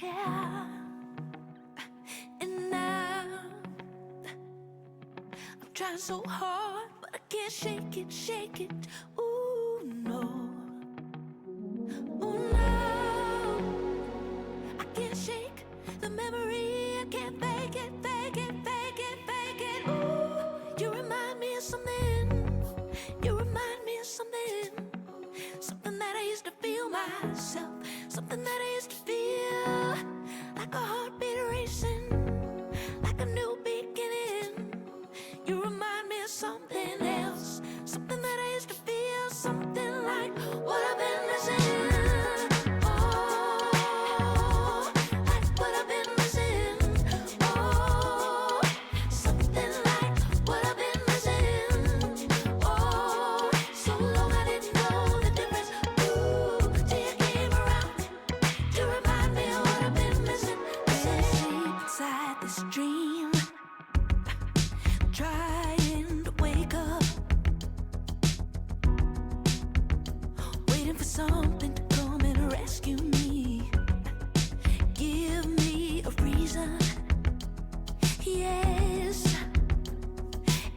Yeah. And now I'm trying so hard, but I can't shake it, shake it. Ooh, no. Ooh, no. I can't shake the memory. I can't fake it, fake it, fake it, fake it. Ooh, you remind me of something. You remind me of something. Something that I used to feel myself. Something that I used to feel like a heartbeat racing, like a new beginning. You remind me of something else. Something that I used to feel. Something like what I've been missing. Oh, like what I've been missing. Oh, something like what I've been missing. Oh, so long I didn't know the difference. Ooh, till you came around to remind me of what I've been missing. Sleep inside this dream, trying to wake up, waiting for something to come and rescue me. Give me a reason, yes.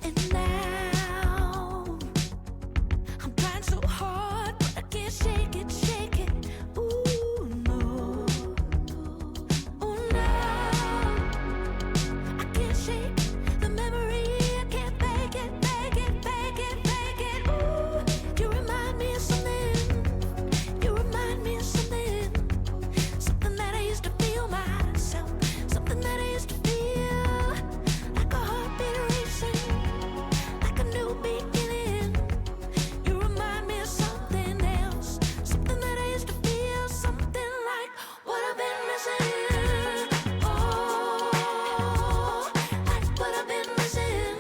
And now I'm trying so hard, but I can't shake it, shake it. Ooh, no. Ooh, no. I can't shake the memory. I can't fake it, fake it, fake it, fake it. Ooh, you remind me of something. You remind me of something. Something that I used to feel myself. Something that I used to feel like a heartbeat racing, like a new beginning. You remind me of something else. Something that I used to feel. Something like what I've been missing. Oh, like what I've been missing.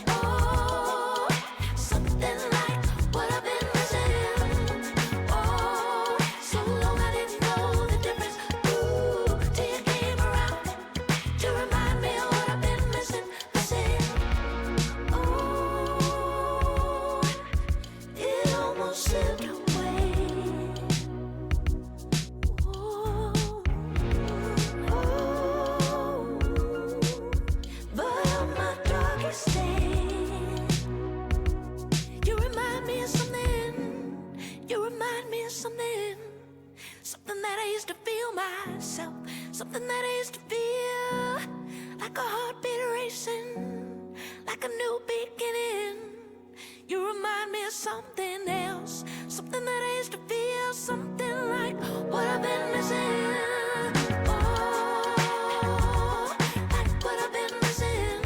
Oh, something like what I've been missing. Oh, so long I didn't know the difference. Ooh, till you came around to remind me of what I've been missing. Oh, it almost slipped away. Oh, oh, but on my darkest day, you remind me of something. You remind me of something. Something that I used to feel myself. Something that I used to feel like a heartbeat racing, like a new beginning. You remind me of something else. Something that I used to feel. Something like what I've been missing. Oh, like what I've been missing.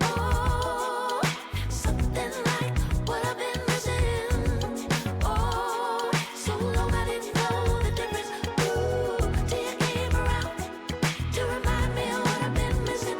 Oh, something like what I've been missing. Oh, so long I didn't know the difference. Ooh, till you came around to remind me of what I've been missing.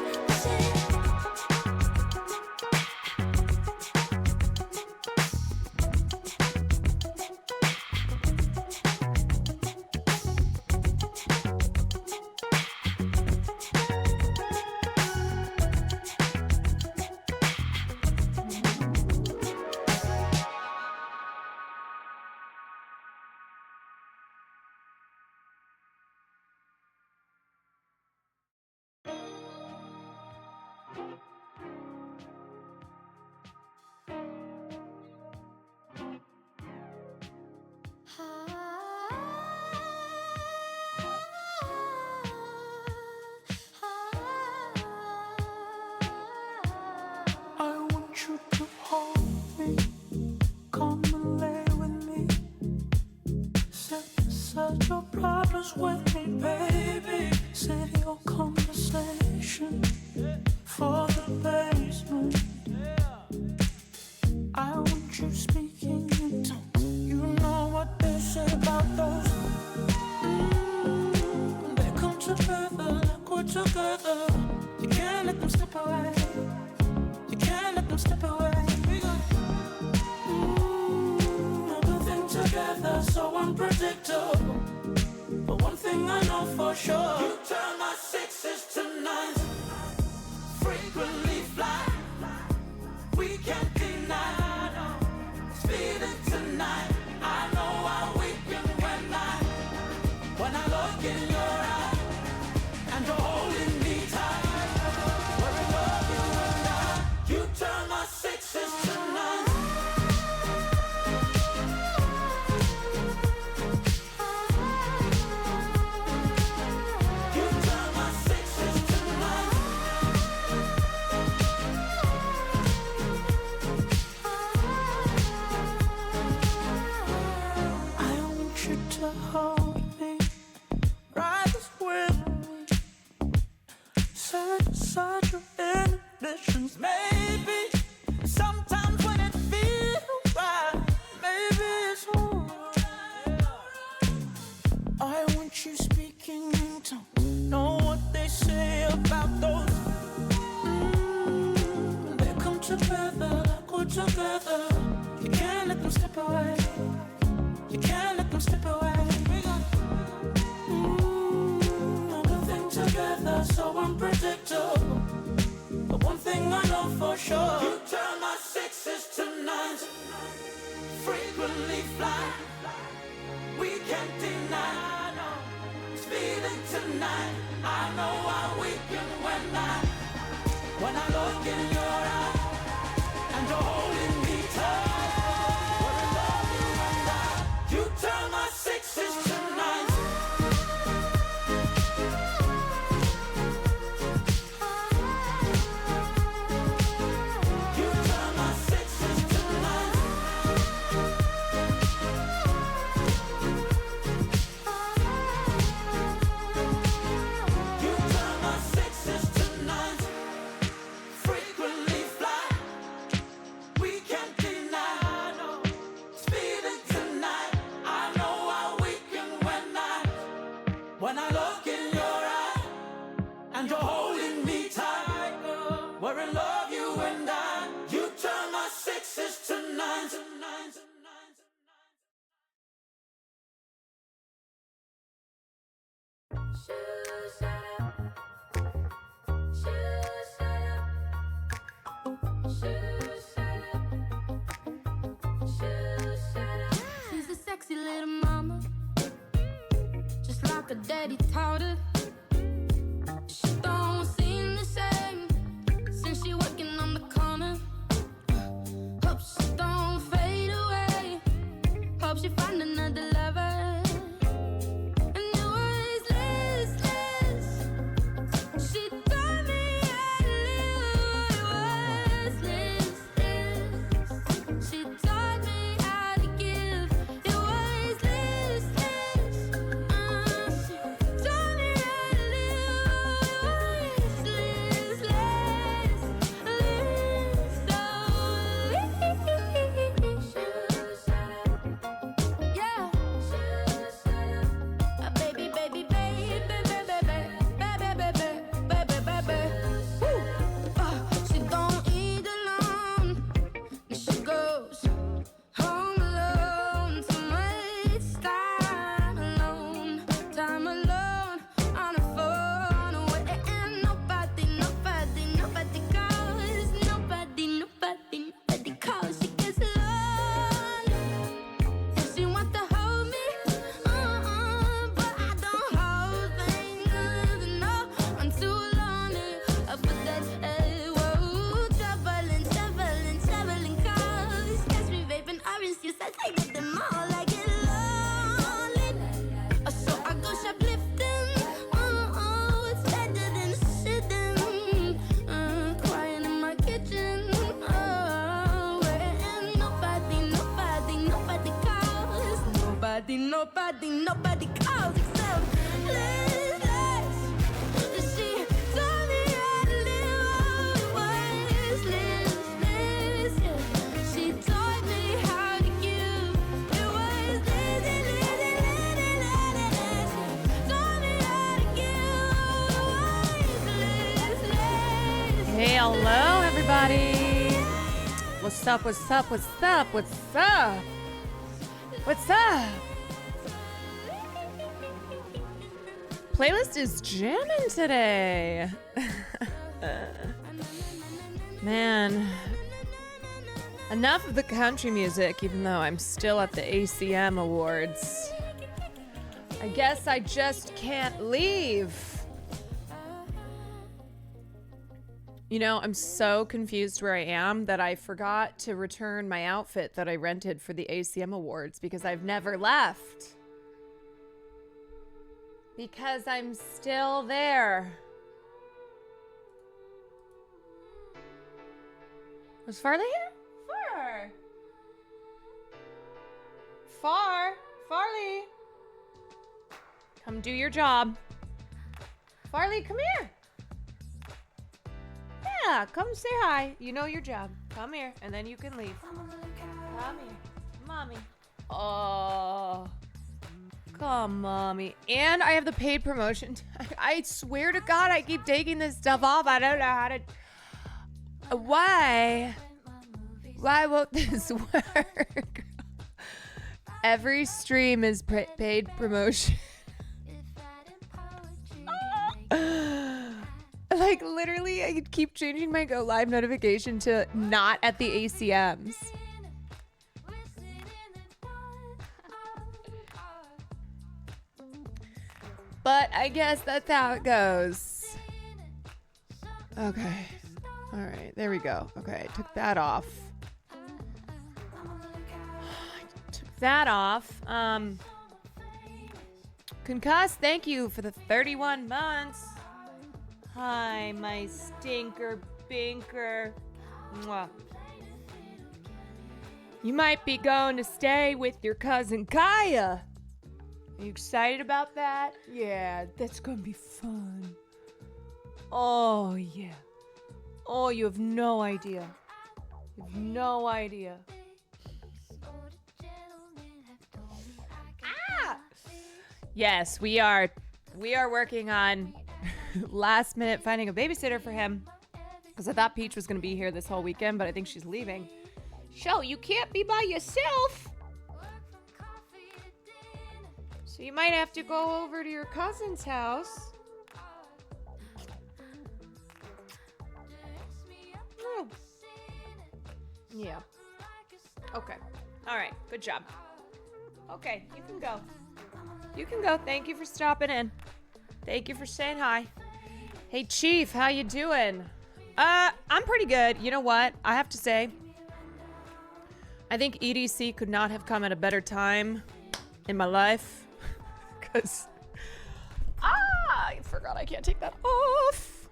I want you to hold me, come and lay with me. Set aside your problems with me, baby. Save your conversation for the basement. I want you speaking in tongues. You know what they say about those. They come together like we're together. You can't let them slip away. You can't let them slip away. Everything together so unpredictable. But one thing I know for sure, you turn my sixes to nines. Frequently fly. We can't deny. Speeding tonight. I know I weaken when I look in your eyes. speaking in tongues. Know what they say about those. They come together, go together. You can't let them slip away. You can't let them slip away. Everything together, so unpredictable. But one thing I know for sure, you turn my sixes to nines. Frequently fly, we can't deny. No. Speeding tonight, I know how we can when I look in your eyes and you're holding me tight. What I love you and you turn my sixes to nines. You turn my sixes to nines. You turn my sixes to nines. Frequently fly, we can't deny. No. Speeding tonight, I know how we can when I look in your eye and you're holding me tight. We're in love, you and I. You turn my sixes to nines. She's a sexy little mama, just like her daddy taught her. She don't seem the same since she working on the corner. Hope she don't fade away. Hope she find another lover. And it was listless. She taught me how to live. It was listless. She taught me how to give. It was listless. She taught me how to live. It was yeah. Baby, baby, baby, baby, baby, baby. Woo. She don't eat alone. She goes home alone. Too much time alone. Time alone on the phone. And nobody calls. Nobody calls. She gets lonely. And she wants to hold me. But I don't hold things. No, I'm too lonely for that. Whoa, traveling cars. Catch me vaping orange juice. I take them all. I get lonely. So I go shoplifting. It's better than sitting. Crying in my kitchen. Where nobody calls. Nobody calls except Liz. She taught me how to live. It was Liz. She taught me how to give. It was Liz. Taught me how to give. It was Liz. Hey, hello, everybody. What's up? What's up? What's up? What's up? What's up? Playlist is jamming today. Man, enough of the country music, even though I'm still at the ACM Awards. I guess I just can't leave. You know, I'm so confused where I am that I forgot to return my outfit that I rented for the ACM Awards because I've never left. Because I'm still there. Was Farley here? Farley. Come do your job. Farley, come here. Yeah, come say hi. You know your job. Come here, and then you can leave. Come here. Mommy. Oh. Come, mommy. And I have the paid promotion. I swear to God, I keep taking this stuff off. I don't know how to. Why? Why won't this work? Every stream is paid promotion. Like, literally, I could keep changing my Go Live notification to not at the ACMs. But I guess that's how it goes. Okay. All right, there we go. Okay, I took that off. Took that off. Concuss, thank you for the 31 months. Hi, my stinker binker. Mwah. You might be going to stay with your cousin Kaya. Are you excited about that? Yeah, that's gonna be fun. Oh, yeah. Oh, you have no idea. You have no idea. Ah! Yes, we are working on last minute finding a babysitter for him. Because I thought Peach was gonna be here this whole weekend, but I think she's leaving. So you can't be by yourself. So you might have to go over to your cousin's house. Oh. Yeah. Okay. All right. Good job. Okay, you can go. You can go. Thank you for stopping in. Thank you for saying hi. Hey, Chief, how you doing? I'm pretty good. You know what? I have to say, I think EDC could not have come at a better time in my life. Because, I forgot I can't take that off.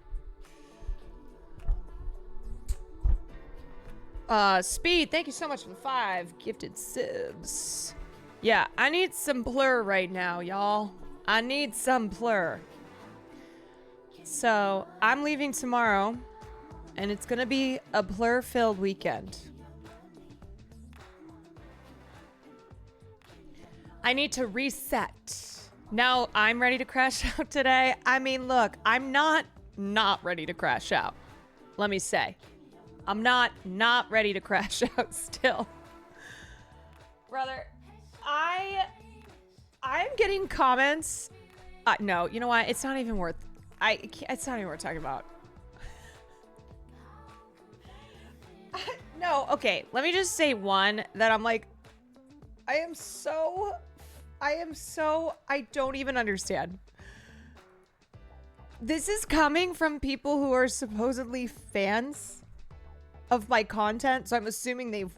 Speed, thank you so much for the 5 gifted subs. Yeah, I need some plur right now, y'all. I need some plur. So, I'm leaving tomorrow, and it's gonna be a plur-filled weekend. I need to reset. Now I'm ready to crash out today. I mean, look, I'm not ready to crash out. Let me say. I'm not ready to crash out still. Brother, I'm getting comments. No, you know what? It's not even worth it's not even worth talking about. No, okay. Let me just say one that I'm like, I don't even understand. This is coming from people who are supposedly fans of my content, so I'm assuming they've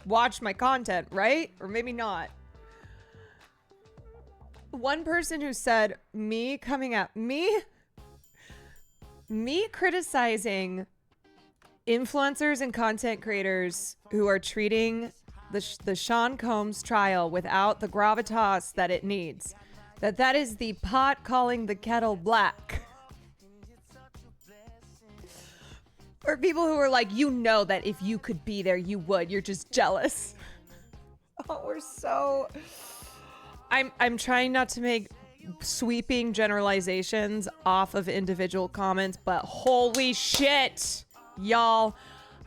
watched my content, right? Or maybe not. One person who said me criticizing influencers and content creators who are treating the Sean Combs trial without the gravitas that it needs. That is the pot calling the kettle black. Or people who are like, you know that if you could be there, you would. You're just jealous. Oh, we're so... I'm trying not to make sweeping generalizations off of individual comments, but holy shit, y'all.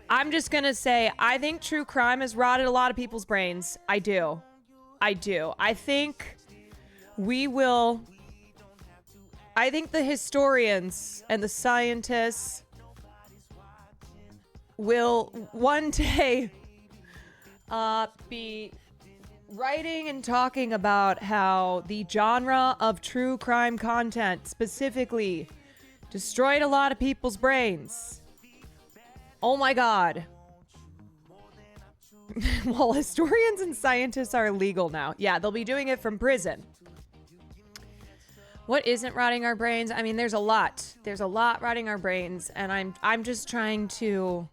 I'm just gonna say, I think true crime has rotted a lot of people's brains. I do. I think I think the historians and the scientists will one day be writing and talking about how the genre of true crime content specifically destroyed a lot of people's brains. Oh my God. Well, historians and scientists are illegal now. Yeah, they'll be doing it from prison. What isn't rotting our brains? I mean, there's a lot. There's a lot rotting our brains, and I'm just trying to...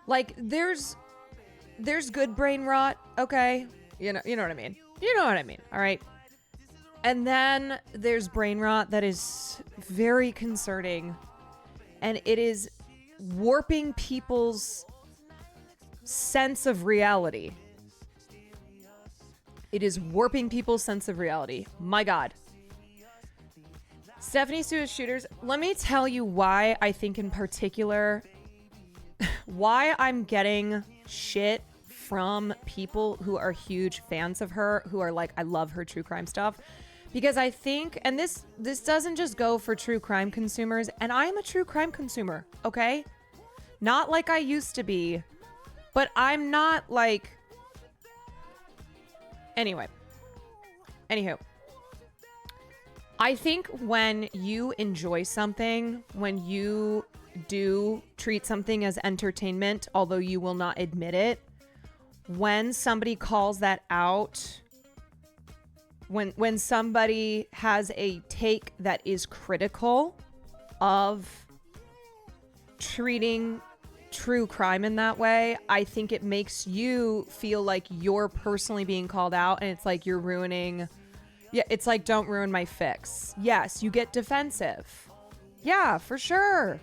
Like, there's good brain rot, okay? You know what I mean. You know what I mean, all right? And then there's brain rot that is very concerning, and it is warping people's sense of reality. It is warping people's sense of reality. My God. Stephanie Sue is shooters. Let me tell you why I think in particular, why I'm getting shit from people who are huge fans of her, who are like, I love her true crime stuff. Because I think, and this doesn't just go for true crime consumers, and I am a true crime consumer, okay? Not like I used to be, but I'm not like... Anyway. Anywho. I think when you enjoy something, when you do treat something as entertainment, although you will not admit it, when somebody calls that out, when somebody has a take that is critical of treating true crime in that way, I think it makes you feel like you're personally being called out, and it's like you're ruining... Yeah, it's like, don't ruin my fix. Yes, you get defensive. Yeah, for sure.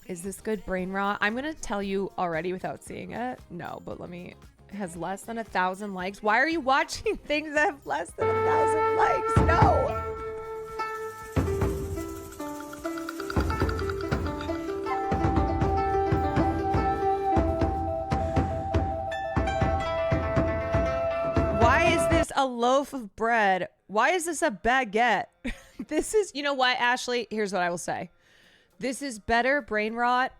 Is this good brain rot? I'm going to tell you already without seeing it. No, but let me... It has less than 1,000 likes. Why are you watching things that have less than 1,000 likes? No. Why is this a loaf of bread? Why is this a baguette? This is, you know what, Ashley? Here's what I will say. This is better brain rot.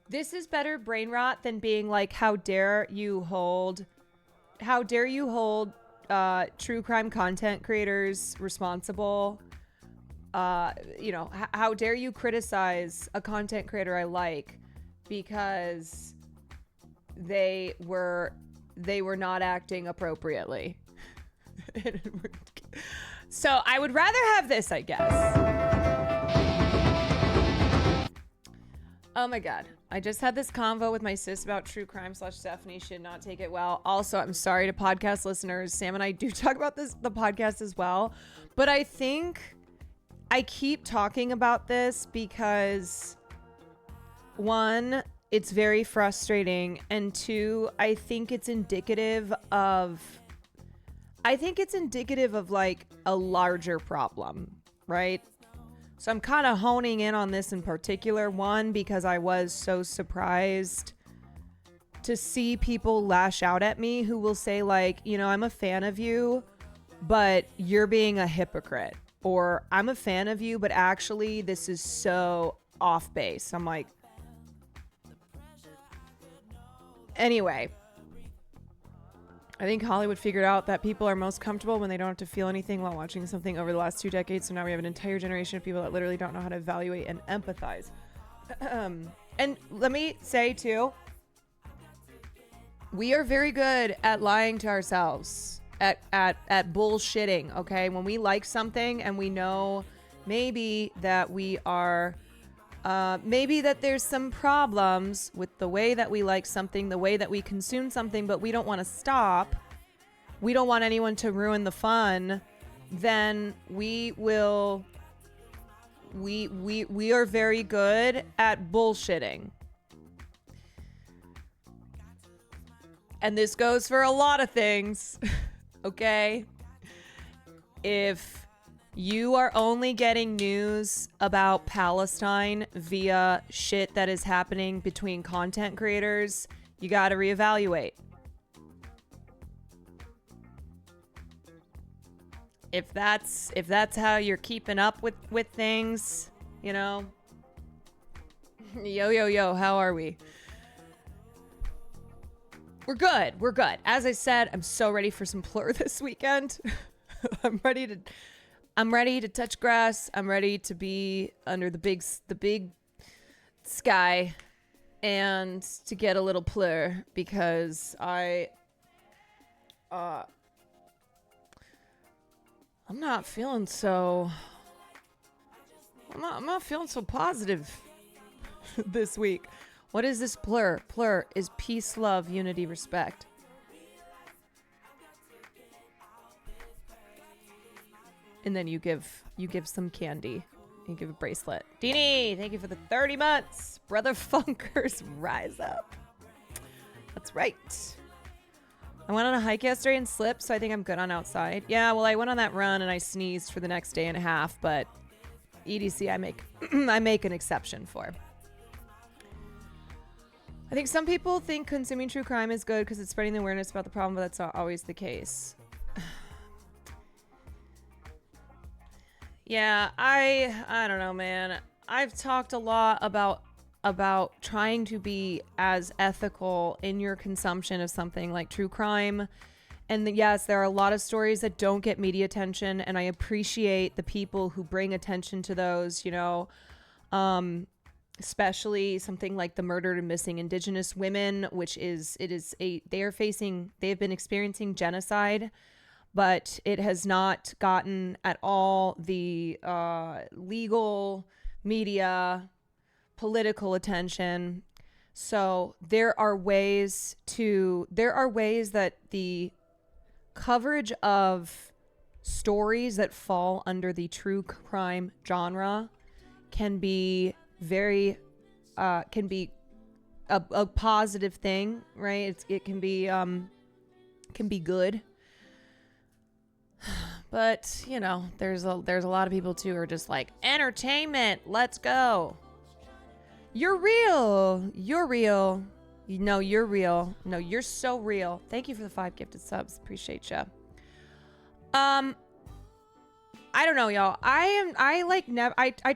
This is better brain rot than being like, how dare you hold true crime content creators responsible? How dare you criticize a content creator I like because they were not acting appropriately. So I would rather have this, I guess. Oh my God. I just had this convo with my sis about true crime / Stephanie should not take it well. Also, I'm sorry to podcast listeners. Sam and I do talk about the podcast as well. But I think I keep talking about this because, one, it's very frustrating. And two, I think it's indicative of like a larger problem, right? So I'm kind of honing in on this in particular. One, because I was so surprised to see people lash out at me who will say like, I'm a fan of you, but you're being a hypocrite. Or I'm a fan of you, but actually this is so off base. I'm like, anyway, I think Hollywood figured out that people are most comfortable when they don't have to feel anything while watching something over the last 2 decades. So now we have an entire generation of people that literally don't know how to evaluate and empathize. And let me say too, we are very good at lying to ourselves, at bullshitting. Okay, when we like something and we know maybe that we are. Maybe that there's some problems with the way that we like something, the way that we consume something, but we don't want to stop. We don't want anyone to ruin the fun. Then we are very good at bullshitting. And this goes for a lot of things. Okay? If you are only getting news about Palestine via shit that is happening between content creators, you got to reevaluate. If that's how you're keeping up with things, yo, how are we? We're good. As I said, I'm so ready for some Plur this weekend. I'm ready to touch grass. I'm ready to be under the big sky and to get a little Plur because I'm not feeling so positive this week. What is this Plur? Plur is peace, love, unity, respect. And then you give some candy. You give a bracelet. Deanie, thank you for the 30 months. Brother Funkers, rise up. That's right. I went on a hike yesterday and slipped, so I think I'm good on outside. Yeah, well, I went on that run and I sneezed for the next day and a half, but EDC I make I make an exception for. I think some people think consuming true crime is good because it's spreading the awareness about the problem, but that's not always the case. Yeah, I don't know, man. I've talked a lot about trying to be as ethical in your consumption of something like true crime. And yes, there are a lot of stories that don't get media attention, and I appreciate the people who bring attention to those, you know, especially something like the murdered and missing Indigenous women, which they have been experiencing genocide, but it has not gotten at all the legal, media, political attention. So there are ways that the coverage of stories that fall under the true crime genre can be very can be a positive thing, right? It can be good. But, you know, there's a lot of people too who are just like, entertainment, let's go. You're real. You're real. No, you're real. No, you're so real. Thank you for the 5 gifted subs. Appreciate ya. I don't know, y'all. I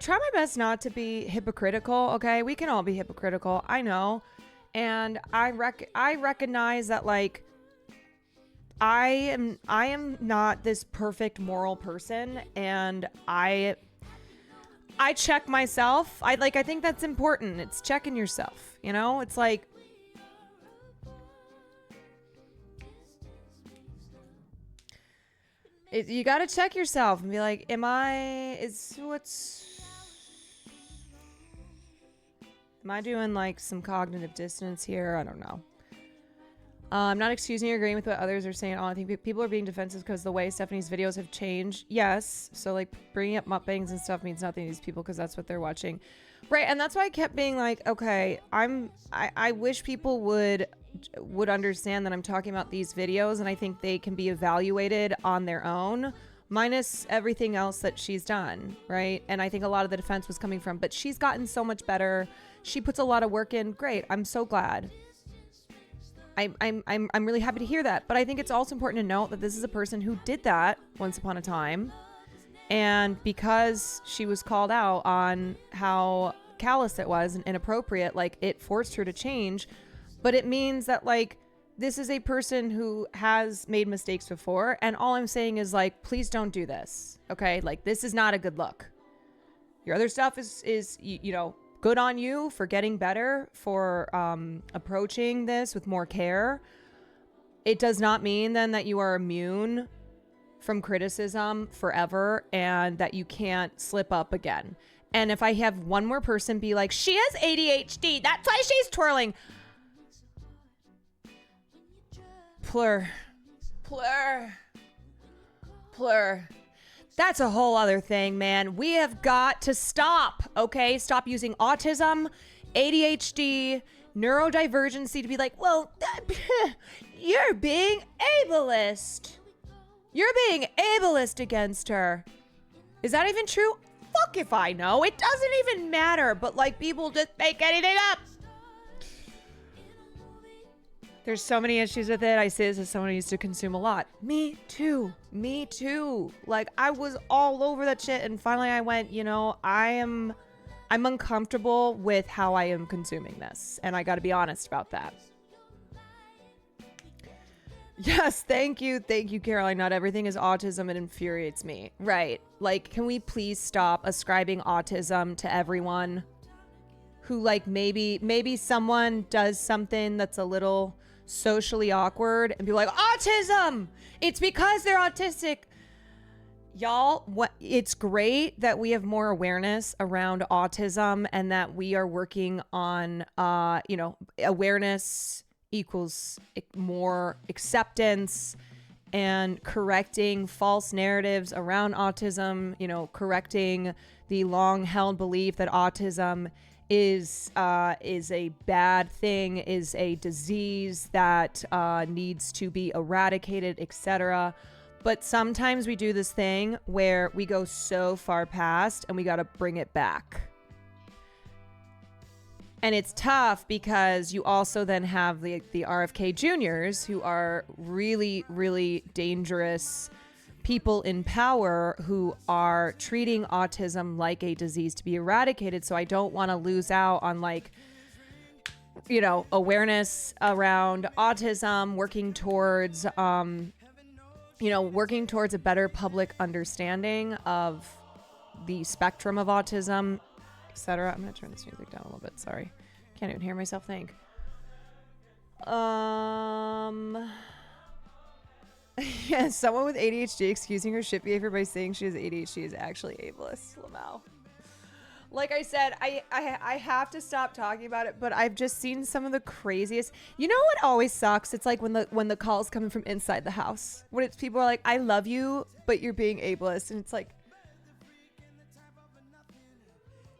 try my best not to be hypocritical, okay? We can all be hypocritical. I know. And I recognize that, like, I am not this perfect moral person, and I check myself. I think that's important. It's checking yourself, you know? It's like, you got to check yourself and be like, am I doing like some cognitive dissonance here? I don't know. I'm not excusing or agreeing with what others are saying. I think people are being defensive because the way Stephanie's videos have changed. Yes. So like bringing up mukbangs and stuff means nothing to these people because that's what they're watching. Right. And that's why I kept being like, okay, I wish people would understand that I'm talking about these videos, and I think they can be evaluated on their own, minus everything else that she's done. Right. And I think a lot of the defense was coming from, but she's gotten so much better. She puts a lot of work in. Great. I'm so glad. I'm really happy to hear that. But I think it's also important to note that this is a person who did that once upon a time. And because she was called out on how callous it was and inappropriate, like, it forced her to change. But it means that, like, this is a person who has made mistakes before. And all I'm saying is, like, please don't do this. Okay? Like, this is not a good look. Your other stuff is you know, good on you for getting better, for approaching this with more care. It does not mean then that you are immune from criticism forever and that you can't slip up again. And if I have one more person be like, she has ADHD, that's why she's twirling. Plur. That's a whole other thing, man. We have got to stop, okay? Stop using autism, ADHD, neurodivergency to be like, well, you're being ableist. You're being ableist against her. Is that even true? Fuck if I know. It doesn't even matter. But, like, people just make anything up. There's so many issues with it. I say this as someone who used to consume a lot. Me too. Like, I was all over that shit, and finally I went, you know, I'm uncomfortable with how I am consuming this, and I got to be honest about that. Yes, thank you, Caroline. Not everything is autism. It infuriates me. Right. Like, can we please stop ascribing autism to everyone who, like, maybe someone does something that's a little socially awkward and be like, autism, it's because they're autistic. Y'all, it's great that we have more awareness around autism and that we are working on you know, awareness equals more acceptance and correcting false narratives around autism, you know, correcting the long held belief that autism is a bad thing, is a disease that needs to be eradicated, etc. But sometimes we do this thing where we go so far past and we got to bring it back. And it's tough because you also then have the RFK Juniors, who are really, really dangerous people in power who are treating autism like a disease to be eradicated. So I don't want to lose out on, like, you know, awareness around autism, working towards, working towards a better public understanding of the spectrum of autism, etc. I'm going to turn this music down a little bit. Sorry. Can't even hear myself think. Yeah, someone with ADHD excusing her shit behavior by saying she has ADHD is actually ableist. Lamau. Like I said, I have to stop talking about it, but I've just seen some of the craziest. You know what always sucks? It's like when the calls coming from inside the house. When it's people are like, "I love you, but you're being ableist," and it's like,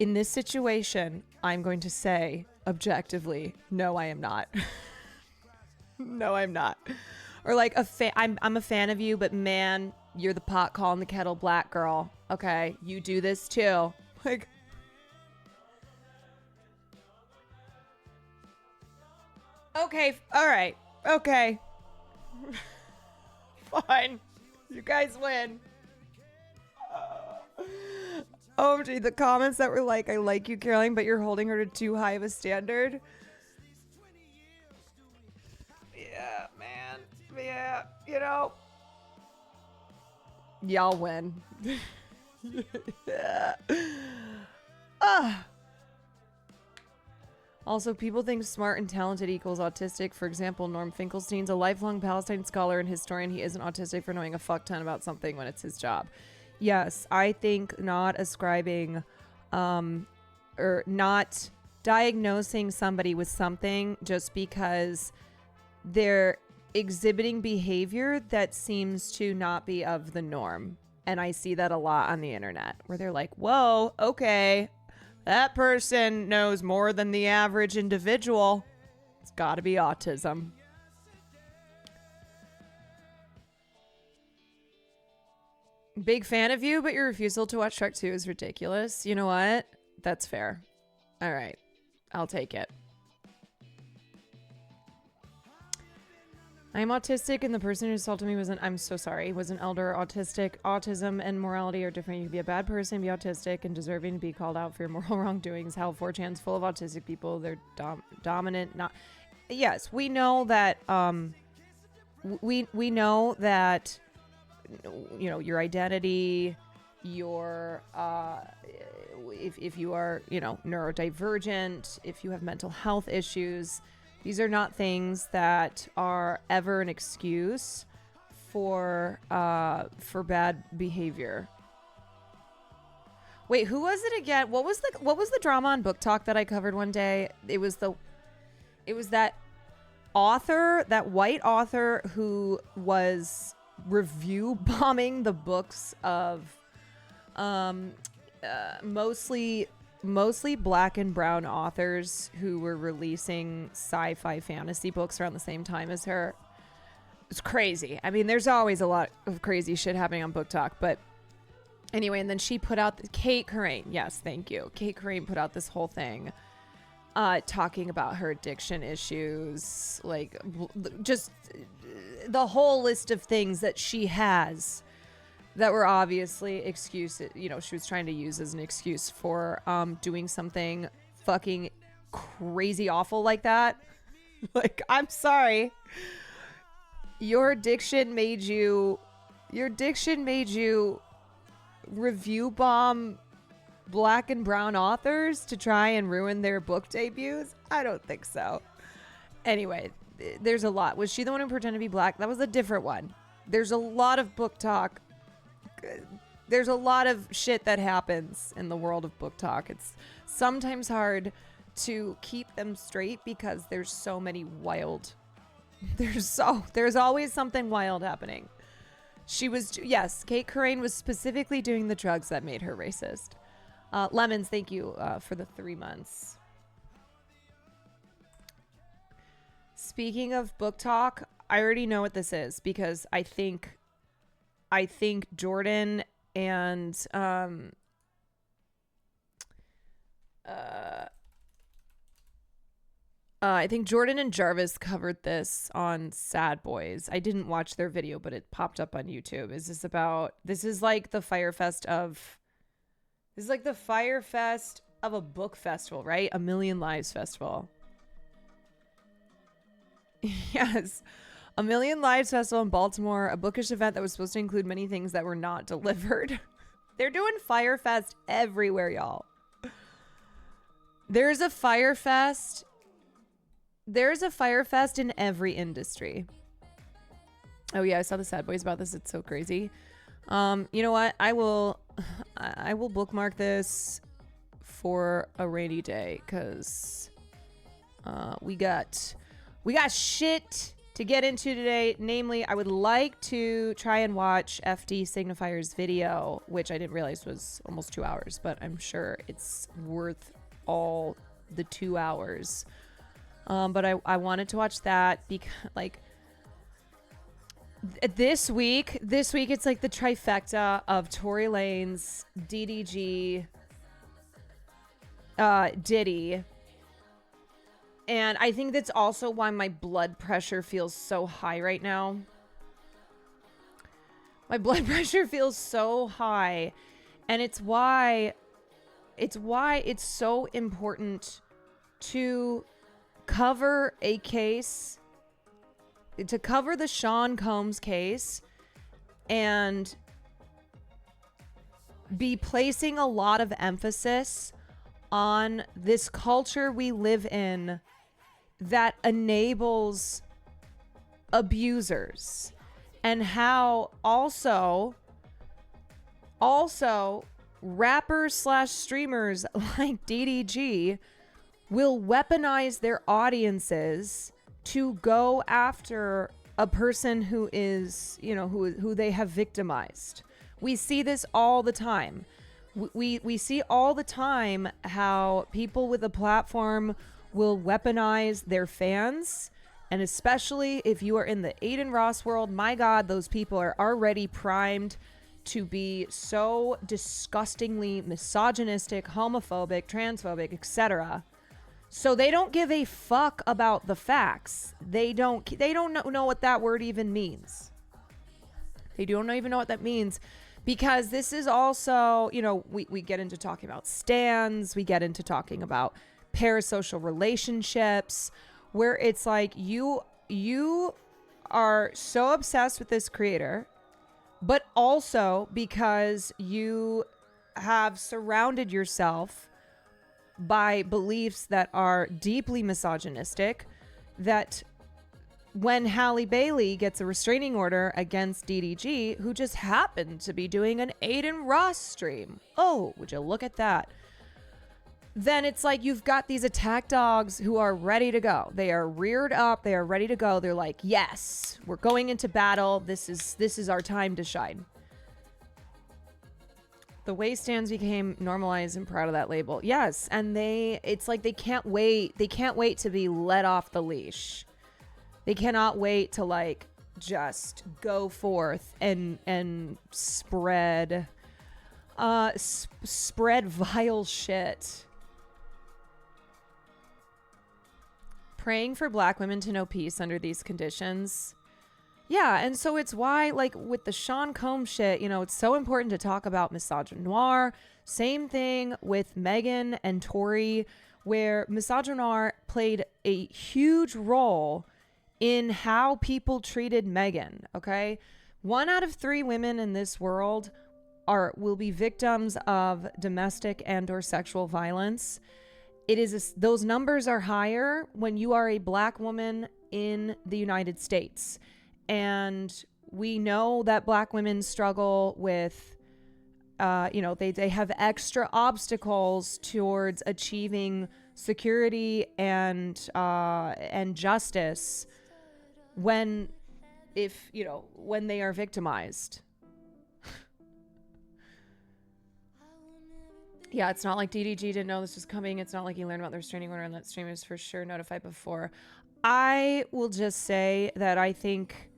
in this situation, I'm going to say objectively, no, I am not. No, I'm not. Or like I'm a fan of you, but man, you're the pot calling the kettle black girl. Okay, you do this too. Like, okay, all right, okay, fine, you guys win. OMG, the comments that were like, "I like you, Caroline, but you're holding her to too high of a standard." Yeah, man. Yeah, you know. Y'all win. Yeah. Also, people think smart and talented equals autistic. For example, Norm Finkelstein's a lifelong Palestine scholar and historian. He isn't autistic for knowing a fuck ton about something when it's his job. Yes, I think not ascribing or not diagnosing somebody with something just because they're exhibiting behavior that seems to not be of the norm. And I see that a lot on the internet where they're like, whoa, okay, that person knows more than the average individual. It's got to be autism. Big fan of you, but your refusal to watch Shrek 2 is ridiculous. You know what? That's fair. All right. I'll take it. I'm autistic, and the person who assaulted me I'm so sorry, was an elder. Autistic. Autism and morality are different. You can be a bad person, be autistic, and deserving to be called out for your moral wrongdoings. How 4chan's full of autistic people. They're dominant. Not. Yes, we know that. We know that. You know, your identity, your if you are, you know, neurodivergent, if you have mental health issues, these are not things that are ever an excuse for bad behavior. Wait, who was it again? What was the drama on Book Talk that I covered one day? It was that author, that white author who was review bombing the books of mostly black and brown authors who were releasing sci-fi fantasy books around the same time as her. It's crazy. I mean, there's always a lot of crazy shit happening on Book Talk, but anyway, and then she put out Kate Corain. Yes, thank you. Kate Corain put out this whole thing talking about her addiction issues, like just the whole list of things that she has that were obviously excuses. You know, she was trying to use as an excuse for doing something fucking crazy awful like that. Like, I'm sorry. Your addiction made you review bomb black and brown authors to try and ruin their book debuts? I don't think so. Anyway, there's a lot. Was she the one who pretended to be black? That was a different one. There's a lot of Book Talk. There's a lot of shit that happens in the world of Book Talk. It's sometimes hard to keep them straight because there's so many wild. There's always something wild happening. Kate Corain was specifically doing the drugs that made her racist. Lemons, thank you for the 3 months. Speaking of book talk, I already know what this is because I think Jordan and I think Jordan and Jarvis covered this on Sad Boys. I didn't watch their video, but it popped up on YouTube. This is like the Firefest of a book festival, right? A Million Lives Festival. Yes. A Million Lives Festival in Baltimore, a bookish event that was supposed to include many things that were not delivered. They're doing Firefest everywhere, y'all. There's a Firefest in every industry. Oh yeah, I saw the Sad Boys about this. It's so crazy. You know what? I will bookmark this for a rainy day because we got shit to get into today. Namely, I would like to try and watch FD Signifier's video, which I didn't realize was almost 2 hours, but I'm sure it's worth all the 2 hours. But I wanted to watch that because this week it's like the trifecta of Tory Lanez, DDG, Diddy. And I think that's also why my blood pressure feels so high right now. My blood pressure feels so high. And it's why it's so important to cover a case, to cover the Sean Combs case, and be placing a lot of emphasis on this culture we live in that enables abusers, and how also rappers / streamers like DDG will weaponize their audiences to go after a person who is, who they have victimized. We see this all the time. We see all the time how people with a platform will weaponize their fans. And especially if you are in the Aiden Ross world, my God, those people are already primed to be so disgustingly misogynistic, homophobic, transphobic, etc. So they don't give a fuck about the facts. They don't know what that word even means. They don't even know what that means, because this is also, we get into talking about stans, we get into talking about parasocial relationships, where it's like you are so obsessed with this creator, but also because you have surrounded yourself by beliefs that are deeply misogynistic, that when Halle Bailey gets a restraining order against DDG, who just happened to be doing an Aiden Ross stream, oh, would you look at that? Then it's like you've got these attack dogs who are ready to go. They are reared up. They are ready to go. They're like, yes, we're going into battle. This is our time to shine. The way stands became normalized and proud of that label. Yes, and it's like they can't wait. They can't wait to be let off the leash. They cannot wait to just go forth and spread vile shit. Praying for Black women to know peace under these conditions. Yeah, and so it's why, with the Sean Combs shit, it's so important to talk about misogynoir. Same thing with Megan and Tory, where misogynoir played a huge role in how people treated Megan, okay? 1 out of 3 women in this world will be victims of domestic and or sexual violence. Those numbers are higher when you are a Black woman in the United States. And we know that Black women struggle with, they have extra obstacles towards achieving security and justice when they are victimized. Yeah, it's not like DDG didn't know this was coming. It's not like he learned about their restraining order, and that stream was for sure notified before. I will just say that I think,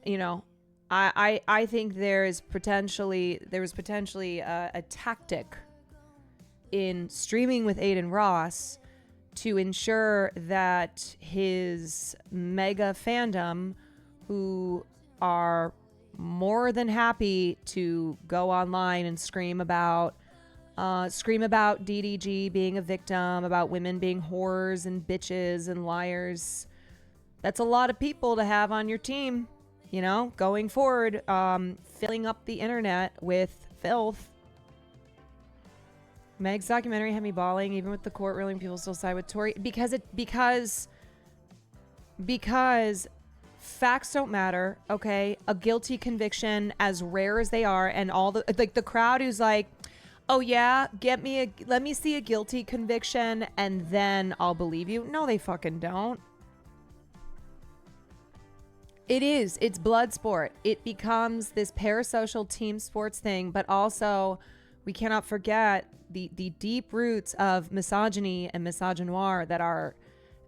you know, I think there was potentially a tactic in streaming with Aiden Ross to ensure that his mega fandom, who are more than happy to go online and scream about DDG being a victim, about women being whores and bitches and liars. That's a lot of people to have on your team, you know, going forward, filling up the internet with filth. Meg's documentary had me bawling. Even with the court ruling, people still side with Tory because facts don't matter. Okay, a guilty conviction, as rare as they are, and all the the crowd who's like, oh yeah, let me see a guilty conviction and then I'll believe you. No, they fucking don't. It's blood sport. It becomes this parasocial team sports thing, but also we cannot forget the deep roots of misogyny and misogynoir that are,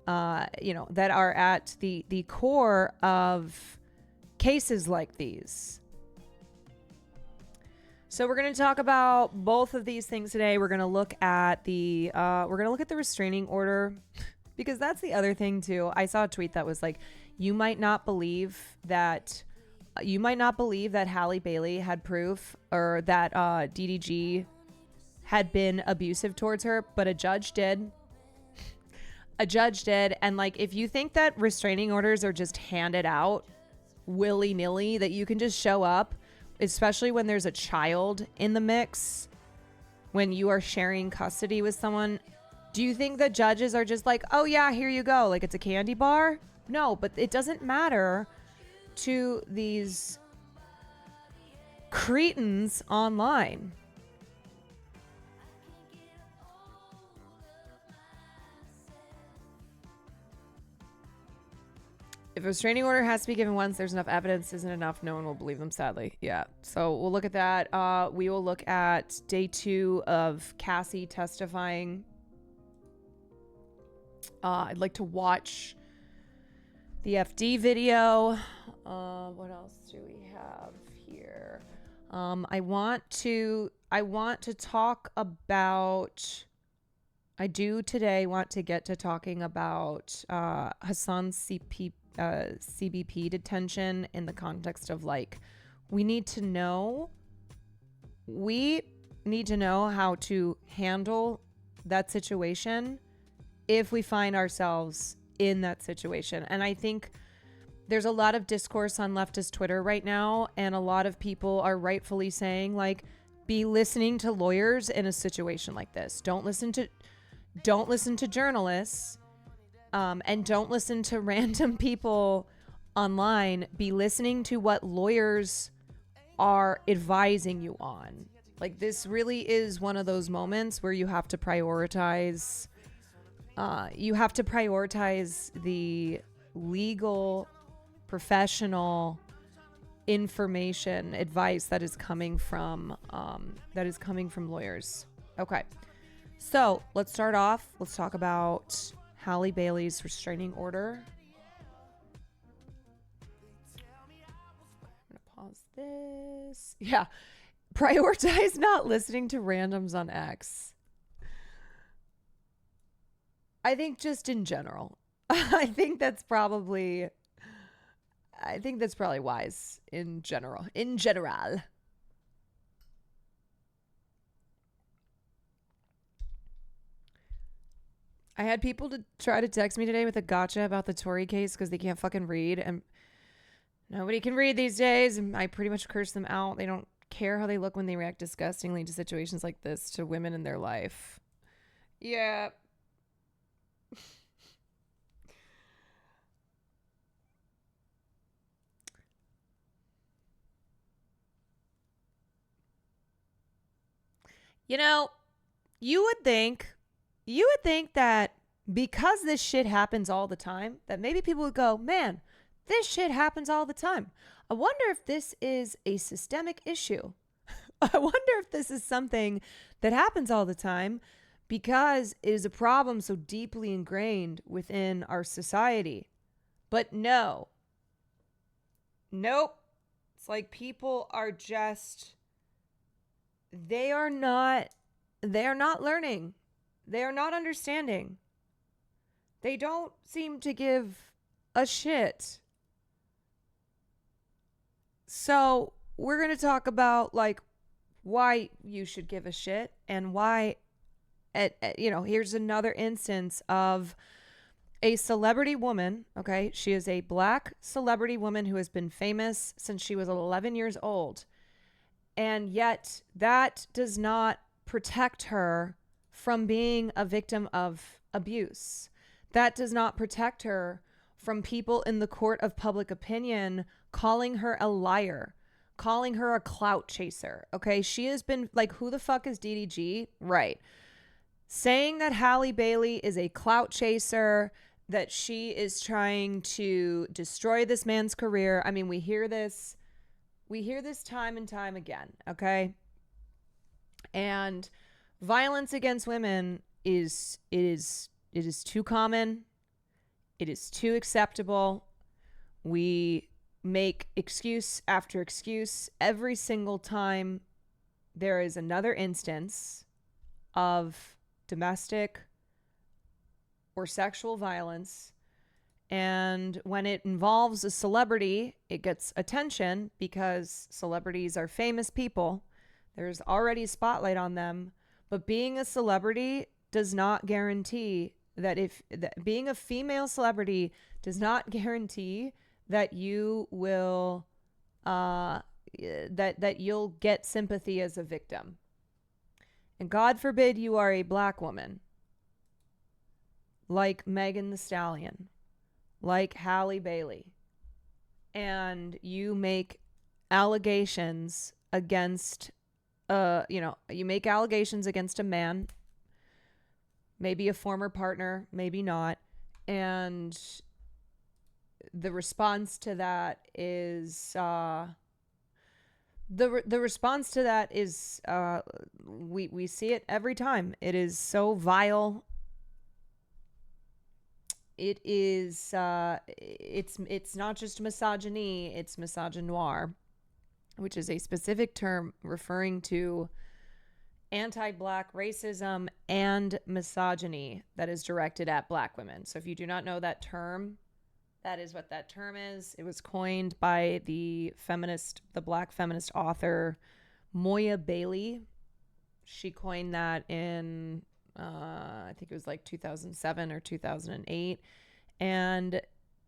that are at the core of cases like these. So we're going to talk about both of these things today. We're going to look at the restraining order, because that's the other thing too. I saw a tweet that was like, you might not believe that Halle Bailey had proof, or that DDG had been abusive towards her, but a judge did. And like, if you think that restraining orders are just handed out willy-nilly, that you can just show up, especially when there's a child in the mix, when you are sharing custody with someone, do you think that judges are just like, oh yeah, here you go, like it's a candy bar? No, but it doesn't matter to these cretins online. If a restraining order has to be given once there's enough evidence isn't enough, no one will believe them, sadly. Yeah. So we'll look at that. We will look at day 2 of Cassie testifying. I'd like to watch the FD video. What else do we have here? I want to talk about, I do today want to get to talking about Hassan's CBP detention in the context of like, we need to know how to handle that situation if we find ourselves in that situation. And I think there's a lot of discourse on leftist Twitter right now, and a lot of people are rightfully saying like, be listening to lawyers in a situation like this. Don't listen to journalists, and don't listen to random people online. Be listening to what lawyers are advising you on. Like, this really is one of those moments where you have to prioritize. The legal, professional information, advice that is coming from lawyers. Okay, so let's start off. Let's talk about Halle Bailey's restraining order. I'm gonna pause this. Yeah, prioritize not listening to randoms on X. I think just in general. I think that's probably wise in general. In general. I had people to try to text me today with a gotcha about the Tory case because they can't fucking read, and nobody can read these days, and I pretty much curse them out. They don't care how they look when they react disgustingly to situations like this, to women in their life. Yeah. You know, you would think that because this shit happens all the time, that maybe people would go, man, this shit happens all the time. I wonder if this is a systemic issue. I wonder if this is something that happens all the time. because it is a problem so deeply ingrained within our society. But no. Nope. It's like people are just, they are not learning. They are not understanding. They don't seem to give a shit. So we're going to talk about like why you should give a shit and why, here's another instance of a celebrity woman. Okay. She is a black celebrity woman who has been famous since she was 11 years old. And yet that does not protect her from being a victim of abuse. That does not protect her from people in the court of public opinion calling her a liar, calling her a clout chaser. Okay. She has been like, who the fuck is DDG? Right. Saying that Halle Bailey is a clout chaser, that she is trying to destroy this man's career. I mean, we hear this time and time again. Okay. And violence against women is too common. It is too acceptable. We make excuse after excuse every single time there is another instance of domestic or sexual violence. And when it involves a celebrity, it gets attention because celebrities are famous people. There's already a spotlight on them. But being a celebrity does not guarantee that being a female celebrity does not guarantee that you will that you'll get sympathy as a victim. And God forbid you are a black woman like Megan Thee Stallion, like Halle Bailey, and you make allegations against you make allegations against a man, maybe a former partner, maybe not, and the response to that is the response to that is we see it every time. It is so vile. It is it's not just misogyny, it's misogynoir, which is a specific term referring to anti-black racism and misogyny that is directed at black women. So if you do not know that term, that is what that term is. It was coined by the black feminist author Moya Bailey. She coined that in I think it was like 2007 or 2008. And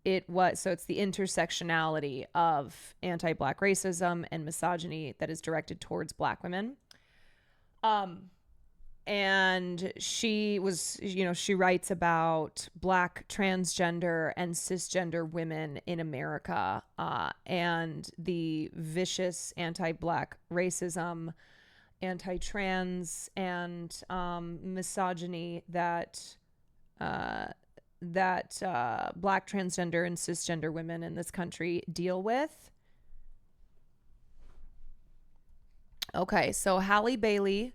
it's the intersectionality of anti-black racism and misogyny that is directed towards black women. And she was, she writes about black transgender and cisgender women in America, and the vicious anti-black racism, anti-trans, and misogyny that black transgender and cisgender women in this country deal with. Okay, so Halle Bailey,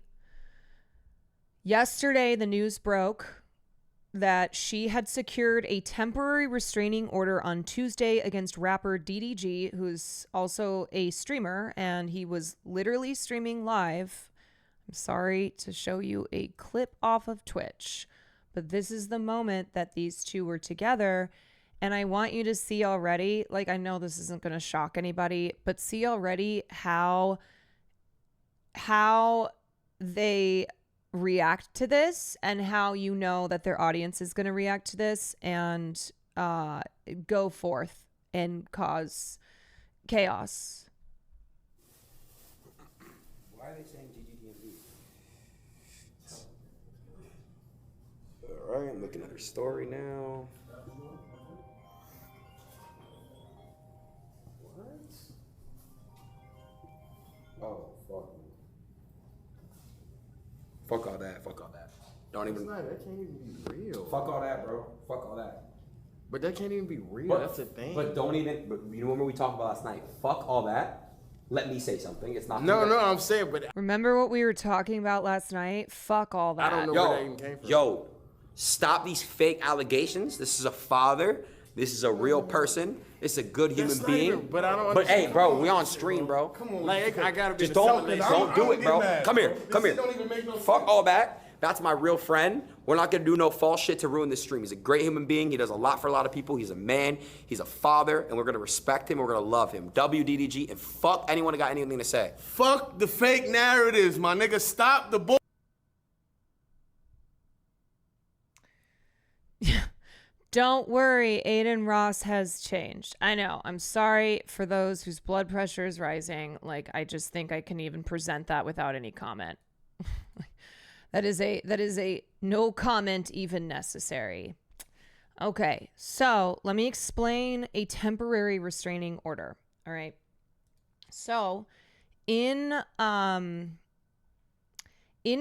yesterday the news broke that she had secured a temporary restraining order on Tuesday against rapper DDG, who's also a streamer, and he was literally streaming live. I'm sorry to show you a clip off of Twitch, but this is the moment that these two were together. And I want you to see already, like, I know this isn't going to shock anybody, but see already how they react to this and how you know that their audience is going to react to this and go forth and cause chaos. Why are they saying GGDMB? Alright, I'm looking at her story now. What? Oh, fuck. Fuck all that. Don't even. That can't even be real. Fuck all that, bro. Fuck all that. But that can't even be real. That's the thing. But don't even. But you remember we talked about last night? Fuck all that. let me say something. It's not. No, I'm saying, but Remember what we were talking about last night? Fuck all that. I don't know where that even came from. Yo, stop these fake allegations. This is a father. This is a real person. It's a good human not being. even- but I don't But hey, understand. bro, we on stream, bro. Come on, like I gotta be Just the don't celebration. don't do it, bro. Come here, come here. Don't even make no Fuck sense. all that. That's my real friend. We're not gonna do no false shit to ruin this stream. He's a great human being. He does a lot for a lot of people. He's a man. He's a father, and we're gonna respect him. We're gonna love him. WDDG, and fuck anyone that got anything to say. Fuck the fake narratives, my nigga. Stop the bull. Don't worry, Aiden Ross has changed. I know. I'm sorry for those whose blood pressure is rising. Like, I just think I can even present that without any comment. That is a no comment even necessary. Okay, so let me explain a temporary restraining order. All right. So in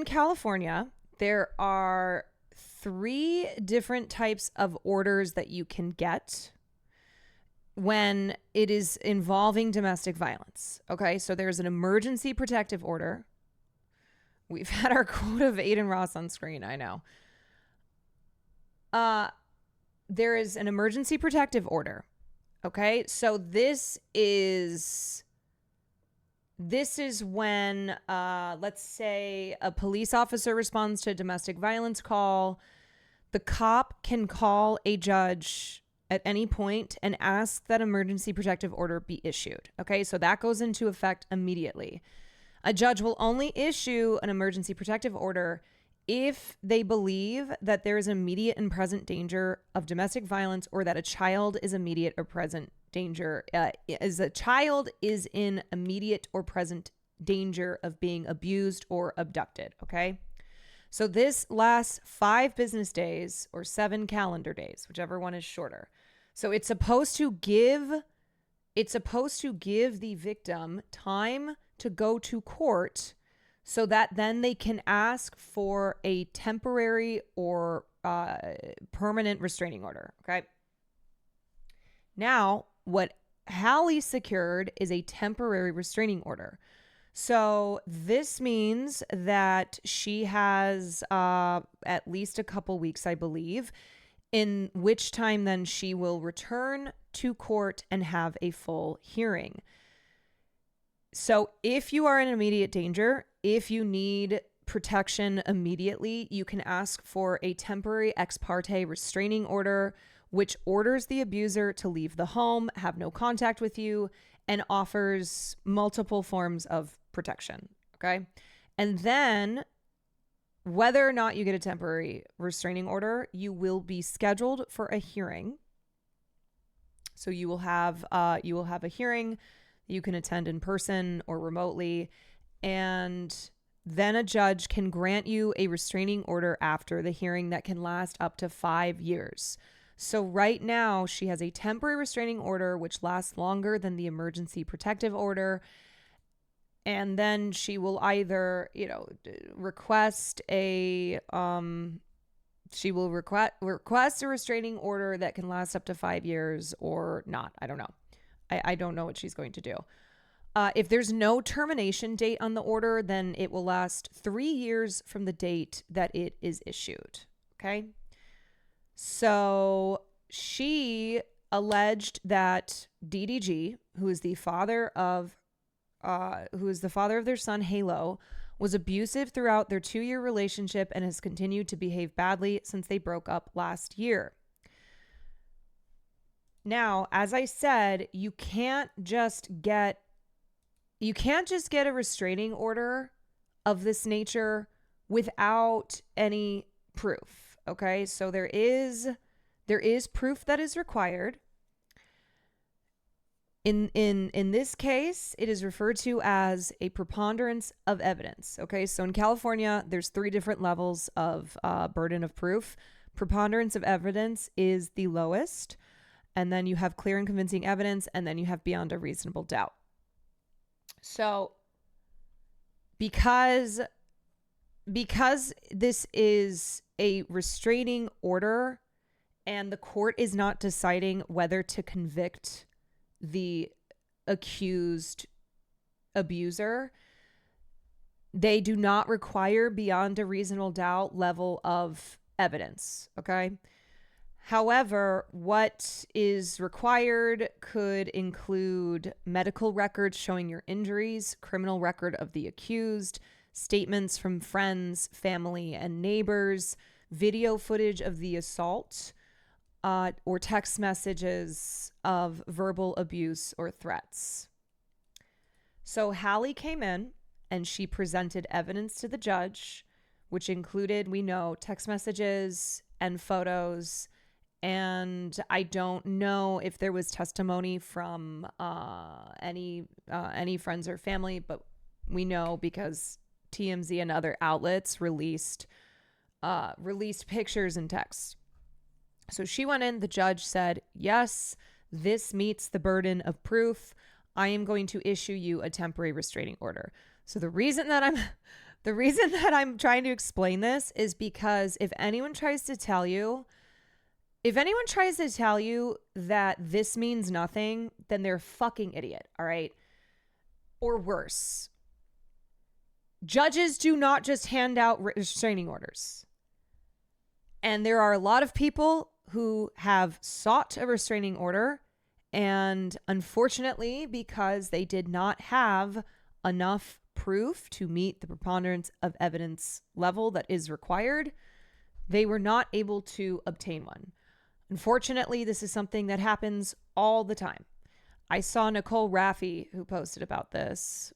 California, there are 3 different types of orders that you can get when it is involving domestic violence. Okay, so there's an emergency protective order. We've had our quote of Aiden Ross on screen, I know. There is an emergency protective order. Okay, so this is when, let's say, a police officer responds to a domestic violence call. The cop can call a judge at any point and ask that emergency protective order be issued. Okay, so that goes into effect immediately. A judge will only issue an emergency protective order if they believe that there is immediate and present danger of domestic violence, or that a child is immediate or present danger, as a child is in immediate or present danger of being abused or abducted. Okay. So this lasts 5 business days or 7 calendar days, whichever one is shorter. So it's supposed to give the victim time to go to court so that then they can ask for a temporary or permanent restraining order. Okay. Now, what Hallie secured is a temporary restraining order. So this means that she has at least a couple weeks, I believe, in which time then she will return to court and have a full hearing. So if you are in immediate danger, if you need protection immediately, you can ask for a temporary ex parte restraining order, which orders the abuser to leave the home, have no contact with you, and offers multiple forms of protection. Okay. And then whether or not you get a temporary restraining order, you will be scheduled for a hearing. So you will have a hearing. You can attend in person or remotely, and then a judge can grant you a restraining order after the hearing that can last up to 5 years. So right now she has a temporary restraining order which lasts longer than the emergency protective order, and then she will either, request a request a restraining order that can last up to 5 years or not. I don't know. I don't know what she's going to do. If there's no termination date on the order, then it will last 3 years from the date that it is issued. Okay. So she alleged that DDG, who is the father of their son Halo, was abusive throughout their 2-year relationship and has continued to behave badly since they broke up last year. Now, as I said, you can't just get a restraining order of this nature without any proof. Okay? So there is proof that is required. In this case, it is referred to as a preponderance of evidence. Okay? So in California, there's 3 different levels of burden of proof. Preponderance of evidence is the lowest. And then you have clear and convincing evidence, and then you have beyond a reasonable doubt. So because this is a restraining order and the court is not deciding whether to convict the accused abuser, they do not require beyond a reasonable doubt level of evidence, okay? However, what is required could include medical records showing your injuries, criminal record of the accused, statements from friends, family, and neighbors, video footage of the assault, or text messages of verbal abuse or threats. So Hallie came in and she presented evidence to the judge, which included, we know, text messages and photos. And I don't know if there was testimony from any friends or family, but we know because TMZ and other outlets released pictures and texts. So she went in, the judge said, yes, this meets the burden of proof. I am going to issue you a temporary restraining order. So the reason that I'm trying to explain this is because if anyone tries to tell you that this means nothing, then they're a fucking idiot, all right? Or worse. Judges do not just hand out restraining orders. And there are a lot of people who have sought a restraining order, and unfortunately, because they did not have enough proof to meet the preponderance of evidence level that is required, they were not able to obtain one. Unfortunately, this is something that happens all the time. I saw Nicole Raffi who posted about this.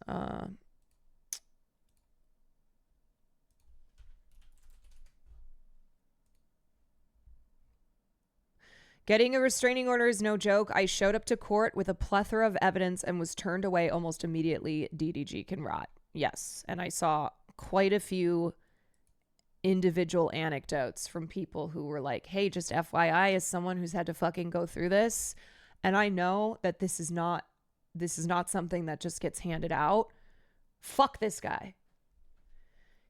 Getting a restraining order is no joke. I showed up to court with a plethora of evidence and was turned away almost immediately. DDG can rot. Yes. And I saw quite a few individual anecdotes from people who were like, hey, just FYI, as someone who's had to fucking go through this, and I know that this is not something that just gets handed out. Fuck this guy.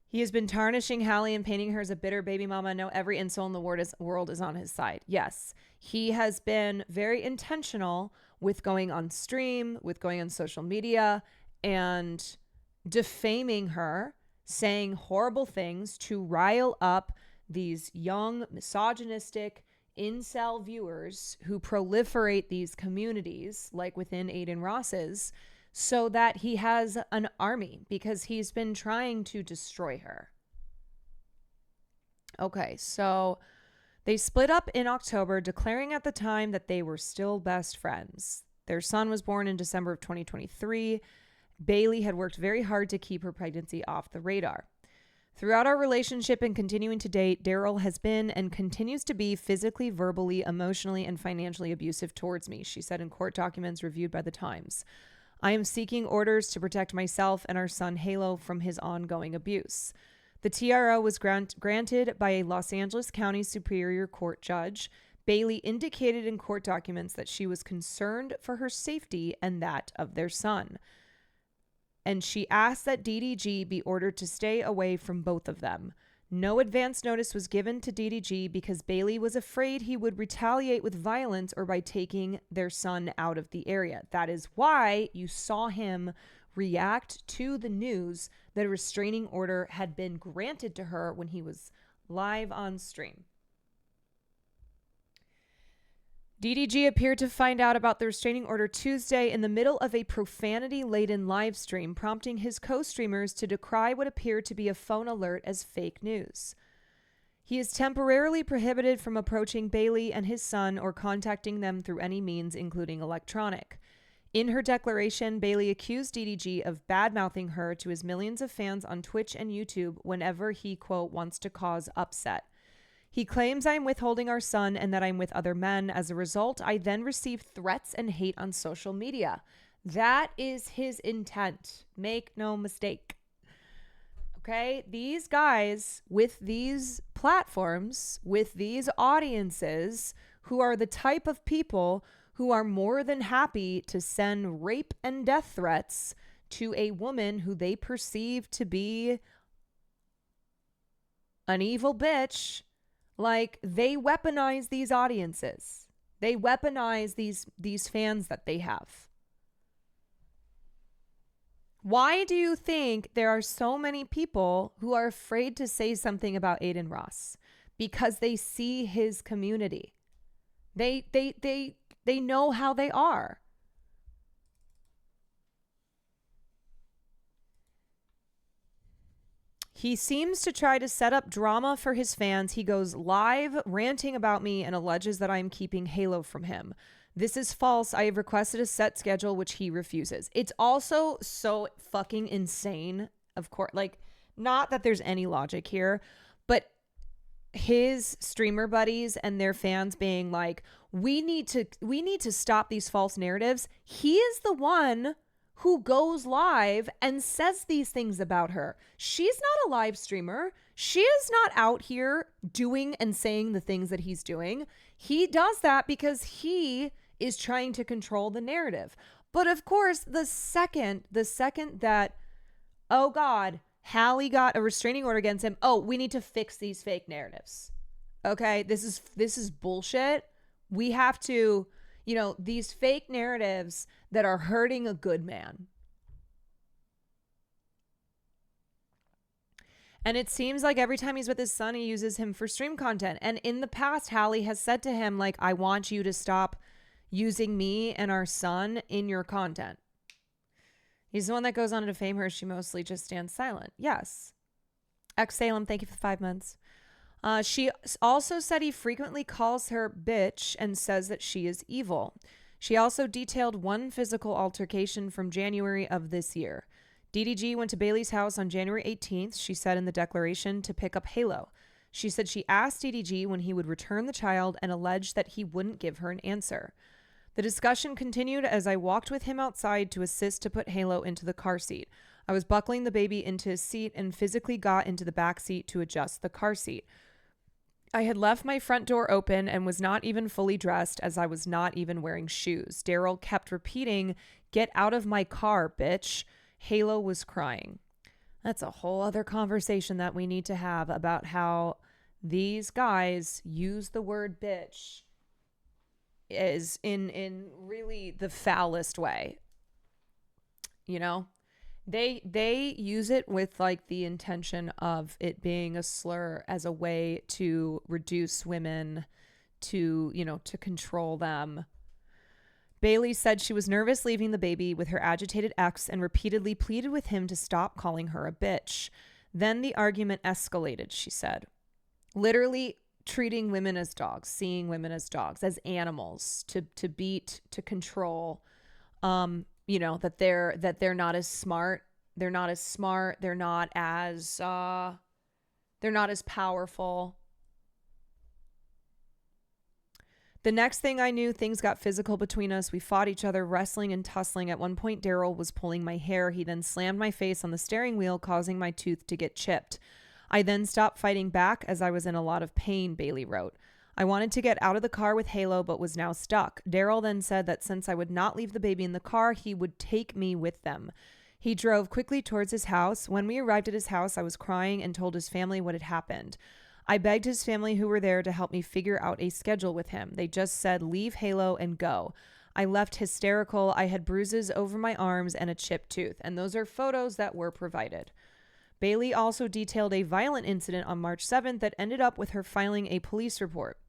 He has been tarnishing Hallie and painting her as a bitter baby mama. No, every insult in the world is on his side. Yes, he has been very intentional with going on stream, with going on social media, and defaming her, saying horrible things to rile up these young, misogynistic, incel viewers who proliferate these communities, like within Aiden Ross's, so that he has an army, because he's been trying to destroy her. Okay, so they split up in October, declaring at the time that they were still best friends. Their son was born in December of 2023. Bailey had worked very hard to keep her pregnancy off the radar. Throughout our relationship and continuing to date, Daryl has been and continues to be physically, verbally, emotionally, and financially abusive towards me, she said in court documents reviewed by The Times. I am seeking orders to protect myself and our son Halo from his ongoing abuse. The TRO was granted by a Los Angeles County Superior Court judge. Bailey indicated in court documents that she was concerned for her safety and that of their son. And she asked that DDG be ordered to stay away from both of them. No advance notice was given to DDG because Bailey was afraid he would retaliate with violence or by taking their son out of the area. That is why you saw him react to the news that a restraining order had been granted to her when he was live on stream. DDG appeared to find out about the restraining order Tuesday in the middle of a profanity-laden live stream, prompting his co-streamers to decry what appeared to be a phone alert as fake news. He is temporarily prohibited from approaching Bailey and his son or contacting them through any means, including electronic. In her declaration, Bailey accused DDG of bad-mouthing her to his millions of fans on Twitch and YouTube whenever he, quote, wants to cause upset. He claims I'm withholding our son and that I'm with other men. As a result, I then receive threats and hate on social media. That is his intent. Make no mistake. Okay? These guys with these platforms, with these audiences, who are the type of people who are more than happy to send rape and death threats to a woman who they perceive to be an evil bitch. Like, they weaponize these audiences. They weaponize these fans that they have. Why do you think there are so many people who are afraid to say something about Adin Ross? Because they see his community. They know how they are. He seems to try to set up drama for his fans. He goes live ranting about me and alleges that I'm keeping Halo from him. This is false. I have requested a set schedule, which he refuses. It's also so fucking insane, of course. Like, not that there's any logic here, but his streamer buddies and their fans being like, we need to stop these false narratives. He is the one who goes live and says these things about her. She's not a live streamer. She is not out here doing and saying the things that he's doing. He does that because he is trying to control the narrative. But of course, the second that, oh God, Hallie got a restraining order against him. Oh, we need to fix these fake narratives. Okay, this is bullshit. We have to, these fake narratives that are hurting a good man. And it seems like every time he's with his son, he uses him for stream content. And in the past, Hallie has said to him, like, I want you to stop using me and our son in your content. He's the one that goes on to defame her. She mostly just stands silent. Yes. Salem, thank you for the 5 months. She also said he frequently calls her bitch and says that she is evil. She also detailed one physical altercation from January of this year. DDG went to Bailey's house on January 18th, she said in the declaration, to pick up Halo. She said she asked DDG when he would return the child and alleged that he wouldn't give her an answer. The discussion continued as I walked with him outside to assist to put Halo into the car seat. I was buckling the baby into his seat and physically got into the back seat to adjust the car seat. I had left my front door open and was not even fully dressed as I was not even wearing shoes. Daryl kept repeating, "Get out of my car, bitch." Halo was crying. That's a whole other conversation that we need to have about how these guys use the word bitch is in really the foulest way. They use it with like the intention of it being a slur as a way to reduce women, to control them. Bailey said she was nervous leaving the baby with her agitated ex and repeatedly pleaded with him to stop calling her a bitch. Then the argument escalated, she said. Literally treating women as dogs, seeing women as dogs, as animals to beat, to control. That they're not as smart. They're not as smart. They're not as powerful. The next thing I knew, things got physical between us. We fought each other, wrestling and tussling. At one point, Daryl was pulling my hair. He then slammed my face on the steering wheel, causing my tooth to get chipped. I then stopped fighting back as I was in a lot of pain, Bailey wrote. I wanted to get out of the car with Halo, but was now stuck. Daryl then said that since I would not leave the baby in the car, he would take me with them. He drove quickly towards his house. When we arrived at his house, I was crying and told his family what had happened. I begged his family who were there to help me figure out a schedule with him. They just said, leave Halo and go. I left hysterical. I had bruises over my arms and a chipped tooth. And those are photos that were provided. Bailey also detailed a violent incident on March 7th that ended up with her filing a police report.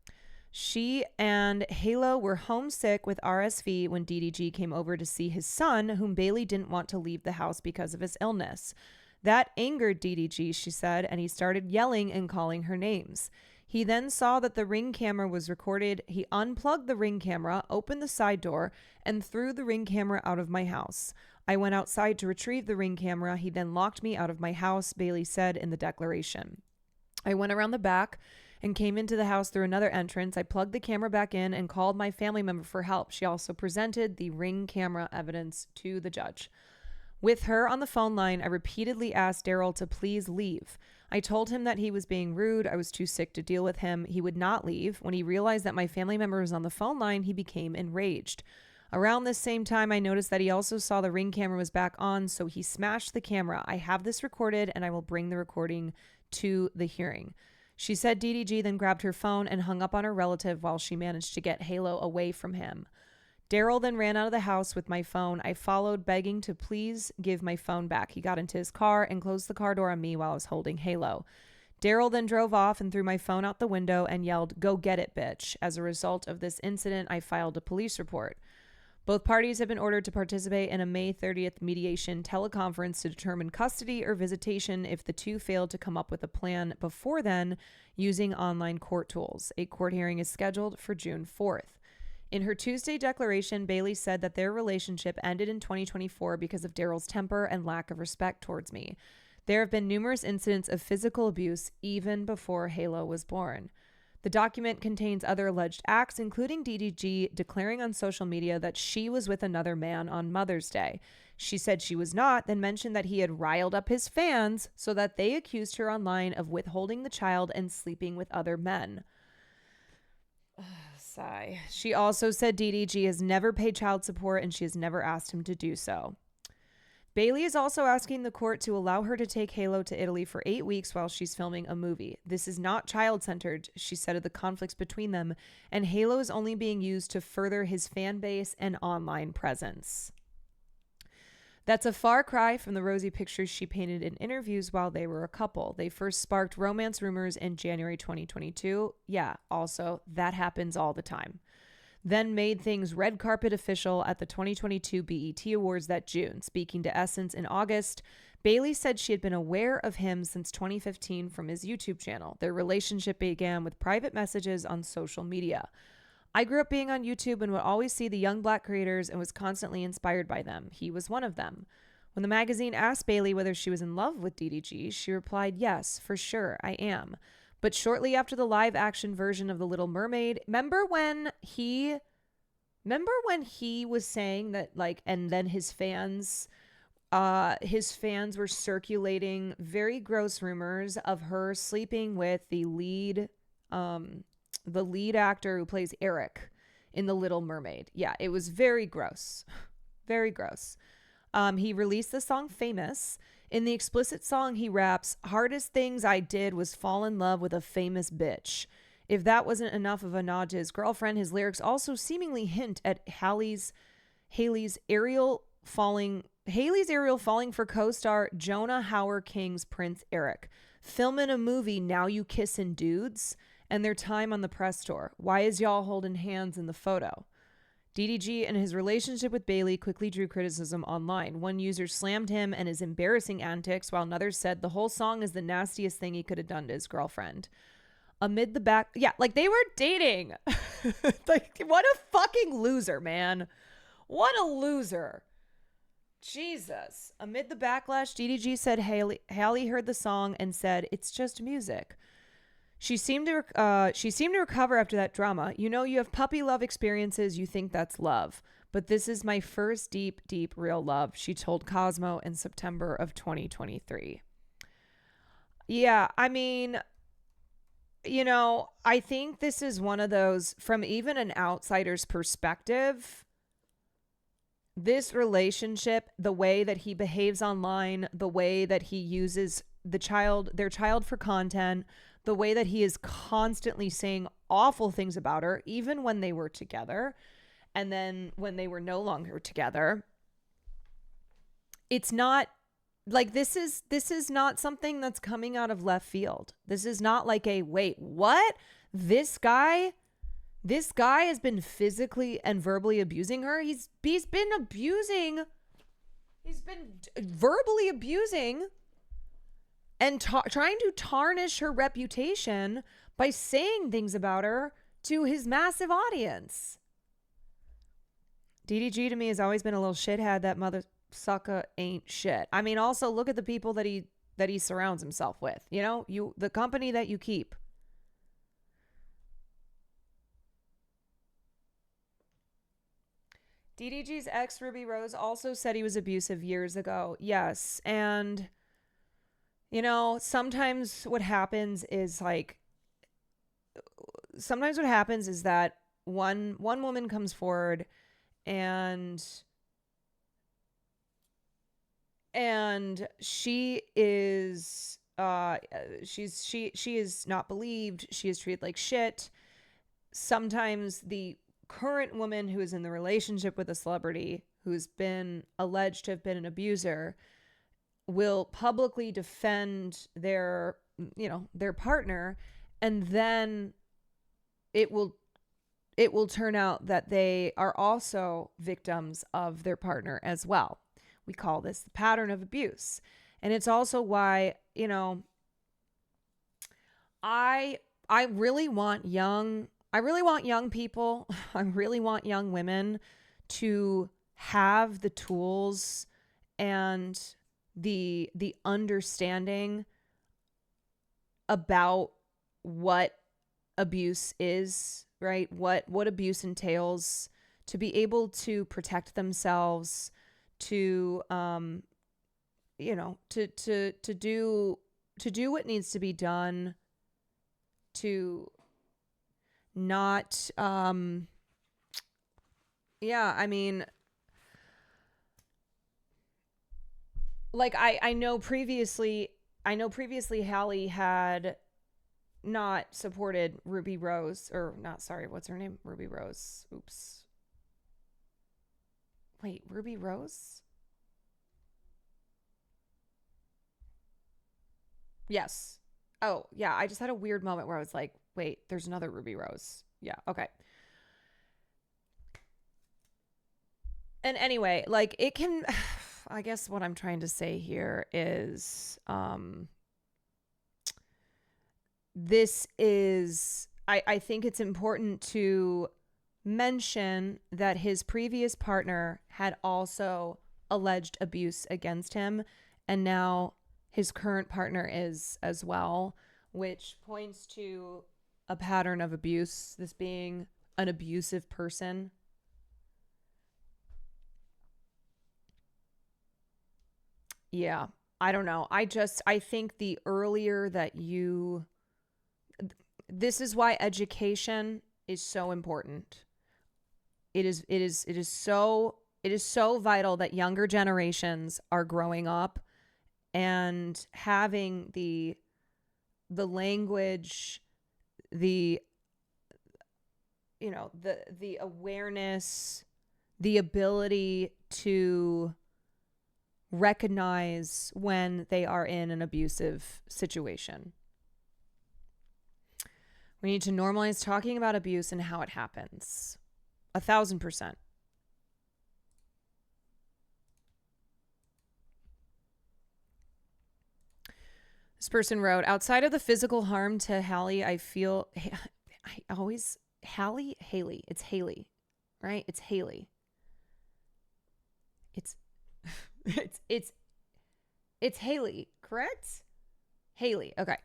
She and Halo were homesick with RSV when DDG came over to see his son, whom Bailey didn't want to leave the house because of his illness. That angered DDG, she said, and he started yelling and calling her names. He then saw that the Ring camera was recorded. He unplugged the Ring camera, opened the side door, and threw the Ring camera out of my house. I went outside to retrieve the Ring camera. He then locked me out of my house, Bailey said in the declaration. I went around the back and came into the house through another entrance. I plugged the camera back in and called my family member for help. She also presented the Ring camera evidence to the judge. With her on the phone line, I repeatedly asked Daryl to please leave. I told him that he was being rude. I was too sick to deal with him. He would not leave. When he realized that my family member was on the phone line, he became enraged. Around this same time, I noticed that he also saw the Ring camera was back on, so he smashed the camera. I have this recorded, and I will bring the recording to the hearing. She said DDG then grabbed her phone and hung up on her relative while she managed to get Halo away from him. Daryl then ran out of the house with my phone. I followed, begging to please give my phone back. He got into his car and closed the car door on me while I was holding Halo. Daryl then drove off and threw my phone out the window and yelled, "Go get it, bitch." As a result of this incident, I filed a police report. Both parties have been ordered to participate in a May 30th mediation teleconference to determine custody or visitation if the two failed to come up with a plan before then using online court tools. A court hearing is scheduled for June 4th. In her Tuesday declaration, Bailey said that their relationship ended in 2024 because of Daryl's temper and lack of respect towards me. There have been numerous incidents of physical abuse even before Halo was born. The document contains other alleged acts, including DDG declaring on social media that she was with another man on Mother's Day. She said she was not, then mentioned that he had riled up his fans so that they accused her online of withholding the child and sleeping with other men. Sigh. She also said DDG has never paid child support and she has never asked him to do so. Bailey is also asking the court to allow her to take Halo to Italy for 8 weeks while she's filming a movie. This is not child-centered, she said of the conflicts between them, and Halo is only being used to further his fan base and online presence. That's a far cry from the rosy pictures she painted in interviews while they were a couple. They first sparked romance rumors in January 2022. Yeah, also, that happens all the time. Then made things red carpet official at the 2022 BET Awards that June. Speaking to Essence in August, Bailey said she had been aware of him since 2015 from his YouTube channel. Their relationship began with private messages on social media. I grew up being on YouTube and would always see the young Black creators and was constantly inspired by them. He was one of them. When the magazine asked Bailey whether she was in love with DDG, she replied, "Yes, for sure, I am." But shortly after the live action version of The Little Mermaid, remember when he was saying that, like, and then his fans were circulating very gross rumors of her sleeping with the lead actor who plays Eric in The Little Mermaid. Yeah, it was very gross. Very gross. He released the song Famous. In the explicit song, he raps, "Hardest things I did was fall in love with a famous bitch." If that wasn't enough of a nod to his girlfriend, his lyrics also seemingly hint at Haley's aerial falling for co-star Jonah Hauer-King's Prince Eric. Filming a movie, Now You Kissin' Dudes, and their time on the press tour. Why is y'all holding hands in the photo? DDG and his relationship with Bailey quickly drew criticism online. One user slammed him and his embarrassing antics, while another said the whole song is the nastiest thing he could have done to his girlfriend. Amid the back... Yeah, like, they were dating. Like, what a fucking loser, man. What a loser. Jesus. Amid the backlash, DDG said Haley heard the song and said, "It's just music." She seemed to recover after that drama. "You know, you have puppy love experiences. You think that's love. But this is my first deep, deep, real love," she told Cosmo in September of 2023. Yeah, I mean, you know, I think this is one of those, from even an outsider's perspective, this relationship, the way that he behaves online, the way that he uses their child for content, the way that he is constantly saying awful things about her, even when they were together, and then when they were no longer together. It's not like, this is not something that's coming out of left field. This is not like a, wait, what? This guy has been physically and verbally abusing her. He's been verbally abusing and trying to tarnish her reputation by saying things about her to his massive audience. DDG to me has always been a little shithead. That mother sucker ain't shit. I mean, also look at the people that he surrounds himself with. You know, the company that you keep. DDG's ex, Ruby Rose, also said he was abusive years ago. Yes, and you know, sometimes what happens is that one woman comes forward and she is she is not believed. She is treated like shit. Sometimes the current woman who is in the relationship with a celebrity who's been alleged to have been an abuser will publicly defend their, their partner, and then it will turn out that they are also victims of their partner as well. We call this the pattern of abuse. And it's also why, I really want young people, I really want young women to have the tools and the understanding about what abuse is, right? What abuse entails, to be able to protect themselves, to do what needs to be done, to not like I know previously Hallie had not supported Ruby Rose, or not, sorry, what's her name? Ruby Rose. Oops. Wait, Ruby Rose? Yes. Oh, yeah, I just had a weird moment where I was like, wait, there's another Ruby Rose. Yeah, okay. And anyway, like, it can, I guess what I'm trying to say here is, this is, I think it's important to mention that his previous partner had also alleged abuse against him, and now his current partner is as well, which points to a pattern of abuse, this being an abusive person. Yeah, I don't know. I think the earlier that this is why education is so important. It is so vital that younger generations are growing up and having the language, the awareness, the ability to recognize when they are in an abusive situation. We need to normalize talking about abuse and how it happens. 1,000%. This person wrote, outside of the physical harm to Hallie, I feel, Haley. It's Haley, right? It's Haley. It's Haley, correct? Haley. Okay.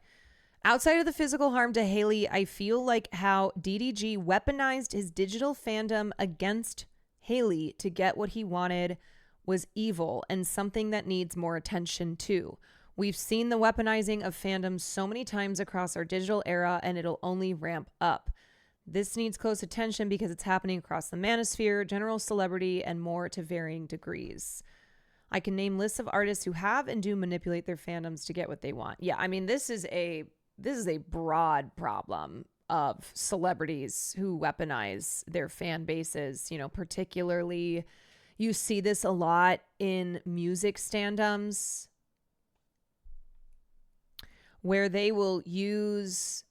Outside of the physical harm to Haley, I feel like how DDG weaponized his digital fandom against Haley to get what he wanted was evil and something that needs more attention too. We've seen the weaponizing of fandoms so many times across our digital era, and it'll only ramp up. This needs close attention because it's happening across the manosphere, general celebrity, and more to varying degrees. I can name lists of artists who have and do manipulate their fandoms to get what they want. Yeah, I mean, this is a broad problem of celebrities who weaponize their fan bases. Particularly, you see this a lot in music standums, where they will use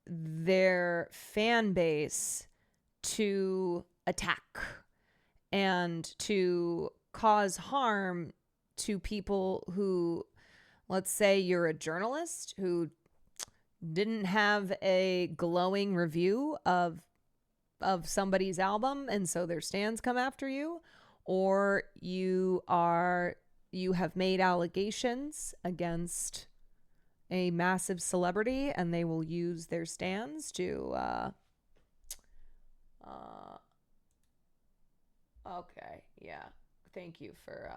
their fan base to attack and to cause harm to people who, let's say you're a journalist who didn't have a glowing review of somebody's album, and so their stans come after you, or you have made allegations against a massive celebrity and they will use their stans to okay, yeah, thank you for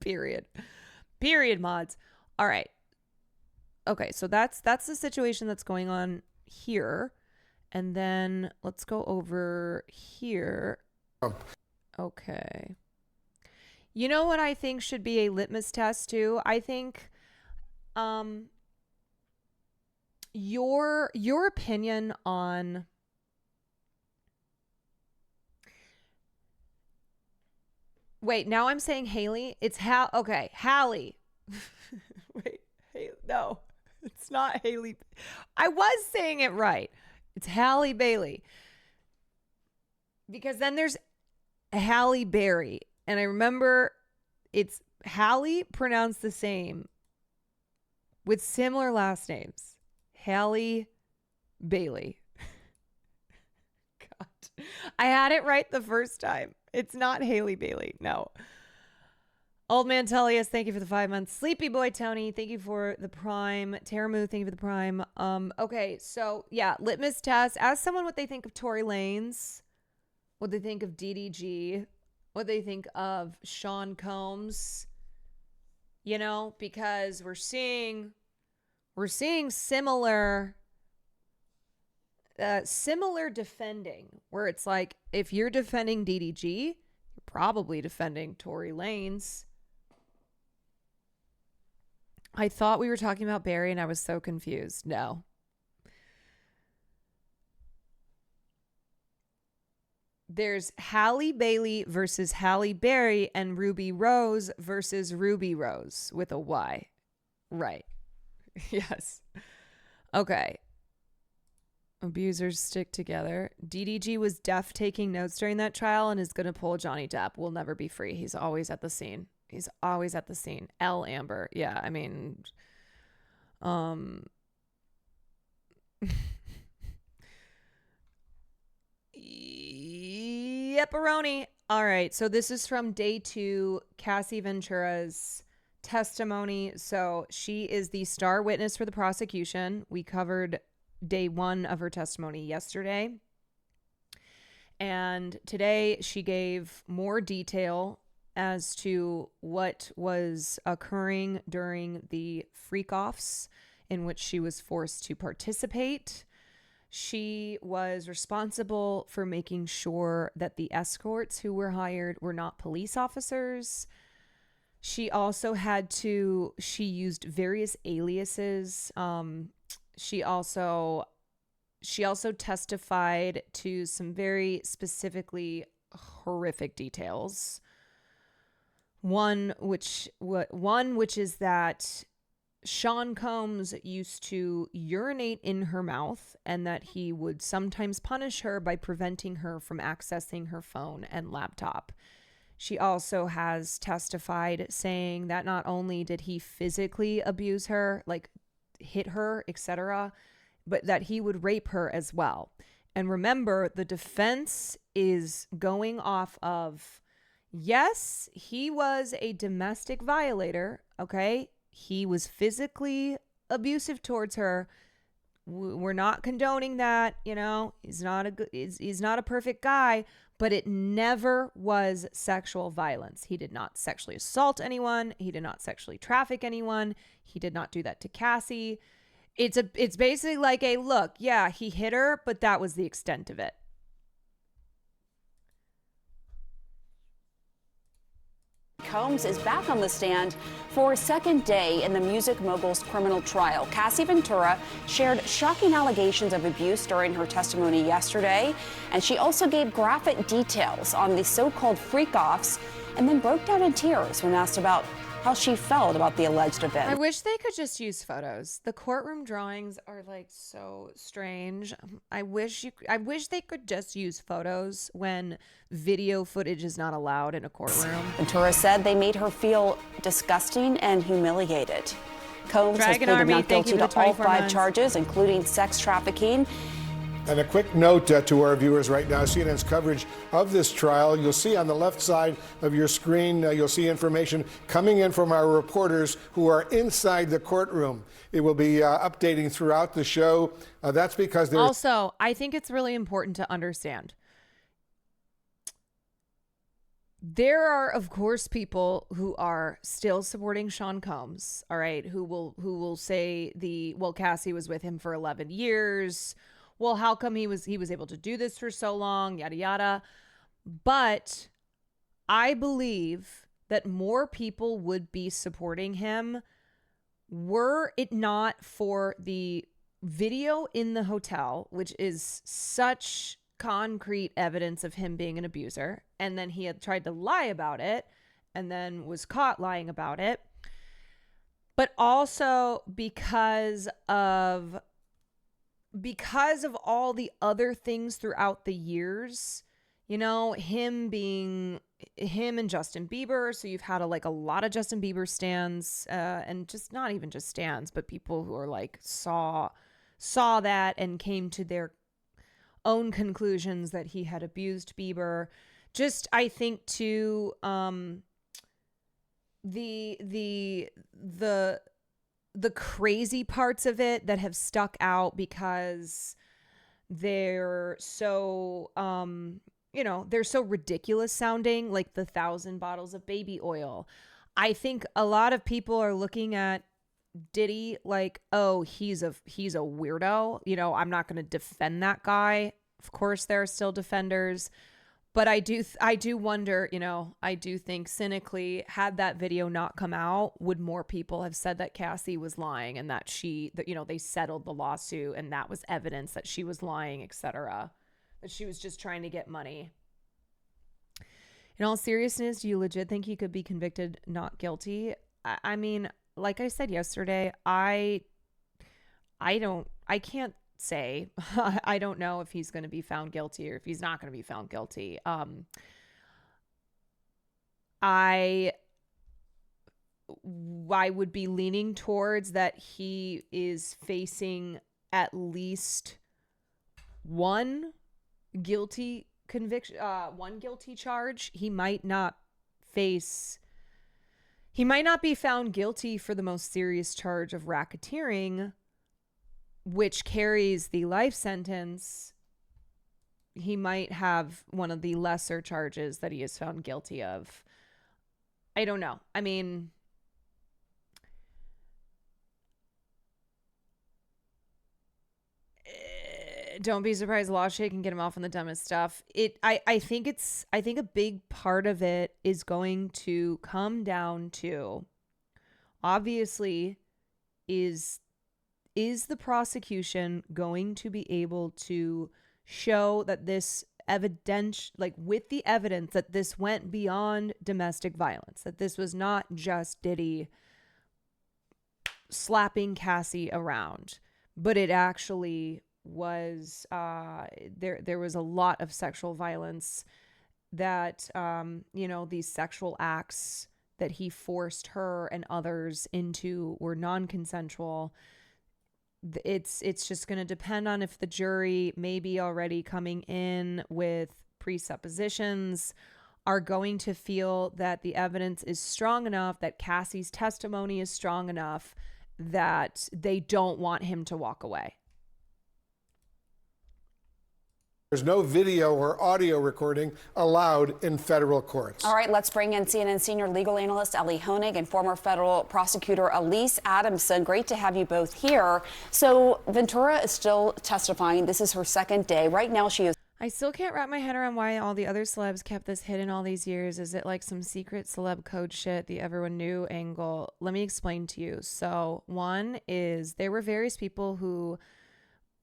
period mods. All right, okay, so that's the situation that's going on here, and then let's go over here. Okay, you know what I think should be a litmus test too? I think your opinion on Wait, now I'm saying Haley. It's okay, Hallie. Wait, no. It's not Haley. I was saying it right. It's Halle Bailey. Because then there's Halle Berry. And I remember it's Halle pronounced the same with similar last names. Halle Bailey. God. I had it right the first time. It's not Haley Bailey. No. Old Man Tullius, thank you for the 5 months. Sleepy Boy Tony, thank you for the Prime. Taramu, thank you for the Prime. Okay, so yeah, litmus test. Ask someone what they think of Tory Lanez, what they think of DDG, what they think of Sean Combs. You know, because we're seeing similar defending, where it's like, if you're defending DDG, you're probably defending Tory Lanez. I thought we were talking about Barry and I was so confused. No. There's Halle Bailey versus Halle Berry and Ruby Rose versus Ruby Rose with a Y. Right. Yes. Okay. Abusers stick together. DDG was deaf taking notes during that trial and is going to pull Johnny Depp. Will never be free. He's always at the scene. He's always at the scene. L. Amber. Yeah, I mean, Yepperoni. All right, so this is from day 2, Cassie Ventura's testimony. So she is the star witness for the prosecution. We covered day 1 of her testimony yesterday. And today she gave more detail as to what was occurring during the freak-offs in which she was forced to participate. She was responsible for making sure that the escorts who were hired were not police officers. She also she used various aliases. She also testified to some very specifically horrific details. One which is that Sean Combs used to urinate in her mouth and that he would sometimes punish her by preventing her from accessing her phone and laptop. She also has testified saying that not only did he physically abuse her, like hit her, etc., but that he would rape her as well. And remember, the defense is going off of, yes, he was a domestic violator, okay? He was physically abusive towards her. We're not condoning that, you know. He's not a perfect guy, but it never was sexual violence. He did not sexually assault anyone. He did not sexually traffic anyone. He did not do that to Cassie. It's basically like a look, yeah, he hit her, but that was the extent of it. Combs is back on the stand for a second day in the music mogul's criminal trial. Cassie Ventura shared shocking allegations of abuse during her testimony yesterday, and she also gave graphic details on the so-called freak-offs and then broke down in tears when asked about how she felt about the alleged event. I wish they could just use photos. The courtroom drawings are like so strange. I wish they could just use photos when video footage is not allowed in a courtroom. Ventura said they made her feel disgusting and humiliated. Combs has Dragon pleaded Army, not thank you guilty for the to all 24 5 months. charges, including sex trafficking. And a quick note to our viewers right now, CNN's coverage of this trial. You'll see on the left side of your screen, you'll see information coming in from our reporters who are inside the courtroom. It will be updating throughout the show. That's because there's... Also, I think it's really important to understand. There are, of course, people who are still supporting Sean Combs, all right, who will say well, Cassie was with him for 11 years. Well, how come he was able to do this for so long, yada, yada. But I believe that more people would be supporting him were it not for the video in the hotel, which is such concrete evidence of him being an abuser. And then he had tried to lie about it and then was caught lying about it. But also because of all the other things throughout the years, you know, him and Justin Bieber. So you've had a lot of Justin Bieber stans, and just not even just stans, but people who are like saw that and came to their own conclusions that he had abused Bieber. Just, I think too, the crazy parts of it that have stuck out because they're so, they're so ridiculous sounding, like the 1,000 bottles of baby oil. I think a lot of people are looking at Diddy like, oh, he's a weirdo. You know, I'm not going to defend that guy. Of course, there are still defenders. But I do wonder, you know, I do think cynically, had that video not come out, would more people have said that Cassie was lying and that they settled the lawsuit and that was evidence that she was lying, etc., that she was just trying to get money. In all seriousness, do you legit think he could be convicted not guilty? I mean, like I said yesterday, I can't say. I don't know if he's going to be found guilty or if he's not going to be found guilty. I would be leaning towards that he is facing at least one guilty conviction, one guilty charge. He might not be found guilty for the most serious charge of racketeering, which carries the life sentence. He might have one of the lesser charges that he is found guilty of. I don't know. I mean, don't be surprised Law Shake can get him off on the dumbest stuff. I think a big part of it is going to come down to, obviously, is the prosecution going to be able to show that this evidence, like with the evidence that this went beyond domestic violence, that this was not just Diddy slapping Cassie around, but it actually was, there was a lot of sexual violence, that, these sexual acts that he forced her and others into were non-consensual. It's just going to depend on if the jury, maybe already coming in with presuppositions, are going to feel that the evidence is strong enough, that Cassie's testimony is strong enough, that they don't want him to walk away. There's no video or audio recording allowed in federal courts. All right, let's bring in CNN senior legal analyst Ellie Honig and former federal prosecutor Elise Adamson. Great to have you both here. So Ventura is still testifying. This is her second day. Right now she is. I still can't wrap my head around why all the other celebs kept this hidden all these years. Is it like some secret celeb code shit, the everyone knew angle? Let me explain to you. So one is there were various people who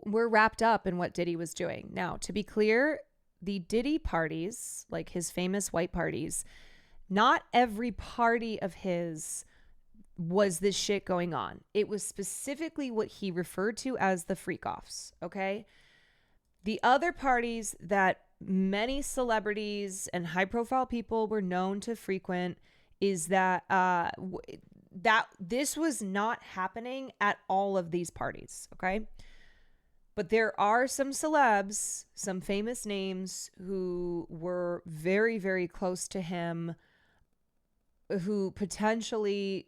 were wrapped up in what Diddy was doing. Now, to be clear, the Diddy parties, like his famous white parties, not every party of his was this shit going on. It was specifically what he referred to as the freak-offs, okay? The other parties that many celebrities and high-profile people were known to frequent is that that this was not happening at all of these parties, okay? But there are some celebs, some famous names who were very, very close to him, who potentially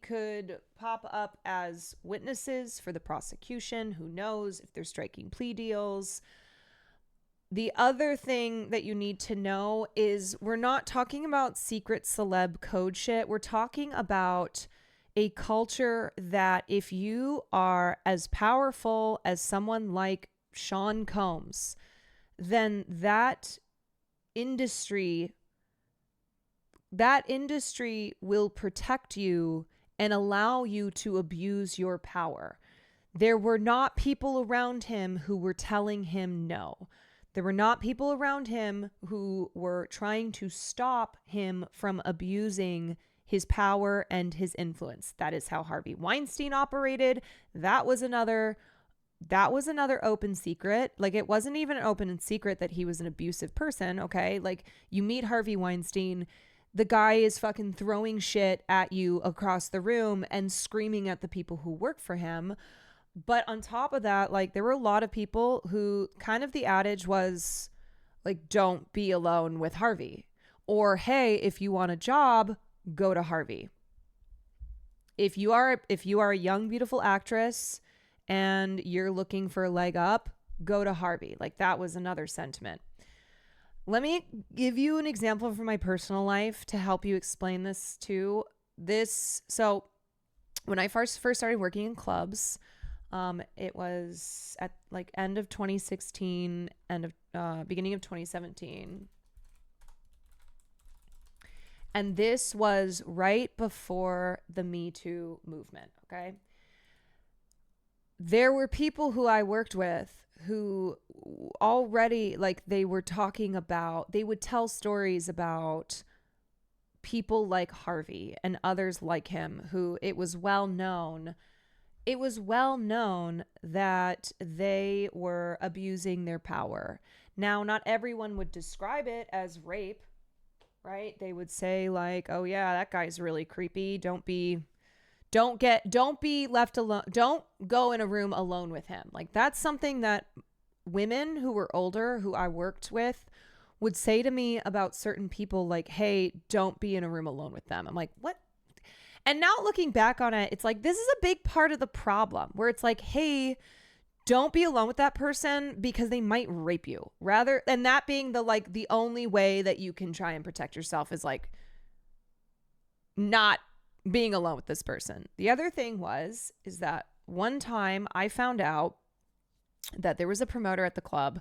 could pop up as witnesses for the prosecution. Who knows if they're striking plea deals. The other thing that you need to know is we're not talking about secret celeb code shit. We're talking about a culture that if you are as powerful as someone like Sean Combs, then that industry will protect you and allow you to abuse your power. There were not people around him who were telling him no. There were not people around him who were trying to stop him from abusing his power and his influence. That is how Harvey Weinstein operated. That was another open secret. Like, it wasn't even an open secret that he was an abusive person, okay? Like, you meet Harvey Weinstein, the guy is fucking throwing shit at you across the room and screaming at the people who work for him. But on top of that, like, there were a lot of people who kind of, the adage was like, don't be alone with Harvey. Or, hey, if you want a job, go to Harvey. If you are a young, beautiful actress and you're looking for a leg up, go to Harvey. Like, that was another sentiment. Let me give you an example from my personal life to help you explain this too. So when I first started working in clubs, it was at like end of 2016, beginning of 2017. And this was right before the Me Too movement, okay? There were people who I worked with who already, like, they were talking about, they would tell stories about people like Harvey and others like him who it was well known that they were abusing their power. Now, not everyone would describe it as rape, right? They would say like, oh yeah, that guy's really creepy. Don't be left alone. Don't go in a room alone with him. Like, that's something that women who were older, who I worked with, would say to me about certain people, like, hey, don't be in a room alone with them. I'm like, what? And now looking back on it, it's like, this is a big part of the problem where it's like, hey, don't be alone with that person because they might rape you. Rather than that being the only way that you can try and protect yourself is like not being alone with this person. The other thing is that one time I found out that there was a promoter at the club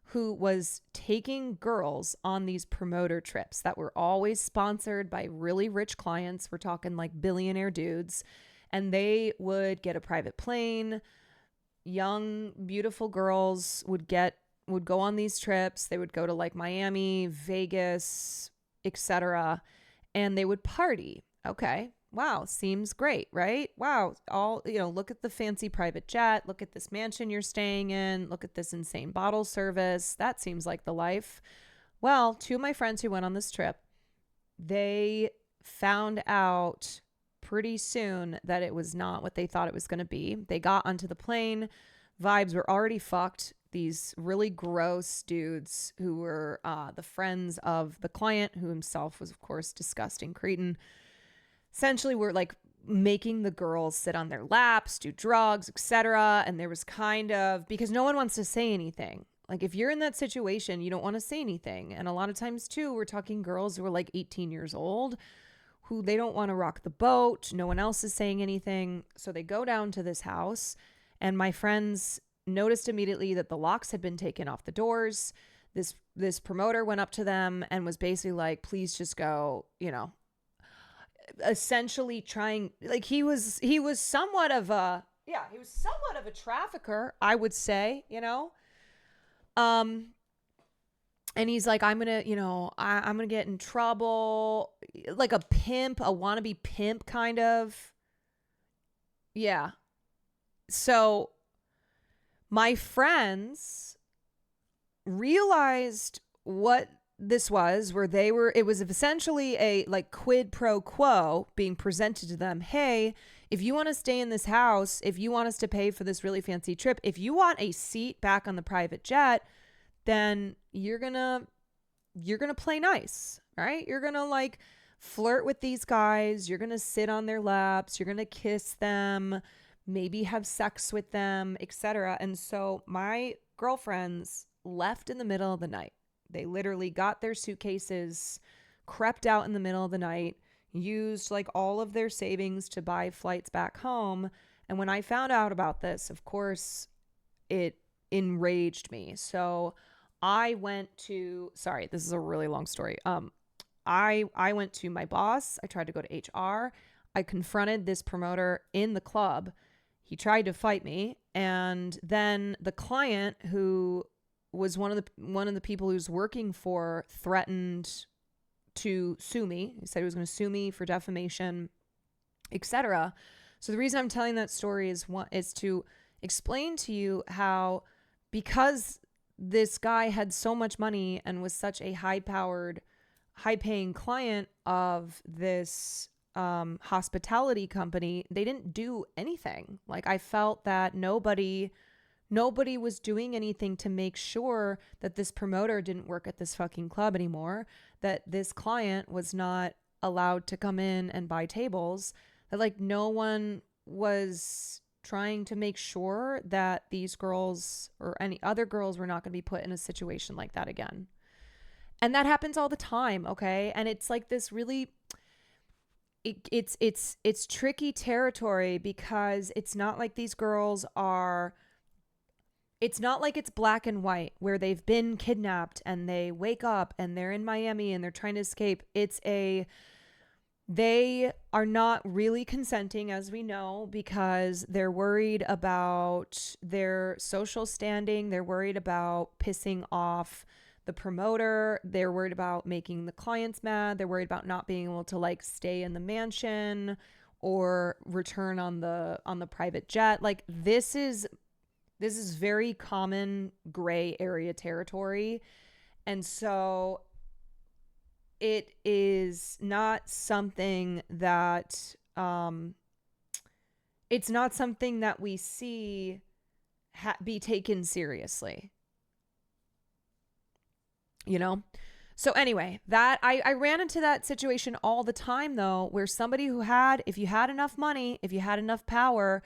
who was taking girls on these promoter trips that were always sponsored by really rich clients. We're talking like billionaire dudes. And they would get a private plane. Young, beautiful girls would go on these trips. They would go to like Miami, Vegas, etc. And they would party. Okay. Wow. Seems great, right? Wow. Look at the fancy private jet. Look at this mansion you're staying in. Look at this insane bottle service. That seems like the life. Well, two of my friends who went on this trip, they found out pretty soon that it was not what they thought it was going to be. They got onto the plane. Vibes were already fucked. These really gross dudes who were the friends of the client, who himself was, of course, disgusting cretin, essentially were like making the girls sit on their laps, do drugs, etc. And there was because no one wants to say anything. Like, if you're in that situation, you don't want to say anything. And a lot of times too, we're talking girls who are like 18 years old who they don't want to rock the boat. No one else is saying anything. So they go down to this house, and my friends noticed immediately that the locks had been taken off the doors. This promoter went up to them and was basically like, please just go, essentially trying, like, he was somewhat of a trafficker, I would say, and he's like, I'm gonna get in trouble, like a pimp, a wannabe pimp kind of. Yeah. So my friends realized what this was, it was essentially a like quid pro quo being presented to them. Hey, if you want to stay in this house, if you want us to pay for this really fancy trip, if you want a seat back on the private jet, then you're gonna play nice, right? You're gonna like flirt with these guys. You're gonna sit on their laps. You're gonna kiss them, maybe have sex with them, etc. And so my girlfriends left in the middle of the night. They literally got their suitcases, crept out in the middle of the night, used like all of their savings to buy flights back home. And when I found out about this, of course, it enraged me. So I went to, sorry, this is a really long story. I went to my boss. I tried to go to HR. I confronted this promoter in the club. He tried to fight me, and then the client, who was one of the people who's working for, threatened to sue me. He said he was going to sue me for defamation, etc. So the reason I'm telling that story is to explain to you how, because this guy had so much money and was such a high-paying client of this hospitality company, they didn't do anything. Like, I felt that nobody was doing anything to make sure that this promoter didn't work at this fucking club anymore, that this client was not allowed to come in and buy tables, that like no one was trying to make sure that these girls or any other girls were not going to be put in a situation like that again. And that happens all the time, okay? And it's like this really, it's tricky territory, because it's not like these girls are, it's not like it's black and white where they've been kidnapped and they wake up and they're in Miami and they're trying to escape. They are not really consenting, as we know, because they're worried about their social standing. They're worried about pissing off the promoter. They're worried about making the clients mad. They're worried about not being able to like stay in the mansion or return on the private jet. Like, this is very common gray area territory. And so it is not something that, it's not something that we see be taken seriously, you know? So anyway, that I ran into that situation all the time though, where somebody who if you had enough money, if you had enough power,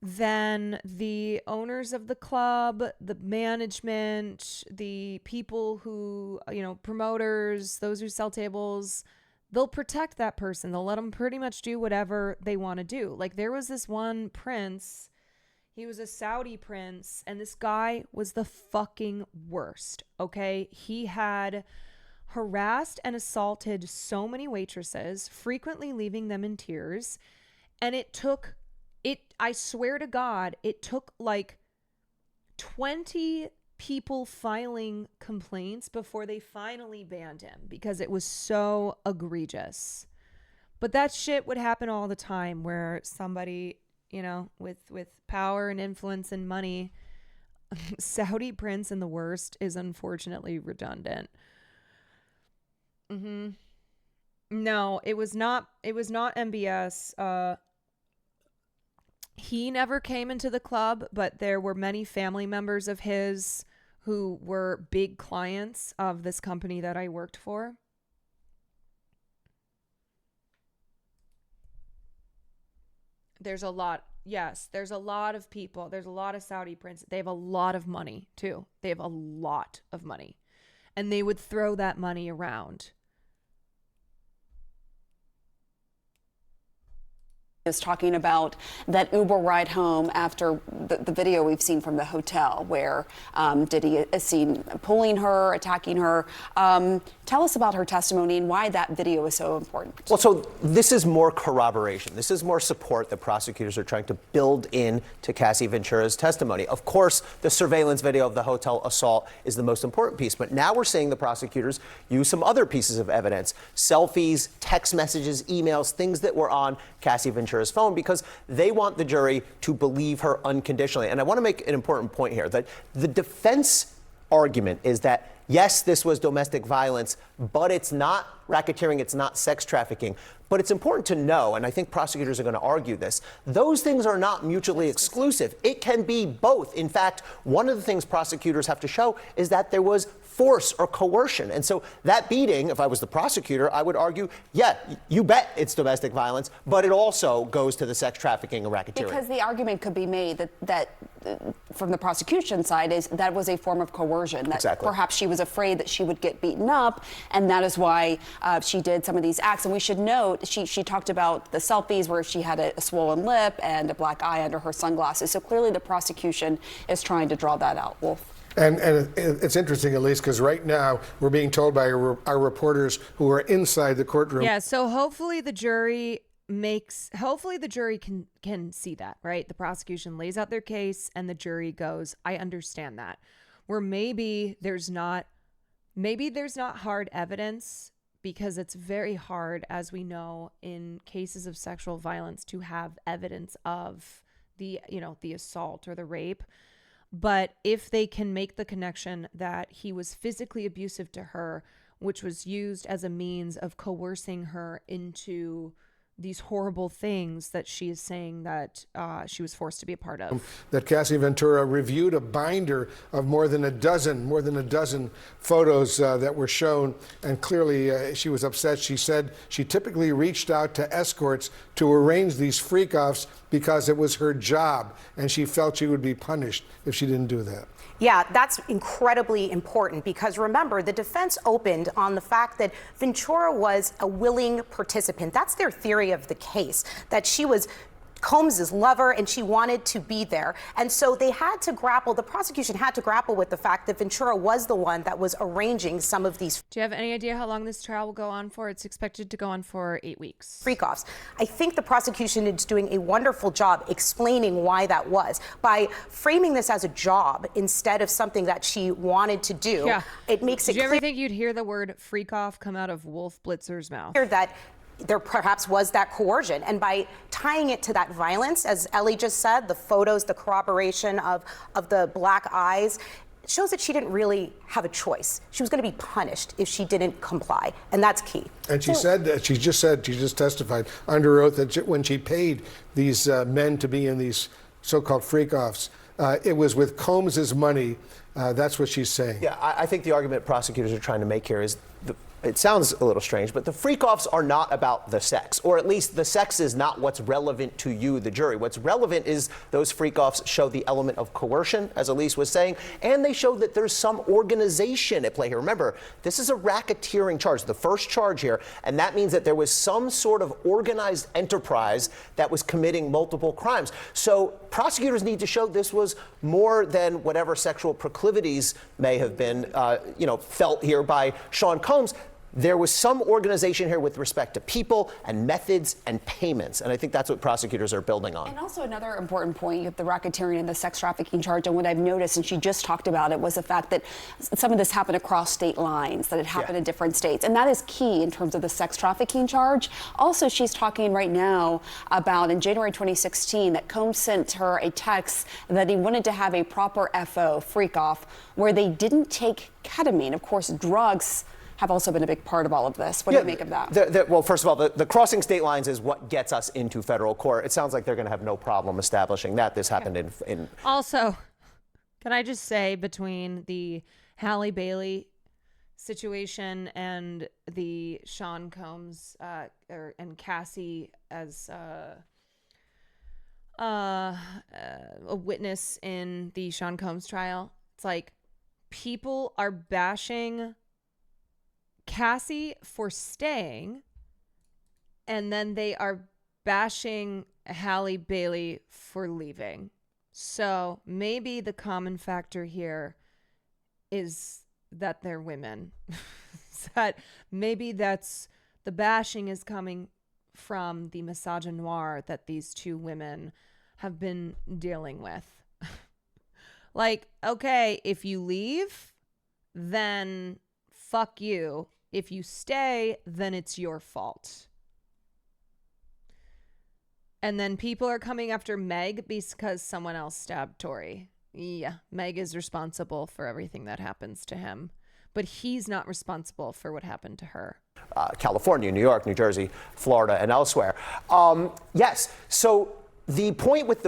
then the owners of the club, the management, the people who, promoters, those who sell tables, they'll protect that person. They'll let them pretty much do whatever they want to do. Like, there was this one prince, he was a Saudi prince, and this guy was the fucking worst, okay? He had harassed and assaulted so many waitresses, frequently leaving them in tears, and I swear to God, it took like 20 people filing complaints before they finally banned him, because it was so egregious. But that shit would happen all the time, where somebody, with power and influence and money, Saudi prince and the worst is unfortunately redundant. No, it was not MBS. He never came into the club, but there were many family members of his who were big clients of this company that I worked for. There's a lot of people. There's a lot of Saudi princes. They have a lot of money too. They have a lot of money. And they would throw that money around. Is talking about that Uber ride home after the video we've seen from the hotel, where Diddy is seen pulling her, attacking her. Tell us about her testimony and why that video is so important. Well, so this is more corroboration. This is more support that prosecutors are trying to build in to Cassie Ventura's testimony. Of course, the surveillance video of the hotel assault is the most important piece, but now we're seeing the prosecutors use some other pieces of evidence: selfies, text messages, emails, things that were on Cassie Ventura's phone, because they want the jury to believe her unconditionally. And I want to make an important point here, that the defense argument is that, yes, this was domestic violence, but it's not racketeering, it's not sex trafficking. But it's important to know, and I think prosecutors are going to argue this, those things are not mutually exclusive. It can be both. In fact, one of the things prosecutors have to show is that there was force or coercion. And so that beating, if I was the prosecutor, I would argue, yeah, you bet it's domestic violence, but it also goes to the sex trafficking and racketeering. Because the argument could be made that from the prosecution side is that was a form of coercion, that exactly. Perhaps she was afraid that she would get beaten up, and that is why she did some of these acts. And we should note, she talked about the selfies where she had a swollen lip and a black eye under her sunglasses. So clearly the prosecution is trying to draw that out. Wolf. And it's interesting, Elise, because right now we're being told by our reporters who are inside the courtroom. Yeah, so hopefully the jury hopefully the jury can see that, right? The prosecution lays out their case and the jury goes, I understand that. Where maybe there's not hard evidence, because it's very hard, as we know, in cases of sexual violence to have evidence of the assault or the rape. But if they can make the connection that he was physically abusive to her, which was used as a means of coercing her into these horrible things that she is saying that she was forced to be a part of. That Cassie Ventura reviewed a binder of more than a dozen photos that were shown, and clearly she was upset. She said she typically reached out to escorts to arrange these freak-offs because it was her job, and she felt she would be punished if she didn't do that. Yeah, that's incredibly important, because remember, the defense opened on the fact that Ventura was a willing participant. That's their theory of the case, that she was Combs's lover and she wanted to be there. And so the prosecution had to grapple with the fact that Ventura was the one that was arranging some of these. Do you have any idea how long this trial will go on for? It's expected to go on for 8 weeks. Freak-offs. I think the prosecution is doing a wonderful job explaining why that was. By framing this as a job instead of something that she wanted to do, yeah. It makes it clear. Did you ever clear think you'd hear the word freak-off come out of Wolf Blitzer's mouth? That there perhaps was that coercion. And by tying it to that violence, as Ellie just said, the photos, the corroboration of the black eyes, shows that she didn't really have a choice. She was going to be punished if she didn't comply, and that's key. And she said that she just testified under oath that when she paid these men to be in these so-called freak-offs, it was with Combs's money. That's what she's saying. Yeah, I think the argument prosecutors are trying to make here is it sounds a little strange, but the freak-offs are not about the sex, or at least the sex is not what's relevant to you, the jury. What's relevant is those freak-offs show the element of coercion, as Elise was saying, and they show that there's some organization at play here. Remember, this is a racketeering charge, the first charge here, and that means that there was some sort of organized enterprise that was committing multiple crimes. So prosecutors need to show this was more than whatever sexual proclivities may have been, felt here by Sean Combs. There was some organization here with respect to people and methods and payments, and I think that's what prosecutors are building on. And also another important point, you have the racketeering and the sex trafficking charge, and what I've noticed, and she just talked about it, was the fact that some of this happened across state lines, that it happened in different states, and that is key in terms of the sex trafficking charge. Also, she's talking right now about, in January 2016, that Combs sent her a text that he wanted to have a proper FO, freak-off, where they didn't take ketamine. Of course, drugs have also been a big part of all of this. What do you make of that? Well, first of all, the crossing state lines is what gets us into federal court. It sounds like they're going to have no problem establishing that. This happened in... Also, can I just say, between the Halle Bailey situation and the Sean Combs and Cassie as a witness in the Sean Combs trial, it's like people are bashing Cassie for staying, and then they are bashing Halle Bailey for leaving. So maybe the common factor here is that they're women. That maybe that's the bashing is coming from the misogynoir that these two women have been dealing with. Like, okay, if you leave, then fuck you. If you stay, then it's your fault. And then people are coming after Meg because someone else stabbed Tory. Yeah, Meg is responsible for everything that happens to him, but he's not responsible for what happened to her. California, New York, New Jersey, Florida, and elsewhere. Yes, so the point with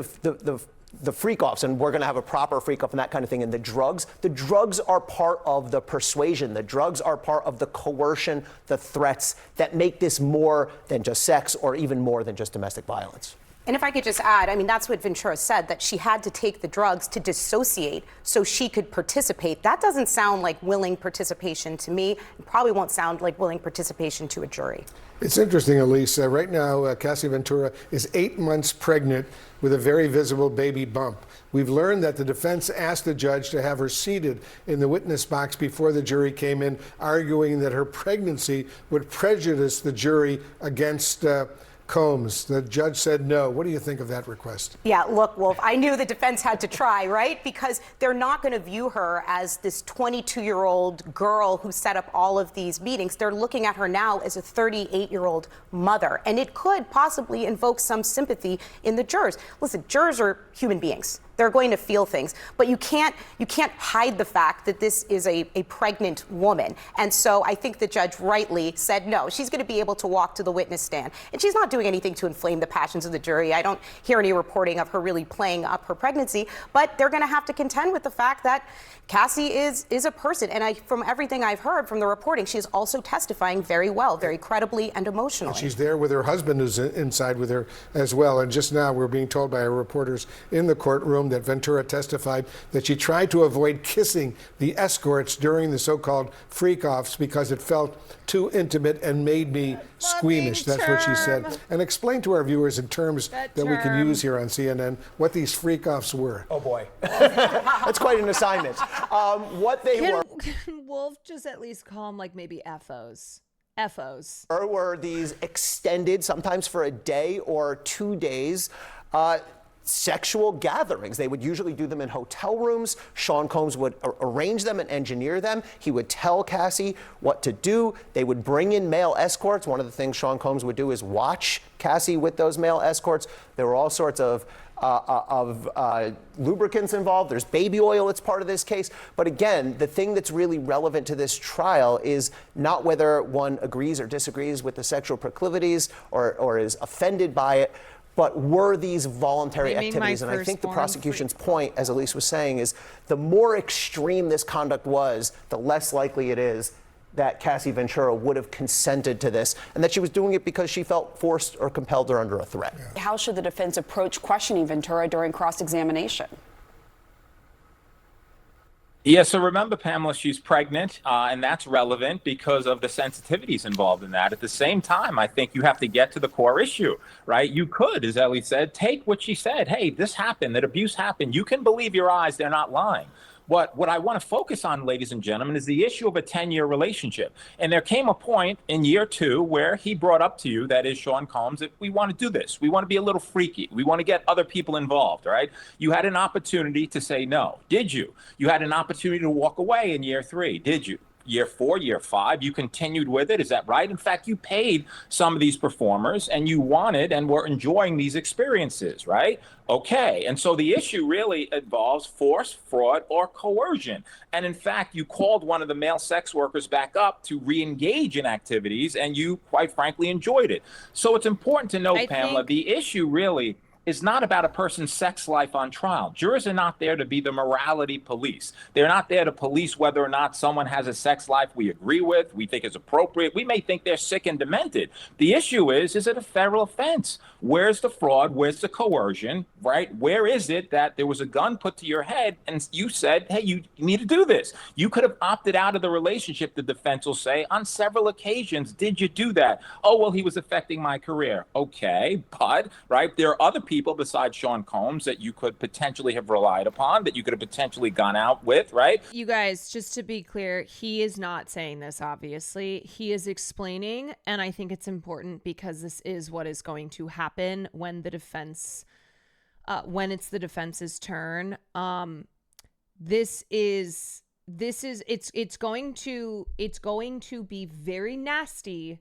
the freak-offs, and we're going to have a proper freak-off and that kind of thing, and the drugs are part of the persuasion. The drugs are part of the coercion, the threats that make this more than just sex or even more than just domestic violence. And if I could just add, I mean, that's what Ventura said, that she had to take the drugs to dissociate so she could participate. That doesn't sound like willing participation to me. It probably won't sound like willing participation to a jury. It's interesting, Elise. Right now, Cassie Ventura is 8 months pregnant with a very visible baby bump. We've learned that the defense asked the judge to have her seated in the witness box before the jury came in, arguing that her pregnancy would prejudice the jury against Combs. The judge said no. What do you think of that request? Yeah, look, Wolf, I knew the defense had to try, right? Because they're not going to view her as this 22-year-old girl who set up all of these meetings. They're looking at her now as a 38-year-old mother. And it could possibly invoke some sympathy in the jurors. Listen, jurors are human beings. They're going to feel things, but you can't hide the fact that this is a pregnant woman. And so I think the judge rightly said no. She's going to be able to walk to the witness stand, and she's not doing anything to inflame the passions of the jury. I don't hear any reporting of her really playing up her pregnancy, but they're going to have to contend with the fact that Cassie is a person. And from everything I've heard from the reporting, she is also testifying very well, very credibly and emotionally. And she's there with her husband, who's inside with her as well. And just now we're being told by our reporters in the courtroom that Ventura testified that she tried to avoid kissing the escorts during the so-called freak-offs because it felt too intimate and made me squeamish. That's what she said. And explain to our viewers in terms that we can use here on CNN what these freak-offs were. Oh boy, that's quite an assignment. What they were. Can Wolf just at least call them like maybe FOs? FOs. Or were these extended, sometimes for a day or 2 days, sexual gatherings. They would usually do them in hotel rooms. Sean Combs would arrange them and engineer them. He would tell Cassie what to do. They would bring in male escorts. One of the things Sean Combs would do is watch Cassie with those male escorts. There were all sorts of lubricants involved. There's baby oil. It's part of this case. But again, the thing that's really relevant to this trial is not whether one agrees or disagrees with the sexual proclivities or is offended by it, but were these voluntary activities? And I think the prosecution's point, as Elise was saying, is the more extreme this conduct was, the less likely it is that Cassie Ventura would have consented to this, and that she was doing it because she felt forced or compelled or under a threat. Yeah. How should the defense approach questioning Ventura during cross-examination? Yeah, so remember, Pamela, she's pregnant, and that's relevant because of the sensitivities involved in that. At the same time, I think you have to get to the core issue, right? You could, as Ellie said, take what she said. Hey, this happened, that abuse happened. You can believe your eyes, they're not lying. What I want to focus on, ladies and gentlemen, is the issue of a 10-year relationship. And there came a point in year 2 where he brought up to you, that is Sean Combs, that we want to do this. We want to be a little freaky. We want to get other people involved, right? You had an opportunity to say no. Did you? You had an opportunity to walk away in year 3. Did you? Year 4, year 5, you continued with it. Is that right? In fact, you paid some of these performers and you wanted and were enjoying these experiences, right? Okay. And so the issue really involves force, fraud, or coercion. And in fact, you called one of the male sex workers back up to re-engage in activities, and you, quite frankly, enjoyed it. So it's important to note, Pamela, the issue really is not about a person's sex life on trial. Jurors are not there to be the morality police. They're not there to police whether or not someone has a sex life we agree with, we think is appropriate. We may think they're sick and demented. The issue is it a federal offense? Where's the fraud? Where's the coercion, right? Where is it that there was a gun put to your head and you said, hey, you need to do this? You could have opted out of the relationship, the defense will say, on several occasions. Did you do that? Oh, well, he was affecting my career. Okay, but, right, there are other people besides Sean Combs that you could potentially have relied upon, that you could have potentially gone out with, right? You guys, just to be clear, he is not saying this, obviously. He is explaining, and I think it's important because this is what is going to happen when the defense, when it's the defense's turn. It's going to be very nasty.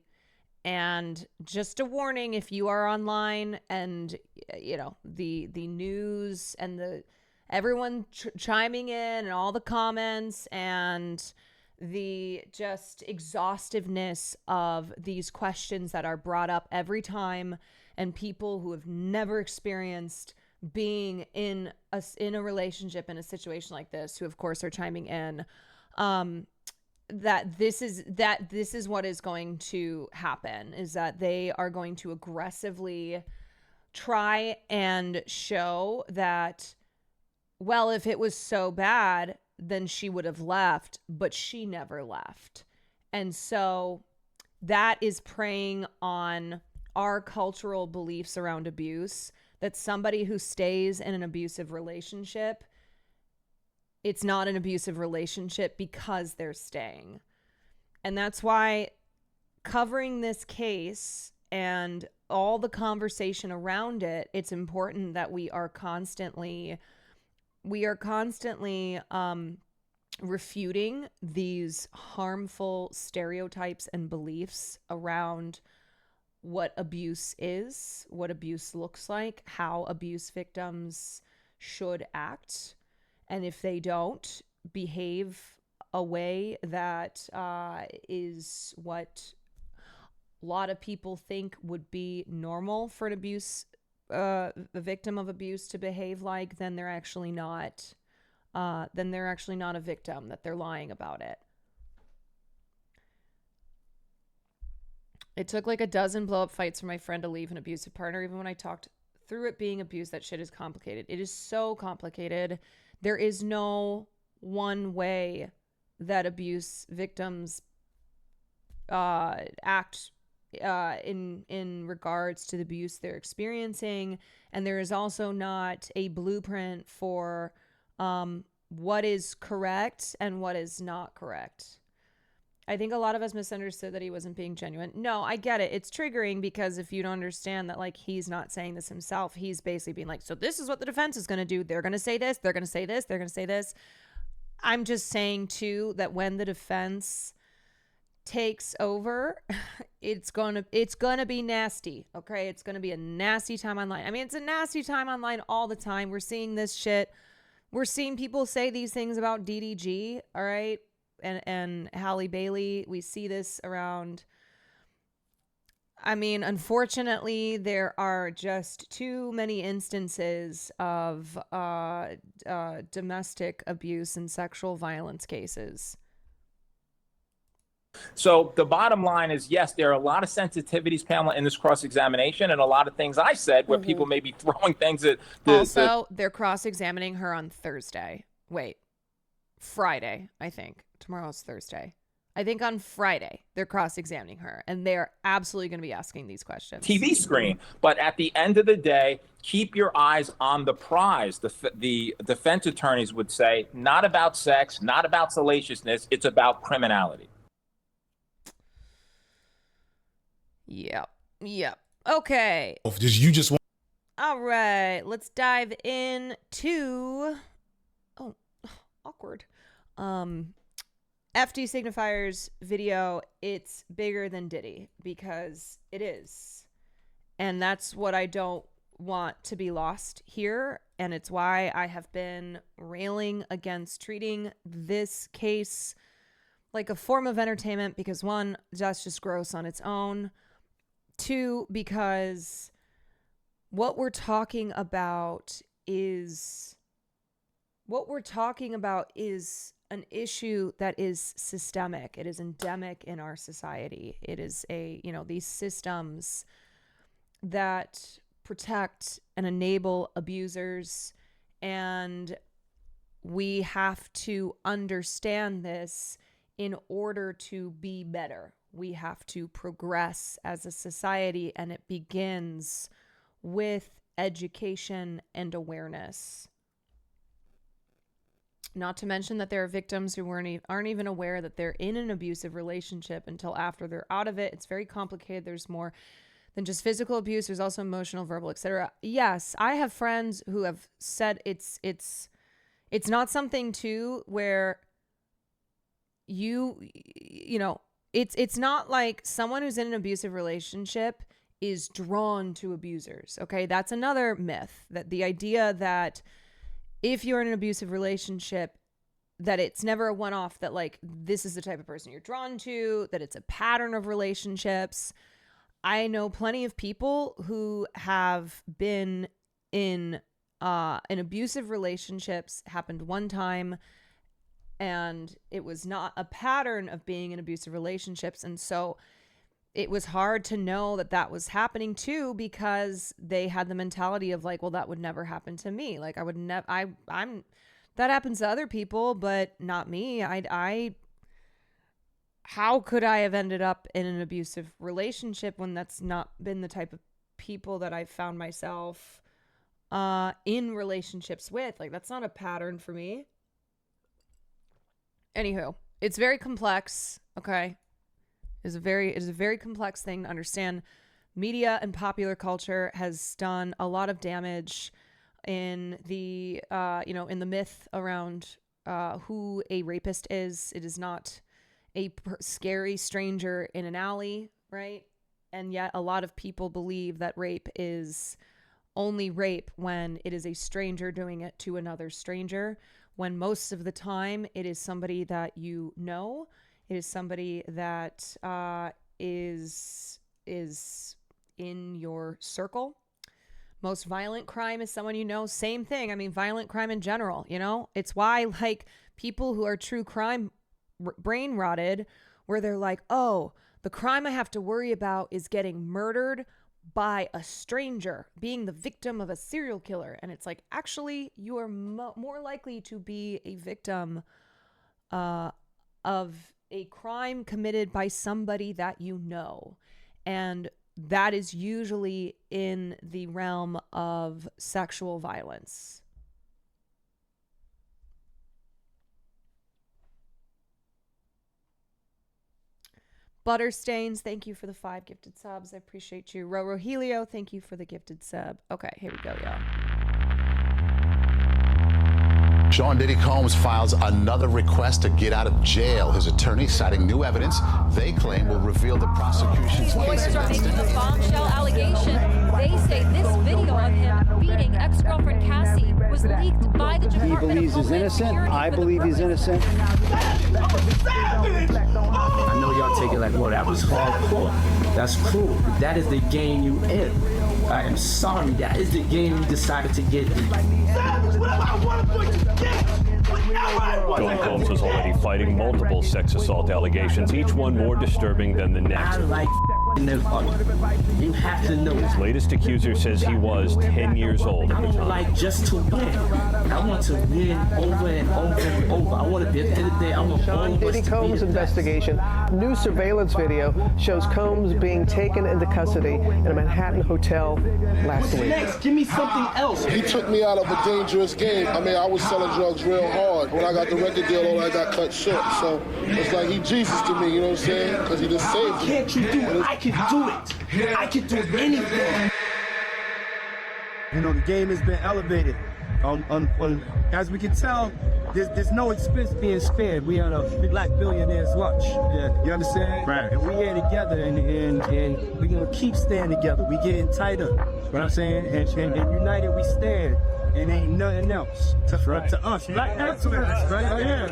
And just a warning, if you are online and, you know, the news and everyone chiming in and all the comments and the just exhaustiveness of these questions that are brought up every time, and people who have never experienced being in a relationship in a situation like this, who of course are chiming in, that this is what is going to happen, is that they are going to aggressively try and show that, well, if it was so bad, then she would have left, but she never left. And so that is preying on our cultural beliefs around abuse, that somebody who stays in an abusive relationship, it's not an abusive relationship because they're staying. And that's why covering this case and all the conversation around it, it's important that we are constantly refuting these harmful stereotypes and beliefs around what abuse is, what abuse looks like, how abuse victims should act, and if they don't behave a way that is what a lot of people think would be normal for a victim of abuse to behave like, then they're actually not. Then they're actually not a victim, that they're lying about it. It took like a dozen blow-up fights for my friend to leave an abusive partner. Even when I talked through it being abuse, that shit is complicated. It is so complicated. There is no one way that abuse victims act in regards to the abuse they're experiencing. And there is also not a blueprint for what is correct and what is not correct. I think a lot of us misunderstood that he wasn't being genuine. No, I get it. It's triggering because if you don't understand that, like, he's not saying this himself, he's basically being like, so this is what the defense is going to do. They're going to say this. They're going to say this. They're going to say this. I'm just saying, too, that when the defense takes over, it's gonna be nasty. Okay, it's gonna be a nasty time online. I mean, it's a nasty time online all the time. We're seeing this shit. We're seeing people say these things about DDG, all right, and Halle Bailey. We see this around. I mean, unfortunately, there are just too many instances of domestic abuse and sexual violence cases. So the bottom line is, yes, there are a lot of sensitivities, Pamela, in this cross-examination, and a lot of things I said where people may be throwing things at they're cross-examining her on Friday, I think. Tomorrow's Thursday. I think on Friday they're cross-examining her, and they're absolutely going to be asking these questions. TV screen. But at the end of the day, keep your eyes on the prize. The defense attorneys would say, not about sex, not about salaciousness, it's about criminality. Yep. Okay. All right. Let's dive into. Oh, awkward. FD Signifier's video. It's bigger than Diddy because it is, and that's what I don't want to be lost here. And it's why I have been railing against treating this case like a form of entertainment. Because one, that's just gross on its own. Two, because what we're talking about is an issue that is systemic. It is endemic in our society. It is these systems that protect and enable abusers, and we have to understand this in order to be better. We have to progress as a society, and it begins with education and awareness. Not to mention that there are victims who aren't even aware that they're in an abusive relationship until after they're out of it. It's very complicated. There's more than just physical abuse. There's also emotional, verbal, etc. Yes, I have friends who have said it's not something too where it's not like someone who's in an abusive relationship is drawn to abusers. Okay, that's another myth, that the idea that if you're in an abusive relationship, that it's never a one-off, that like this is the type of person you're drawn to, that it's a pattern of relationships. I know plenty of people who have been in abusive relationships, happened one time, and it was not a pattern of being in abusive relationships. And so it was hard to know that that was happening too, because they had the mentality of like, well, that would never happen to me. Like I would never, that happens to other people, but not me. How could I have ended up in an abusive relationship when that's not been the type of people that I found myself in relationships with? Like that's not a pattern for me. Anywho, it's very complex. Okay. It is a very complex thing to understand media and popular culture has done a lot of damage in the in the myth around who a rapist is. It is not a scary stranger in an alley, right? And yet a lot of people believe that rape is only rape when it is a stranger doing it to another stranger, when most of the time it is somebody that you know. It is somebody that is in your circle. Most violent crime is someone you know. Same thing. I mean, violent crime in general, you know? It's why, like, people who are true crime brain rotted, where they're like, oh, the crime I have to worry about is getting murdered by a stranger, being the victim of a serial killer. And it's like, actually, you are more likely to be a victim of a crime committed by somebody that you know. And that is usually in the realm of sexual violence. Butterstains, thank you for the 5 gifted subs. I appreciate you. Roro Helio, thank you for the gifted sub. Okay, here we go, y'all. Sean Diddy Combs files another request to get out of jail. His attorney citing new evidence they claim will reveal the prosecution's case. Lawyers are making a bombshell allegation. They say this video of him beating ex-girlfriend Cassie was leaked by the Department of Homeland Security. He believes he's innocent. I believe he's innocent. I know y'all take it like, well, that was hardcore. That's cruel. But that is the game you in. I am sorry. That is the game you decided to get in. Sean Combs is already fighting multiple sex assault allegations, each one more disturbing than the next. I like you have to know. His latest accuser says he was 10 years old at I the don't time. like just to win. I want to win over and over and over. I want to be at the end of the day, I want all Sean of us Diddy to Combs' be investigation. New surveillance video shows Combs being taken into custody in a Manhattan hotel last week. Next, give me something else. He took me out of a dangerous game. I mean, I was selling drugs real hard. When I got the record deal, all I got cut short. So it's like he Jesus to me, you know what I'm saying? Because he just saved me. Can't you do it? I can do it. I can do anything. You know, the game has been elevated. As we can tell, there's no expense being spared. We are a big black billionaires lunch. Yeah, you understand? Right. And we here together, and we're gonna keep staying together. We getting tighter. You know what I'm saying? And united we stand. And ain't nothing else to us. Black excellence, right? Oh, yeah.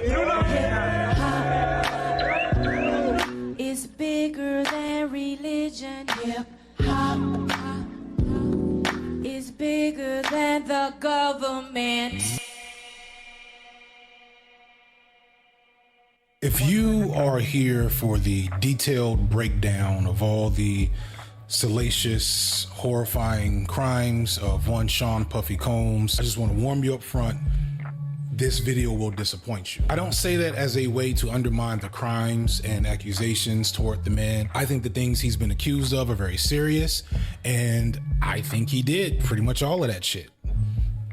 It's bigger than religion, hip hop. It's bigger than the government. If you are here for the detailed breakdown of all the salacious, horrifying crimes of one Sean Puffy Combs, I just want to warn you up front, this video will disappoint you. I don't say that as a way to undermine the crimes and accusations toward the man. I think the things he's been accused of are very serious, and I think he did pretty much all of that shit.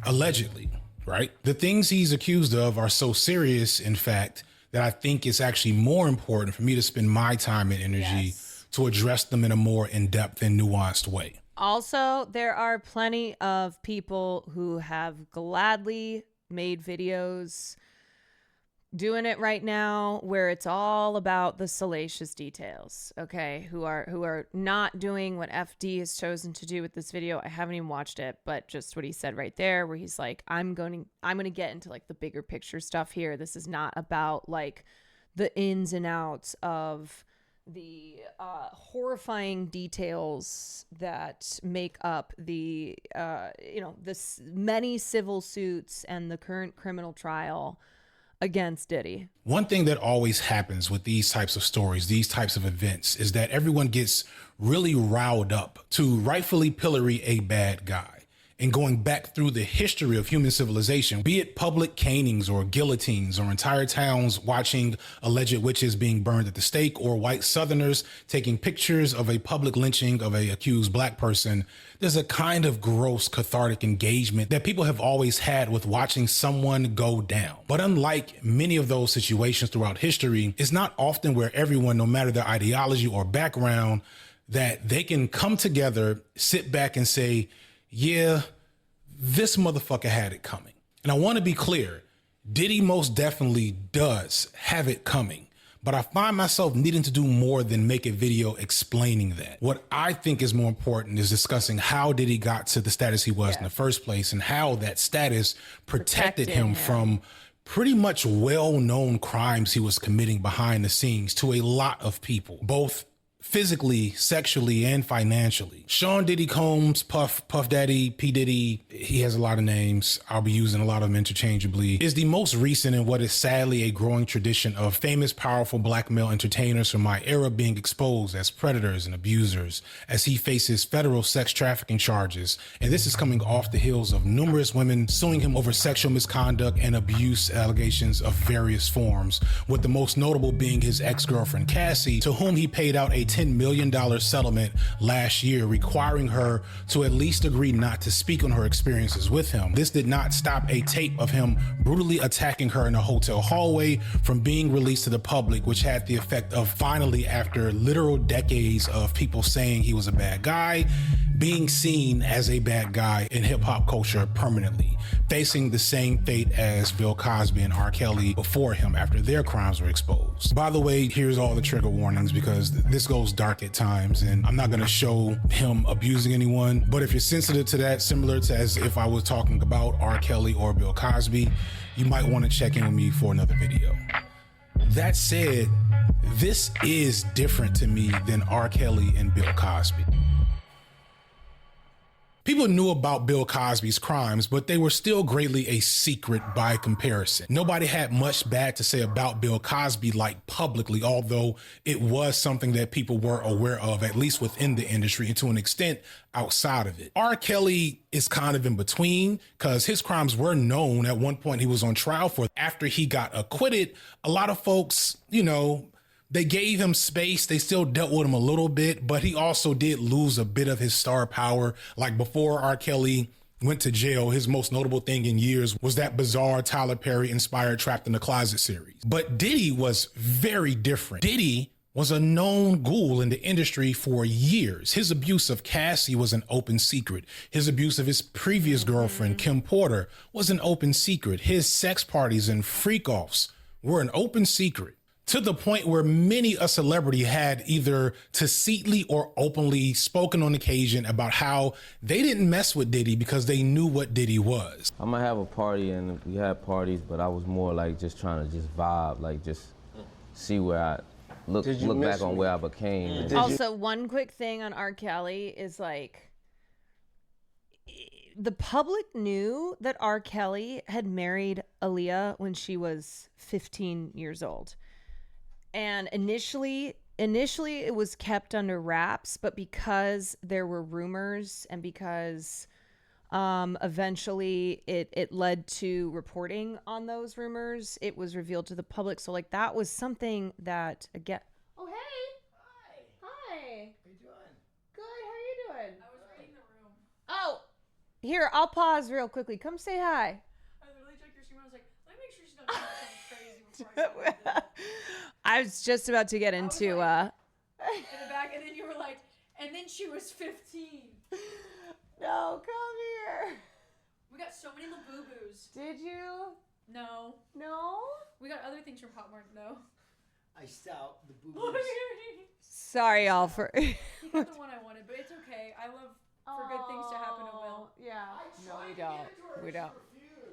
Allegedly, right? The things he's accused of are so serious, in fact, that I think it's actually more important for me to spend my time and energy to address them in a more in-depth and nuanced way. Also, there are plenty of people who have gladly made videos doing it right now where it's all about the salacious details, okay, who are not doing what FD has chosen to do with this video. I haven't even watched it, but just what he said right there, where he's like, I'm going to get into like the bigger picture stuff here. This is not about like the ins and outs of the horrifying details that make up the many civil suits and the current criminal trial against Diddy. One thing that always happens with these types of stories, these types of events, is that everyone gets really riled up to rightfully pillory a bad guy. And going back through the history of human civilization, be it public canings or guillotines or entire towns watching alleged witches being burned at the stake, or white Southerners taking pictures of a public lynching of an accused black person, there's a kind of gross cathartic engagement that people have always had with watching someone go down. But unlike many of those situations throughout history, it's not often where everyone, no matter their ideology or background, that they can come together, sit back and say, yeah, this motherfucker had it coming. And I want to be clear, Diddy most definitely does have it coming. But I find myself needing to do more than make a video explaining that. What I think is more important is discussing how Diddy got to the status he was in the first place and how that status protected him from pretty much well-known crimes he was committing behind the scenes to a lot of people, both physically, sexually, and financially. Sean Diddy Combs, Puff Daddy, P. Diddy, he has a lot of names. I'll be using a lot of them interchangeably, is the most recent in what is sadly a growing tradition of famous, powerful black male entertainers from my era being exposed as predators and abusers as he faces federal sex trafficking charges. And this is coming off the heels of numerous women suing him over sexual misconduct and abuse allegations of various forms, with the most notable being his ex-girlfriend Cassie, to whom he paid out a $10 million settlement last year, requiring her to at least agree not to speak on her experiences with him. This did not stop a tape of him brutally attacking her in a hotel hallway from being released to the public, which had the effect of finally, after literal decades of people saying he was a bad guy, being seen as a bad guy in hip-hop culture permanently, facing the same fate as Bill Cosby and R. Kelly before him after their crimes were exposed. By the way, here's all the trigger warnings because this goes dark at times, and I'm not going to show him abusing anyone, but if you're sensitive to that, similar to as if I was talking about R. Kelly or Bill Cosby, you might want to check in with me for another video. That said, this is different to me than R. Kelly and Bill Cosby. People knew about Bill Cosby's crimes, but they were still greatly a secret by comparison. Nobody had much bad to say about Bill Cosby, like publicly, although it was something that people were aware of, at least within the industry, and to an extent outside of it. R. Kelly is kind of in between because his crimes were known. At one point he was on trial for. After he got acquitted, a lot of folks, they gave him space. They still dealt with him a little bit, but he also did lose a bit of his star power. Like before R. Kelly went to jail, his most notable thing in years was that bizarre Tyler Perry inspired Trapped in the Closet series. But Diddy was very different. Diddy was a known ghoul in the industry for years. His abuse of Cassie was an open secret. His abuse of his previous girlfriend, Kim Porter, was an open secret. His sex parties and freak-offs were an open secret, to the point where many a celebrity had either tacitly or openly spoken on occasion about how they didn't mess with Diddy because they knew what Diddy was. I might have a party, and we had parties, but I was more like just trying to just vibe, like just see where I look back on where I became. Also, one quick thing on R. Kelly is like, the public knew that R. Kelly had married Aaliyah when she was 15 years old. And initially it was kept under wraps, but because there were rumors and because eventually it led to reporting on those rumors, it was revealed to the public. So like that was something that, again, oh hey, hi, how you doing? Good, how are you doing? I was reading the room. Oh, here, I'll pause real quickly. Come say hi. I literally checked your stream. I was like, let me make sure she's not doing something crazy before I go. I was just about to get into in the back, and then you were like, and then she was 15. No, come here. We got so many Labubu's. Did you? No. No? We got other things from Hotmart though. Iced out the boobies. Sorry, y'all for. He got the one I wanted, but it's okay. I love for good things to happen to Will. Yeah. No, we don't. We don't.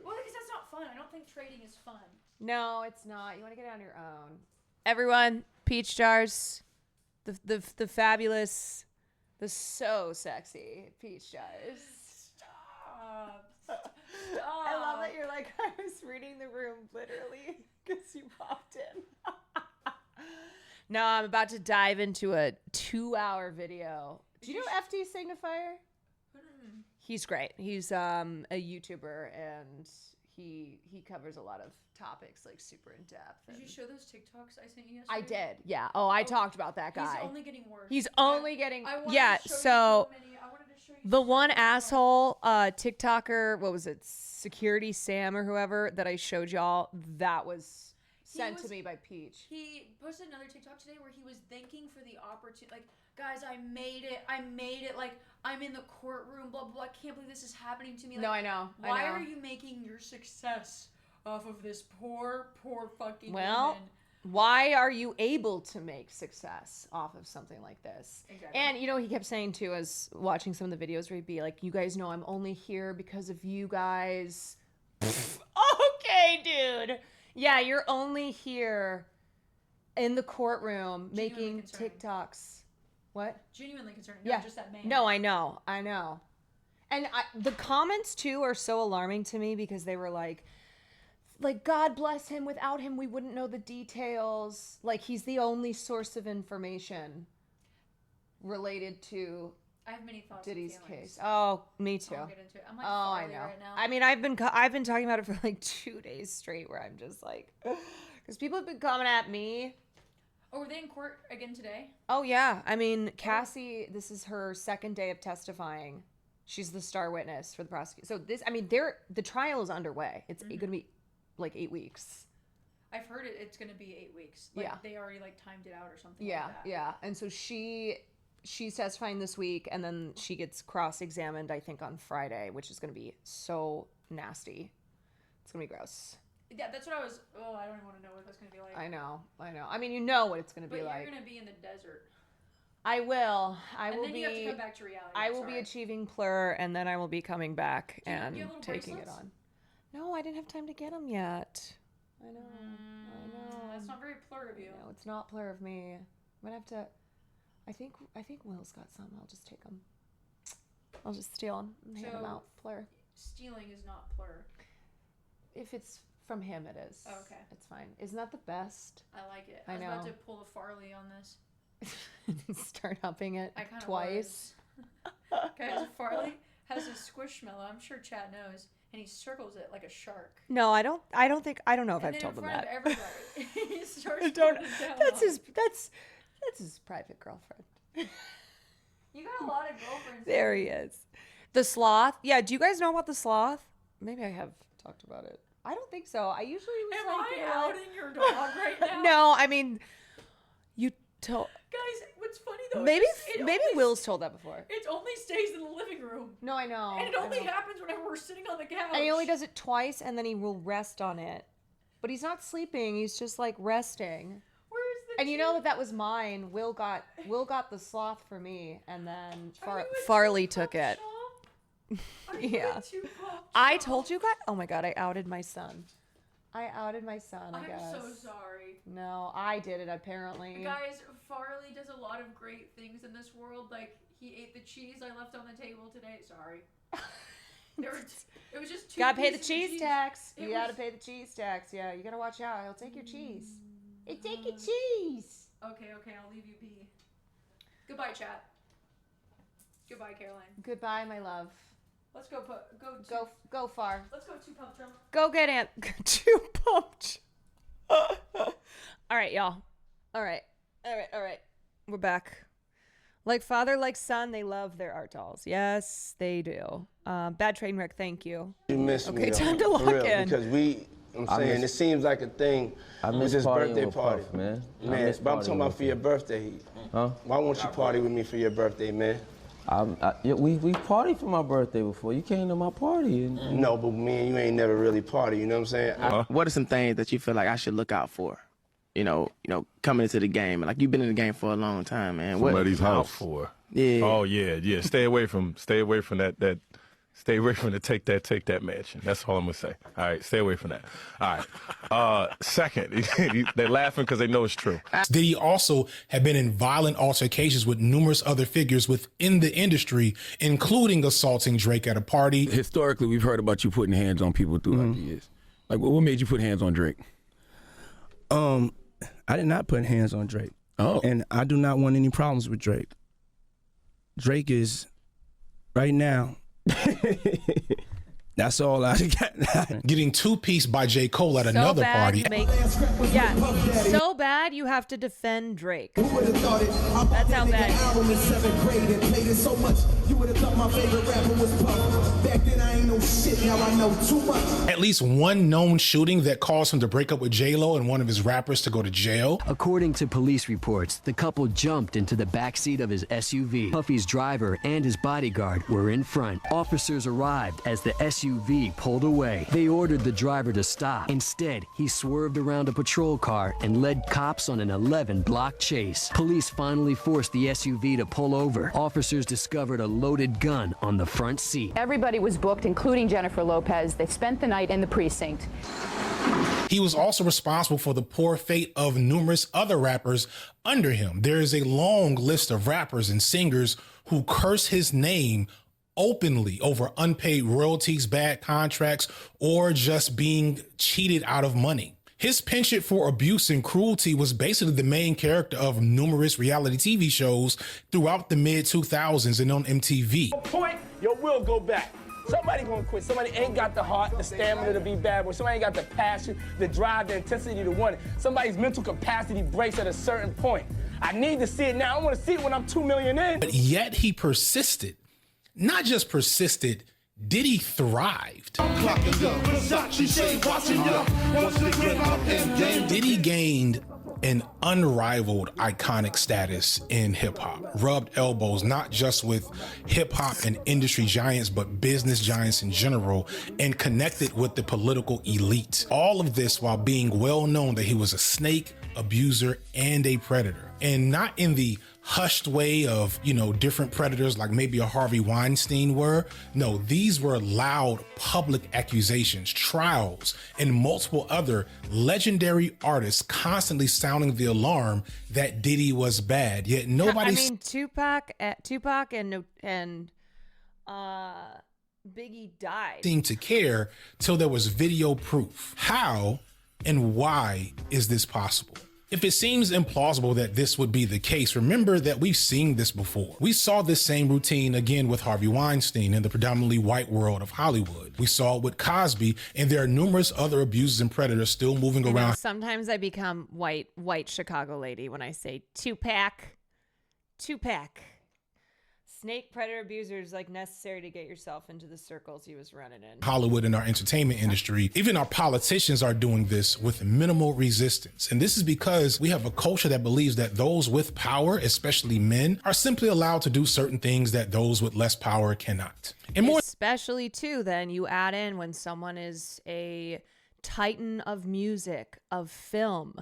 Well, because that's not fun. I don't think trading is fun. No, it's not. You want to get it on your own. Everyone, Peach Jars, the fabulous, the so sexy Peach Jars. Stop. I love that you're like, I was reading the room literally because you popped in. No, I'm about to dive into a 2-hour video. Do you know FD Signifier? He's great. He's a YouTuber, and he covers a lot of topics like super in depth. Did you show those TikToks I sent you yesterday? I did. Yeah. Oh, I talked about that guy. He's only getting worse. He's only getting. I wanted Yeah. to show you So so many. I wanted to show you the so one many. asshole TikToker, what was it, Security Sam or whoever that I showed y'all, that was sent to me by Peach. He posted another TikTok today where he was thanking for the opportunity. Like, guys, I made it. Like, I'm in the courtroom, blah, blah, blah. I can't believe this is happening to me. Like, No, I know. Why are you making your success off of this poor fucking Well, woman? why are you able to make success off of something like this? Exactly. And, you know, he kept saying, too, as watching some of the videos where he'd be like, you guys know I'm only here because of you guys. Okay, dude. Yeah, you're only here in the courtroom making TikToks. What? Genuinely concerning. Yeah. Not just that man. No, I know. And the comments, too, are so alarming to me because they were like, God bless him. Without him, we wouldn't know the details. Like, he's the only source of information related to I have many thoughts. Diddy's and feelings. case. Oh, me too. I won't get into it. I'm like I Farley know. right now. I mean, I've been talking about it for like 2 days straight, where I'm just like, because people have been coming at me. Oh, were they in court again today? Oh yeah, I mean, Cassie, this is her second day of testifying. She's the star witness for the prosecution. So the trial is underway. It's going to be like 8 weeks. I've heard it's going to be 8 weeks. Like, Yeah. They already like timed it out or something. Yeah, like that. yeah. And so she's testifying this week, and then she gets cross-examined, I think, on Friday, which is going to be so nasty. It's going to be gross. Yeah, that's what I was. Oh, I don't even want to know what that's going to be like. I know. I mean, you know what it's going to be But like. you're going to be in the desert. I will. And then you have to come back to reality. I will be Sorry. achieving Plur, and then I will be coming back Do you and have little taking bracelets? it on. No, I didn't have time to get them yet. I know. That's not very Plur of you. No, it's not Plur of me. I'm gonna have to. I think Will's got some. I'll just take them. I'll just steal them and hand them out. Plur. Stealing is not Plur. If it's from him, it is. Oh, okay. It's fine. Isn't that the best? I like it. I I was about know. to pull a Farley on this. Start humping it I kind of twice. Guys, Farley has a squishmallow. I'm sure Chad knows, and he circles it like a shark. No, I don't know if And I've then told in them front that. of everybody, he starts I don't. pulling down That's on his. That's his private girlfriend. You got a lot of girlfriends. There he is. The sloth. Yeah. Do you guys know about the sloth? Maybe I have talked about it. I don't think so. I usually was Am like, I you know, outing your dog right now? No, I mean, you told. Guys, what's funny though? Maybe it maybe only- Will's told that before. It only stays in the living room. No, I know. And it I only know. happens whenever we're sitting on the couch. And he only does it twice, and then he will rest on it. But he's not sleeping. He's just like resting. Where's the? And you know that was mine. Will got the sloth for me, and then Are you a Farley took it. Are you Yeah. a two-pop I chop? told you guys. Oh my god, I outed my son. I I'm guess. so sorry. No, I did it apparently. Guys, Farley does a lot of great things in this world. Like, he ate the cheese I left on the table today. Sorry. It was just two Gotta pay the pieces of cheese tax. It You gotta was- pay the cheese tax. Yeah, you gotta watch out. He'll take your cheese. He'll take your cheese. Okay, I'll leave you be. Goodbye, chat. Goodbye, Caroline. Goodbye, my love. Let's go Go far. Let's go two pump drum. Go get Aunt. Too pumped. All right, y'all. All right. We're back. Like father, like son, they love their art dolls. Yes, they do. Bad train wreck. Thank you. You miss me. Okay, though, time to for lock real, in. Because it seems like a thing. I with miss this partying birthday with party, Puff, man. I Man, miss but I'm partying talking about with for your birthday. Huh? Why won't you party with me for your birthday, man? Yeah, we partied for my birthday before. You came to my party. No, but me and you ain't never really party. You know what I'm saying? What are some things that you feel like I should look out for? You know, coming into the game. Like, you've been in the game for a long time, man. Somebody's house for. Yeah. Oh yeah. Stay away from that. Stay away from the take that mansion. That's all I'm gonna say. All right, stay away from that. All right. Second, they're laughing because they know it's true. Diddy also had been in violent altercations with numerous other figures within the industry, including assaulting Drake at a party. Historically, we've heard about you putting hands on people throughout the years. Like, what made you put hands on Drake? I did not put hands on Drake. Oh. And I do not want any problems with Drake. Drake is, right now, that's all I got. Getting two-piece by J. Cole at another party. So bad you have to defend Drake. That's how bad. You would have thought my favorite rapper was Puff. Back then I ain't no shit, now I know too much. At least one known shooting that caused him to break up with J-Lo and one of his rappers to go to jail. According to police reports, the couple jumped into the backseat of his SUV. Puffy's driver and his bodyguard were in front. Officers arrived as the SUV pulled away. They ordered the driver to stop. Instead, he swerved around a patrol car and led cops on an 11-block chase. Police finally forced the SUV to pull over. Officers discovered a loaded gun on the front seat. Everybody was booked, including Jennifer Lopez. They spent the night in the precinct. He was also responsible for the poor fate of numerous other rappers under him. There is a long list of rappers and singers who curse his name openly over unpaid royalties, bad contracts, or just being cheated out of money. His penchant for abuse and cruelty was basically the main character of numerous reality TV shows throughout the mid-2000s and on MTV. Point, your will go back. Somebody gonna quit. Somebody ain't got the heart, the stamina to be bad boy. Somebody ain't got the passion, the drive, the intensity to want it. Somebody's mental capacity breaks at a certain point. I need to see it now. I want to see it when I'm 2 million in. But yet he persisted. Not just persisted, Diddy thrived. Diddy gained an unrivaled iconic status in hip-hop, rubbed elbows not just with hip-hop and industry giants, but business giants in general, and connected with the political elite. All of this while being well known that he was a snake, abuser, and a predator. And not in the hushed way of, different predators like maybe a Harvey Weinstein were. No, these were loud public accusations, trials, and multiple other legendary artists constantly sounding the alarm that Diddy was bad. Yet nobody. Tupac and Biggie died. Seemed to care till there was video proof. How and why is this possible? If it seems implausible that this would be the case, remember that we've seen this before. We saw this same routine again with Harvey Weinstein in the predominantly white world of Hollywood. We saw it with Cosby, and there are numerous other abusers and predators still moving around. Sometimes I become white Chicago lady when I say Tupac. Snake predator abusers like necessary to get yourself into the circles he was running in. Hollywood and our entertainment industry, even our politicians are doing this with minimal resistance. And this is because we have a culture that believes that those with power, especially men, are simply allowed to do certain things that those with less power cannot. And more especially too, then you add in when someone is a titan of music, of film,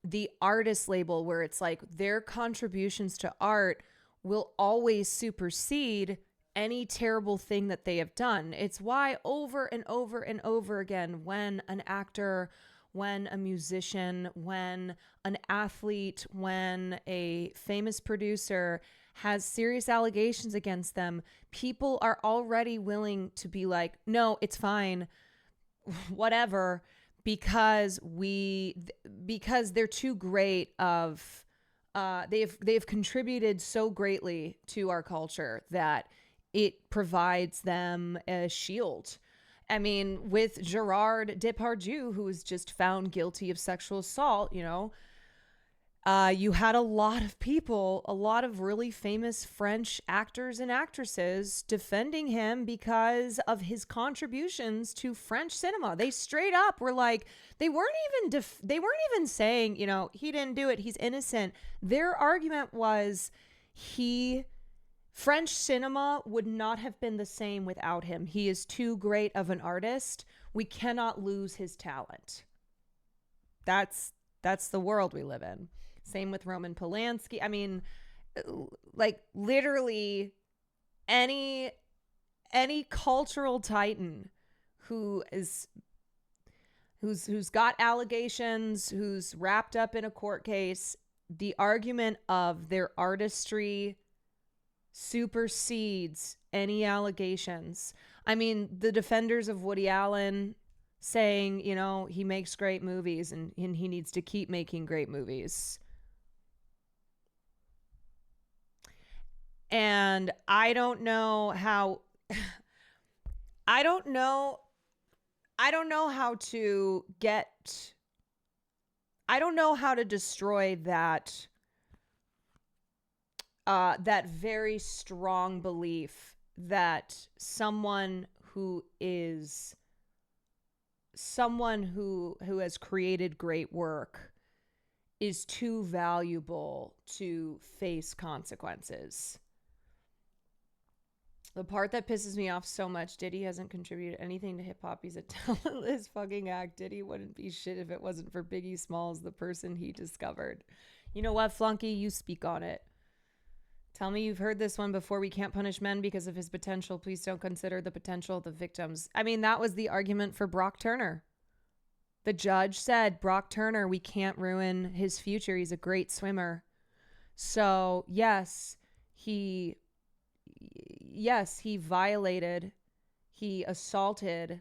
the artist label, where it's like their contributions to art will always supersede any terrible thing that they have done. It's why over and over and over again, when an actor, when a musician, when an athlete, when a famous producer has serious allegations against them, people are already willing to be like, no, it's fine, whatever, because they're too great of they've contributed so greatly to our culture that it provides them a shield. I mean, with Gerard Depardieu, who was just found guilty of sexual assault, you had a lot of people, a lot of really famous French actors and actresses defending him because of his contributions to French cinema. They straight up were like, they weren't even saying, he didn't do it, he's innocent. Their argument was French cinema would not have been the same without him. He is too great of an artist. We cannot lose his talent. That's the world we live in. Same with Roman Polanski. I mean, like literally any cultural titan who's got allegations, who's wrapped up in a court case, the argument of their artistry supersedes any allegations. I mean, the defenders of Woody Allen saying, he makes great movies and he needs to keep making great movies. And I don't know how to destroy that that very strong belief that someone who is someone who has created great work is too valuable to face consequences. The part that pisses me off so much, Diddy hasn't contributed anything to hip-hop. He's a talentless fucking act. Diddy wouldn't be shit if it wasn't for Biggie Smalls, the person he discovered. You know what, Flunky? You speak on it. Tell me you've heard this one before. We can't punish men because of his potential. Please don't consider the potential of the victims. I mean, that was the argument for Brock Turner. The judge said, Brock Turner, we can't ruin his future. He's a great swimmer. So, yes, he violated, he assaulted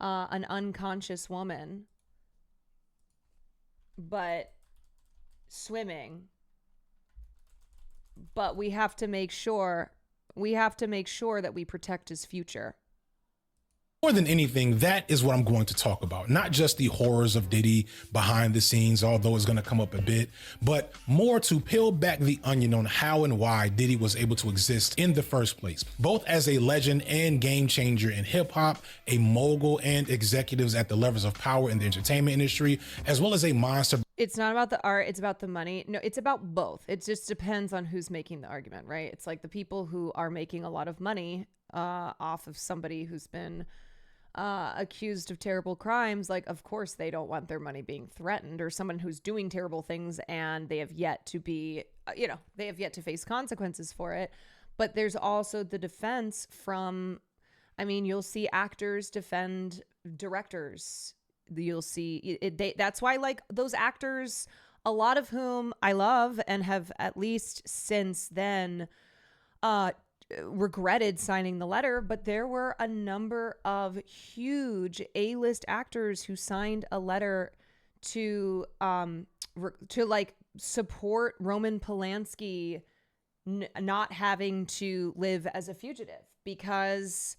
an unconscious woman, but swimming. But we have to make sure that we protect his future. More than anything, that is what I'm going to talk about. Not just the horrors of Diddy behind the scenes, although it's going to come up a bit, but more to peel back the onion on how and why Diddy was able to exist in the first place, both as a legend and game changer in hip hop, a mogul and executives at the levers of power in the entertainment industry, as well as a monster. It's not about the art, it's about the money. No, it's about both. It just depends on who's making the argument, right? It's like the people who are making a lot of money off of somebody who's been accused of terrible crimes, like, of course they don't want their money being threatened, or someone who's doing terrible things and they have yet to be, they have yet to face consequences for it. But there's also the defense from, I mean, you'll see actors defend directors. You'll see that's why, like, those actors, a lot of whom I love and have at least since then regretted signing the letter, but there were a number of huge A-list actors who signed a letter to like support Roman Polanski not having to live as a fugitive, because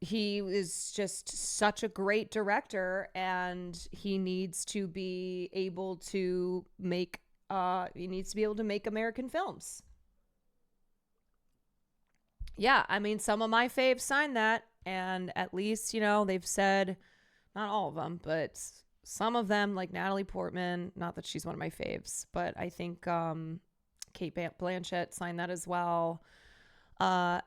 he is just such a great director and he needs to be able to make American films. Yeah, I mean, some of my faves signed that, and at least, they've said, not all of them, but some of them, like Natalie Portman, not that she's one of my faves, but I think Cate Blanchett signed that as well. Yeah,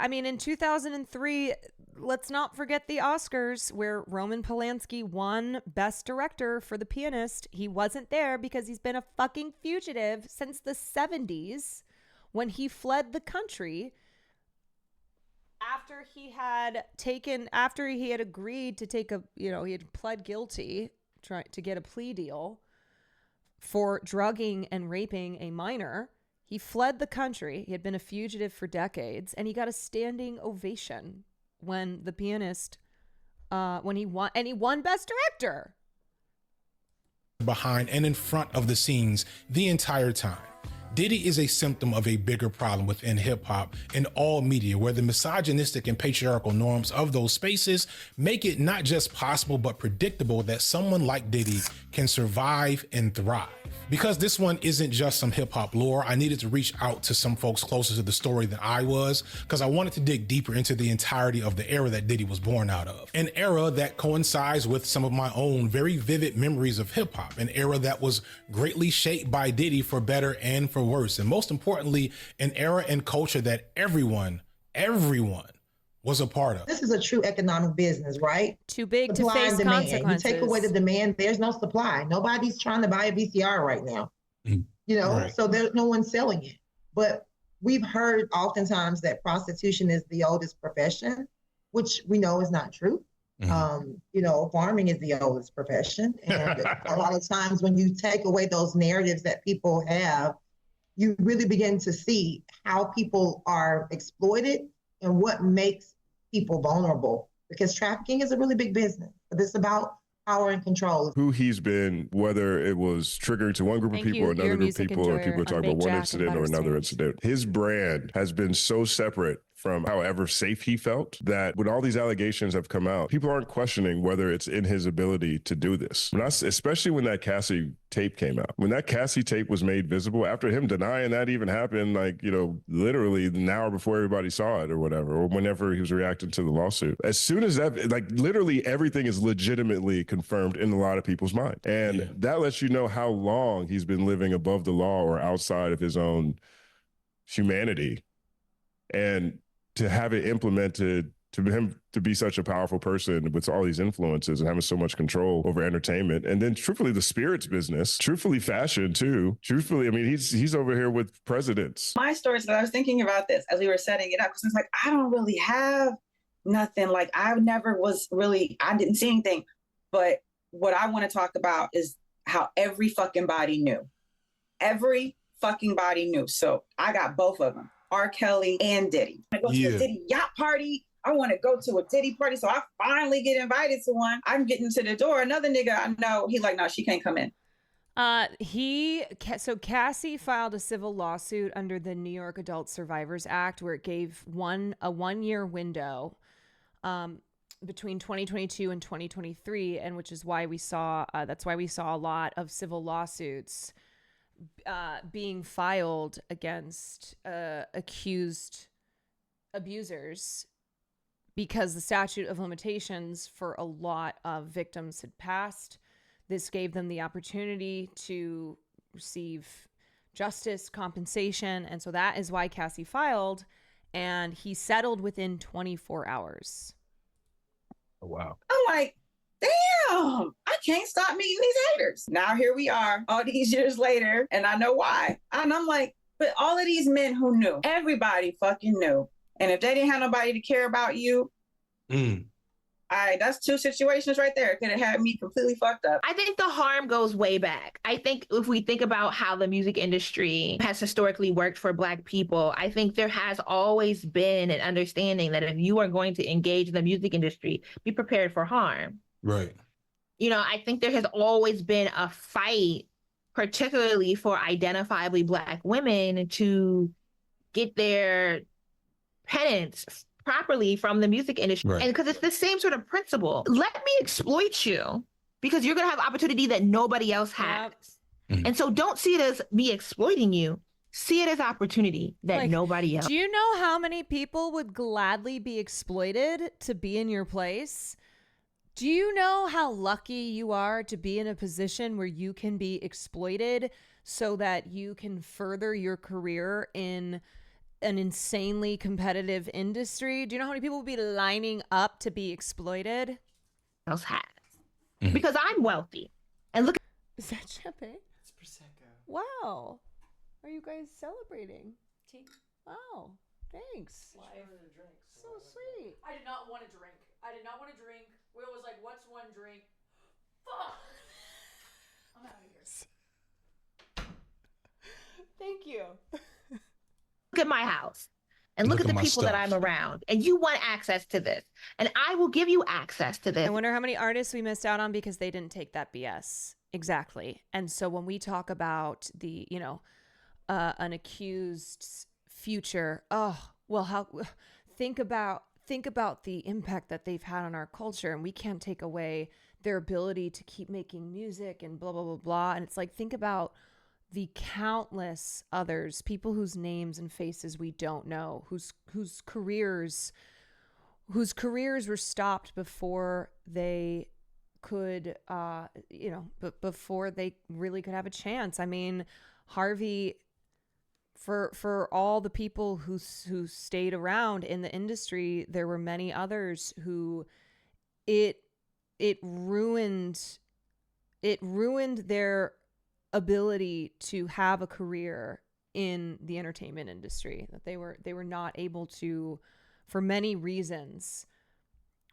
I mean, in 2003, let's not forget the Oscars, where Roman Polanski won Best Director for The Pianist. He wasn't there because he's been a fucking fugitive since the 70s, when he fled the country after he had agreed to take he had pled guilty, trying to get a plea deal for drugging and raping a minor. He fled the country. He had been a fugitive for decades, and he got a standing ovation when The Pianist, when he won Best Director. Behind and in front of the scenes the entire time. Diddy is a symptom of a bigger problem within hip-hop and all media, where the misogynistic and patriarchal norms of those spaces make it not just possible but predictable that someone like Diddy can survive and thrive. Because this one isn't just some hip-hop lore, I needed to reach out to some folks closer to the story than I was, because I wanted to dig deeper into the entirety of the era that Diddy was born out of. An era that coincides with some of my own very vivid memories of hip-hop, an era that was greatly shaped by Diddy for better and for worse, and most importantly, an era and culture that everyone was a part of. This is a true economic business, right? Too big supply to face and demand. consequences. You take away the demand, there's no supply. Nobody's trying to buy a VCR right now. Right. So there's no one selling it. But we've heard oftentimes that prostitution is the oldest profession, which we know is not true. Farming is the oldest profession. And a lot of times when you take away those narratives that people have, you really begin to see how people are exploited and what makes people vulnerable, because trafficking is a really big business. But it's about power and control. Who he's been, whether it was triggering to one group of people or another group of people, or people talking about one incident or another incident. His brand has been so separate from however safe he felt, that when all these allegations have come out, people aren't questioning whether it's in his ability to do this. Especially when that Cassie tape came out. When that Cassie tape was made visible, after him denying that even happened, like, you know, literally an hour before everybody saw it or whatever, or whenever he was reacting to the lawsuit. As soon as that, like, literally everything is legitimately confirmed in a lot of people's mind. And that lets you know how long he's been living above the law or outside of his own humanity. And to have it implemented, to him to be such a powerful person with all these influences and having so much control over entertainment, and then truthfully the spirits business, truthfully fashion too, truthfully, I mean, he's over here with presidents. My story is that I was thinking about this as we were setting it up, because it's like, I don't really have nothing. Like, I didn't see anything. But what I want to talk about is how every fucking body knew. Every fucking body knew. So I got both of them, R. Kelly and Diddy. I go to a Diddy yacht party. I want to go to a Diddy party. So I finally get invited to one. I'm getting to the door. Another nigga I know, he's like, no, she can't come in. So Cassie filed a civil lawsuit under the New York Adult Survivors Act, where it gave a 1-year window between 2022 and 2023, and which is why we saw a lot of civil lawsuits being filed against accused abusers, because the statute of limitations for a lot of victims had passed. This gave them the opportunity to receive justice, compensation, and so that is why Cassie filed, and he settled within 24 hours. Oh, wow. I'm like, damn, I can't stop meeting these haters. Now here we are all these years later, and I know why. And I'm like, but all of these men who knew, everybody fucking knew. And if they didn't have nobody to care about you, that's two situations right there. Could have had me completely fucked up. I think the harm goes way back. I think if we think about how the music industry has historically worked for Black people, I think there has always been an understanding that if you are going to engage in the music industry, be prepared for harm. Right. You know, I think there has always been a fight, particularly for identifiably Black women, to get their penance properly from the music industry. Right. And because it's the same sort of principle. Let me exploit you because you're going to have opportunity that nobody else has. Mm-hmm. And so don't see it as me exploiting you. See it as opportunity that nobody else. Do you know how many people would gladly be exploited to be in your place? Do you know how lucky you are to be in a position where you can be exploited so that you can further your career in an insanely competitive industry? Do you know how many people would be lining up to be exploited? Else has. Mm-hmm. Because I'm wealthy. And look. Is that champagne? It's Prosecco. Wow. Are you guys celebrating? Wow. Thanks. So sweet. I did not want to drink. Will was like, what's one drink? Fuck. I'm out of here. Thank you. Look at my house and look at the people that I'm around, and you want access to this, and I will give you access to this. I wonder how many artists we missed out on because they didn't take that BS. Exactly. And so when we talk about the, an accused's future, think about the impact that they've had on our culture, and we can't take away their ability to keep making music and blah, blah, blah, blah. And it's like, think about the countless others, people whose names and faces we don't know, whose careers were stopped before they could, before they really could have a chance. I mean, Harvey, for all the people who stayed around in the industry, there were many others who it ruined their ability to have a career in the entertainment industry, that they were not able to, for many reasons,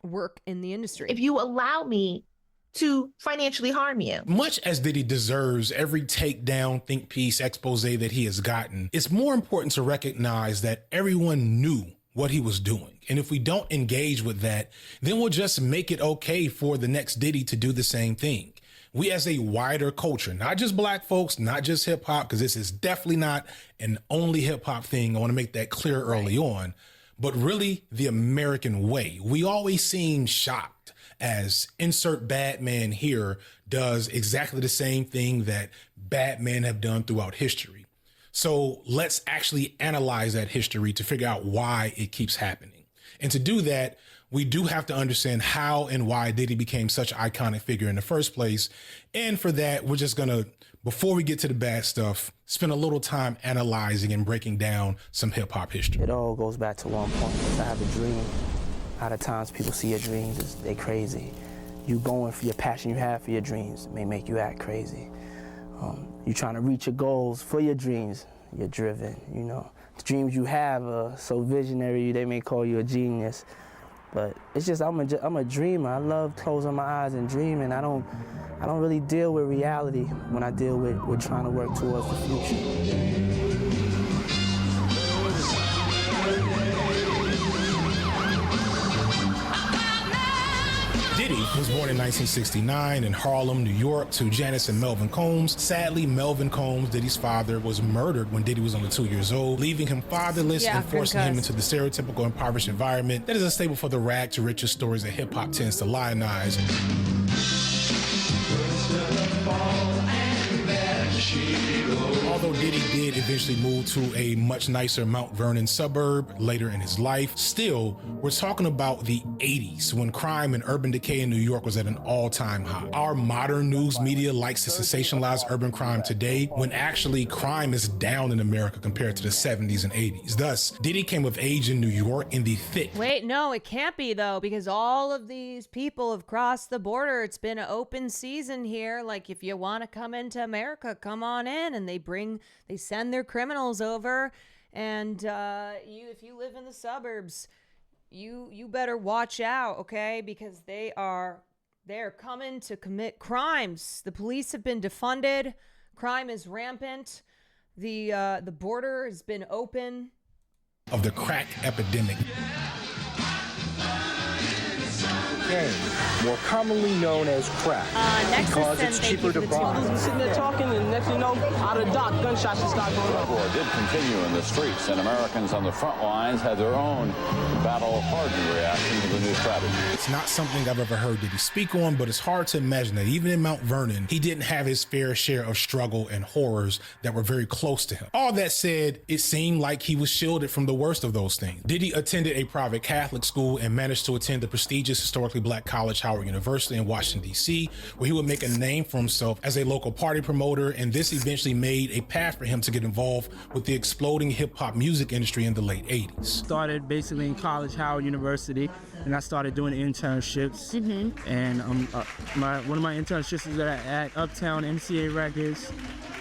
work in the industry. If you allow me to financially harm you. Much as Diddy deserves every takedown, think piece, expose that he has gotten, it's more important to recognize that everyone knew what he was doing. And if we don't engage with that, then we'll just make it okay for the next Diddy to do the same thing. We as a wider culture, not just Black folks, not just hip hop, because this is definitely not an only hip hop thing. I want to make that clear early on. but really the American way. We always seem shocked as insert bad man here does exactly the same thing that bad men have done throughout history. So let's actually analyze that history to figure out why it keeps happening. And to do that, we do have to understand how and why Diddy became such an iconic figure in the first place. And for that, we're just gonna, before we get to the bad stuff, spend a little time analyzing and breaking down some hip hop history. It all goes back to one point. I have a dream. A lot of times people see your dreams as they crazy. You going for your passion you have for your dreams may make you act crazy. You trying to reach your goals for your dreams, you're driven, you know. The dreams you have are so visionary, they may call you a genius. But it's just, I'm a dreamer. I love closing my eyes and dreaming. I don't really deal with reality when I deal with trying to work towards the future. Diddy was born in 1969 in Harlem, New York, to Janice and Melvin Combs. Sadly, Melvin Combs, Diddy's father, was murdered when Diddy was only 2 years old, leaving him fatherless and forcing him into the stereotypical impoverished environment that is a staple for the rag to riches stories that hip-hop tends to lionize. Although Diddy did eventually move to a much nicer Mount Vernon suburb later in his life, still, we're talking about the 80s when crime and urban decay in New York was at an all-time high. Our modern news media likes to sensationalize urban crime today when actually crime is down in America compared to the 70s and 80s. Thus, Diddy came of age in New York in the thick. Wait, no, it can't be though, because all of these people have crossed the border. It's been an open season here. Like, if you want to come into America, come on in, and they send their criminals over, and if you live in the suburbs, you better watch out, okay? Because they're coming to commit crimes. The police have been defunded. Crime is rampant. The border has been open. Of the crack epidemic. More commonly known as crack, because it's cheaper to buy. You're sitting there talking, and next thing you know, out of the dock, gunshots just start going off. War did continue in the streets, and Americans on the front lines had their own battle-hardened reaction to the new strategy. It's not something I've ever heard Diddy speak on, but it's hard to imagine that even in Mount Vernon, he didn't have his fair share of struggle and horrors that were very close to him. All that said, it seemed like he was shielded from the worst of those things. Diddy attended a private Catholic school and managed to attend the prestigious historically black college Howard University in Washington, D.C., where he would make a name for himself as a local party promoter, and this eventually made a path for him to get involved with the exploding hip-hop music industry in the late 80s. Started basically in college, Howard University, and I started doing internships. And one of my internships was at Uptown MCA Records,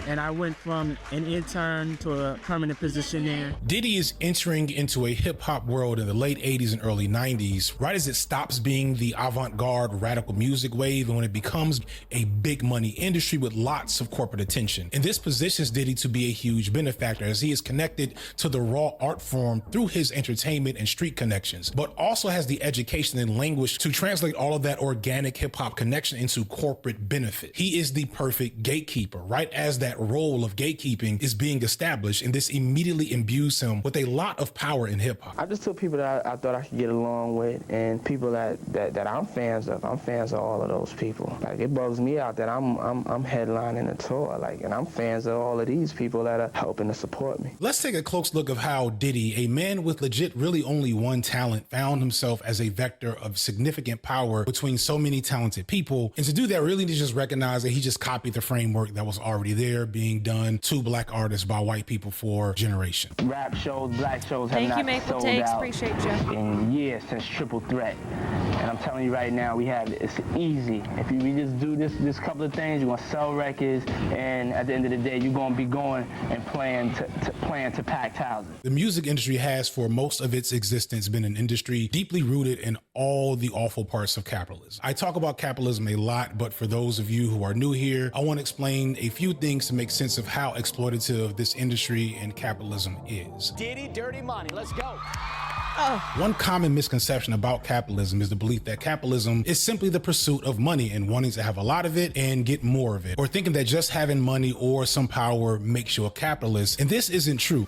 and I went from an intern to a permanent position there. Diddy is entering into a hip-hop world in the late 80s and early 90s, right as it stops being the avant-garde radical music wave and when it becomes a big money industry with lots of corporate attention. And this positions Diddy to be a huge benefactor as he is connected to the raw art form through his entertainment and street connections, but also has the education and language to translate all of that organic hip-hop connection into corporate benefit. He is the perfect gatekeeper, right as that role of gatekeeping is being established, and this immediately imbues him with a lot of power in hip-hop. I just took people that I thought I could get along with, and people that I'm fans of. I'm fans of all of those people. Like, it bugs me out that I'm headlining a tour, and I'm fans of all of these people that are helping to support me. Let's take a close look of how Diddy, a man with legit really only one talent, found himself as a vector of significant power between so many talented people. And to do that, really need to just recognize that he just copied the framework that was already there, being done to black artists by white people for generations. Rap shows, black shows have Thank not you, Maple sold Takes. out Appreciate you. in years since Triple Threat. And I'm telling you right now, it's easy. If we just do this couple of things, you're gonna sell records, and at the end of the day, you're gonna be going and playing to packed houses. The music industry has, for most of its existence, been an industry deeply rooted in all the awful parts of capitalism. I talk about capitalism a lot, but for those of you who are new here, I want to explain a few things to make sense of how exploitative this industry and capitalism is. Diddy, dirty money. Let's go. One common misconception about capitalism is the belief that capitalism is simply the pursuit of money and wanting to have a lot of it and get more of it, or thinking that just having money or some power makes you a capitalist. And this isn't true.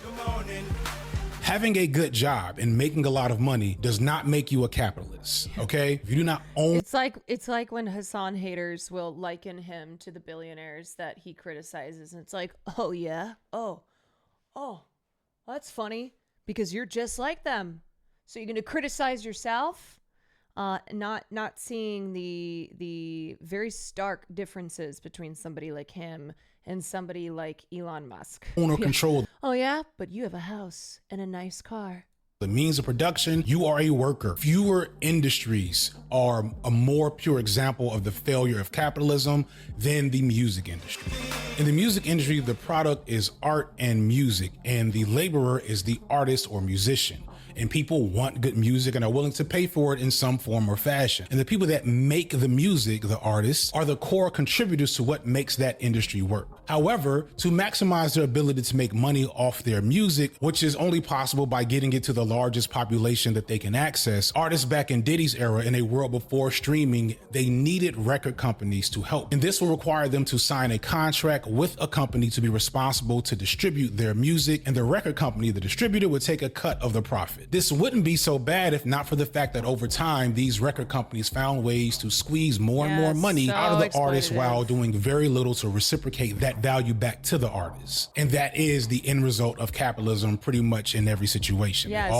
Having a good job and making a lot of money does not make you a capitalist, okay? If you do not own... It's like when Hassan haters will liken him to the billionaires that he criticizes, and it's like, oh yeah, oh, that's funny because you're just like them. So you're gonna criticize yourself, not seeing the very stark differences between somebody like him and somebody like Elon Musk. Own or control. Oh yeah, but you have a house and a nice car. The means of production, you are a worker. Fewer industries are a more pure example of the failure of capitalism than the music industry. In the music industry, the product is art and music, and the laborer is the artist or musician. And people want good music and are willing to pay for it in some form or fashion. And the people that make the music, the artists, are the core contributors to what makes that industry work. However, to maximize their ability to make money off their music, which is only possible by getting it to the largest population that they can access, artists back in Diddy's era, in a world before streaming, they needed record companies to help. And this will require them to sign a contract with a company to be responsible to distribute their music, and the record company, the distributor, would take a cut of the profit. This wouldn't be so bad if not for the fact that over time, these record companies found ways to squeeze more and more money out of the artists while doing very little to reciprocate that value back to the artists. And that is the end result of capitalism pretty much in every situation. Yes.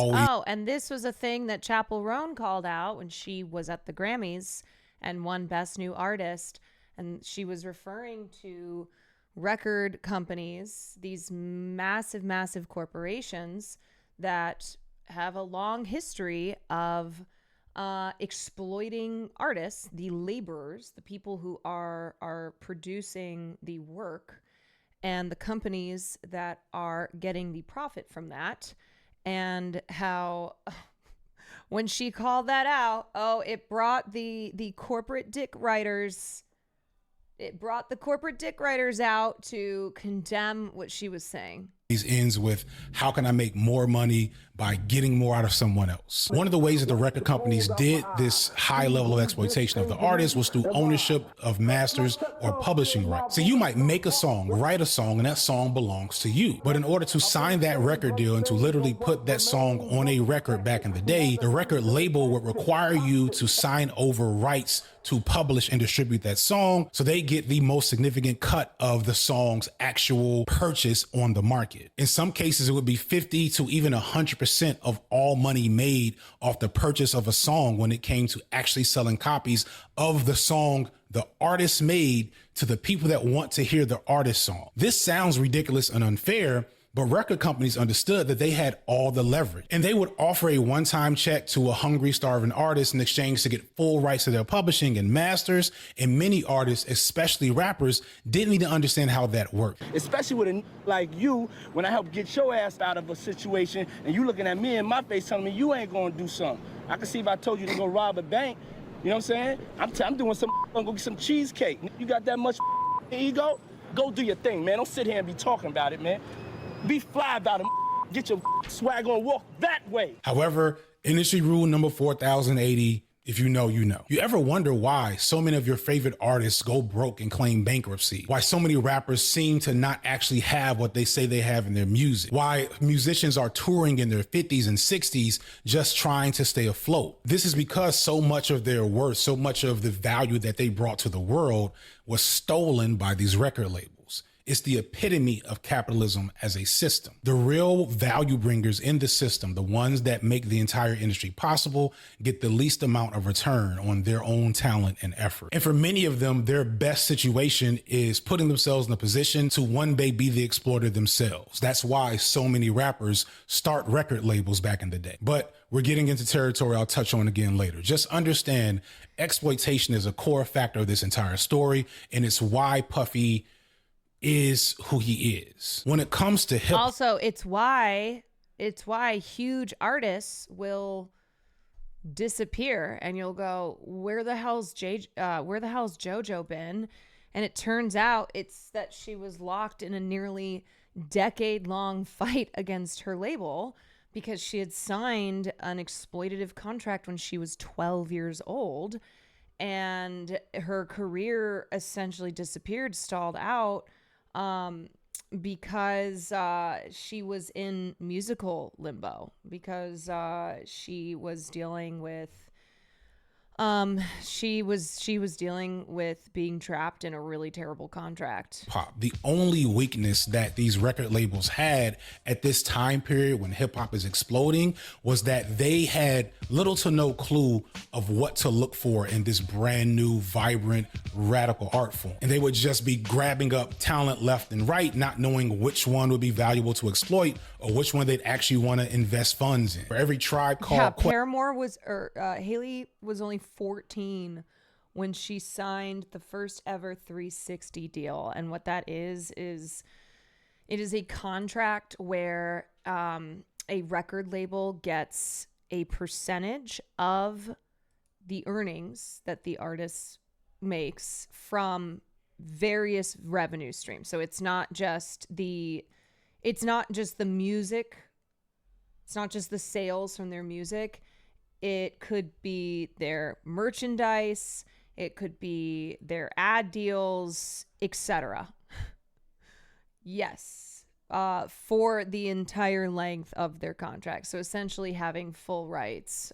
And this was a thing that Chappell Roan called out when she was at the Grammys and won Best New Artist. And she was referring to record companies, these massive, massive corporations that have a long history of exploiting artists, the laborers, the people who are producing the work, and the companies that are getting the profit from that. And how when she called that out, it brought the corporate dick writers. It brought the corporate dick writers out to condemn what she was saying. These ends with, how can I make more money by getting more out of someone else? One of the ways that the record companies did this high level of exploitation of the artist was through ownership of masters or publishing rights. So you might make a song, write a song, and that song belongs to you. But in order to sign that record deal and to literally put that song on a record back in the day, the record label would require you to sign over rights to publish and distribute that song, so they get the most significant cut of the song's actual purchase on the market. In some cases, it would be 50 to even 100% of all money made off the purchase of a song when it came to actually selling copies of the song the artist made to the people that want to hear the artist song. This sounds ridiculous and unfair, but record companies understood that they had all the leverage, and they would offer a one-time check to a hungry, starving artist in exchange to get full rights to their publishing and masters. And many artists, especially rappers, didn't even understand how that worked. Especially with a like you, when I help get your ass out of a situation and you looking at me in my face telling me you ain't gonna do something. I can see if I told you to go rob a bank, you know what I'm saying? I'm doing some, I'm gonna get some cheesecake. You got that much ego? Go do your thing, man. Don't sit here and be talking about it, man. Be fly about it. Get your swag on, walk that way. However, industry rule number 4080, if you know, you know. You ever wonder why so many of your favorite artists go broke and claim bankruptcy? Why so many rappers seem to not actually have what they say they have in their music? Why musicians are touring in their 50s and 60s just trying to stay afloat? This is because so much of their worth, so much of the value that they brought to the world was stolen by these record labels. It's the epitome of capitalism as a system. The real value bringers in the system, the ones that make the entire industry possible, get the least amount of return on their own talent and effort. And for many of them, their best situation is putting themselves in a position to one day be the exploiter themselves. That's why so many rappers start record labels back in the day. But we're getting into territory I'll touch on again later. Just understand exploitation is a core factor of this entire story, and it's why Puffy is who he is. When it comes to hip, also it's why huge artists will disappear, and you'll go, where the hell's JoJo been? And it turns out it's that she was locked in a nearly decade-long fight against her label because she had signed an exploitative contract when she was 12 years old, and her career essentially disappeared, stalled out. because she was in musical limbo, because she was dealing with she was dealing with being trapped in a really terrible contract. Pop. The only weakness that these record labels had at this time period when hip hop is exploding was that they had little to no clue of what to look for in this brand new, vibrant, radical art form. And they would just be grabbing up talent left and right, not knowing which one would be valuable to exploit or which one they'd actually want to invest funds in. For every Tribe Called Paramore was, Haley was only 14 when she signed the first ever 360 deal. And what that is it is a contract where a record label gets a percentage of the earnings that the artist makes from various revenue streams. So it's not just the music. It's not just the sales from their music. It could be their merchandise. It could be their ad deals, etc. Yes. For the entire length of their contract. So essentially having full rights,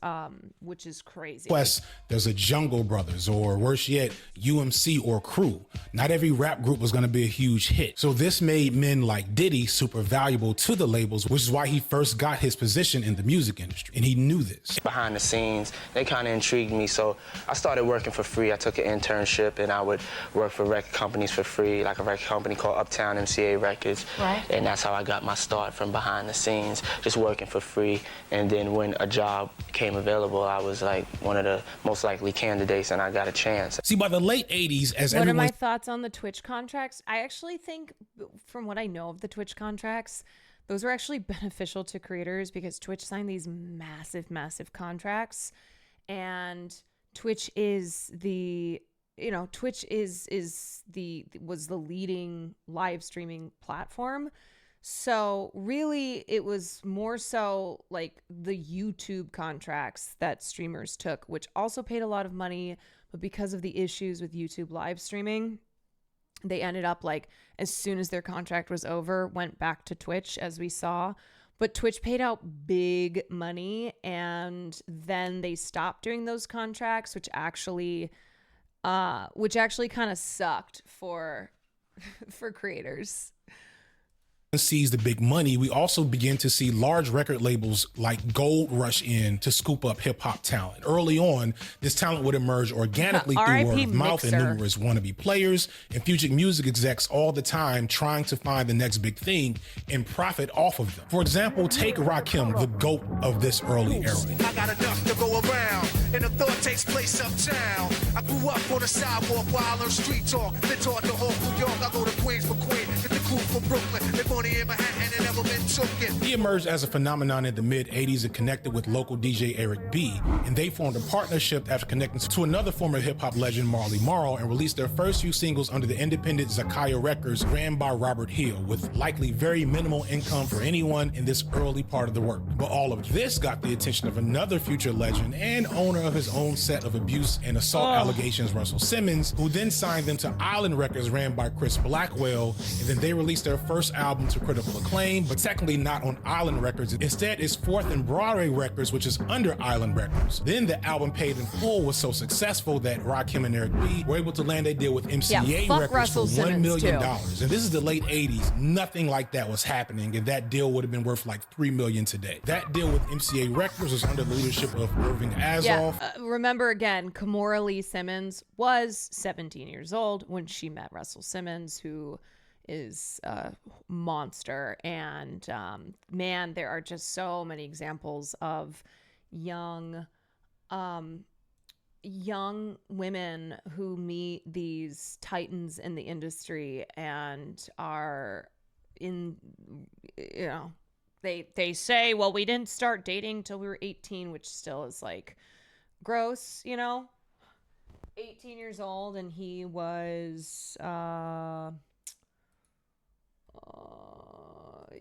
which is crazy. Plus, there's a Jungle Brothers, or worse yet, UMC or Crew. Not every rap group was going to be a huge hit. So this made men like Diddy super valuable to the labels, which is why he first got his position in the music industry. And he knew this. Behind the scenes, they kind of intrigued me. So I started working for free. I took an internship and I would work for record companies for free, like a record company called Uptown MCA Records. Right. And that's how I got my start, from behind the scenes, just working for free. And then when a job came available, I was like one of the most likely candidates and I got a chance. See, by the late 80s, as What are my thoughts on the Twitch contracts? I actually think, from what I know of the Twitch contracts, those were actually beneficial to creators because Twitch signed these massive, massive contracts. And Twitch is the was the leading live streaming platform. So really it was more so like the YouTube contracts that streamers took, which also paid a lot of money, but because of the issues with YouTube live streaming, they ended up, like, as soon as their contract was over, went back to Twitch, as we saw. But Twitch paid out big money, and then they stopped doing those contracts, which actually kind of sucked for creators. Sees the big money, we also begin to see large record labels like Gold rush in to scoop up hip-hop talent. Early on, this talent would emerge organically through word of mouth and numerous wannabe players and future music execs all the time trying to find the next big thing and profit off of them. For example, take Rakim, the GOAT of this early era. I got enough to go around, and the thought takes place uptown. I grew up on the sidewalk while I learned street talk. Then taught to all New York, I go to Queens for Queen. Get the crew from Brooklyn. They money in Manhattan and never been taken. He emerged as a phenomenon in the mid-'80s and connected with local DJ Eric B, and they formed a partnership after connecting to another former hip-hop legend, Marley Marl, and released their first few singles under the independent Zakaya Records, ran by Robert Hill, with likely very minimal income for anyone in this early part of the work. But all of this got the attention of another future legend and owner of his own set of abuse and assault allegations, Russell Simmons, who then signed them to Island Records, ran by Chris Blackwell, and then they released their first album to critical acclaim, but technically not on Island Records. Instead, it's Fourth and Broadway Records, which is under Island Records. Then the album Paid in Full was so successful that Rakim and Eric B were able to land a deal with MCA Records Russell for $1 Simmons million. too. And this is the late 80s. Nothing like that was happening, and that deal would have been worth like $3 million today. That deal with MCA Records was under the leadership of Irving Azoff. Remember, again, Kimora Lee Simmons was 17 years old when she met Russell Simmons, who is a monster. And man, there are just so many examples of young women who meet these titans in the industry and are in, they say, well, we didn't start dating till we were 18, which still is like gross, 18 years old, and he was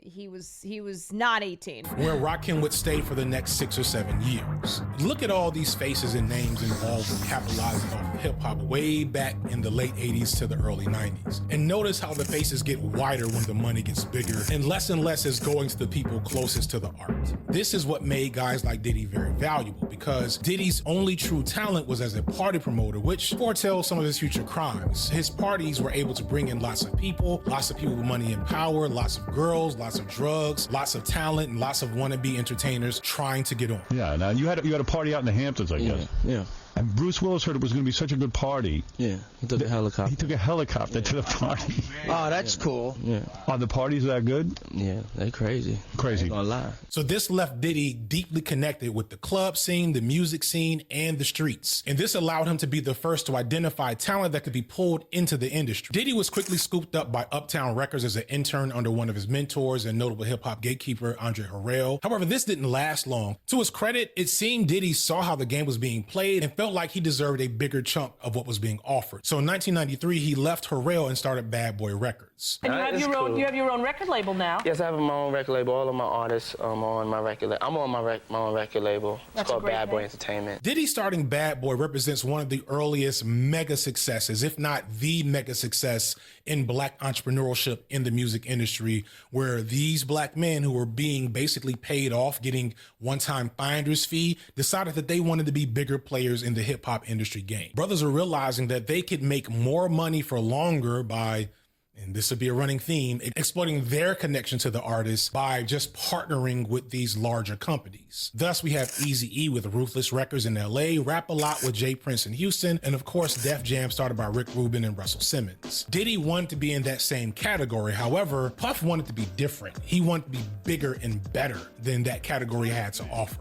he was not 18. Where Rakim would stay for the next 6 or 7 years. Look at all these faces and names involved in capitalizing off hip-hop way back in the late 80s to the early 90s. And notice how the faces get wider when the money gets bigger, and less is going to the people closest to the art. This is what made guys like Diddy very valuable, because Diddy's only true talent was as a party promoter, which foretells some of his future crimes. His parties were able to bring in lots of people with money and power, lots of girls, lots of drugs, lots of talent, and lots of wannabe entertainers trying to get on. Yeah, now you had a party out in the Hamptons, I guess. Yeah. And Bruce Willis heard it was going to be such a good party. Yeah, he took a helicopter. He took a helicopter to the party. Oh, that's cool. Yeah. Are the parties that good? Yeah, they crazy. Crazy. I ain't gonna lie. So this left Diddy deeply connected with the club scene, the music scene, and the streets. And this allowed him to be the first to identify talent that could be pulled into the industry. Diddy was quickly scooped up by Uptown Records as an intern under one of his mentors and notable hip-hop gatekeeper, Andre Harrell. However, this didn't last long. To his credit, it seemed Diddy saw how the game was being played and felt like he deserved a bigger chunk of what was being offered. So in 1993, he left Harrell and started Bad Boy Records. And you have your own record label now. Yes, I have my own record label. All of my artists on my record label. I'm on my own record label. It's called Bad Boy Entertainment. Diddy starting Bad Boy represents one of the earliest mega successes, if not the mega success in black entrepreneurship in the music industry, where these black men who were being basically paid off, getting one-time finder's fee, decided that they wanted to be bigger players in the hip-hop industry game. Brothers are realizing that they could make more money for longer by, and this would be a running theme, exploiting their connection to the artists by just partnering with these larger companies. Thus, we have Eazy-E with Ruthless Records in LA, Rap-A-Lot with Jay Prince in Houston, and of course, Def Jam started by Rick Rubin and Russell Simmons. Diddy wanted to be in that same category. However, Puff wanted to be different. He wanted to be bigger and better than that category had to offer.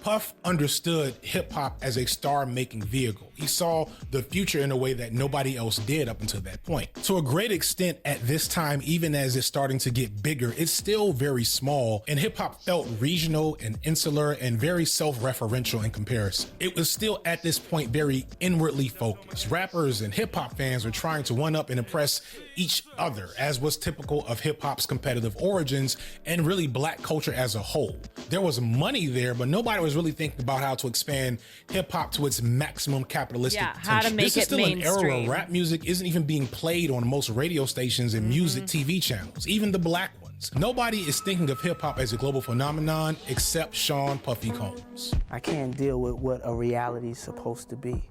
Puff understood hip-hop as a star-making vehicle. He saw the future in a way that nobody else did up until that point. To a great extent at this time, even as it's starting to get bigger, it's still very small, and hip-hop felt regional and insular and very self-referential in comparison. It was still at this point very inwardly focused. Rappers and hip-hop fans were trying to one-up and impress each other, as was typical of hip-hop's competitive origins and really black culture as a whole. There was money there, but nobody was really thinking about how to expand hip-hop to its maximum capitalistic potential. How to make it mainstream. This is still an era where rap music isn't even being played on most radio stations and music TV channels, even the black ones. Nobody is thinking of hip-hop as a global phenomenon except Sean Puffy Combs. I can't deal with what a reality is supposed to be.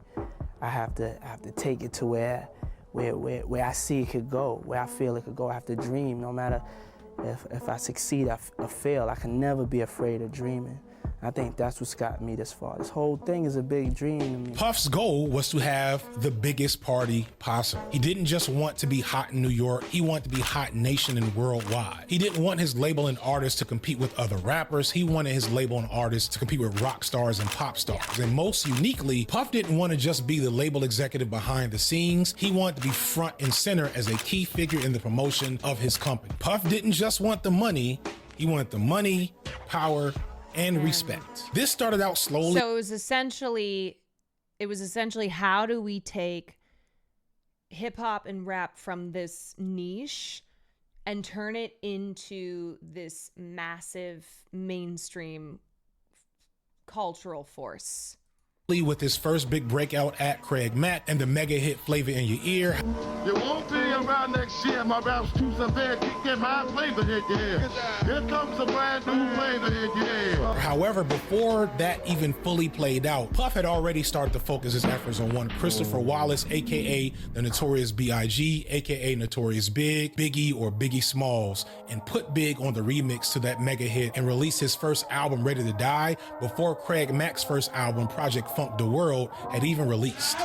I have to take it to where I see it could go, where I feel it could go. I have to dream, no matter if I succeed or fail. I can never be afraid of dreaming. I think that's what's got me this far. This whole thing is a big dream to me. Puff's goal was to have the biggest party possible. He didn't just want to be hot in New York, he wanted to be hot nation and worldwide. He didn't want his label and artists to compete with other rappers. He wanted his label and artists to compete with rock stars and pop stars. And most uniquely, Puff didn't want to just be the label executive behind the scenes. He wanted to be front and center as a key figure in the promotion of his company. Puff didn't just want the money, he wanted the money, power, and respect. This started out slowly. So it was essentially how do we take hip hop and rap from this niche and turn it into this massive mainstream cultural force? With his first big breakout at Craig Mack and the mega hit Flavor in Your Ear. You won't be around next year. My rap's too severe. Get my flavor hit your ear. Here comes a brand new flavor hit your ear. However, before that even fully played out, Puff had already started to focus his efforts on one Christopher Wallace, aka the Notorious B.I.G., aka Notorious Big, Biggie or Biggie Smalls, and put Big on the remix to that mega hit and released his first album, Ready to Die, before Craig Mack's first album, Project Funk the World, had even released.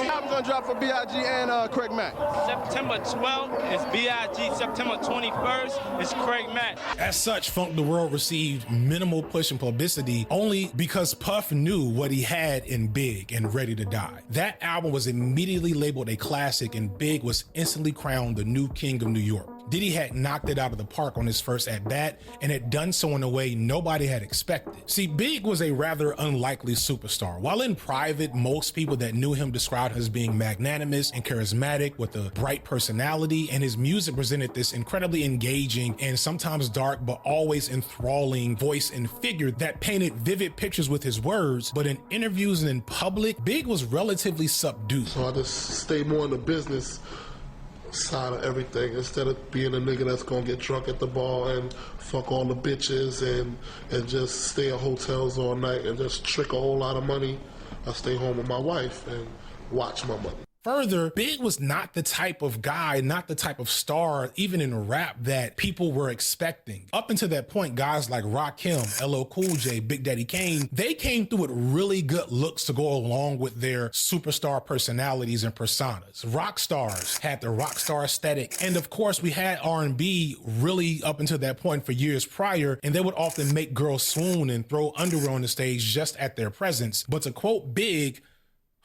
I'm gonna drop for B.I.G. and Craig Mack. September 12th is B.I.G. September 21st is Craig Mack. As such, Funk the World received minimal push and publicity only because Puff knew what he had in Big and Ready to Die. That album was immediately labeled a classic, and Big was instantly crowned the new king of New York. Diddy had knocked it out of the park on his first at-bat and had done so in a way nobody had expected. See, Big was a rather unlikely superstar. While in private, most people that knew him described him as being magnanimous and charismatic with a bright personality, and his music presented this incredibly engaging and sometimes dark but always enthralling voice and figure that painted vivid pictures with his words. But in interviews and in public, Big was relatively subdued. So I just stay more in the business side of everything instead of being a nigga that's gonna get drunk at the bar and fuck all the bitches and just stay at hotels all night and just trick a whole lot of money. I stay home with my wife and watch my money. Further, Big was not the type of guy, not the type of star, even in rap, that people were expecting. Up until that point, guys like Rakim, LL Cool J, Big Daddy Kane, they came through with really good looks to go along with their superstar personalities and personas. Rock stars had the rock star aesthetic. And of course, we had R&B really up until that point for years prior, and they would often make girls swoon and throw underwear on the stage just at their presence. But to quote Big,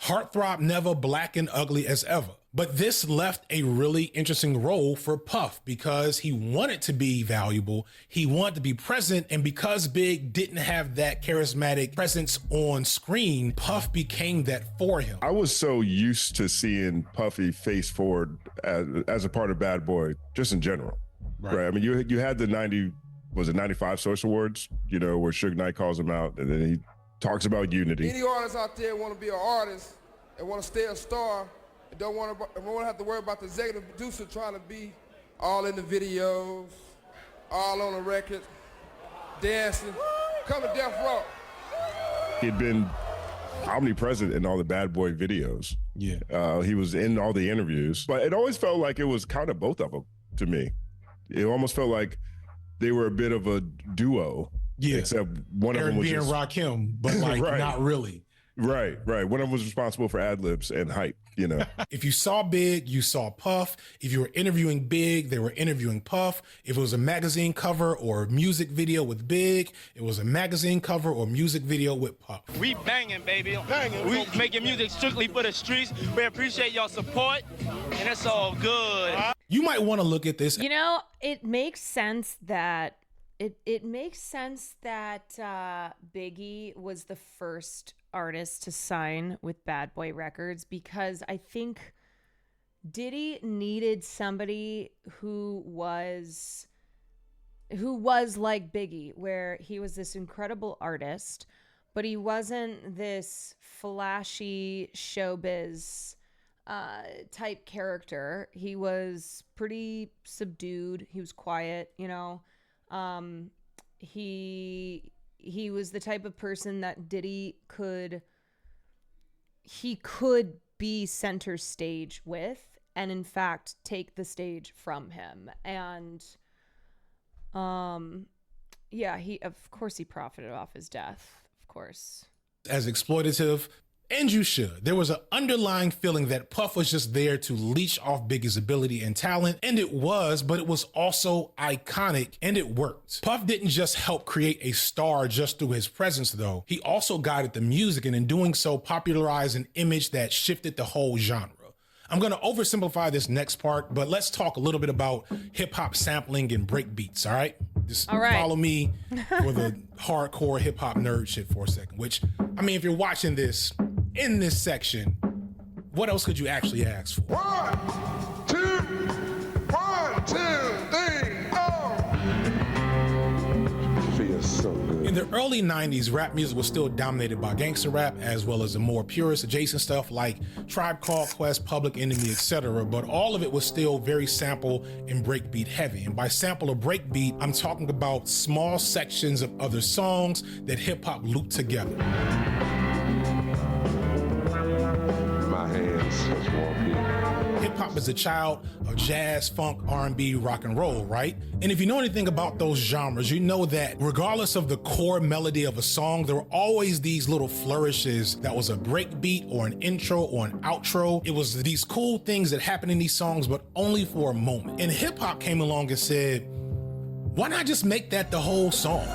"Heartthrob never, black and ugly as ever." But this left a really interesting role for Puff because he wanted to be valuable, he wanted to be present, and because Big didn't have that charismatic presence on screen, Puff became that for him. I was so used to seeing Puffy face forward as a part of Bad Boy, just in general. Right? I mean, you had the 95 Source Awards, you know, where Suge Knight calls him out, and then he talks about unity. Any artists out there want to be an artist and want to stay a star and don't want to have to worry about the executive producer trying to be all in the videos, all on the record, dancing. Come to Death Row. He'd been omnipresent in all the Bad Boy videos. Yeah. He was in all the interviews, but it always felt like it was kind of both of them to me. It almost felt like they were a bit of a duo. Yeah, except one of them was being just Rakim, but like right. not really. Right. One of them was responsible for ad-libs and hype, you know. If you saw Big, you saw Puff. If you were interviewing Big, they were interviewing Puff. If it was a magazine cover or music video with Big, it was a magazine cover or music video with Puff. We banging, baby. We making music strictly for the streets. We appreciate your support, and it's all good. You might want to look at this. You know, it makes sense that It makes sense that Biggie was the first artist to sign with Bad Boy Records because I think Diddy needed somebody who was like Biggie, where he was this incredible artist, but he wasn't this flashy showbiz type character. He was pretty subdued. He was quiet, you know. He was the type of person that Diddy could be center stage with, and in fact take the stage from him. And he profited off his death, of course. As exploitative, and you should. There was an underlying feeling that Puff was just there to leech off Biggie's ability and talent, and it was, but it was also iconic, and it worked. Puff didn't just help create a star just through his presence, though. He also guided the music, and in doing so, popularized an image that shifted the whole genre. I'm going to oversimplify this next part, but let's talk a little bit about hip-hop sampling and break beats, all right? Just follow me for the hardcore hip-hop nerd shit for a second, which, I mean, if you're watching this in this section, what else could you actually ask for? 1, 2, 1, 2, 3, oh. Feels so good. In the early 90s, rap music was still dominated by gangster rap, as well as the more purist adjacent stuff like Tribe Called Quest, Public Enemy, etc. But all of it was still very sample and breakbeat heavy. And by sample or breakbeat, I'm talking about small sections of other songs that hip hop looped together. Hip-hop is a child of jazz, funk, R&B, rock and roll, right? And if you know anything about those genres, you know that regardless of the core melody of a song, there were always these little flourishes that was a break beat or an intro or an outro. It was these cool things that happened in these songs, but only for a moment. And hip-hop came along and said, why not just make that the whole song?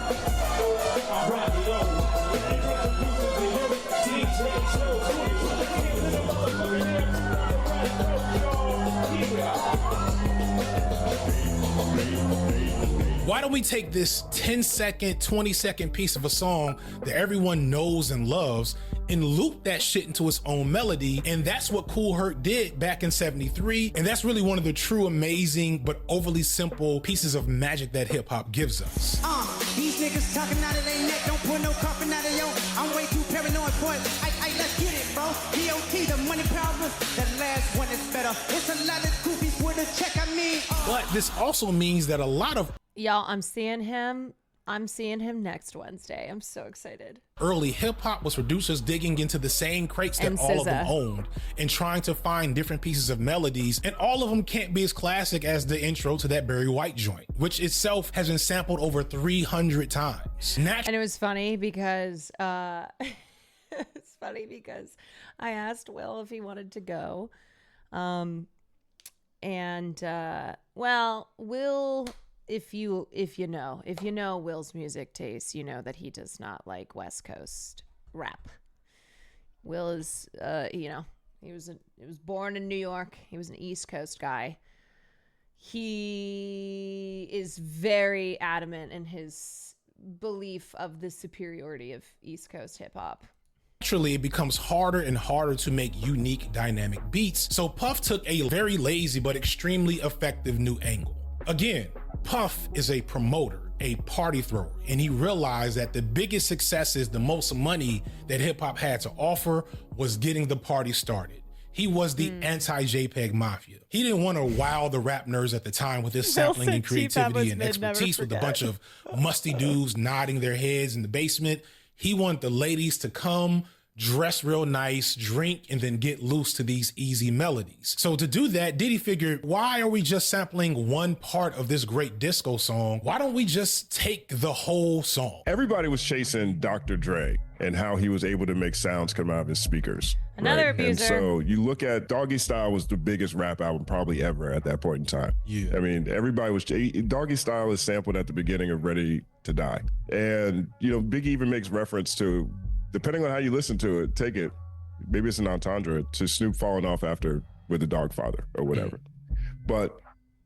Why don't we take this 10-second, 20-second piece of a song that everyone knows and loves and loop that shit into its own melody? And that's what Kool Herc did back in '73. And that's really one of the true amazing but overly simple pieces of magic that hip hop gives us. These niggas talking out of their neck, don't put no coffin out of yo. I'm way too paranoid for it. Let's get it, bro. DOT, the money problems. That last one is better. It's a lot of goofies with a check, I mean. But this also means that a lot of Y'all, I'm seeing him next Wednesday. I'm so excited. Early hip hop was producers digging into the same crates that all of them owned and trying to find different pieces of melodies, and all of them can't be as classic as the intro to that Barry White joint, which itself has been sampled over 300 times. And it was funny because I asked Will if he wanted to go, Will. If you know Will's music taste, you know that he does not like West Coast rap. Will is, he was born in New York. He was an East Coast guy. He is very adamant in his belief of the superiority of East Coast hip hop. Naturally, it becomes harder and harder to make unique, dynamic beats. So Puff took a very lazy but extremely effective new angle. Again, Puff is a promoter, a party thrower, and he realized that the biggest successes, the most money that hip hop had to offer was getting the party started. He was the anti-JPEG mafia. He didn't want to wow the rap nerds at the time with his sampling and creativity and expertise with a bunch of musty dudes nodding their heads in the basement. He wanted the ladies to come, dress real nice, drink, and then get loose to these easy melodies. So to do that, Diddy figured, why are we just sampling one part of this great disco song? Why don't we just take the whole song? Everybody was chasing Dr. Dre and how he was able to make sounds come out of his speakers. Another abuser. And so you look at Doggy Style was the biggest rap album probably ever at that point in time. Yeah. I mean, everybody was, Doggy Style is sampled at the beginning of Ready to Die. And, Biggie even makes reference to, depending on how you listen to it, take it, maybe it's an entendre, to Snoop falling off after with the Dogfather or whatever. But,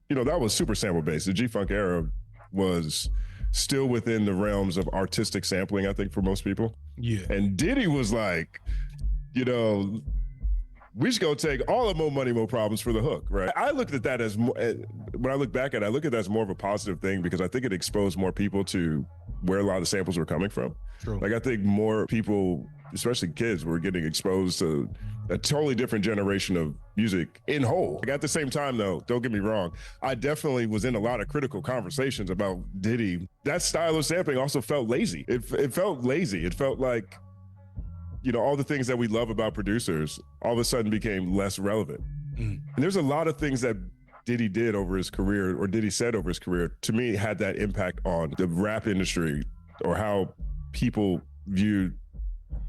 that was super sample based. The G-Funk era was still within the realms of artistic sampling, I think, for most people. Yeah. And Diddy was like, we just gonna take all of Mo Money, Mo Problems for the hook, right? I looked at that as, when I look back at it, I look at that as more of a positive thing because I think it exposed more people to where a lot of the samples were coming from. True. Like I think more people, especially kids, were getting exposed to a totally different generation of music in whole. Like at the same time though, don't get me wrong, I definitely was in a lot of critical conversations about Diddy. That style of sampling also felt lazy. It felt lazy. It felt like, all the things that we love about producers all of a sudden became less relevant. And there's a lot of things that Diddy did over his career, or Diddy said over his career, to me had that impact on the rap industry or how people viewed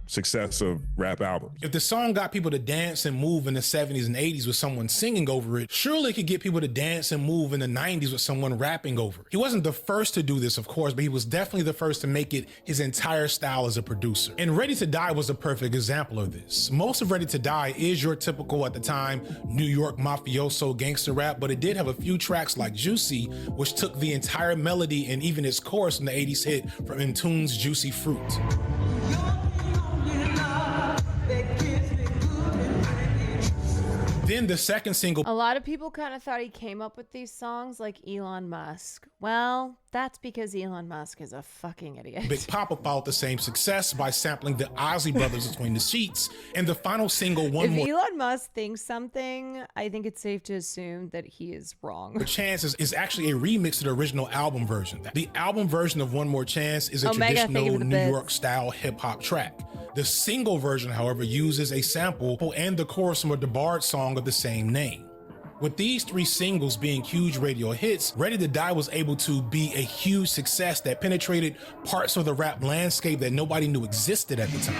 success of rap albums. If the song got people to dance and move in the 70s and 80s with someone singing over it, surely it could get people to dance and move in the 90s with someone rapping over it. He wasn't the first to do this, of course, but he was definitely the first to make it his entire style as a producer. And Ready to Die was a perfect example of this. Most of Ready to Die is your typical, at the time, New York mafioso gangster rap, but it did have a few tracks like Juicy, which took the entire melody and even its chorus from the 80s hit from Intune's Juicy Fruit. Then the second single. A lot of people kind of thought he came up with these songs like Elon Musk. Well, that's because Elon Musk is a fucking idiot. Big Papa followed the same success by sampling the Ozzy Brothers Between the Sheets. And the final single, One More If Elon Musk thinks something, I think it's safe to assume that he is wrong. Chance is actually a remix of the original album version. The album version of One More Chance is a traditional New York style hip hop track. The single version, however, uses a sample and the chorus from a DeBarge song of the same name. With these three singles being huge radio hits, Ready to Die was able to be a huge success that penetrated parts of the rap landscape that nobody knew existed at the time.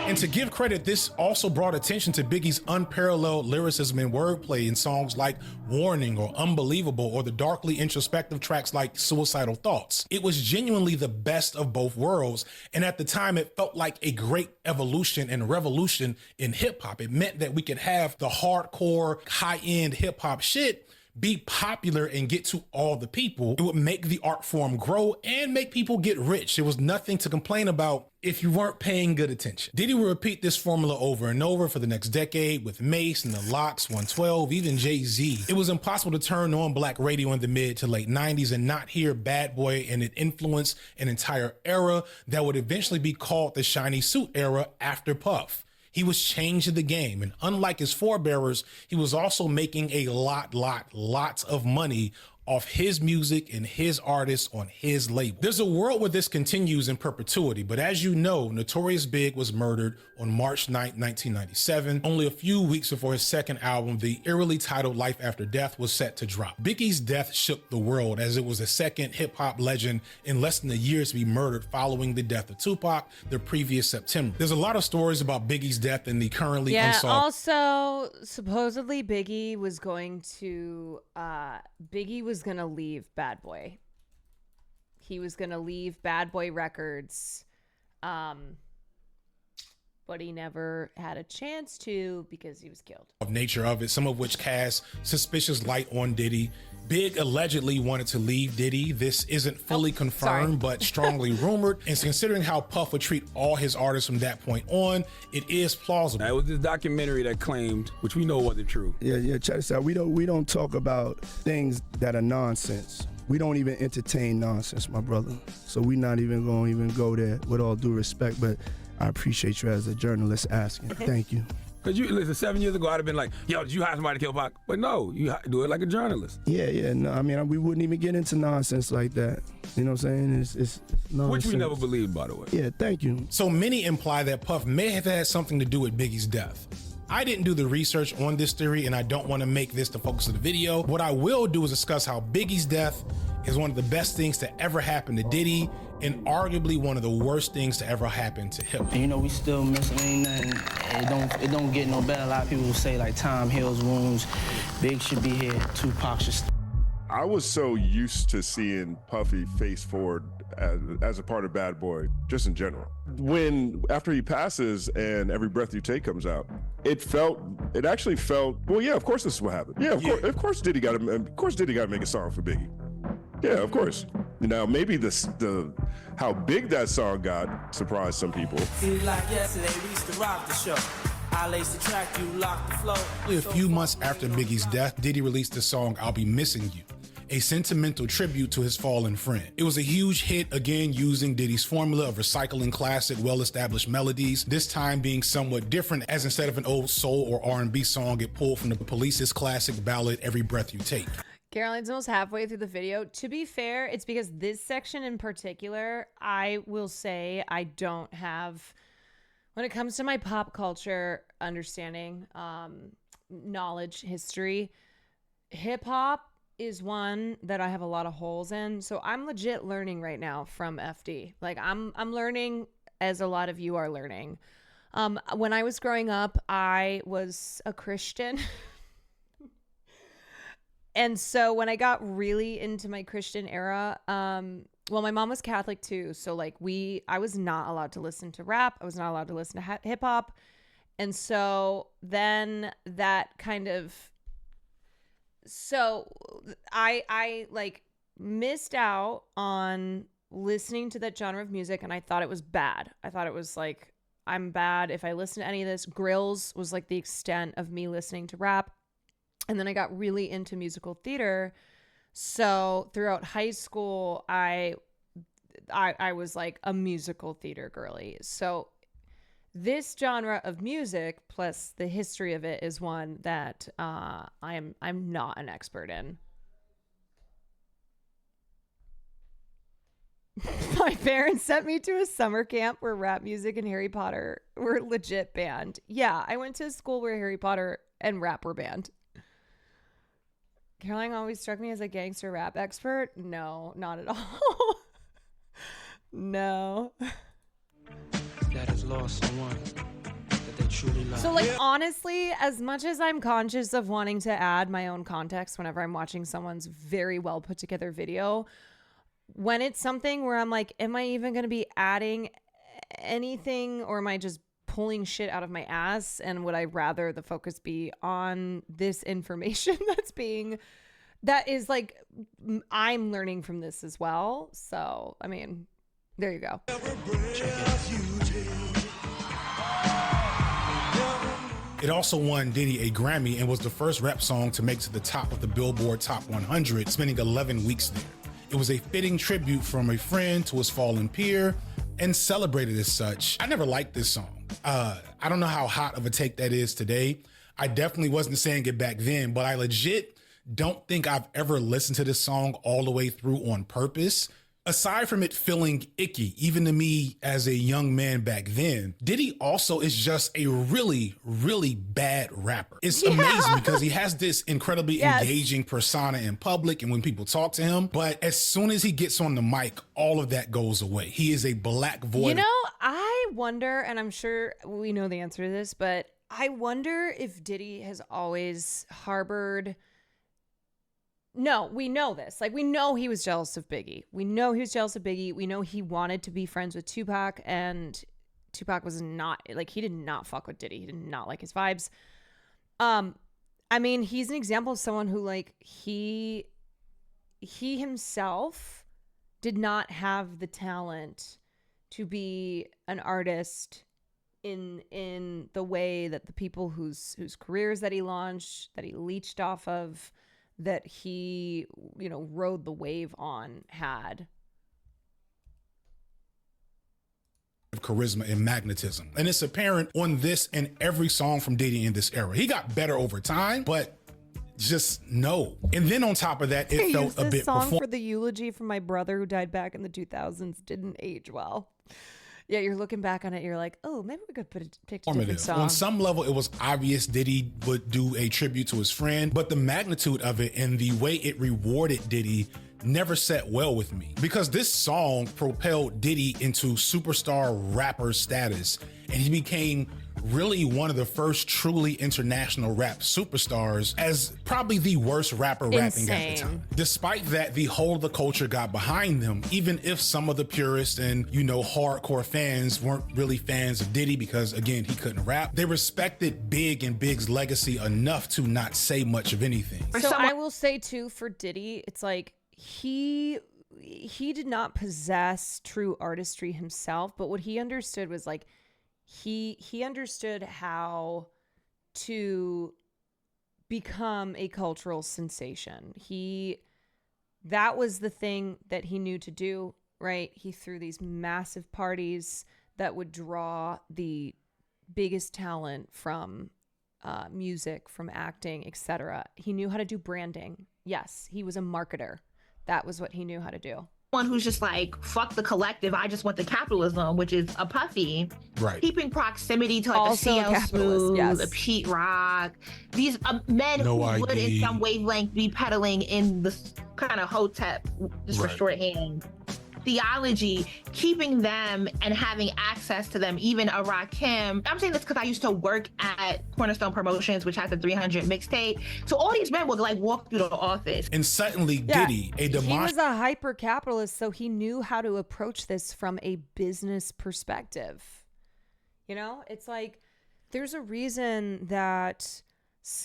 And To give credit, this also brought attention to Biggie's unparalleled lyricism and wordplay in songs like Warning or Unbelievable, or the darkly introspective tracks like Suicidal Thoughts. It was genuinely the best of both worlds, and at the time it felt like a great evolution and revolution in hip hop. It meant that we could have the hardcore, high-end hip hop shit be popular and get to all the people. It would make the art form grow and make people get rich. There was nothing to complain about if you weren't paying good attention. Diddy would repeat this formula over and over for the next decade with Mace and the Lox, 112, even Jay-Z. It was impossible to turn on black radio in the mid to late 90s and not hear Bad Boy, and it influenced an entire era that would eventually be called the shiny suit era after Puff. He was changing the game, and unlike his forebearers, he was also making a lots of money off his music and his artists on his label. There's a world where this continues in perpetuity, but as you know, Notorious Big was murdered on March 9, 1997, only a few weeks before his second album, the eerily titled Life After Death, was set to drop. Biggie's death shook the world, as it was the second hip-hop legend in less than a year to be murdered following the death of Tupac the previous September. There's a lot of stories about Biggie's death in the currently unsolved. Also, supposedly Biggie was going to leave Bad Boy. He was going to leave Bad Boy Records, but he never had a chance to because he was killed. Of nature of it, some of which cast suspicious light on Diddy. Big allegedly wanted to leave Diddy. This isn't fully confirmed, but strongly rumored. And considering how Puff would treat all his artists from that point on, it is plausible. It was this documentary that claimed, which we know wasn't true. Yeah, check this out. We don't talk about things that are nonsense. We don't even entertain nonsense, my brother. So we're not even going to go there, with all due respect, but I appreciate you as a journalist asking. Thank you. Because you listen, 7 years ago, I'd have been like, yo, did you hire somebody to kill Pac? But no, you do it like a journalist. Yeah. No, I mean, we wouldn't even get into nonsense like that. You know what I'm saying? It's nonsense. Which we never believed, by the way. Yeah, thank you. So many imply that Puff may have had something to do with Biggie's death. I didn't do the research on this theory, and I don't want to make this the focus of the video. What I will do is discuss how Biggie's death is one of the best things to ever happen to Diddy, and arguably one of the worst things to ever happen to hip hop. And you know, we still missing, ain't nothing. It don't get no better. A lot of people will say like time heals wounds. Big should be here. Tupac should. I was so used to seeing Puffy face forward as a part of Bad Boy, just in general. When after he passes and Every Breath You Take comes out, it actually felt. Well, yeah, of course this is what happened. Yeah, of course Diddy got to make a song for Biggie. Yeah, of course. Now maybe the how big that song got surprised some people. Like yesterday, we used to rock the show. I lace the track, you lock the flow. A few months after Biggie's death, Diddy released the song I'll Be Missing You, a sentimental tribute to his fallen friend. It was a huge hit, again using Diddy's formula of recycling classic, well-established melodies, this time being somewhat different, as instead of an old soul or R&B song, it pulled from the Police's classic ballad, Every Breath You Take. Caroline's almost halfway through the video. To be fair, it's because this section in particular, I will say I don't have, when it comes to my pop culture understanding, knowledge, history, hip hop is one that I have a lot of holes in. So I'm legit learning right now from FD. Like I'm learning as a lot of you are learning. When I was growing up, I was a Christian. And so when I got really into my Christian era, well, my mom was Catholic too. So like I was not allowed to listen to rap. I was not allowed to listen to hip hop. And so then that kind of, so I like missed out on listening to that genre of music. And I thought it was bad. I thought it was like, I'm bad if I listen to any of this. Grills was like the extent of me listening to rap. And then I got really into musical theater. So throughout high school, I was like a musical theater girly. So this genre of music plus the history of it is one that I'm not an expert in. My parents sent me to a summer camp where rap music and Harry Potter were legit banned. Yeah, I went to a school where Harry Potter and rap were banned. Caroline always struck me as a gangster rap expert. No, not at all. No. That has lost someone. truly love. So, like, honestly, as much as I'm conscious of wanting to add my own context whenever I'm watching someone's very well put together video, when it's something where I'm like, am I even going to be adding anything, or am I just pulling shit out of my ass? And would I rather the focus be on this information that is like, I'm learning from this as well. So, I mean, there you go. It also won Diddy a Grammy and was the first rap song to make to the top of the Billboard Top 100, spending 11 weeks there. It was a fitting tribute from a friend to his fallen peer and celebrated as such. I never liked this song. I don't know how hot of a take that is today. I definitely wasn't saying it back then, but I legit don't think I've ever listened to this song all the way through on purpose. Aside from it feeling icky, even to me as a young man back then, Diddy also is just a really, really bad rapper. It's amazing because he has this incredibly engaging persona in public and when people talk to him, but as soon as he gets on the mic, all of that goes away. He is a black void. You know, I wonder, and I'm sure we know the answer to this, but I wonder if Diddy has always harbored... No, we know this. Like, we know he was jealous of Biggie. We know he wanted to be friends with Tupac, and Tupac was not, like, he did not fuck with Diddy. He did not like his vibes. I mean, he's an example of someone who, like, he himself did not have the talent to be an artist in the way that the people whose careers that he launched, that he leached off of, that he, you know, rode the wave on had. Charisma and magnetism. And it's apparent on this and every song from Diddy in this era. He got better over time, but just no. And then on top of that, it felt a bit this song for the eulogy from my brother who died back in the 2000s didn't age well. Yeah, you're looking back on it, you're like, oh, maybe we could pick a different song. On some level, it was obvious Diddy would do a tribute to his friend, but the magnitude of it and the way it rewarded Diddy never sat well with me. Because this song propelled Diddy into superstar rapper status, and he became really one of the first truly international rap superstars, as probably the worst rapper rapping at the time. Despite that, the whole of the culture got behind them, even if some of the purists and, you know, hardcore fans weren't really fans of Diddy because, again, he couldn't rap. They respected Big and Big's legacy enough to not say much of anything. So I will say, too, for Diddy, it's like he did not possess true artistry himself, but what he understood was, like, he understood how to become a cultural sensation. That was the thing that he knew to do, right? He threw these massive parties that would draw the biggest talent from music, from acting, etc. He knew how to do branding. Yes, he was a marketer. That was what he knew how to do. One who's just like, fuck the collective, I just want the capitalism, which is a Puffy. Right. Keeping proximity to like Also a CL Smooth, yes. a Pete Rock. These men who would in some wavelength be peddling in this kind of hotep, just for shorthand, theology, keeping them and having access to them, even a Rakim. I'm saying this because I used to work at Cornerstone Promotions, which has a 300 mixtape. So all these men would like walk through the office. And suddenly Diddy, he was a hyper capitalist, so he knew how to approach this from a business perspective. You know, it's like there's a reason that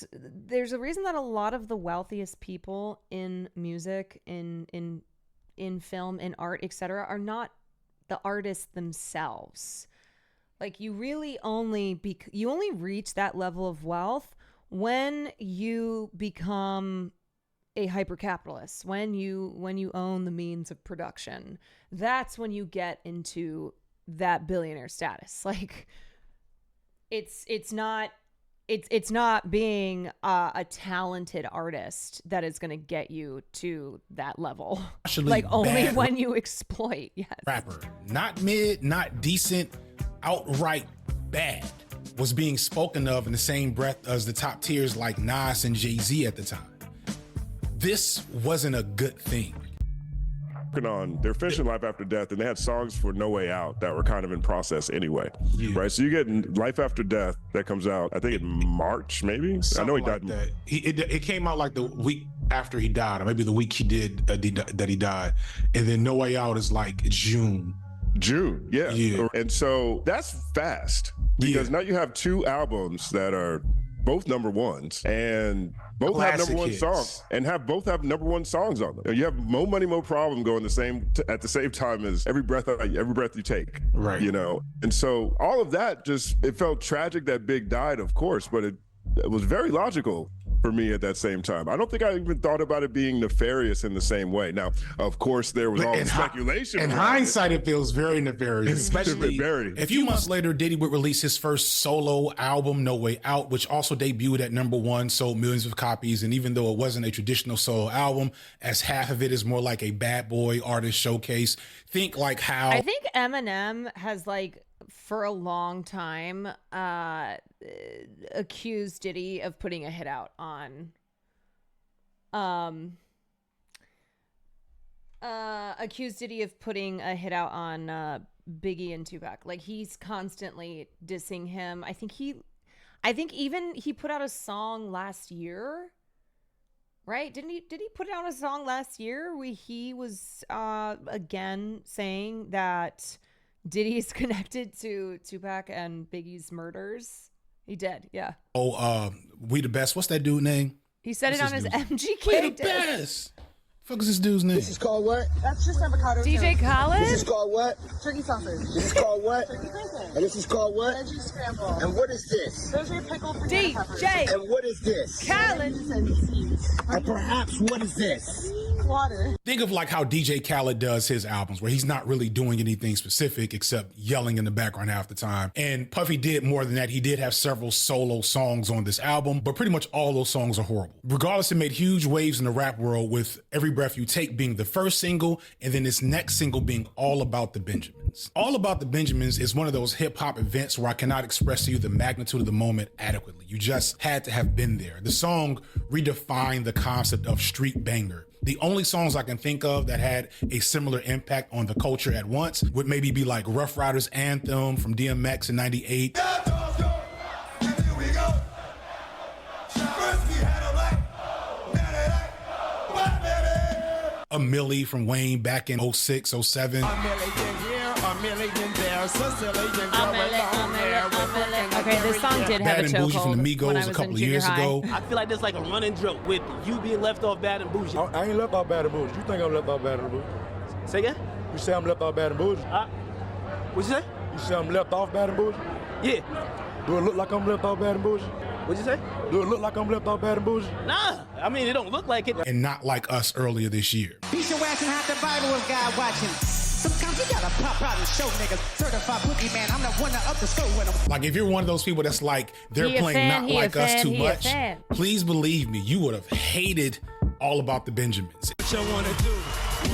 a lot of the wealthiest people in music, in film, in art, etc., are not the artists themselves. Like, you really only reach that level of wealth when you become a hyper-capitalist, when you own the means of production. That's when you get into that billionaire status. Like, it's not being a talented artist that is going to get you to that level. Like, only when you exploit. Yes. Rapper, not mid, not decent, outright bad, was being spoken of in the same breath as the top tiers like Nas and Jay-Z at the time. This wasn't a good thing. they're finishing Life After Death, and they had songs for No Way Out that were kind of in process anyway, right? So you get Life After Death that comes out, I think in March, maybe. I know he died. That. It came out like the week after he died, or maybe the week he did that he died, and then No Way Out is like June, yeah. And so that's fast because now you have 2 albums that are both number ones and both Classic have number 1 hits. songs and both have number 1 songs on them. You have Mo Money Mo Problem going at the same time as Every Breath You Take, right? You know, and so all of that it felt tragic that Big died, of course, but it was very logical for me at that same time. I don't think I even thought about it being nefarious in the same way. Now, of course, there was all the speculation. In hindsight, it feels very nefarious, especially very. A few months later, Diddy would release his first solo album, No Way Out, which also debuted at number 1, sold millions of copies. And even though it wasn't a traditional solo album, as half of it is more like a bad boy artist showcase, think like how... I think Eminem has like, for a long time, accused Diddy of putting a hit out on Biggie and Tupac. Like, he's constantly dissing him. I think even he put out a song last year, right? Did he put out a song last year where he was again saying that Diddy's connected to Tupac and Biggie's murders? He did, yeah. We the Best. What's that dude name? He said it on his MGK. We the Best. Fuck is this dude's name? This is called what? That's just avocado DJ toast. Khaled? This is called what? Turkey sausage. This is called what? Turkey bacon. And this is called what? Veggie scramble. And what is this? Those are pickled potato peppers. DJ And what is this? Khaled. And perhaps what is this? Water. Think of like how DJ Khaled does his albums, where he's not really doing anything specific except yelling in the background half the time. And Puffy did more than that. He did have several solo songs on this album, but pretty much all those songs are horrible. Regardless, it made huge waves in the rap world, with Every Breath You Take being the first single, and then this next single being All About the Benjamins. All About the Benjamins is one of those hip hop events where I cannot express to you the magnitude of the moment adequately. You just had to have been there. The song redefined the concept of street banger. The only songs I can think of that had a similar impact on the culture at once would maybe be like Rough Riders Anthem from DMX in 98. A Millie from Wayne back in 06, 07. Okay, this song did have Bad a and Bougie from chokehold the when I Migos was a couple in of junior years high. ago. I feel like there's like a running joke with you being left off Bad and Bougie. I ain't left off Bad and Bougie. You think I'm left off Bad and Bougie? Say again? You say I'm left off Bad and Bougie? What'd you say? You say I'm left off Bad and Bougie? Yeah. Do it look like I'm left off Bad and Bougie? What'd you say? Do it look like I'm left off Bad and Bougie? Nah, I mean, it don't look like it. And not like us earlier this year. Beat your ass and have the Bible with God watching. Sometimes you gotta pop out and show niggas. Certified boogie man, I'm the one that up the score with them. Like, if you're one of those people that's like, they're He a playing fan, Not he a Like Us fan, too he a much, fan. please believe me, you would have hated All About the Benjamins. What you wanna do?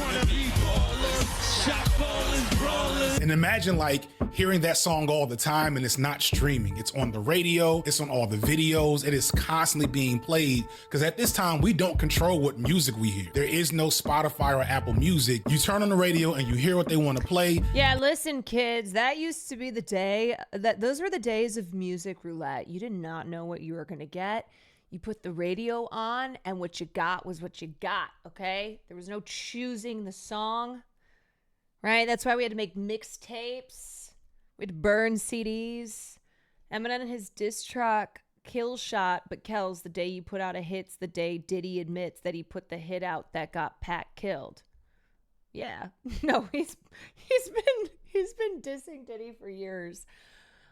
Wanna be ballers, shot ballers, brawlers. And imagine like hearing that song all the time, and it's not streaming. It's on the radio, it's on all the videos, it is constantly being played, because at this time we don't control what music we hear. There is no Spotify or Apple Music. You turn on the radio and you hear what they want to play. Yeah, listen, kids, that used to be the day those were the days of music roulette. You did not know what you were going to get. You put the radio on, and what you got was what you got, okay? There was no choosing the song, right? That's why we had to make mixtapes. We had to burn CDs. Eminem and his diss track, Kill Shot, but Kells, the day you put out a hit's the day Diddy admits that he put the hit out that got Pac killed. Yeah. No, he's been dissing Diddy for years.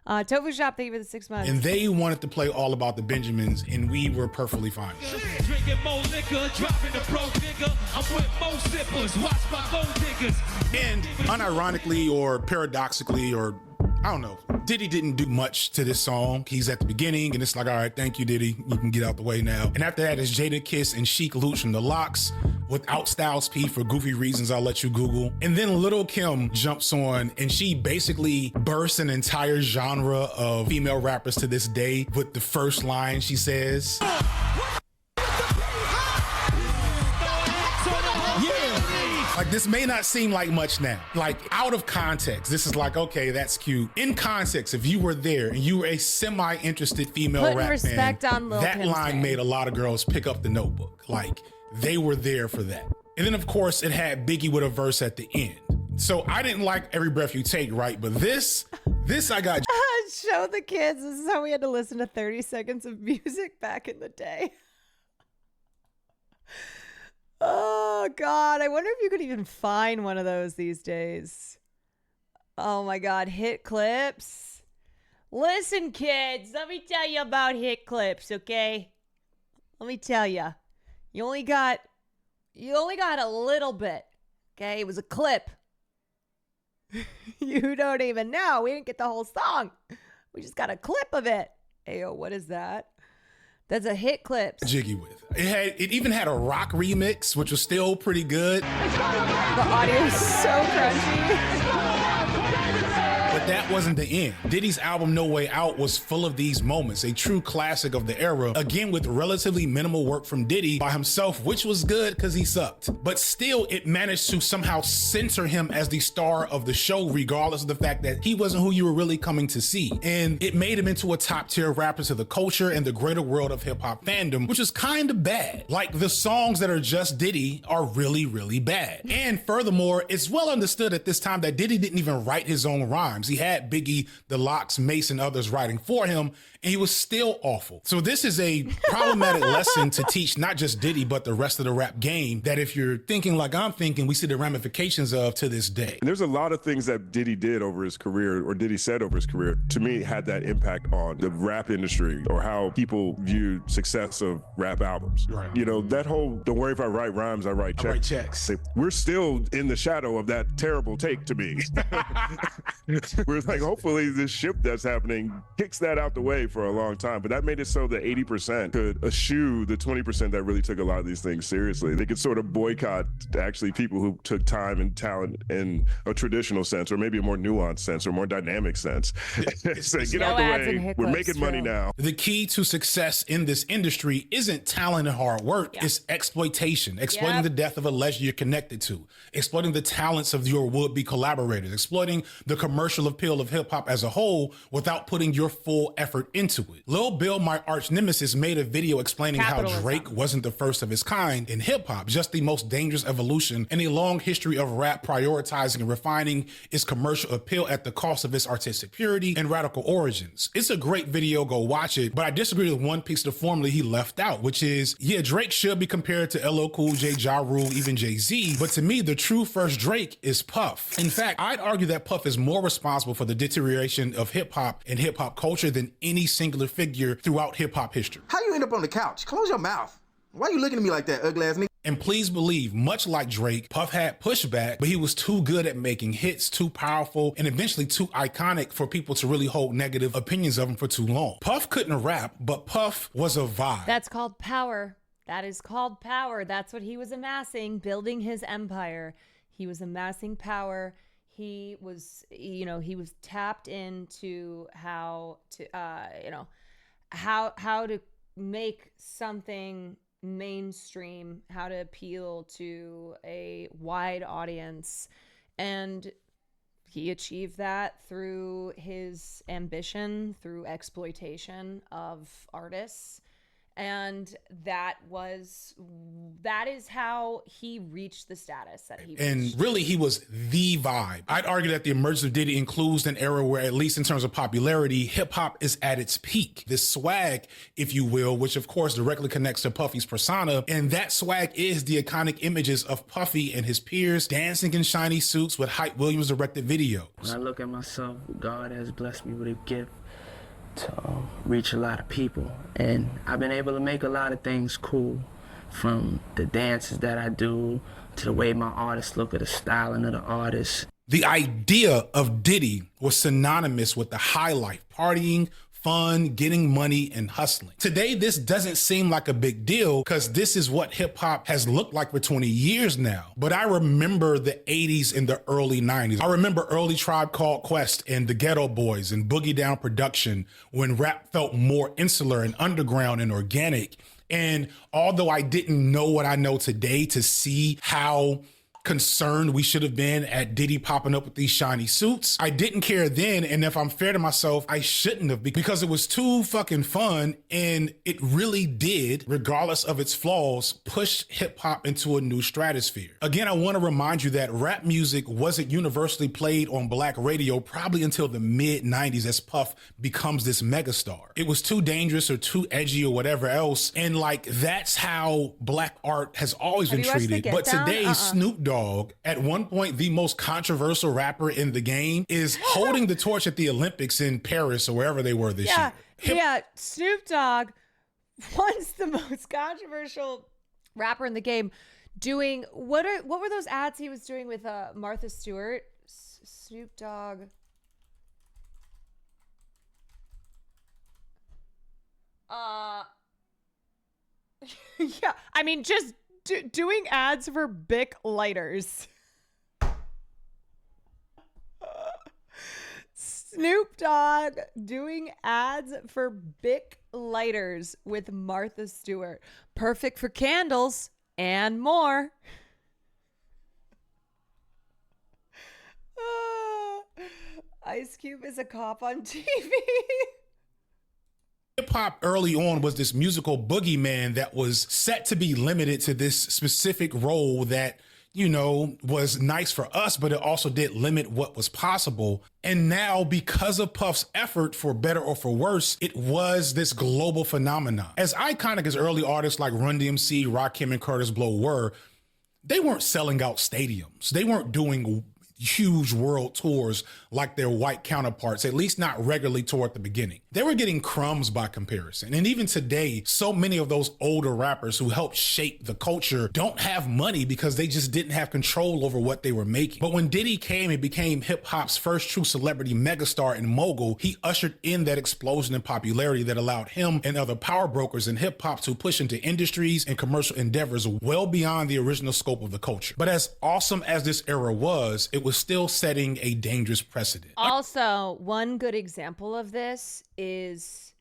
Tofu Shop, thank you for the 6 months. And they wanted to play All About the Benjamins, and we were perfectly fine. Drinking more liquor, dropping the pro digger. I'm with more sippers, watch my gold diggers. And unironically or paradoxically, or I don't know, Diddy didn't do much to this song. He's at the beginning, and it's like, all right, thank you, Diddy. You can get out the way now. And after that is Jadakiss and Sheek Louch from The Lox without Styles P for goofy reasons I'll let you Google. And then Lil' Kim jumps on, and she basically bursts an entire genre of female rappers to this day with the first line she says. Like, This may not seem like much now. Like, out of context, this is like, okay, that's cute. In context, if you were there and you were a semi-interested female Putting rap respect fan, on Lil that Kim's line name. made a lot of girls pick up the notebook. Like, they were there for that. And then, of course, it had Biggie with a verse at the end. So I didn't like Every Breath You Take, right? But this I got. Show the kids. This is how we had to listen to 30 seconds of music back in the day. Oh, God. I wonder if you could even find one of those these days. Oh, my God. Hit clips. Listen, kids. Let me tell you about hit clips, okay? Let me tell you. You only got a little bit, okay? It was a clip. You don't even know. We didn't get the whole song. We just got a clip of it. Ayo, what is that? That's a hit clip. Jiggy with. It even had a rock remix, which was still pretty good. The audio is so crunchy. But that wasn't the end. Diddy's album No Way Out was full of these moments, a true classic of the era, again with relatively minimal work from Diddy by himself, which was good because he sucked. But still, it managed to somehow center him as the star of the show, regardless of the fact that he wasn't who you were really coming to see. And it made him into a top tier rapper to the culture and the greater world of hip hop fandom, which is kind of bad. Like, the songs that are just Diddy are really, really bad. And furthermore, it's well understood at this time that Diddy didn't even write his own rhymes. He had Biggie, The Lox, Mace, and others writing for him, and he was still awful. So this is a problematic lesson to teach not just Diddy, but the rest of the rap game, that if you're thinking like I'm thinking, we see the ramifications of to this day. And there's a lot of things that Diddy did over his career, or Diddy said over his career, to me had that impact on the rap industry or how people viewed success of rap albums. Right. You know, that whole, don't worry if I write rhymes, I write checks. We're still in the shadow of that terrible take to me. We're like, hopefully this shift that's happening kicks that out the way for a long time. But that made it so that 80% could eschew the 20% that really took a lot of these things seriously. They could sort of boycott actually people who took time and talent in a traditional sense, or maybe a more nuanced sense, or more dynamic sense. Say, get out the way. We're making money now. The key to success in this industry isn't talent and hard work. It's exploitation, exploiting the death of a legend you're connected to, exploiting the talents of your would-be collaborators, exploiting the commercial appeal of hip hop as a whole without putting your full effort into it. Lil Bill, my arch nemesis, made a video explaining how Drake wasn't the first of his kind in hip hop, just the most dangerous evolution in a long history of rap prioritizing and refining its commercial appeal at the cost of its artistic purity and radical origins. It's a great video, go watch it, but I disagree with one piece of the formula he left out, which is, yeah, Drake should be compared to LL Cool J, Ja Rule, even Jay-Z, but to me, the true first Drake is Puff. In fact, I'd argue that Puff is more responsible for the deterioration of hip hop and hip hop culture than any singular figure throughout hip hop history. How you end up on the couch? Close your mouth. Why you looking at me like that, ugly ass nigga? And please believe, much like Drake, Puff had pushback, but he was too good at making hits, too powerful, and eventually too iconic for people to really hold negative opinions of him for too long. Puff couldn't rap, but Puff was a vibe. That's called power. That is called power. That's what he was amassing, building his empire. He was amassing power. He was, he was tapped into how to, how to make something mainstream, how to appeal to a wide audience. And he achieved that through his ambition, through exploitation of artists. And that is how he reached the status that he reached. And really, he was the vibe. I'd argue that the emergence of Diddy includes an era where, at least in terms of popularity, hip hop is at its peak. This swag, if you will, which of course directly connects to Puffy's persona. And that swag is the iconic images of Puffy and his peers dancing in shiny suits with Hype Williams directed videos. When I look at myself, God has blessed me with a gift to reach a lot of people, and I've been able to make a lot of things cool, from the dances that I do to the way my artists look, at the styling of the artists. The idea of Diddy was synonymous with the high life, partying, fun, getting money, and hustling. Today, this doesn't seem like a big deal because this is what hip hop has looked like for 20 years now. But I remember the 80s and the early 90s. I remember early Tribe Called Quest and the Ghetto Boys and Boogie Down Production, when rap felt more insular and underground and organic. And although I didn't know what I know today to see how concerned we should have been at Diddy popping up with these shiny suits. I didn't care then, and if I'm fair to myself, I shouldn't have, because it was too fucking fun, and it really did, regardless of its flaws, push hip hop into a new stratosphere. Again, I want to remind you that rap music wasn't universally played on black radio probably until the mid-90s as Puff becomes this megastar. It was too dangerous or too edgy or whatever else, and like that's how black art has always been treated. But today, Snoop Dogg, at one point the most controversial rapper in the game, is holding the torch at the Olympics in Paris or wherever they were this year. Yeah, Snoop Dogg, once the most controversial rapper in the game, doing what were those ads he was doing with Martha Stewart? Snoop Dogg. Yeah, I mean, just doing ads for Bic lighters. Snoop Dogg doing ads for Bic lighters with Martha Stewart. Perfect for candles and more. Ice Cube is a cop on TV. Hip hop early on was this musical boogeyman that was set to be limited to this specific role that, you know, was nice for us, but it also did limit what was possible. And now, because of Puff's effort, for better or for worse, it was this global phenomenon. As iconic as early artists like Run DMC, Rakim, and Curtis Blow were, they weren't selling out stadiums. They weren't doing huge world tours like their white counterparts, at least not regularly toward the beginning. They were getting crumbs by comparison. And even today, so many of those older rappers who helped shape the culture don't have money because they just didn't have control over what they were making. But when Diddy came and became hip hop's first true celebrity megastar and mogul, he ushered in that explosion in popularity that allowed him and other power brokers in hip hop to push into industries and commercial endeavors well beyond the original scope of the culture. But as awesome as this era was, it was still setting a dangerous precedent. Also, one good example of this is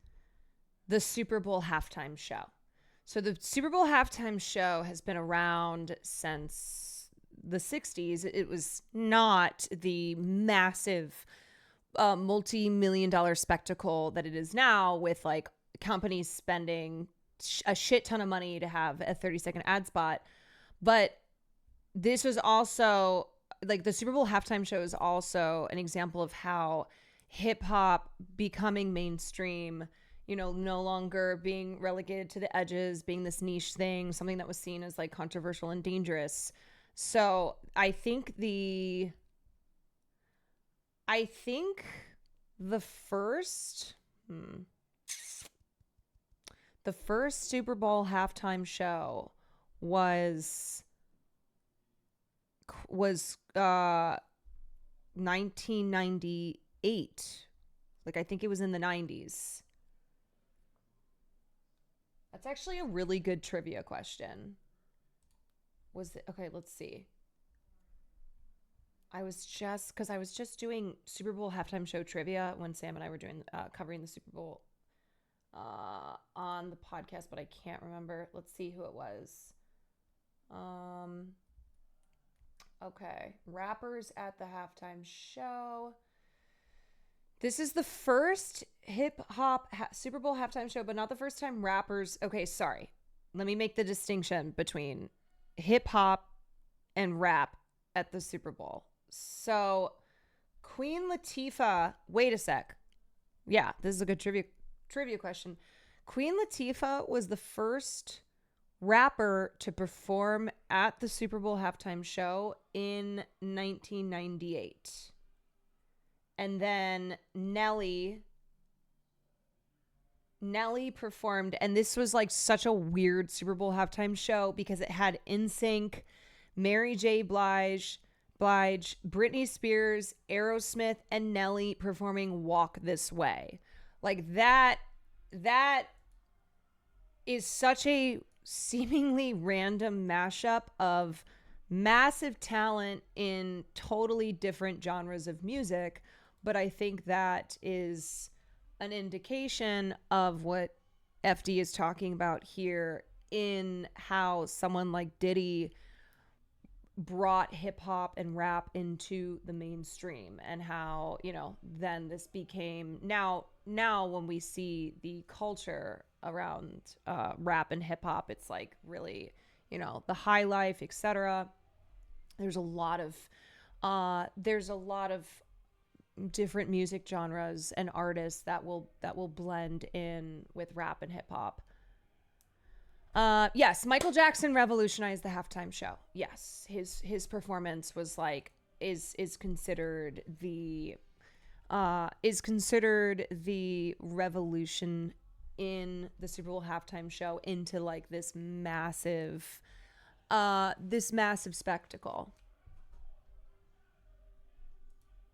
the Super Bowl halftime show. So the Super Bowl halftime show has been around since the 60s. It was not the massive multi-million dollar spectacle that it is now, with like companies spending a shit ton of money to have a 30-second ad spot. But this was also, like, the Super Bowl halftime show is also an example of how hip hop becoming mainstream, you know, no longer being relegated to the edges, being this niche thing, something that was seen as like controversial and dangerous. So I think the first Super Bowl halftime show was 1998. Like, I think it was in the 90s. That's actually a really good trivia question. Okay, let's see. I was just doing Super Bowl halftime show trivia when Sam and I were doing covering the Super Bowl on the podcast, but I can't remember. Let's see who it was. Okay, rappers at the halftime show. This is the first hip hop Super Bowl halftime show, but not the first time rappers. Okay, sorry. Let me make the distinction between hip hop and rap at the Super Bowl. So, Queen Latifah. Wait a sec. Yeah, this is a good trivia question. Queen Latifah was the first rapper to perform at the Super Bowl halftime show in 1998. And then Nelly performed, and this was like such a weird Super Bowl halftime show because it had NSYNC, Mary J. Blige, Britney Spears, Aerosmith, and Nelly performing Walk This Way. Like, that is such a seemingly random mashup of massive talent in totally different genres of music. But I think that is an indication of what FD is talking about here, in how someone like Diddy brought hip hop and rap into the mainstream, and how, you know, then this became now when we see the culture around rap and hip hop, it's like really, you know, the high life, etc. There's a lot of different music genres and artists that will blend in with rap and hip hop. Yes, Michael Jackson revolutionized the halftime show. Yes, his performance was like is considered the revolution in the Super Bowl halftime show into like this massive spectacle.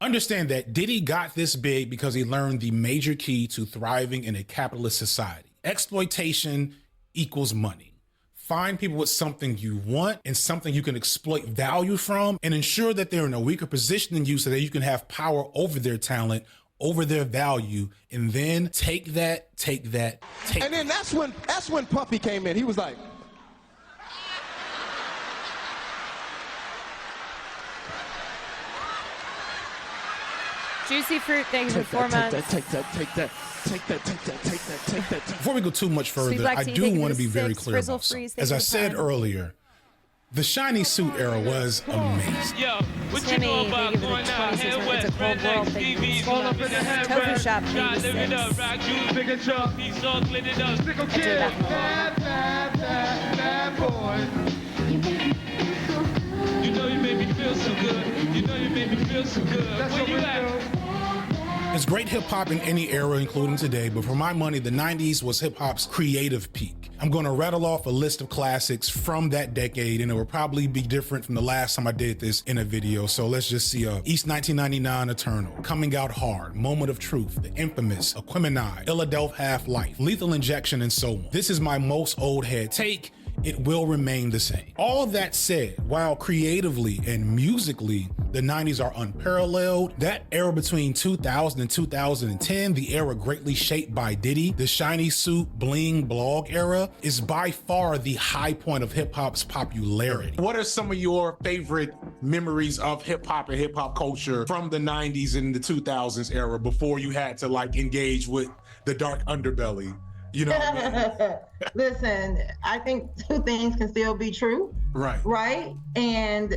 Understand that Diddy got this big because he learned the major key to thriving in a capitalist society. Exploitation equals money. Find people with something you want and something you can exploit value from, and ensure that they're in a weaker position than you so that you can have power over their talent, over their value, and then take that. And then that's when Puffy came in. He was like, Juicy Fruit, thanks for 4 months. Take that. Before we go too much further, I do want to be very clear about something. As I said earlier, the shiny suit era was amazing. Yo, what you know about going out here west? Redneck TVs, Tofu Shop, God, live it up, rock juice, big and chop, piece all clean it up. Sickle kid, bad boy. You know you made me feel so good. You know you made me feel so good. Where you at? It's great hip hop in any era, including today, but for my money, the 90s was hip hop's creative peak. I'm going to rattle off a list of classics from that decade, and it will probably be different from the last time I did this in a video. So let's just see East 1999 Eternal, Coming Out Hard, Moment of Truth, The Infamous, Aquemini, Philadelphia Half-Life, Lethal Injection, and so on. This is my most old head take. It will remain the same. All that said, while creatively and musically, the 90s are unparalleled, that era between 2000 and 2010, the era greatly shaped by Diddy, the shiny suit, bling, blog era, is by far the high point of hip hop's popularity. What are some of your favorite memories of hip hop and hip hop culture from the 90s and the 2000s era before you had to like engage with the dark underbelly? You know what I mean? Listen, I think two things can still be true. Right. Right. And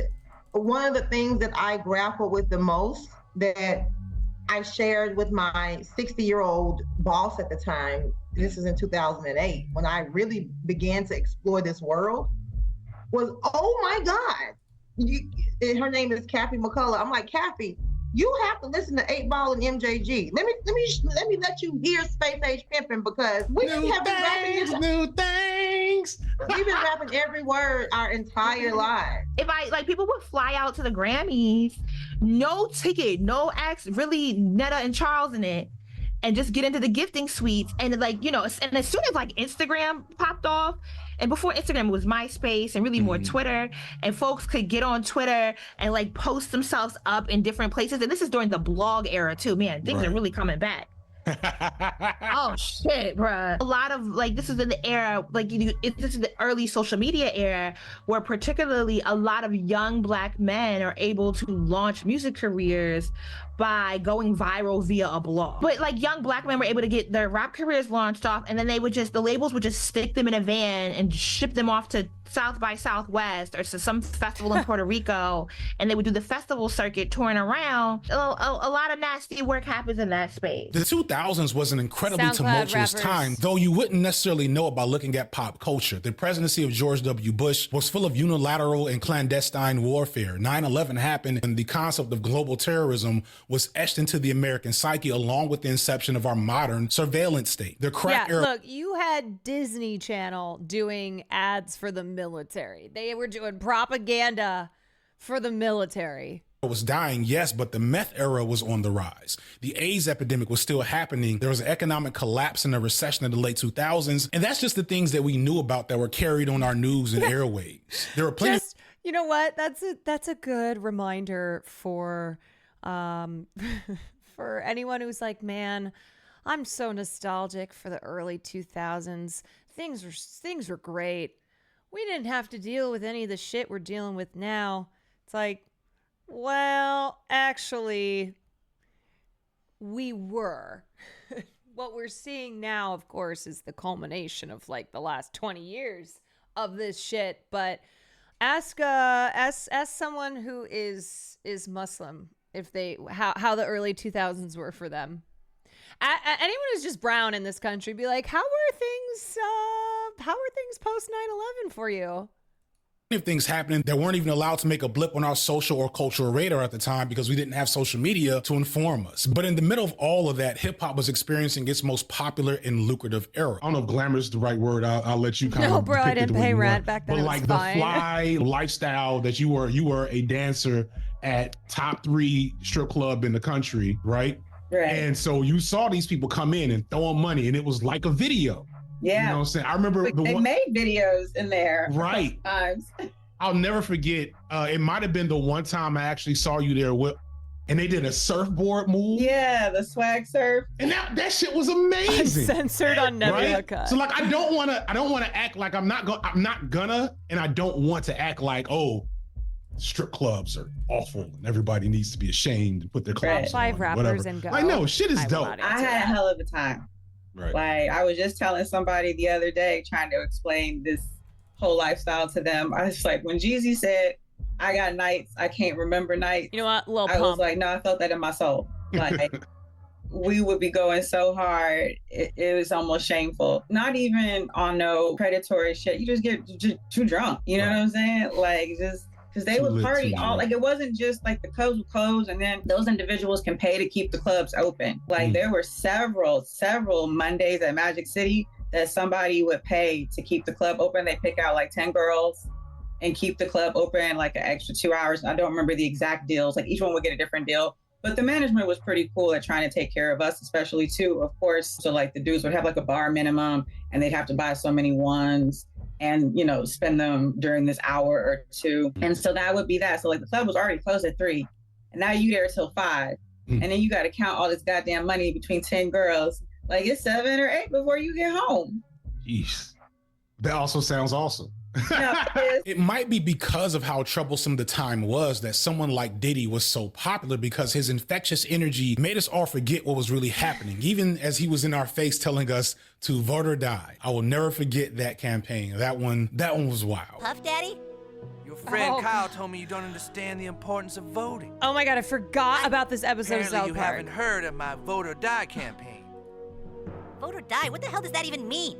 one of the things that I grapple with the most that I shared with my 60-year-old boss at the time, this is in 2008, when I really began to explore this world, was, oh my God. Her name is Kathy McCullough. I'm like, Kathy, you have to listen to 8 Ball and MJG. Let me let you hear Space Age Pimpin', because we have been rapping new things. We've been rapping every word our entire lives. If people would fly out to the Grammys, no ticket, no acts, really Netta and Charles in it, and just get into the gifting suites, and and as soon as Instagram popped off, and before Instagram it was MySpace and really more Twitter, and folks could get on Twitter and post themselves up in different places. And this is during the blog era too, man. Things are really coming back. Oh shit, bruh. A lot of this is in the era, this is the early social media era, where particularly a lot of young Black men are able to launch music careers by going viral via a blog. But young Black men were able to get their rap careers launched off, and then the labels would just stick them in a van and ship them off to South by Southwest or to some festival in Puerto Rico, and they would do the festival circuit touring around. A lot of nasty work happens in that space. The 2000s was an incredibly SoundCloud tumultuous rappers. time, though you wouldn't necessarily know about looking at pop culture. The presidency of George W. Bush was full of unilateral and clandestine warfare. 9/11 happened, and the concept of global terrorism was etched into the American psyche, along with the inception of our modern surveillance state. The crack era. Look, you had Disney Channel doing ads for the military. They were doing propaganda for the military. Was dying, yes, but the meth era was on the rise. The AIDS epidemic was still happening. There was an economic collapse and a recession in the late 2000s. And that's just the things that we knew about that were carried on our news and airwaves. There were plenty. You know what? That's a good reminder for for anyone who's like, man, I'm so nostalgic for the early 2000s. Things were great. we didn't have to deal with any of the shit we're dealing with now. It's like, well, actually, we were. What we're seeing now, of course, is the culmination of like the last 20 years of this shit. But ask someone who is Muslim if they how the early 2000s were for them. Anyone who's just brown in this country, be like, how were things post 9/11 for you? Of things happening that weren't even allowed to make a blip on our social or cultural radar at the time because we didn't have social media to inform us. But in the middle of all of that, hip hop was experiencing its most popular and lucrative era. I don't know if glamour is the right word. I'll let you kind of. No, bro, I didn't pay rent back then. But like the fly lifestyle that you were a dancer at top 3 strip club in the country, right? Right. And so you saw these people come in and throwing money, and it was like a video. Yeah. You know what I'm saying? I remember they made videos in there. Right. Times. I'll never forget. It might have been the one time I actually saw you there and they did a surfboard move. Yeah, the swag surf. And that shit was amazing. Censored on Nebula right? Cut. So like, I don't want to act like I'm not gonna, and I don't want to act like, oh, strip clubs are awful and everybody needs to be ashamed and put their clothes on. 5 rappers and go. I know, shit is dope. I had a hell of a time. Right. Like, I was just telling somebody the other day, trying to explain this whole lifestyle to them. I was like, when Jeezy said, I got nights, I can't remember nights. You know what? Lil I was Pump. like, no, I felt that in my soul. Like, we would be going so hard. It was almost shameful. Not even on no predatory shit. You just get too drunk. You know what I'm saying? Like, just because they would party all, like, it wasn't just like the clubs would close and then those individuals can pay to keep the clubs open. Like, there were several Mondays at Magic City that somebody would pay to keep the club open. They pick out like 10 girls and keep the club open like an extra 2 hours. I don't remember the exact deals. Like, each one would get a different deal. But the management was pretty cool at trying to take care of us, especially too, of course. So like the dudes would have like a bar minimum and they'd have to buy so many ones and, you know, spend them during this hour or two. And so that would be that. So like the club was already closed at 3 and now you there till 5. And then you got to count all this goddamn money between 10 girls. Like, it's 7 or 8 before you get home. Jeez. That also sounds awesome. It might be because of how troublesome the time was that someone like Diddy was so popular, because his infectious energy made us all forget what was really happening, even as he was in our face telling us to vote or die. I will never forget that campaign. That one was wild. Puff Daddy? Your friend Kyle told me you don't understand the importance of voting. Oh my God, I forgot about this episode of Apparently South you Park. haven't heard of my vote or die campaign. Vote or die? What the hell does that even mean?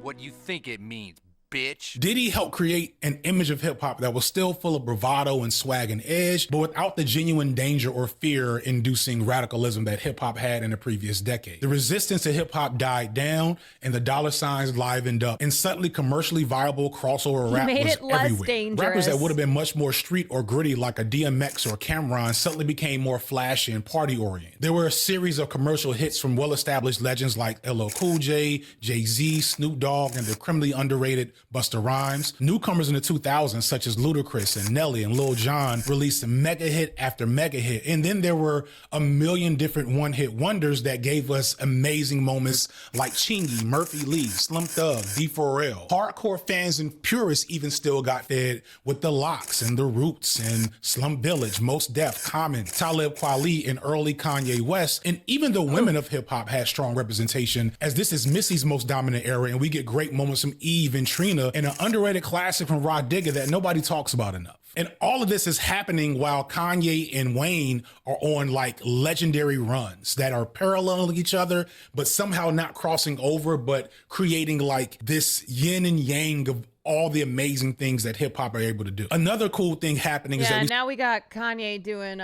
What you think it means, bitch. Diddy helped create an image of hip hop that was still full of bravado and swag and edge, but without the genuine danger or fear inducing radicalism that hip hop had in the previous decade. The resistance to hip hop died down and the dollar signs livened up, and suddenly commercially viable crossover rap made was it less everywhere. dangerous. Rappers that would have been much more street or gritty like a DMX or Cameron suddenly became more flashy and party oriented. There were a series of commercial hits from well-established legends like LL Cool J, Jay-Z, Snoop Dogg, and the criminally underrated Busta Rhymes. Newcomers in the 2000s such as Ludacris and Nelly and Lil Jon released mega hit after mega hit. And then there were a million different one-hit wonders that gave us amazing moments like Chingy, Murphy Lee, Slim Thug, D4L. Hardcore fans and purists even still got fed with the Lox and the Roots and Slum Village, Mos Def, Common, Talib Kweli, and early Kanye West. And even the women of hip hop had strong representation, as this is Missy's most dominant era, and we get great moments from Eve and Trina, and an underrated classic from Rod Digger that nobody talks about enough. And all of this is happening while Kanye and Wayne are on like legendary runs that are paralleling each other, but somehow not crossing over, but creating like this yin and yang of all the amazing things that hip hop are able to do. Another cool thing happening is that now we got Kanye doing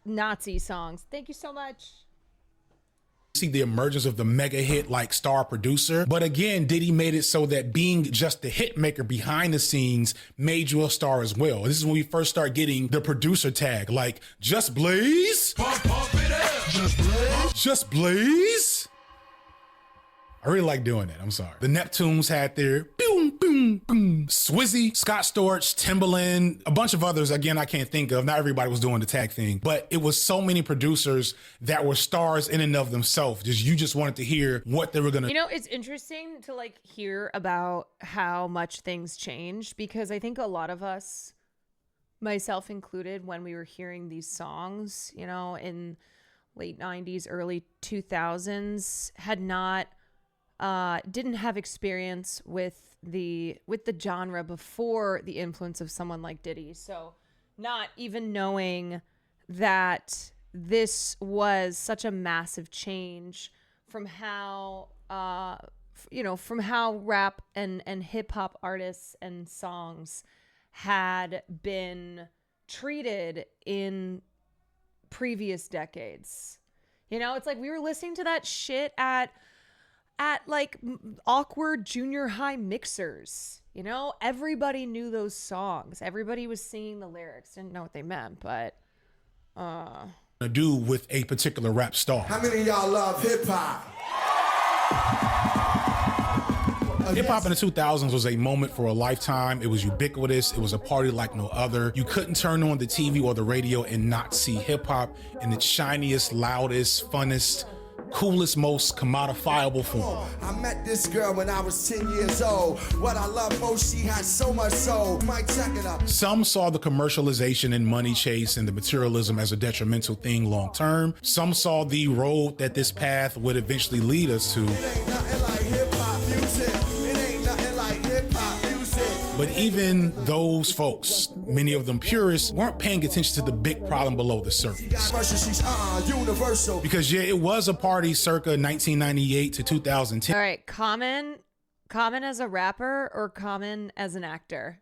Nazi songs. Thank you so much. See the emergence of the mega hit like star producer. But again, Diddy made it so that being just the hit maker behind the scenes made you a star as well. This is when we first start getting the producer tag, like Just Blaze. Pump it up. Just Blaze. Just Blaze. I really like doing that. I'm sorry. The Neptunes had their boom, boom. Swizzy, Scott Storch, Timbaland, a bunch of others, again, I can't think of. Not everybody was doing the tag thing, but it was so many producers that were stars in and of themselves. You just wanted to hear what they were gonna. You know, it's interesting to like hear about how much things changed, because I think a lot of us, myself included, when we were hearing these songs, you know, in late 90s, early 2000s, had not didn't have experience with the genre before the influence of someone like Diddy. So not even knowing that this was such a massive change from how from how rap and hip hop artists and songs had been treated in previous decades. You know, it's like we were listening to that shit at like awkward junior high mixers. You know, everybody knew those songs. Everybody was singing the lyrics. Didn't know what they meant, but to do with a particular rap star. How many of y'all love hip hop? Hip hop in the 2000s was a moment for a lifetime. It was ubiquitous. It was a party like no other. You couldn't turn on the TV or the radio and not see hip hop in its shiniest, loudest, funnest, coolest, most commodifiable form. I met this girl when I was 10 years old. What I love most, she had so much soul. Might check it up. Some saw the commercialization and money chase and the materialism as a detrimental thing long term. Some saw the road that this path would eventually lead us to. It ain't nothing like hip hop music. It ain't nothing like hip hop music. But even those folks, many of them purists, weren't paying attention to the big problem below the surface. Universal. Because yeah, it was a party circa 1998 to 2010. all right, Common as a rapper or Common as an actor?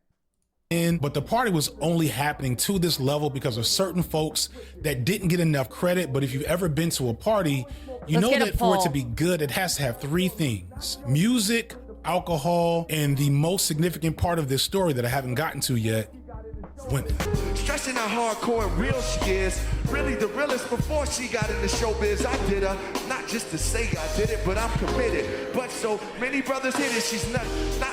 But the party was only happening to this level because of certain folks that didn't get enough credit. But if you've ever been to a party, you know that for it to be good, it has to have three things: music, alcohol, and the most significant part of this story that I haven't gotten to yet, women. Stressing how hardcore and real she is. Really the realest before she got into showbiz. I did her, not just to say I did it, but I'm committed. But so many brothers hit it, she's not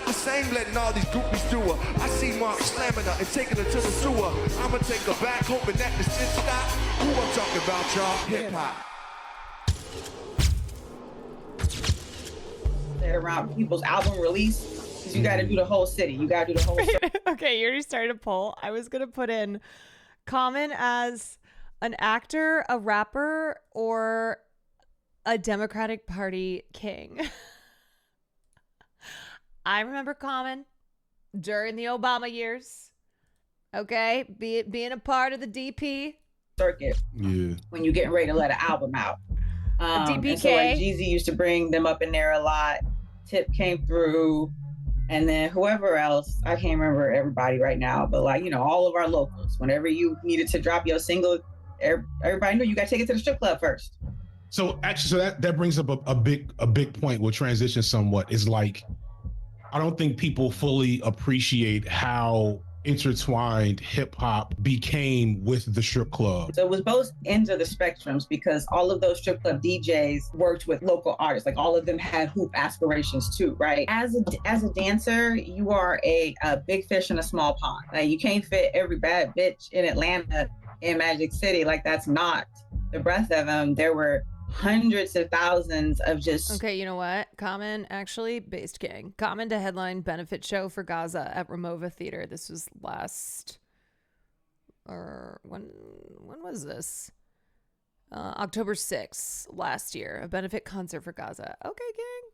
the same letting all these groupies do her. I see Mark slamming her and taking her to the sewer. I'ma take her back, hoping that the shit stop. Who I'm talking about, y'all? Hip hop. Around people's album release, because you got to do the whole city. You got to do the whole Okay, you already started a poll. I was gonna put in Common as an actor, a rapper, or a Democratic Party king. I remember Common during the Obama years. Okay, being a part of the DP circuit. Yeah. When you're getting ready to let an album out. DPK. And so like Jeezy used to bring them up in there a lot. Tip came through, and then whoever else, I can't remember everybody right now, but like, you know, all of our locals, whenever you needed to drop your single, everybody knew you got to take it to the strip club first. So actually, so that brings up a big point. We'll transition somewhat. Is like, I don't think people fully appreciate how intertwined hip hop became with the strip club. So it was both ends of the spectrums, because all of those strip club DJs worked with local artists. Like all of them had hoop aspirations too, right? As a dancer, you are a big fish in a small pond. Like you can't fit every bad bitch in Atlanta in Magic City. Like that's not the breadth of them. There were hundreds of thousands of just... Okay, you know what? Common actually based King. Common to headline benefit show for Gaza at Ramova Theater. This was when was this? October 6th last year. A benefit concert for Gaza. Okay, King.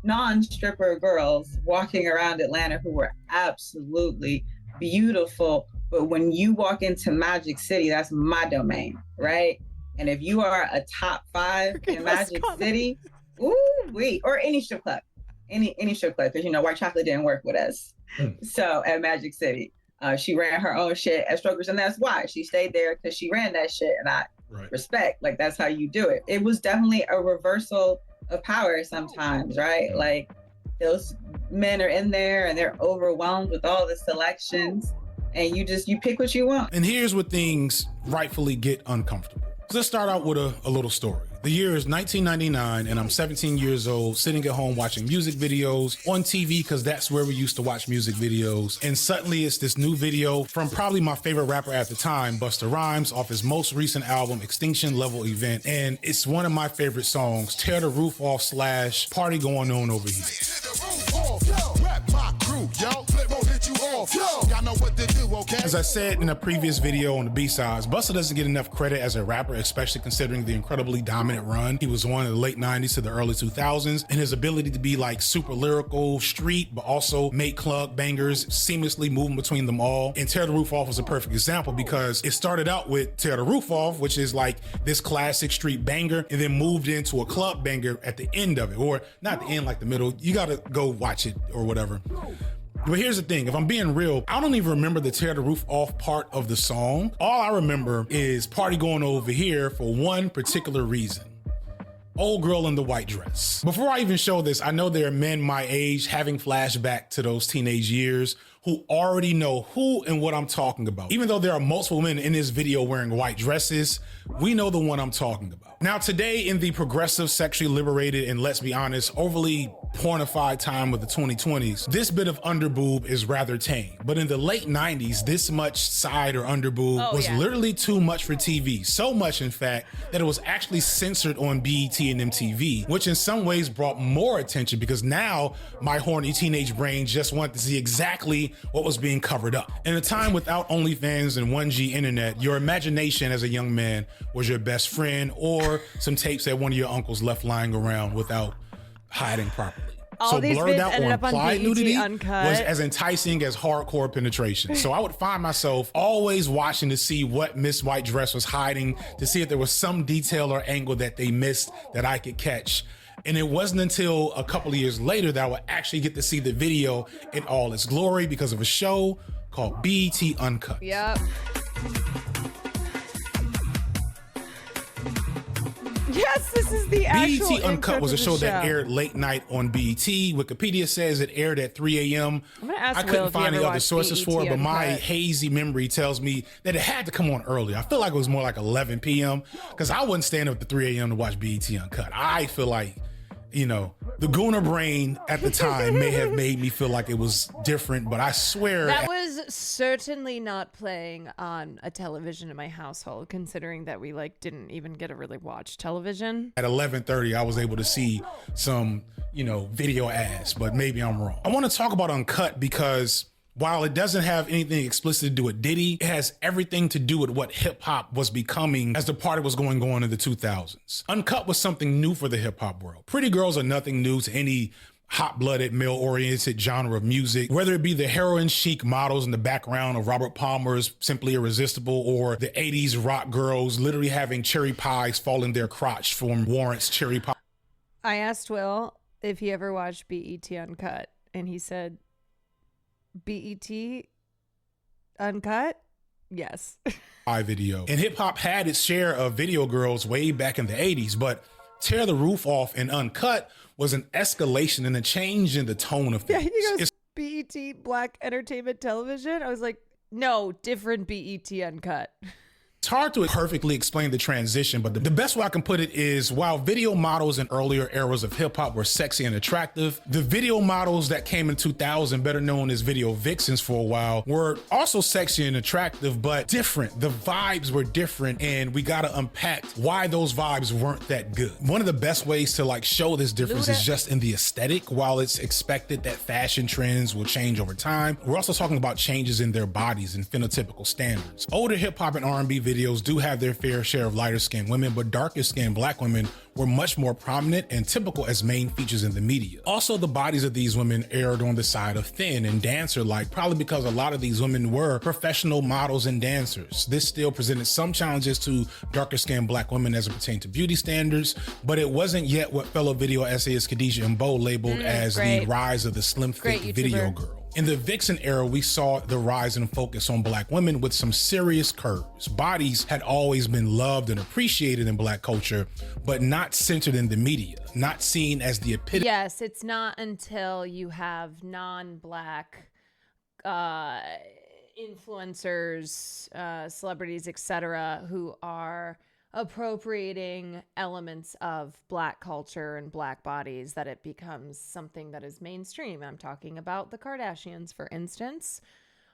Non-stripper girls walking around Atlanta who were absolutely beautiful. But when you walk into Magic City, that's my domain, right? And if you are a top 5 in Magic City, or any strip club, any strip club, because you know White Chocolate didn't work with us. So at Magic City, she ran her own shit at Strokers, and that's why she stayed there, because she ran that shit, and I respect. Like that's how you do it. It was definitely a reversal of power sometimes, right? Like those men are in there and they're overwhelmed with all the selections, and you pick what you want. And here's where things rightfully get uncomfortable. So let's start out with a little story. The year is 1999, and I'm 17 years old, sitting at home watching music videos on TV, because that's where we used to watch music videos. And suddenly it's this new video from probably my favorite rapper at the time, Busta Rhymes, off his most recent album, Extinction Level Event. And it's one of my favorite songs, Tear the Roof Off / Party Going On Over Here. As I said in a previous video on the B-sides, Busta doesn't get enough credit as a rapper, especially considering the incredibly dominant run he was on in the late 90s to the early 2000s, and his ability to be like super lyrical, street, but also make club bangers, seamlessly moving between them all. And Tear the Roof Off was a perfect example, because it started out with Tear the Roof Off, which is like this classic street banger, and then moved into a club banger at the end of it, or not the end, like the middle. You gotta go watch it or whatever. But here's the thing, if I'm being real, I don't even remember the Tear the Roof Off part of the song. All I remember is Party Going Over Here for one particular reason. Old girl in the white dress. Before I even show this, I know there are men my age having flashback to those teenage years who already know who and what I'm talking about. Even though there are multiple men in this video wearing white dresses, we know the one I'm talking about. Now today, in the progressive, sexually liberated, and let's be honest, overly pornified time of the 2020s, this bit of underboob is rather tame. But in the late 90s, this much side or underboob was literally too much for TV. So much, in fact, that it was actually censored on BET and MTV, which in some ways brought more attention, because now my horny teenage brain just wanted to see exactly what was being covered up. In a time without OnlyFans and 1G internet, your imagination as a young man was your best friend, or some tapes that one of your uncles left lying around without hiding properly. So blurred out or implied nudity was as enticing as hardcore penetration. So I would find myself always watching to see what Miss White Dress was hiding, to see if there was some detail or angle that they missed that I could catch. And it wasn't until a couple of years later that I would actually get to see the video in all its glory, because of a show called BET Uncut. Yep. Yes, this is the actual BET Uncut was a show show that aired late night on BET. Wikipedia says it aired at 3 a.m. I couldn't find any other sources for it, but my hazy memory tells me that it had to come on earlier. I feel like it was more like 11 p.m. because I wouldn't stand up at 3 a.m. to watch BET Uncut. I feel like, you know, the Gooner brain at the time may have made me feel like it was different, but I swear that was certainly not playing on a television in my household, considering that we like didn't even get to really watch television. At 11:30, I was able to see some, you know, video ads, but maybe I'm wrong. I want to talk about Uncut because while it doesn't have anything explicit to do with Diddy, it has everything to do with what hip hop was becoming as the party was going on in the 2000s. Uncut was something new for the hip hop world. Pretty girls are nothing new to any hot-blooded, male-oriented genre of music, whether it be the heroin chic models in the background of Robert Palmer's Simply Irresistible, or the 80s rock girls literally having cherry pies fall in their crotch from Warrant's cherry pie. I asked Will if he ever watched BET Uncut, and he said, BET Uncut? Yes. Video. And hip hop had its share of video girls way back in the 80s, but Tear the Roof Off and Uncut was an escalation and a change in the tone of things. Yeah, he goes, BET Black Entertainment Television? I was like, no, different BET Uncut. It's hard to perfectly explain the transition, but the best way I can put it is, while video models in earlier eras of hip hop were sexy and attractive, the video models that came in 2000, better known as video vixens for a while, were also sexy and attractive, but different. The vibes were different, and we gotta unpack why those vibes weren't that good. One of the best ways to like show this difference is just in the aesthetic. While it's expected that fashion trends will change over time, we're also talking about changes in their bodies and phenotypical standards. Older hip hop and R&B videos do have their fair share of lighter skinned women, but darker skinned black women were much more prominent and typical as main features in the media. Also, the bodies of these women erred on the side of thin and dancer-like, probably because a lot of these women were professional models and dancers. This still presented some challenges to darker skinned black women as it pertained to beauty standards, but it wasn't yet what fellow video essayist Khadijah Mbow labeled as the rise of the slim thick video girl. In the Vixen era, we saw the rise and focus on black women with some serious curves. Bodies had always been loved and appreciated in black culture, but not centered in the media, not seen as the epitome. Yes, it's not until you have non-black influencers, celebrities, etc., who are appropriating elements of Black culture and Black bodies that it becomes something that is mainstream. I'm talking about the Kardashians, for instance,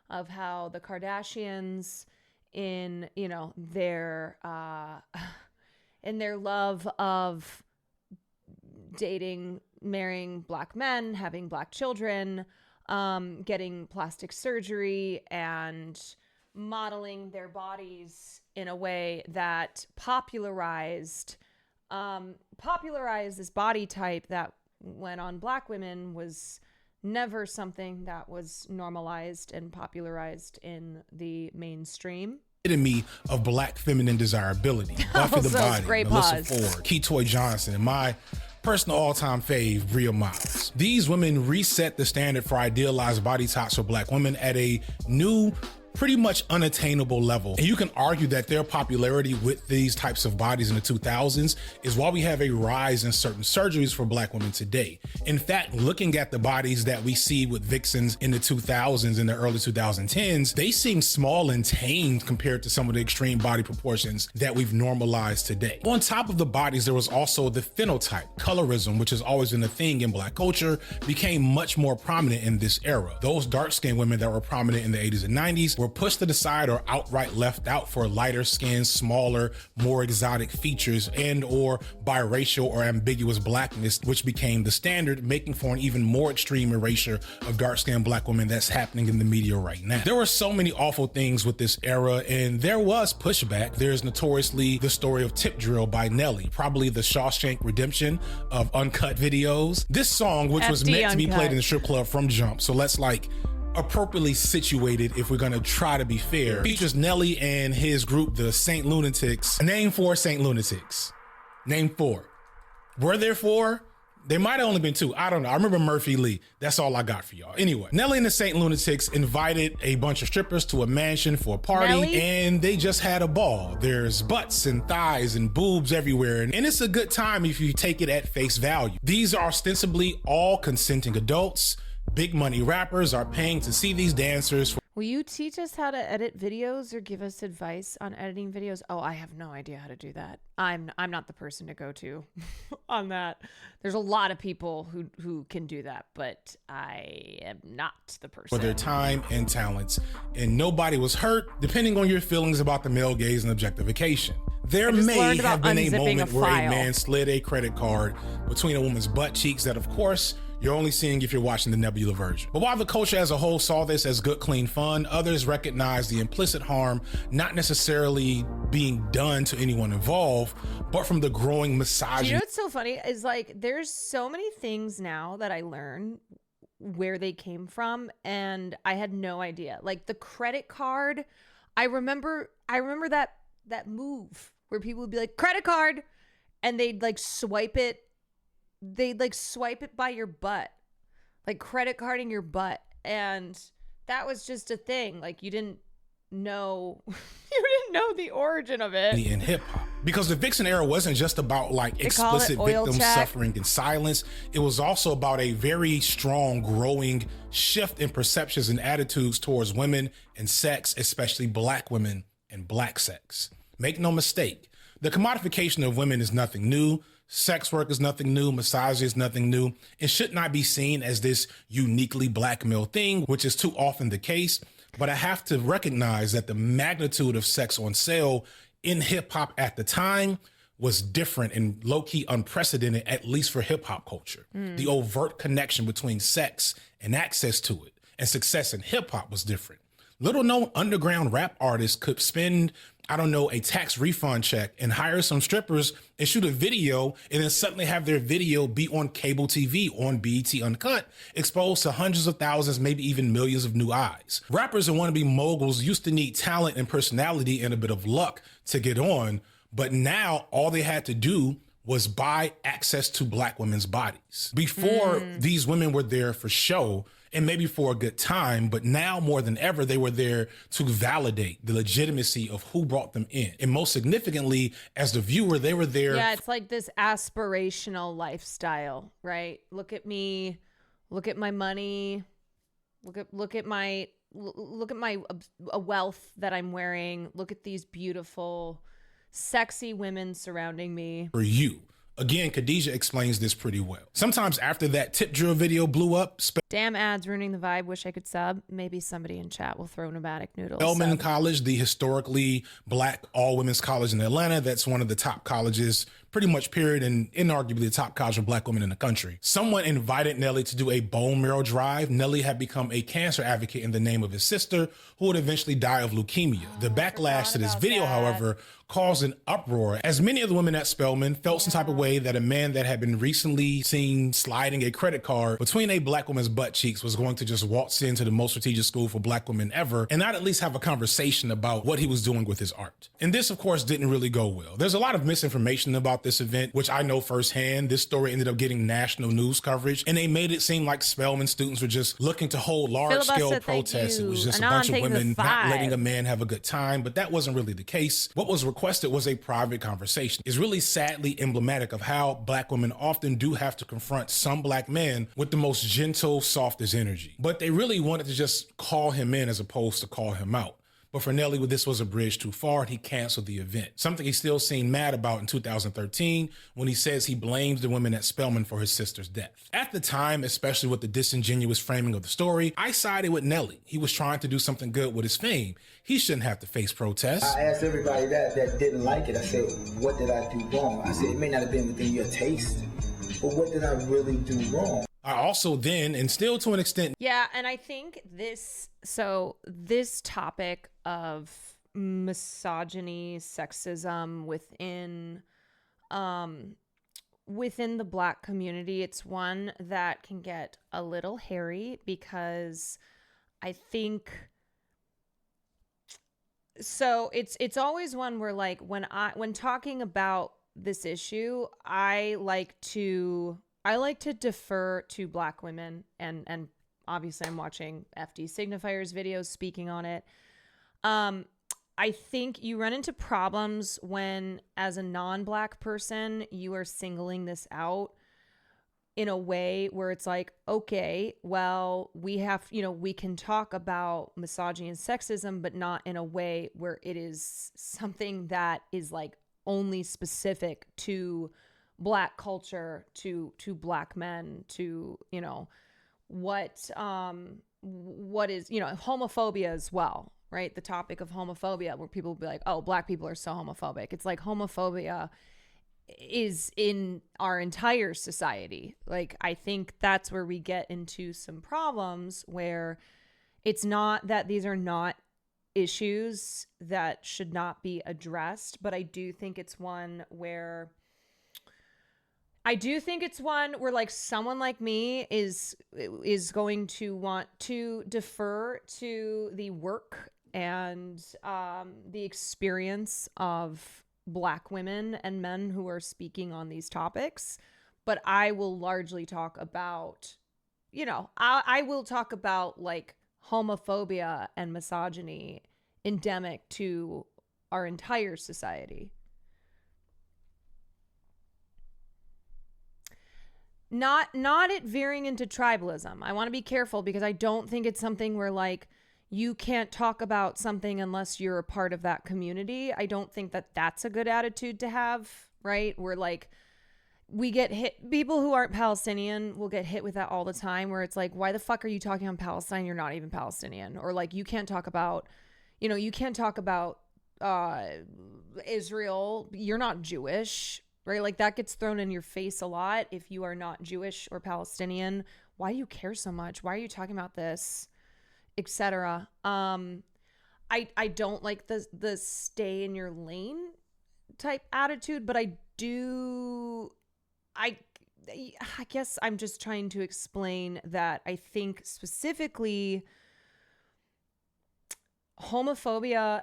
of how the Kardashians in, you know, their love of dating, marrying Black men, having Black children, getting plastic surgery and modeling their bodies in a way that popularized this body type that, when on Black women, was never something that was normalized and popularized in the mainstream. Epitome of Black feminine desirability. Buffy the Body, great Melissa pause. Ford, Ketoy Johnson, and my personal all-time fave, Bria Miles. These women reset the standard for idealized body types for Black women at a new, pretty much unattainable level. And you can argue that their popularity with these types of bodies in the 2000s is why we have a rise in certain surgeries for Black women today. In fact, looking at the bodies that we see with vixens in the 2000s and the early 2010s, they seem small and tamed compared to some of the extreme body proportions that we've normalized today. On top of the bodies, there was also the phenotype. Colorism, which has always been a thing in Black culture, became much more prominent in this era. Those dark-skinned women that were prominent in the 80s and 90s were pushed to the side or outright left out for lighter skin, smaller, more exotic features, and or biracial or ambiguous Blackness, which became the standard, making for an even more extreme erasure of dark-skinned Black women that's happening in the media right now. There were so many awful things with this era, and there was pushback. There's notoriously the story of Tip Drill by Nelly, probably the Shawshank Redemption of uncut videos. This song, which was meant to be played in the strip club from jump, so let's appropriately situated, if we're gonna try to be fair, features Nelly and his group, the Saint Lunatics. Name 4 Saint Lunatics. Name 4. Were there 4? There might have only been 2. I don't know. I remember Murphy Lee. That's all I got for y'all. Anyway, Nelly and the Saint Lunatics invited a bunch of strippers to a mansion for a party, Nelly? and they just had a ball. There's butts and thighs and boobs everywhere, and it's a good time if you take it at face value. These are ostensibly all consenting adults. Big money rappers are paying to see these dancers. Will you teach us how to edit videos or give us advice on editing videos? Oh, I have no idea how to do that. I'm not the person to go to on that. There's a lot of people who can do that, but I am not the person. For their time and talents, and nobody was hurt, depending on your feelings about the male gaze and objectification. There may have been a moment where a man slid a credit card between a woman's butt cheeks that, of course, you're only seeing if you're watching the Nebula version. But while the culture as a whole saw this as good, clean fun, others recognized the implicit harm not necessarily being done to anyone involved, but from the growing misogyny. You know what's so funny is there's so many things now that I learn where they came from, and I had no idea. Like the credit card, I remember that move where people would be like, credit card, and they'd swipe it. They'd swipe it by your butt, like credit carding your butt. And that was just a thing. You didn't know, the origin of it. In hip hop, because the Vixen era wasn't just about explicit victims suffering in silence. It was also about a very strong, growing shift in perceptions and attitudes towards women and sex, especially Black women and Black sex. Make no mistake, the commodification of women is nothing new. Sex work is nothing new. Misogyny is nothing new. It should not be seen as this uniquely Black male thing, which is too often the case. But I have to recognize that the magnitude of sex on sale in hip hop at the time was different and low-key unprecedented, at least for hip hop culture. The overt connection between sex and access to it and success in hip hop was different. Little known underground rap artists could spend, a tax refund check and hire some strippers and shoot a video and then suddenly have their video be on cable TV, on BET Uncut, exposed to hundreds of thousands, maybe even millions of new eyes. Rappers and wannabe moguls used to need talent and personality and a bit of luck to get on, but now all they had to do was buy access to Black women's bodies. Before, these women were there for show and maybe for a good time, but now more than ever, they were there to validate the legitimacy of who brought them in. And most significantly, as the viewer, they were there. Yeah, it's like this aspirational lifestyle, right? Look at me, look at my money, look at my wealth that I'm wearing. Look at these beautiful sexy women surrounding me. For you. Again, Khadijah explains this pretty well. Sometimes after that tip drill video blew up, Damn ads ruining the vibe. Wish I could sub. Maybe somebody in chat will throw pneumatic noodles. Spelman sub. College, the historically black all-women's college in Atlanta, that's one of the top colleges, pretty much period, and inarguably the top college for black women in the country. Someone invited Nelly to do a bone marrow drive. Nelly had become a cancer advocate in the name of his sister, who would eventually die of leukemia. The backlash to this video, however, caused an uproar, as many of the women at Spelman felt some type of way that a man that had been recently seen sliding a credit card between a black woman's butt cheeks was going to just waltz into the most prestigious school for black women ever and not at least have a conversation about what he was doing with his art. And this, of course, didn't really go well. There's a lot of misinformation about this event, which I know firsthand. This story ended up getting national news coverage, and they made it seem like Spelman students were just looking to hold large-scale protests. It was just a bunch of women not letting a man have a good time, but that wasn't really the case. What was requested was a private conversation. It's really sadly emblematic of how black women often do have to confront some black men with the most gentle, softest energy. But they really wanted to just call him in as opposed to call him out. But for Nelly, this was a bridge too far, and he canceled the event. Something he's still seen mad about in 2013 when he says he blames the women at Spelman for his sister's death. At the time, especially with the disingenuous framing of the story, I sided with Nelly. He was trying to do something good with his fame. He shouldn't have to face protests. I asked everybody that didn't like it, I said, what did I do wrong? I said, it may not have been within your taste, but what did I really do wrong? I also then, and still to an extent. Yeah, and I think this topic of misogyny, sexism within the black community, it's one that can get a little hairy because I think so it's always one where, like, when talking about this issue, I like to defer to black women, and obviously I'm watching FD Signifier's videos speaking on it. I think you run into problems when, as a non-black person, you are singling this out in a way where it's like, okay, well, we can talk about misogyny and sexism, but not in a way where it is something that is like only specific to black culture, to black men, to, what is, homophobia as well, right? The topic of homophobia, where people will be like, oh, black people are so homophobic. It's like homophobia is in our entire society. Like, I think that's where we get into some problems where it's not that these are not issues that should not be addressed, but I do think it's one where like someone like me is going to want to defer to the work and the experience of black women and men who are speaking on these topics. But I will largely talk about, I will talk about like homophobia and misogyny endemic to our entire society. Not it veering into tribalism. I want to be careful because I don't think it's something where like you can't talk about something unless you're a part of that community. I don't think that that's a good attitude to have, right? Where like we get hit, people who aren't Palestinian will get hit with that all the time, where it's like, why the fuck are you talking on Palestine? You're not even Palestinian. Or like, you can't talk about, Israel. You're not Jewish. Right? Like that gets thrown in your face a lot. If you are not Jewish or Palestinian, why do you care so much? Why are you talking about this? Etc. I don't like the stay in your lane type attitude, but I guess I'm just trying to explain that I think specifically homophobia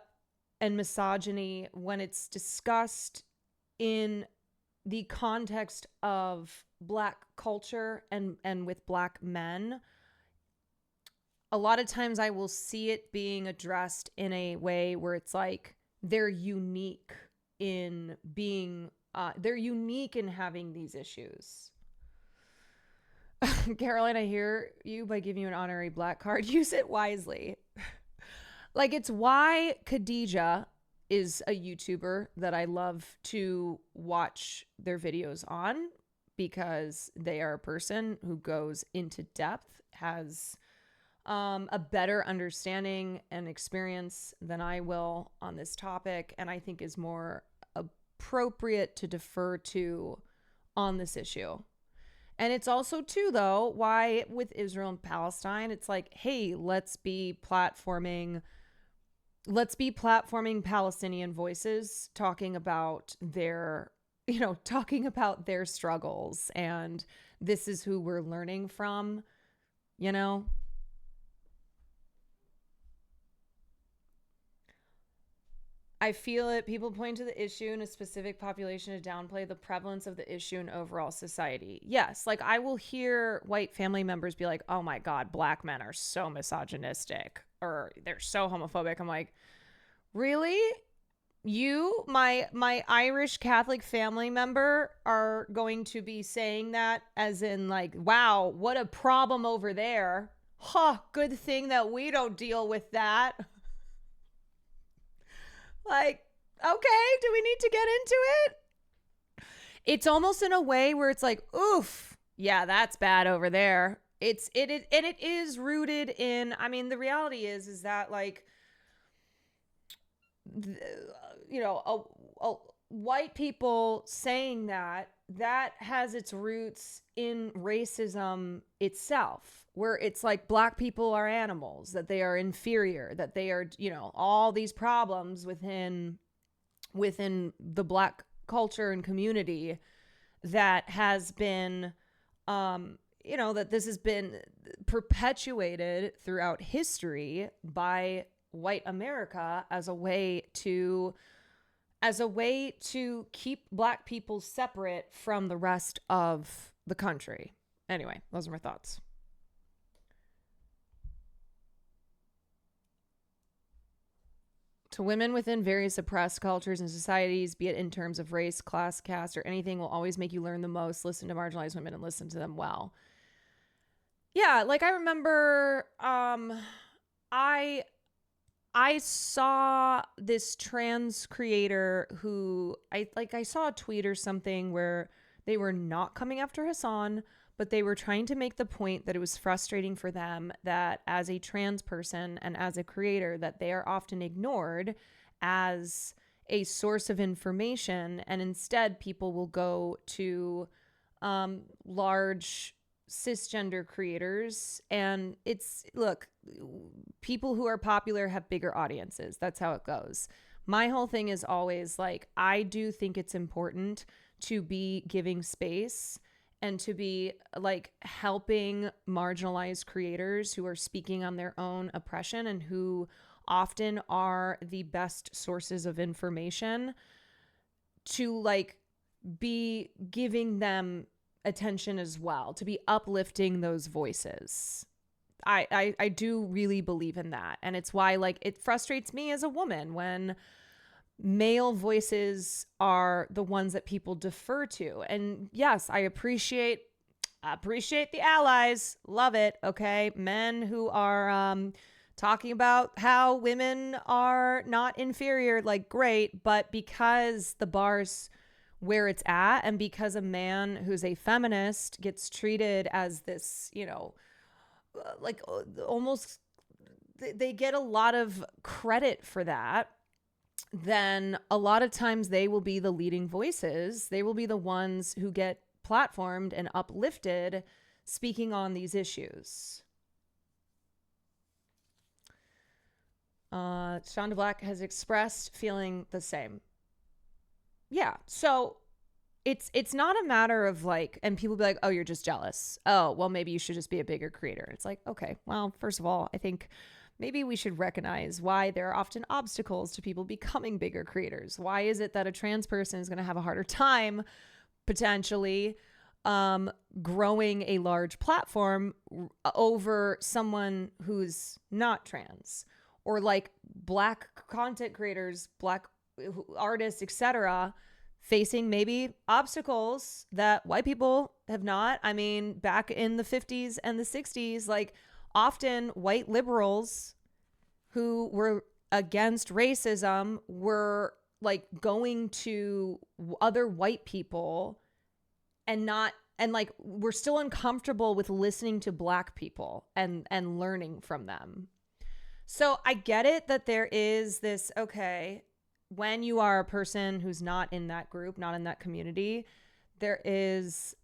and misogyny, when it's discussed in the context of black culture and with black men, a lot of times I will see it being addressed in a way where it's like they're unique in being, they're unique in having these issues. Caroline, I hear you by giving you an honorary black card. Use it wisely. Like, it's why Khadijah is a YouTuber that I love to watch their videos on because they are a person who goes into depth, has a better understanding and experience than I will on this topic, and I think is more appropriate to defer to on this issue. And it's also too, though, why with Israel and Palestine, it's like, hey, let's be platforming Palestinian voices, talking about their struggles, and this is who we're learning from, I feel it. People point to the issue in a specific population to downplay the prevalence of the issue in overall society. Yes, like I will hear white family members be like, oh my God, black men are so misogynistic or they're so homophobic. I'm like, really? You, my Irish Catholic family member, are going to be saying that as in like, wow, what a problem over there. Good thing that we don't deal with that. Like, okay, do we need to get into it? It's almost in a way where it's like, oof, yeah, that's bad over there. It is rooted in, I mean, the reality is that like, white people saying that has its roots in racism itself, where it's like black people are animals, that they are inferior, that they are, all these problems within the black culture and community that has been, that this has been perpetuated throughout history by white America as a way to keep black people separate from the rest of the country. Anyway, those are my thoughts. To women within various oppressed cultures and societies, be it in terms of race, class, caste, or anything, will always make you learn the most. Listen to marginalized women and listen to them well. Yeah, like I remember I saw this trans creator who I saw a tweet or something where they were not coming after Hassan, but they were trying to make the point that it was frustrating for them that as a trans person and as a creator that they are often ignored as a source of information, and instead people will go to large cisgender creators, and look, people who are popular have bigger audiences. That's how it goes. My whole thing is always like, I do think it's important to be giving space and to be like helping marginalized creators who are speaking on their own oppression and who often are the best sources of information, to like be giving them attention as well, to be uplifting those voices. I do really believe in that. And it's why like it frustrates me as a woman when male voices are the ones that people defer to. And yes, I appreciate the allies. Love it. Okay. Men who are talking about how women are not inferior, like great, but because the bar's where it's at, and because a man who's a feminist gets treated as this, like almost they get a lot of credit for that, then a lot of times they will be the leading voices. They will be the ones who get platformed and uplifted speaking on these issues. Shonda Black has expressed feeling the same. Yeah, so it's not a matter of like, and people be like, oh, you're just jealous. Oh, well, maybe you should just be a bigger creator. It's like, okay, well, first of all, I think maybe we should recognize why there are often obstacles to people becoming bigger creators. Why is it that a trans person is going to have a harder time potentially growing a large platform over someone who's not trans, or like black content creators, black artists, etc., facing maybe obstacles that white people have not. I mean, back in the 50s and the 60s, like often white liberals who were against racism were like going to other white people and like we're still uncomfortable with listening to black people and learning from them. So I get it that there is this, okay, when you are a person who's not in that group, not in that community, there is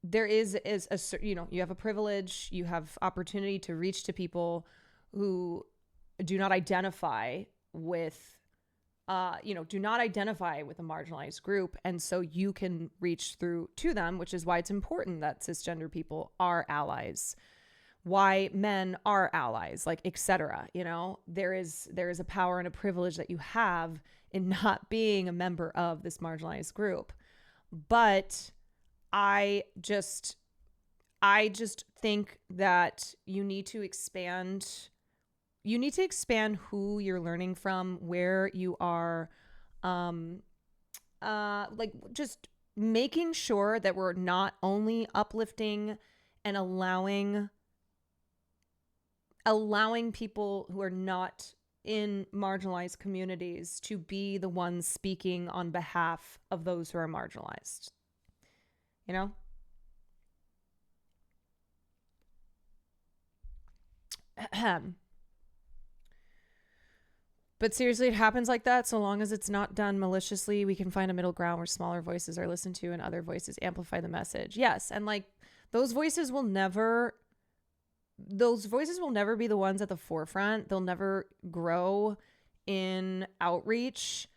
a, you know, you have a privilege, you have opportunity to reach to people who do not identify with do not identify with a marginalized group. And so you can reach through to them, which is why it's important that cisgender people are allies, why men are allies, like, etc. You know, there is a power and a privilege that you have in not being a member of this marginalized group. But I just think that you need to expand who you're learning from, where you are, like just making sure that we're not only uplifting and allowing people who are not in marginalized communities to be the ones speaking on behalf of those who are marginalized, you know? But seriously, it happens like that. So long as it's not done maliciously, we can find a middle ground where smaller voices are listened to and other voices amplify the message. Yes. And like those voices will never be the ones at the forefront. They'll never grow in outreach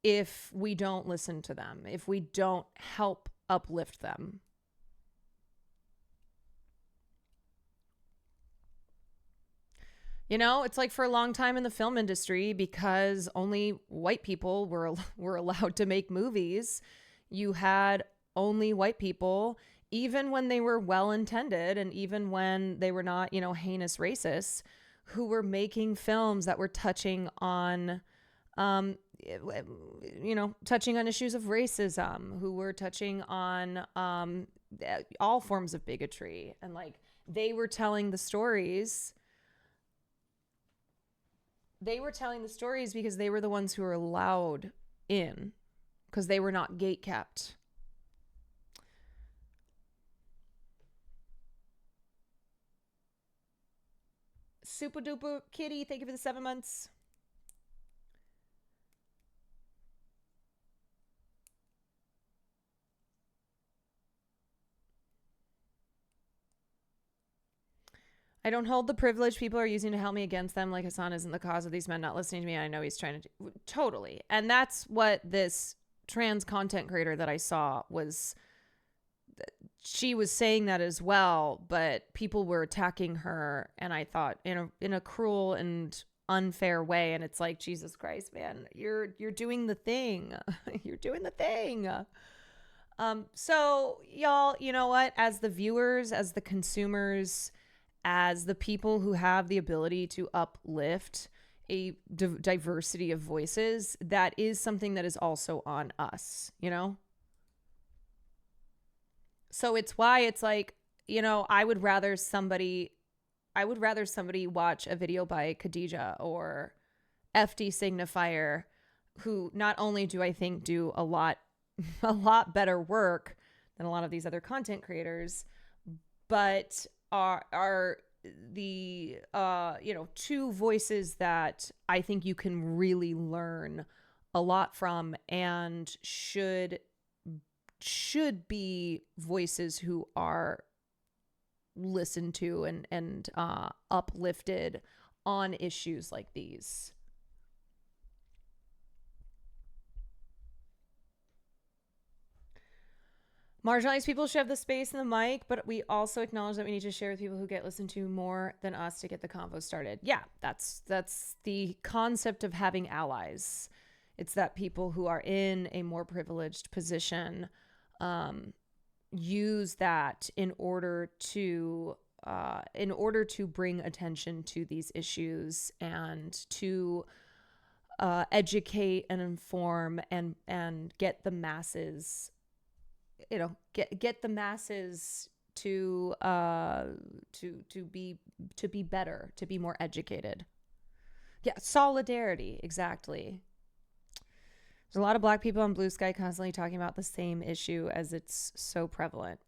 if we don't listen to them, if we don't help uplift them. You know, it's like for a long time in the film industry, because only white people were allowed to make movies. You had only white people, even when they were well-intended and even when they were not, you know, heinous racists, who were making films that were touching on, touching on issues of racism, who were touching on all forms of bigotry. And like they were telling the stories. They were telling the stories because they were the ones who were allowed in, because they were not gatekept. Super duper kitty, thank you for the 7 months. I don't hold the privilege people are using to help me against them. Like Hassan isn't the cause of these men not listening to me. I know he's trying to do. Totally. And that's what this trans content creator that I saw was. She was saying that as well, but people were attacking her. And I thought in a cruel and unfair way. And it's like, Jesus Christ, man, you're doing the thing. You're doing the thing. So y'all, you know what? As the viewers, as the consumers, as the people who have the ability to uplift a diversity of voices, that is something that is also on us, you know? So it's why it's like, you know, I would rather somebody watch a video by Khadijah or FD Signifier, who not only do I think do a lot better work than a lot of these other content creators, but are the two voices that I think you can really learn a lot from, and should be voices who are listened to and uplifted on issues like these. Marginalized people should have the space and the mic, but we also acknowledge that we need to share with people who get listened to more than us to get the convo started. Yeah, that's the concept of having allies. It's that people who are in a more privileged position use that in order to bring attention to these issues and to educate and inform and get the masses, get the masses to be better, to be more educated. Yeah, solidarity, exactly. There's a lot of Black people on Blue Sky constantly talking about the same issue as it's so prevalent.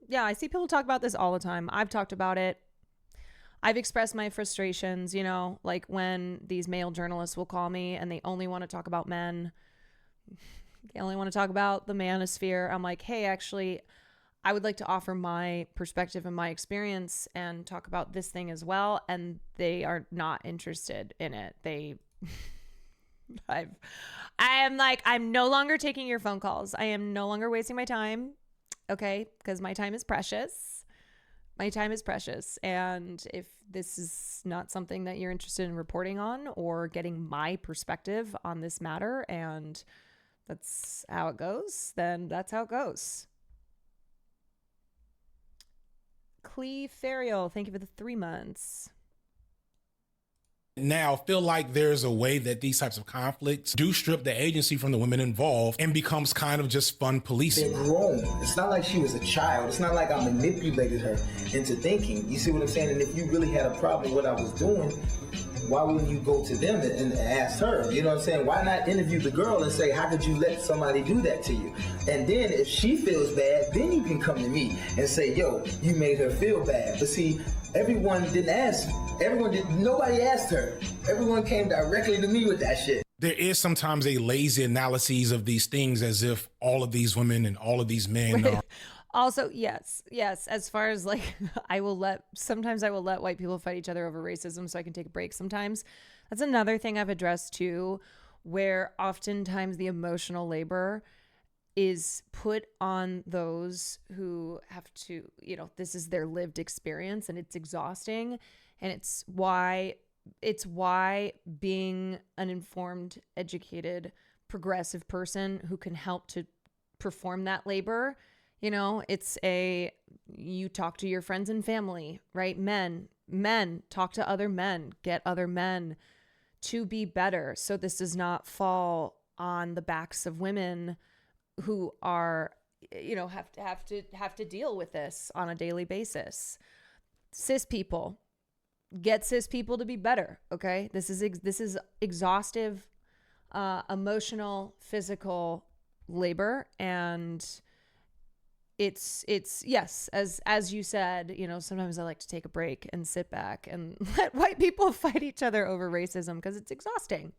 Yeah, I see people talk about this all the time. I've talked about it. I've expressed my frustrations, you know, like when these male journalists will call me and they only want to talk about men. They only want to talk about the manosphere. I'm like, hey, actually, I would like to offer my perspective and my experience and talk about this thing as well. And they are not interested in it. I am like, I'm no longer taking your phone calls. I am no longer wasting my time. Okay. Because my time is precious. My time is precious. And if this is not something that you're interested in reporting on or getting my perspective on this matter, and that's how it goes, then that's how it goes. Cleve Ferial, thank you for the 3 months. Now feel like there's a way that these types of conflicts do strip the agency from the women involved and becomes kind of just fun policing. They're grown. It's not like she was a child. It's not like I manipulated her into thinking. You see what I'm saying? And if you really had a problem with what I was doing, why wouldn't you go to them and ask her? You know what I'm saying? Why not interview the girl and say, how could you let somebody do that to you? And then if she feels bad, then you can come to me and say, yo, you made her feel bad. But see, everyone didn't ask. Nobody asked her. Everyone came directly to me with that shit. There is sometimes a lazy analysis of these things as if all of these women and all of these men are. Also, yes. As far as like, sometimes I will let white people fight each other over racism so I can take a break sometimes. That's another thing I've addressed too, where oftentimes the emotional labor is put on those who have to, you know, this is their lived experience and it's exhausting. And it's why being an informed, educated, progressive person who can help to perform that labor, you know, you talk to your friends and family, right? Men, talk to other men, get other men to be better. So this does not fall on the backs of women who are, you know, have to deal with this on a daily basis. Cis people, get cis people to be better. Okay. This is exhaustive, emotional, physical labor. And it's yes, as you said, you know, sometimes I like to take a break and sit back and let white people fight each other over racism because it's exhausting.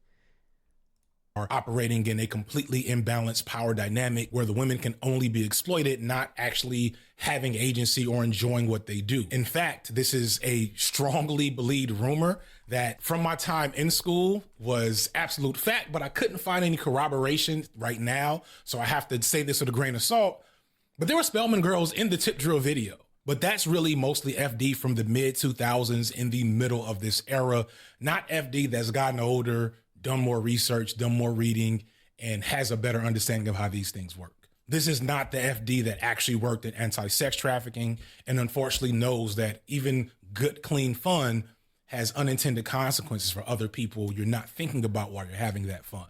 Are operating in a completely imbalanced power dynamic where the women can only be exploited, not actually having agency or enjoying what they do. In fact, this is a strongly believed rumor that from my time in school was absolute fact, but I couldn't find any corroboration right now. So I have to say this with a grain of salt. But there were Spelman girls in the Tip Drill video. But that's really mostly FD from the mid 2000s in the middle of this era, not FD that's gotten older, done more research, done more reading, and has a better understanding of how these things work. This is not the FD that actually worked in anti-sex trafficking and unfortunately knows that even good, clean fun has unintended consequences for other people you're not thinking about while you're having that fun.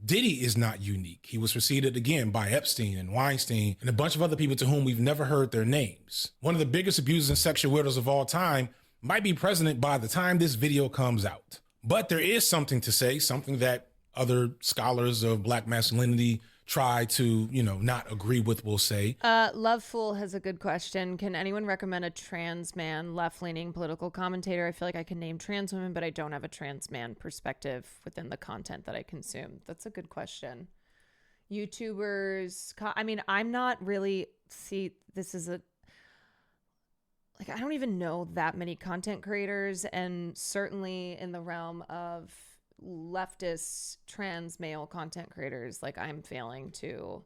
Diddy is not unique. He was preceded again by Epstein and Weinstein and a bunch of other people to whom we've never heard their names. One of the biggest abusers and sexual weirdos of all time might be president by the time this video comes out. But there is something to say, something that other scholars of Black masculinity try to, you know, not agree with will say. Lovefool has a good question. Can anyone recommend a trans man, left-leaning political commentator? I feel like I can name trans women, but I don't have a trans man perspective within the content that I consume. That's a good question. YouTubers, I mean, I'm not really, I don't even know that many content creators, and certainly in the realm of leftist trans male content creators, like I'm failing to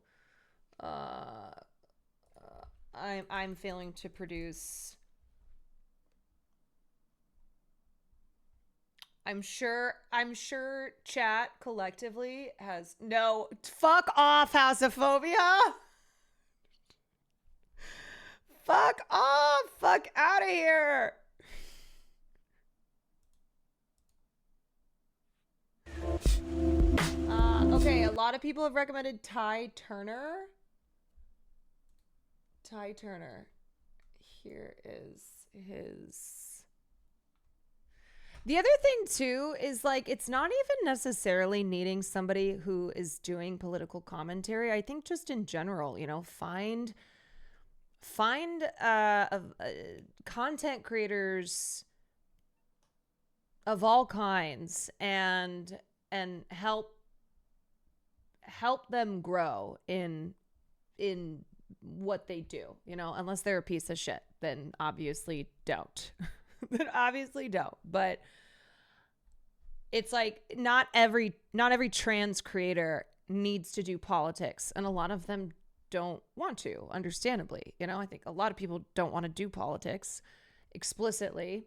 I'm failing to produce. I'm sure chat collectively has no. Fuck off, Houseophobia. Fuck off. Fuck out of here. Okay, a lot of people have recommended Ty Turner. Ty Turner. Here is his. The other thing too is like it's not even necessarily needing somebody who is doing political commentary. I think just in general, you know, find content creators of all kinds and help them grow in what they do, you know, unless they're a piece of shit, then obviously don't. But it's like not every trans creator needs to do politics, and a lot of them don't want to, understandably. You know, I think a lot of people don't want to do politics explicitly.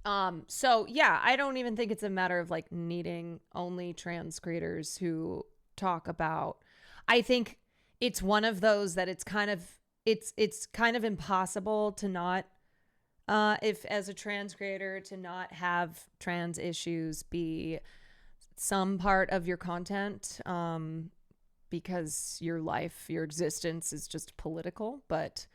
So yeah, I don't even think it's a matter of like needing only trans creators who talk about. I think it's one of those that it's kind of impossible to not, if as a trans creator, to not have trans issues be some part of your content, because your life, your existence is just political. But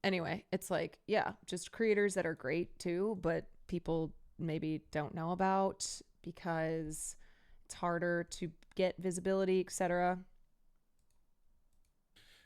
anyway, it's like, yeah, just creators that are great too, but people maybe don't know about because it's harder to get visibility, etc.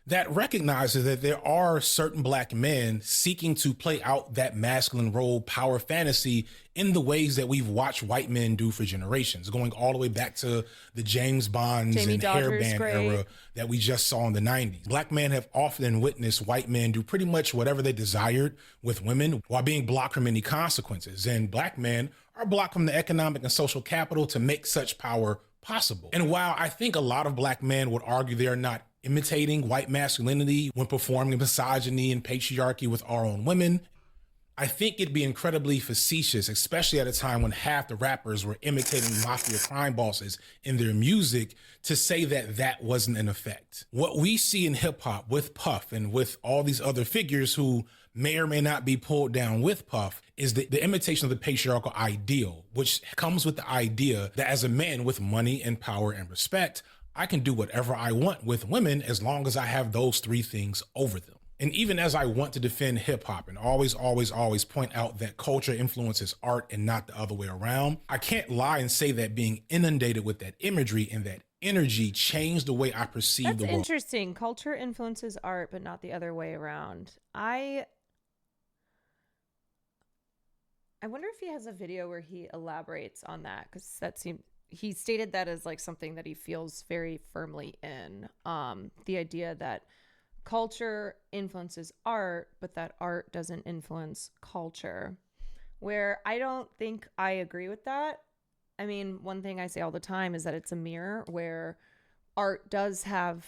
That recognizes that there are certain black men seeking to play out that masculine role power fantasy in the ways that we've watched white men do for generations, going all the way back to the James Bonds Jamie and Dodger's hairband great. era that we just saw in the 90s. Black men have often witnessed white men do pretty much whatever they desired with women while being blocked from any consequences. And black men are blocked from the economic and social capital to make such power possible. And while I think a lot of black men would argue they're not imitating white masculinity when performing misogyny and patriarchy with our own women, I think it'd be incredibly facetious, especially at a time when half the rappers were imitating mafia crime bosses in their music, to say that that wasn't an effect. What we see in hip hop with Puff and with all these other figures who may or may not be pulled down with Puff is the imitation of the patriarchal ideal, which comes with the idea that as a man with money and power and respect, I can do whatever I want with women as long as I have those three things over them. And even as I want to defend hip hop and always point out that culture influences art and not the other way around, I can't lie and say that being inundated with that imagery and that energy changed the way I perceive That's the world. interesting. Culture influences art, but not the other way around. I wonder if he has a video where he elaborates on that, because that seemed, he stated that as like something that he feels very firmly in. The idea that culture influences art, but that art doesn't influence culture, where I don't think I agree with that. I mean, one thing I say all the time is that it's a mirror, where art does have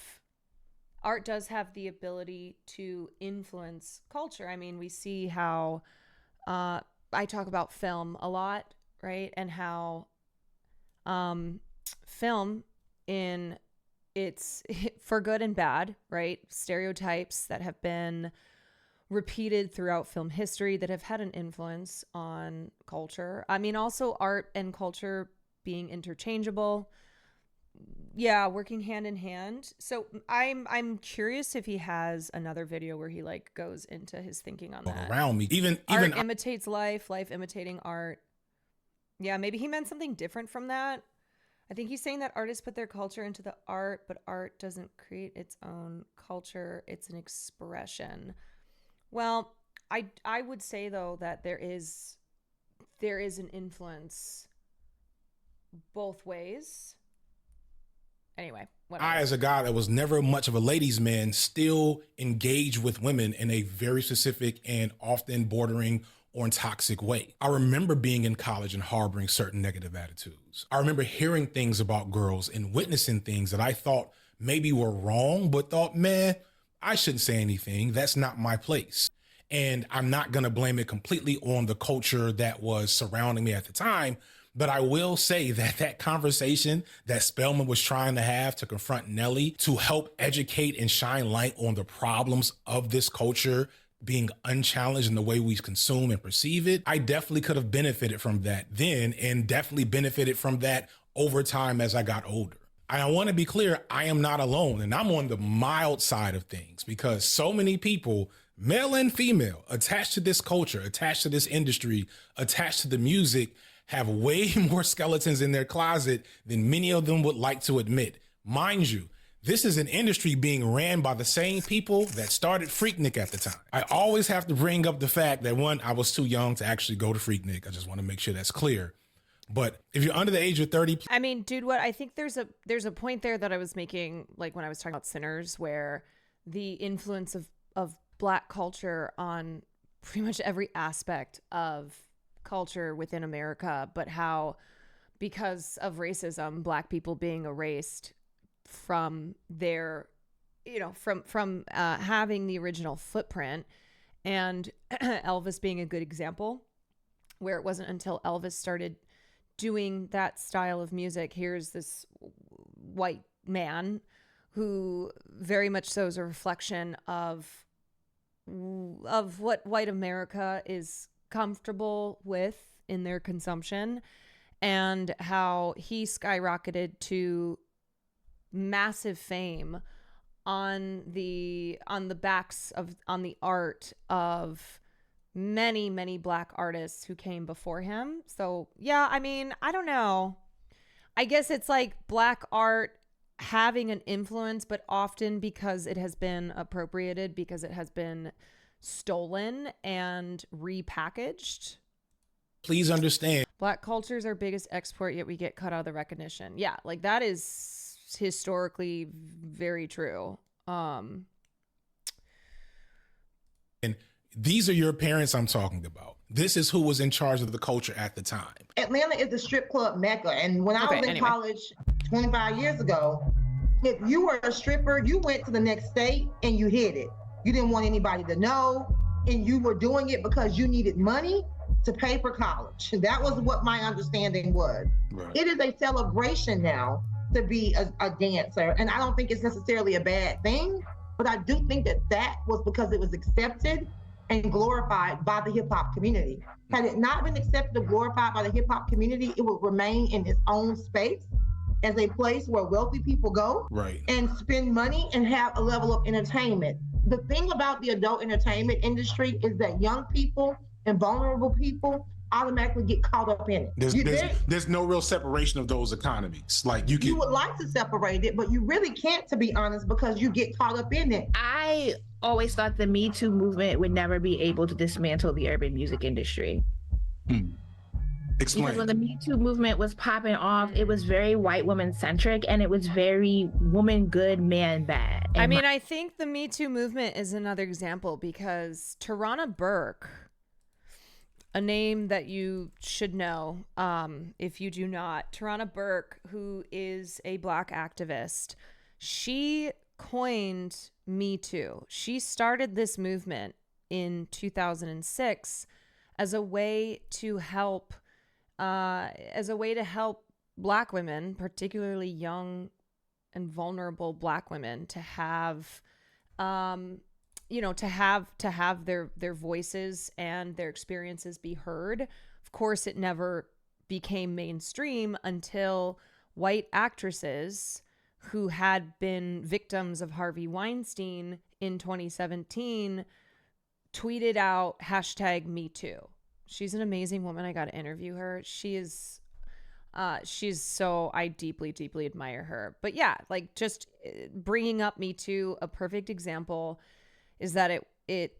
the ability to influence culture. I mean, we see how I talk about film a lot, right? And how film, in its for good and bad, right? Stereotypes that have been repeated throughout film history that have had an influence on culture. I mean, also art and culture being interchangeable. Yeah, working hand in hand. So I'm curious if he has another video where he like goes into his thinking on that. Around me, even art imitates life, life imitating art. Yeah, maybe he meant something different from that. I think he's saying that artists put their culture into the art, but art doesn't create its own culture. It's an expression. Well, I would say though that there is an influence both ways. Anyway, whatever. I, as a guy that was never much of a ladies' man, still engage with women in a very specific and often bordering on toxic way. I remember being in college and harboring certain negative attitudes. I remember hearing things about girls and witnessing things that I thought maybe were wrong, but thought, man, I shouldn't say anything. That's not my place. And I'm not going to blame it completely on the culture that was surrounding me at the time. But I will say that that conversation that Spelman was trying to have to confront Nelly to help educate and shine light on the problems of this culture being unchallenged in the way we consume and perceive it, I definitely could have benefited from that then, and definitely benefited from that over time as I got older. I want to be clear, I am not alone, and I'm on the mild side of things, because so many people male and female, attached to this culture, attached to this industry, attached to the music, have way more skeletons in their closet than many of them would like to admit. Mind you, this is an industry being ran by the same people that started Freaknik at the time. I always have to bring up the fact that, one, I was too young to actually go to Freaknik. I just want to make sure that's clear. But if you're under the age of 30, I mean, dude, what I think there's a point there that I was making, like when I was talking about Sinners, where the influence of Black culture on pretty much every aspect of culture within America, but how because of racism, Black people being erased from their, from having the original footprint, and Elvis being a good example, where it wasn't until Elvis started doing that style of music. Here's this white man who very much so is a reflection of what white America is comfortable with in their consumption, and how he skyrocketed to massive fame on the art of many Black artists who came before him. So yeah, I mean, I don't know. I guess it's like Black art having an influence, but often because it has been appropriated, because it has been stolen and repackaged. please understand. Black culture is our biggest export, yet we get cut out of the recognition. Yeah, like that is historically very true. And these are your parents I'm talking about. This is who was in charge of the culture at the time. Atlanta is the strip club mecca. And when I was in college 25 years ago, if you were a stripper, you went to the next state and you hid it. You didn't want anybody to know, and you were doing it because you needed money to pay for college. That was what my understanding was. Right. It is a celebration now to be a dancer, and I don't think it's necessarily a bad thing, but I do think that that was because it was accepted and glorified by the hip hop community. Had it not been accepted or glorified by the hip hop community, it would remain in its own space as a place where wealthy people go and spend money and have a level of entertainment. The thing about the adult entertainment industry is that young people and vulnerable people automatically get caught up in it. There's no real separation of those economies. Like you would like to separate it, but you really can't, to be honest, because you get caught up in it. I always thought the Me Too movement would never be able to dismantle the urban music industry. Explain. Because when the Me Too movement was popping off, it was very white woman centric, and it was very woman good, man bad. And I think the Me Too movement is another example, because Tarana Burke, a name that you should know if you do not, Tarana Burke, who is a Black activist, she coined Me Too. She started this movement in 2006 as a way to help Black women, particularly young and vulnerable Black women, to have to have their voices and their experiences be heard. Of course, it never became mainstream until white actresses who had been victims of Harvey Weinstein in 2017 tweeted out #MeToo. She's an amazing woman. I got to interview her. She's so, I deeply, deeply admire her. But yeah, like just bringing up Me Too, a perfect example is that it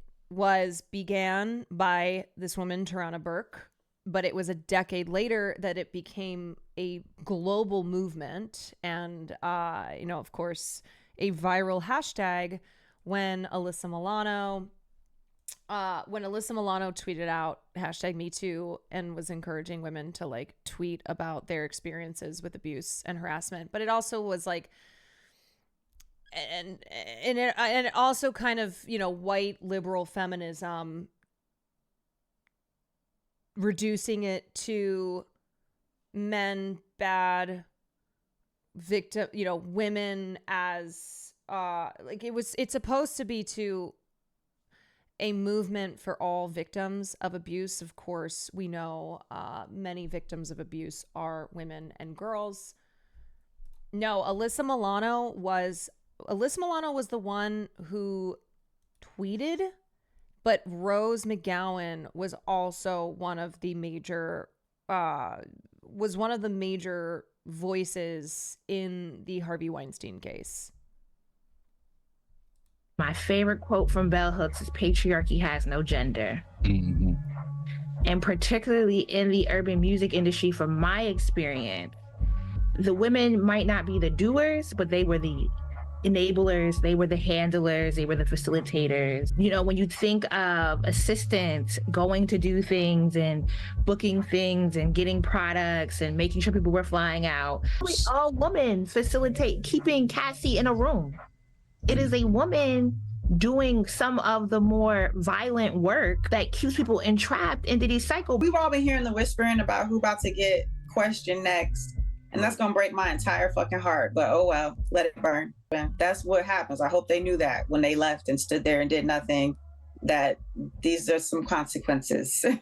began by this woman, Tarana Burke, but it was a decade later that it became a global movement and, of course, a viral hashtag when Alyssa Milano tweeted out #MeToo and was encouraging women to like tweet about their experiences with abuse and harassment. But it also was like, and it also kind of, white liberal feminism, reducing it to men bad, victim, women as it's supposed to be to a movement for all victims of abuse. Of course, we know many victims of abuse are women and girls. No, Alyssa Milano was the one who tweeted But Rose McGowan was also one of the major voices in the Harvey Weinstein case. My favorite quote from Bell Hooks is patriarchy has no gender. Mm-hmm. And particularly in the urban music industry, from my experience, the women might not be the doers, but they were the enablers, they were the handlers, they were the facilitators. You know, when you think of assistants going to do things and booking things and getting products and making sure people were flying out, all women facilitate keeping Cassie in a room. It is a woman doing some of the more violent work that keeps people entrapped into these cycles. We've all been hearing the whispering about who about to get questioned next. And that's gonna break my entire fucking heart. But oh well, let it burn. That's what happens. I hope they knew that when they left and stood there and did nothing, that these are some consequences of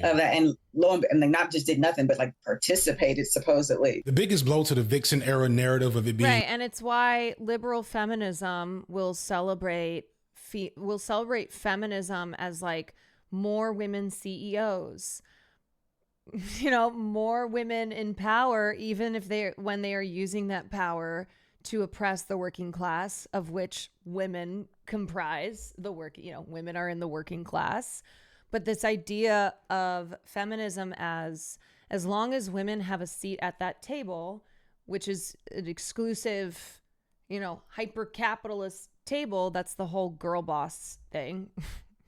that. And and they not just did nothing, but like participated supposedly. The biggest blow to the Vixen era narrative of it being Right, and it's why liberal feminism will celebrate feminism as like more women CEOs. You know, more women in power, even if when they are using that power to oppress the working class, of which women comprise women are in the working class. But this idea of feminism as long as women have a seat at that table, which is an exclusive, hyper-capitalist table, that's the whole girl boss thing,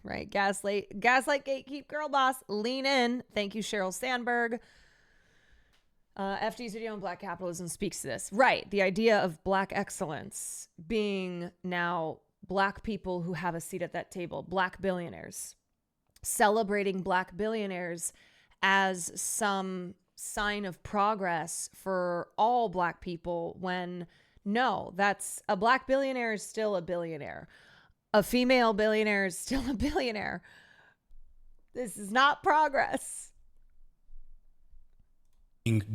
right? Gaslight, gatekeep, girl boss, lean in. Thank you, Sheryl Sandberg. FD's video on Black capitalism speaks to this. Right, the idea of Black excellence being now Black people who have a seat at that table, Black billionaires. Celebrating Black billionaires as some sign of progress for all Black people, when no, that's a Black billionaire is still a billionaire. A female billionaire is still a billionaire. This is not progress.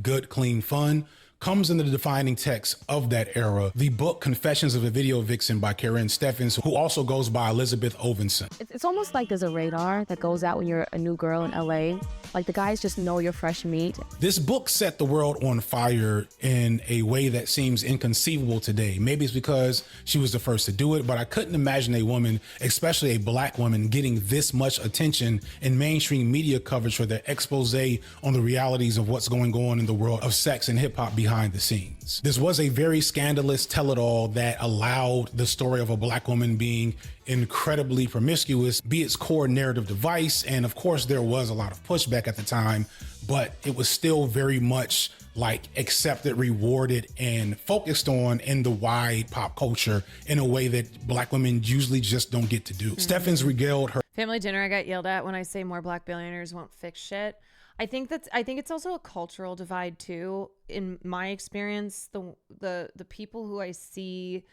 Good, clean fun comes in the defining text of that era. The book Confessions of a Video Vixen by Karen Steffens, who also goes by Elizabeth Ovenson. It's almost like there's a radar that goes out when you're a new girl in LA. Like the guys just know you're fresh meat. This book set the world on fire in a way that seems inconceivable today. Maybe it's because she was the first to do it, but I couldn't imagine a woman, especially a Black woman, getting this much attention in mainstream media coverage for their expose on the realities of what's going on in the world of sex and hip hop behind the scenes. This was a very scandalous tell-it-all that allowed the story of a Black woman being incredibly promiscuous be its core narrative device. And of course, there was a lot of pushback at the time, but it was still very much like accepted, rewarded, and focused on in the wide pop culture in a way that Black women usually just don't get to do. Steffens regaled her family dinner. I got yelled at when I say more Black billionaires won't fix shit. I think it's also a cultural divide too. In my experience, the people who I see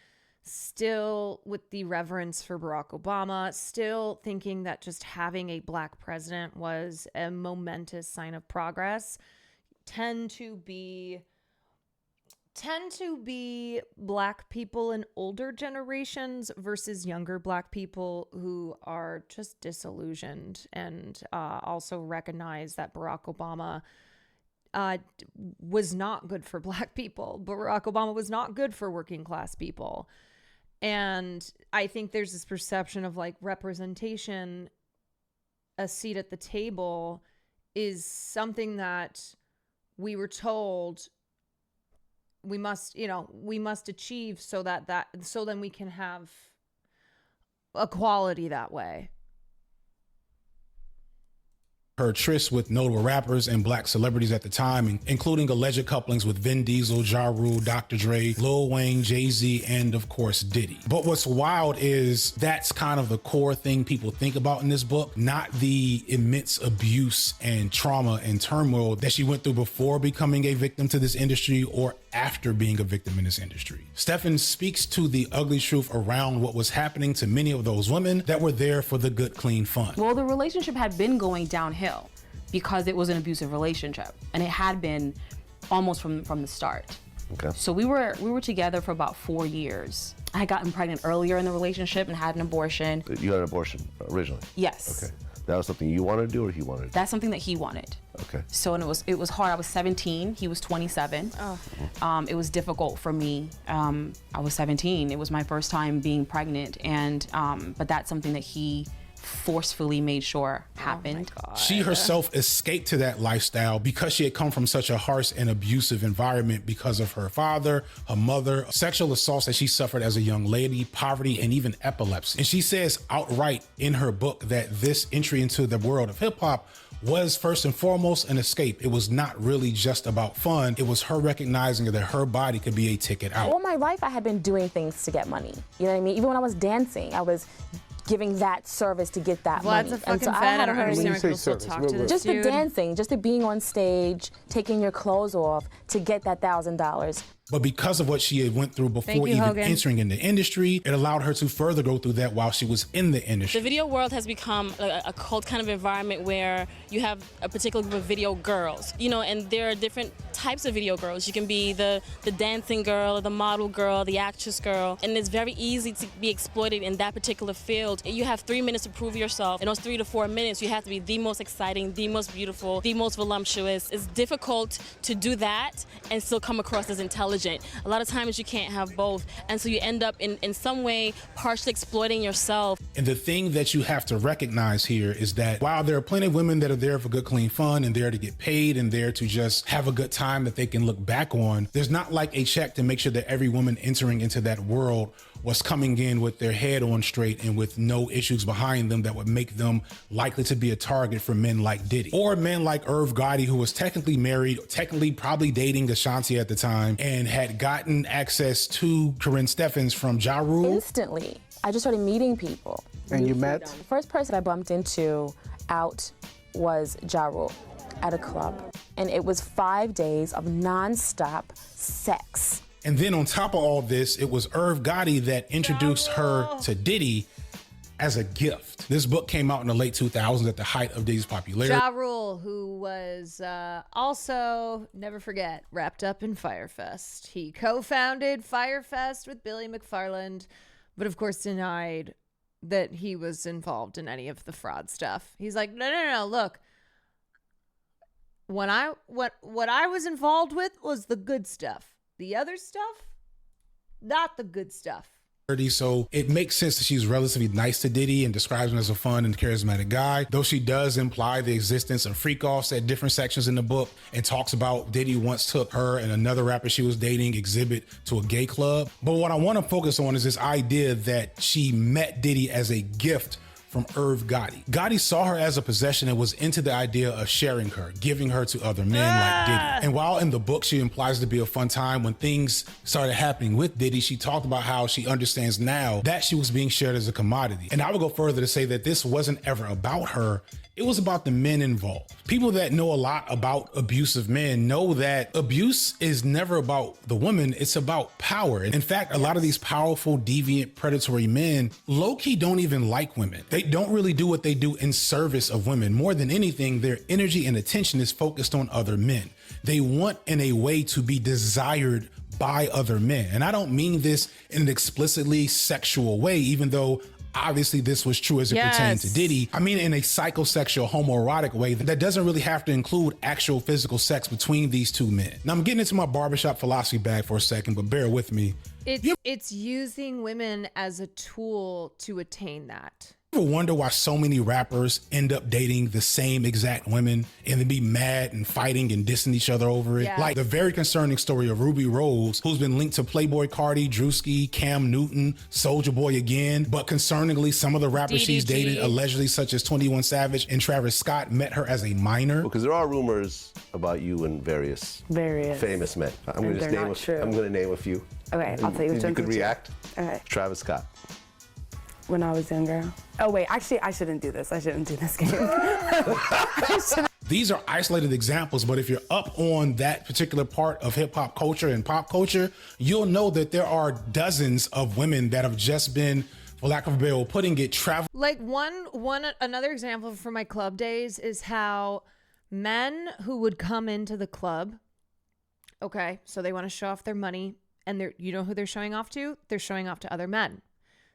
still with the reverence for Barack Obama, still thinking that just having a Black president was a momentous sign of progress, tend to be Black people in older generations versus younger Black people who are just disillusioned and also recognize that Barack Obama was not good for Black people. Barack Obama was not good for working class people. And I think there's this perception of like representation, a seat at the table is something that we were told we must achieve so then we can have equality that way. Her tryst with notable rappers and Black celebrities at the time, including alleged couplings with Vin Diesel, Ja Rule, Dr. Dre, Lil Wayne, Jay-Z, and of course Diddy. But what's wild is that's kind of the core thing people think about in this book, not the immense abuse and trauma and turmoil that she went through before becoming a victim to this industry or after being a victim in this industry. Steffens speaks to the ugly truth around what was happening to many of those women that were there for the good, clean fun. Well, the relationship had been going downhill because it was an abusive relationship, and it had been almost from the start. Okay. So we were together for about 4 years. I had gotten pregnant earlier in the relationship and had an abortion. You had an abortion originally? Yes. Okay. That was something you wanted to do or he wanted to do? That's something that he wanted. Okay. So and it was hard. I was 17. He was 27. It was difficult for me. I was 17. It was my first time being pregnant, and but that's something that he forcefully made sure happened. She herself escaped to that lifestyle because she had come from such a harsh and abusive environment because of her father, her mother, sexual assaults that she suffered as a young lady, poverty, and even epilepsy. And she says outright in her book that this entry into the world of hip hop was first and foremost an escape. It was not really just about fun. It was her recognizing that her body could be a ticket out. All my life, I had been doing things to get money. You know what I mean? Even when I was dancing, I was giving that service to get that money. Vlad's a fucking fed. I don't understand why people still talk to this Just dude. the dancing, just the being on stage, taking your clothes off to get that $1,000. But because of what she had went through before Thank you, even Hogan. entering in the industry, it allowed her to further go through that while she was in the industry. The video world has become a cult kind of environment where you have a particular group of video girls, you know, and there are different types of video girls. You can be the dancing girl, the model girl, the actress girl, and it's very easy to be exploited in that particular field. You have 3 minutes to prove yourself. In those 3 to 4 minutes, you have to be the most exciting, the most beautiful, the most voluptuous. It's difficult to do that and still come across as intelligent. A lot of times you can't have both, and so you end up in some way partially exploiting yourself. And the thing that you have to recognize here is that while there are plenty of women that are there for good, clean fun and there to get paid and there to just have a good time that they can look back on, there's not like a check to make sure that every woman entering into that world was coming in with their head on straight and with no issues behind them that would make them likely to be a target for men like Diddy. Or men like Irv Gotti, who was technically married, technically probably dating Ashanti at the time, and had gotten access to Corinne Steffens from Ja Rule. Instantly, I just started meeting people. And you met? The first person I bumped into out was Ja Rule at a club. And it was 5 days of nonstop sex. And then on top of all this, it was Irv Gotti that introduced her to Diddy as a gift. This book came out in the late 2000s at the height of Diddy's popularity. Ja Rule, who was also, never forget, wrapped up in Firefest. He co-founded Firefest with Billy McFarland, but of course denied that he was involved in any of the fraud stuff. He's like, no, look. What I was involved with was the good stuff. The other stuff, not the good stuff. So it makes sense that she's relatively nice to Diddy and describes him as a fun and charismatic guy, though she does imply the existence of freak-offs at different sections in the book and talks about Diddy once took her and another rapper she was dating, Exhibit, to a gay club. But what I want to focus on is this idea that she met Diddy as a gift from Irv Gotti. Gotti saw her as a possession and was into the idea of sharing her, giving her to other men like Diddy. And while in the book she implies to be a fun time, when things started happening with Diddy, she talked about how she understands now that she was being shared as a commodity. And I would go further to say that this wasn't ever about her. It was about the men involved. People that know a lot about abusive men know that abuse is never about the woman, it's about power. In fact, a lot of these powerful, deviant, predatory men low-key don't even like women. They don't really do what they do in service of women. More than anything, their energy and attention is focused on other men. They want in a way to be desired by other men. And I don't mean this in an explicitly sexual way, even though obviously this was true as it pertained to Diddy. I mean in a psychosexual, homoerotic way that doesn't really have to include actual physical sex between these two men. Now I'm getting into my barbershop philosophy bag for a second, but bear with me. It's using women as a tool to attain that. You ever wonder why so many rappers end up dating the same exact women and then be mad and fighting and dissing each other over it? Yeah. Like the very concerning story of Ruby Rose, who's been linked to Playboy Cardi, Drewski, Cam Newton, Soulja Boy again. But concerningly, some of the rappers she's dated, allegedly such as 21 Savage and Travis Scott, met her as a minor. Because there are rumors about you and various famous men. I'm going to name a few. Okay, I'll tell you which You ones could to choose. react. Okay. Travis Scott. When I was younger. Oh wait, actually I shouldn't do this. I shouldn't do this game. These are isolated examples, but if you're up on that particular part of hip hop culture and pop culture, you'll know that there are dozens of women that have just been, for lack of a better way of putting it, Like another example from my club days is how men who would come into the club Okay, so they want to show off their money, and you know who they're showing off to? They're showing off to other men.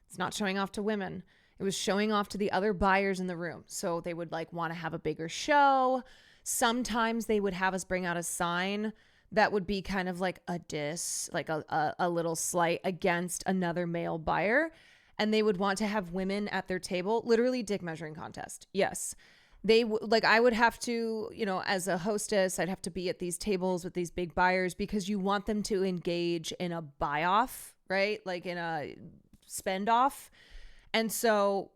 It's not showing off to women. It was showing off to the other buyers in the room. So they would like want to have a bigger show. Sometimes they would have us bring out a sign that would be kind of like a diss, like a little slight against another male buyer. And they would want to have women at their table, literally dick measuring contest. Yes. I would have to, you know, as a hostess, I'd have to be at these tables with these big buyers because you want them to engage in a buy off, right? Like in a spend off. And so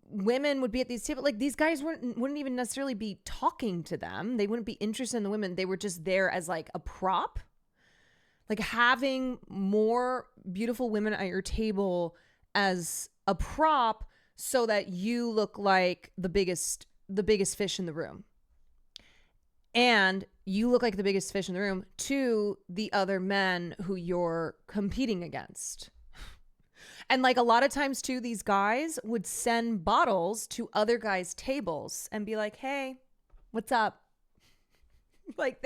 women would be at these tables. Like these guys wouldn't even necessarily be talking to them. They wouldn't be interested in the women. They were just there as like a prop. Like having more beautiful women at your table as a prop so that you look like the biggest fish in the room. And you look like the biggest fish in the room to the other men who you're competing against. And like a lot of times too, these guys would send bottles to other guys' tables and be like, hey, what's up? Like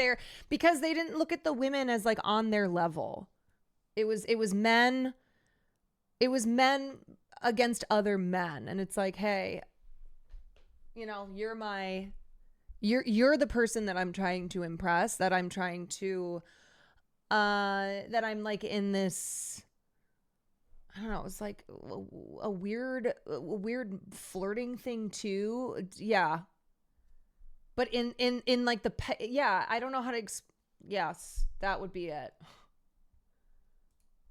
because they didn't look at the women as like on their level. It was men against other men. And it's like, hey, you know, you're the person that I'm trying to impress, that I'm trying to, that I'm like in this, I don't know, it's like a weird flirting thing too. Yeah. But in like I don't know how to, yes, that would be it.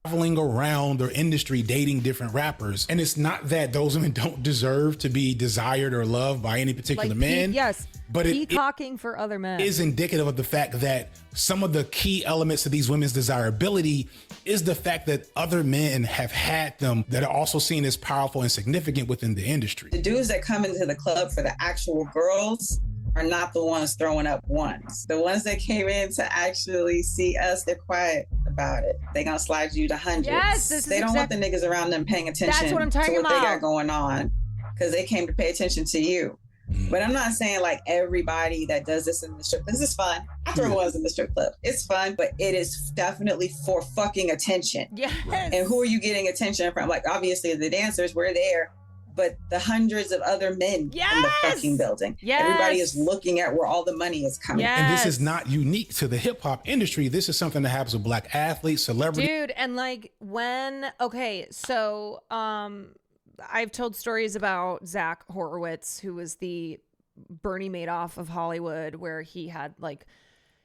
Traveling around their industry dating different rappers, and it's not that those women don't deserve to be desired or loved by any particular man. Yes, but peacocking for other men is indicative of the fact that some of the key elements of these women's desirability is the fact that other men have had them that are also seen as powerful and significant within the industry. The dudes that come into the club for the actual girls are not the ones throwing up ones. The ones that came in to actually see us, they're quiet about it. They gonna slide you to hundreds. Yes, they don't want the niggas around them paying attention That's what I'm talking to what about. they got going on because they came to pay attention to you. But I'm not saying like everybody that does this in the strip. This is fun. I throw ones in the strip club. It's fun, but it is definitely for fucking attention. Yes. And who are you getting attention from? Like obviously the dancers were there, but the hundreds of other men in the fucking building. Yes. Everybody is looking at where all the money is coming. And this is not unique to the hip hop industry. This is something that happens with black athletes, celebrities. Dude, and like so I've told stories about Zach Horowitz, who was the Bernie Madoff of Hollywood, where he had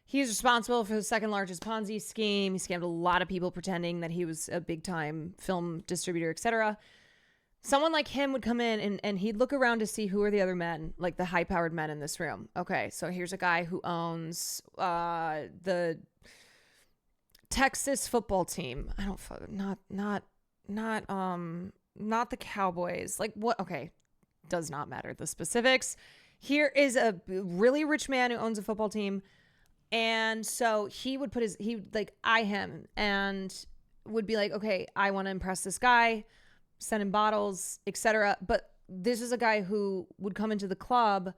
he's responsible for the second largest Ponzi scheme. He scammed a lot of people pretending that he was a big time film distributor, etc. Someone like him would come in and he'd look around to see who are the other men, like the high powered men in this room. Okay, so here's a guy who owns the Texas football team. I don't not the Cowboys. Like what? Okay, does not matter the specifics. Here is a really rich man who owns a football team, and so he would eye him and would be like, okay, I want to impress this guy, send him bottles, etc. But this is a guy who would come into the club,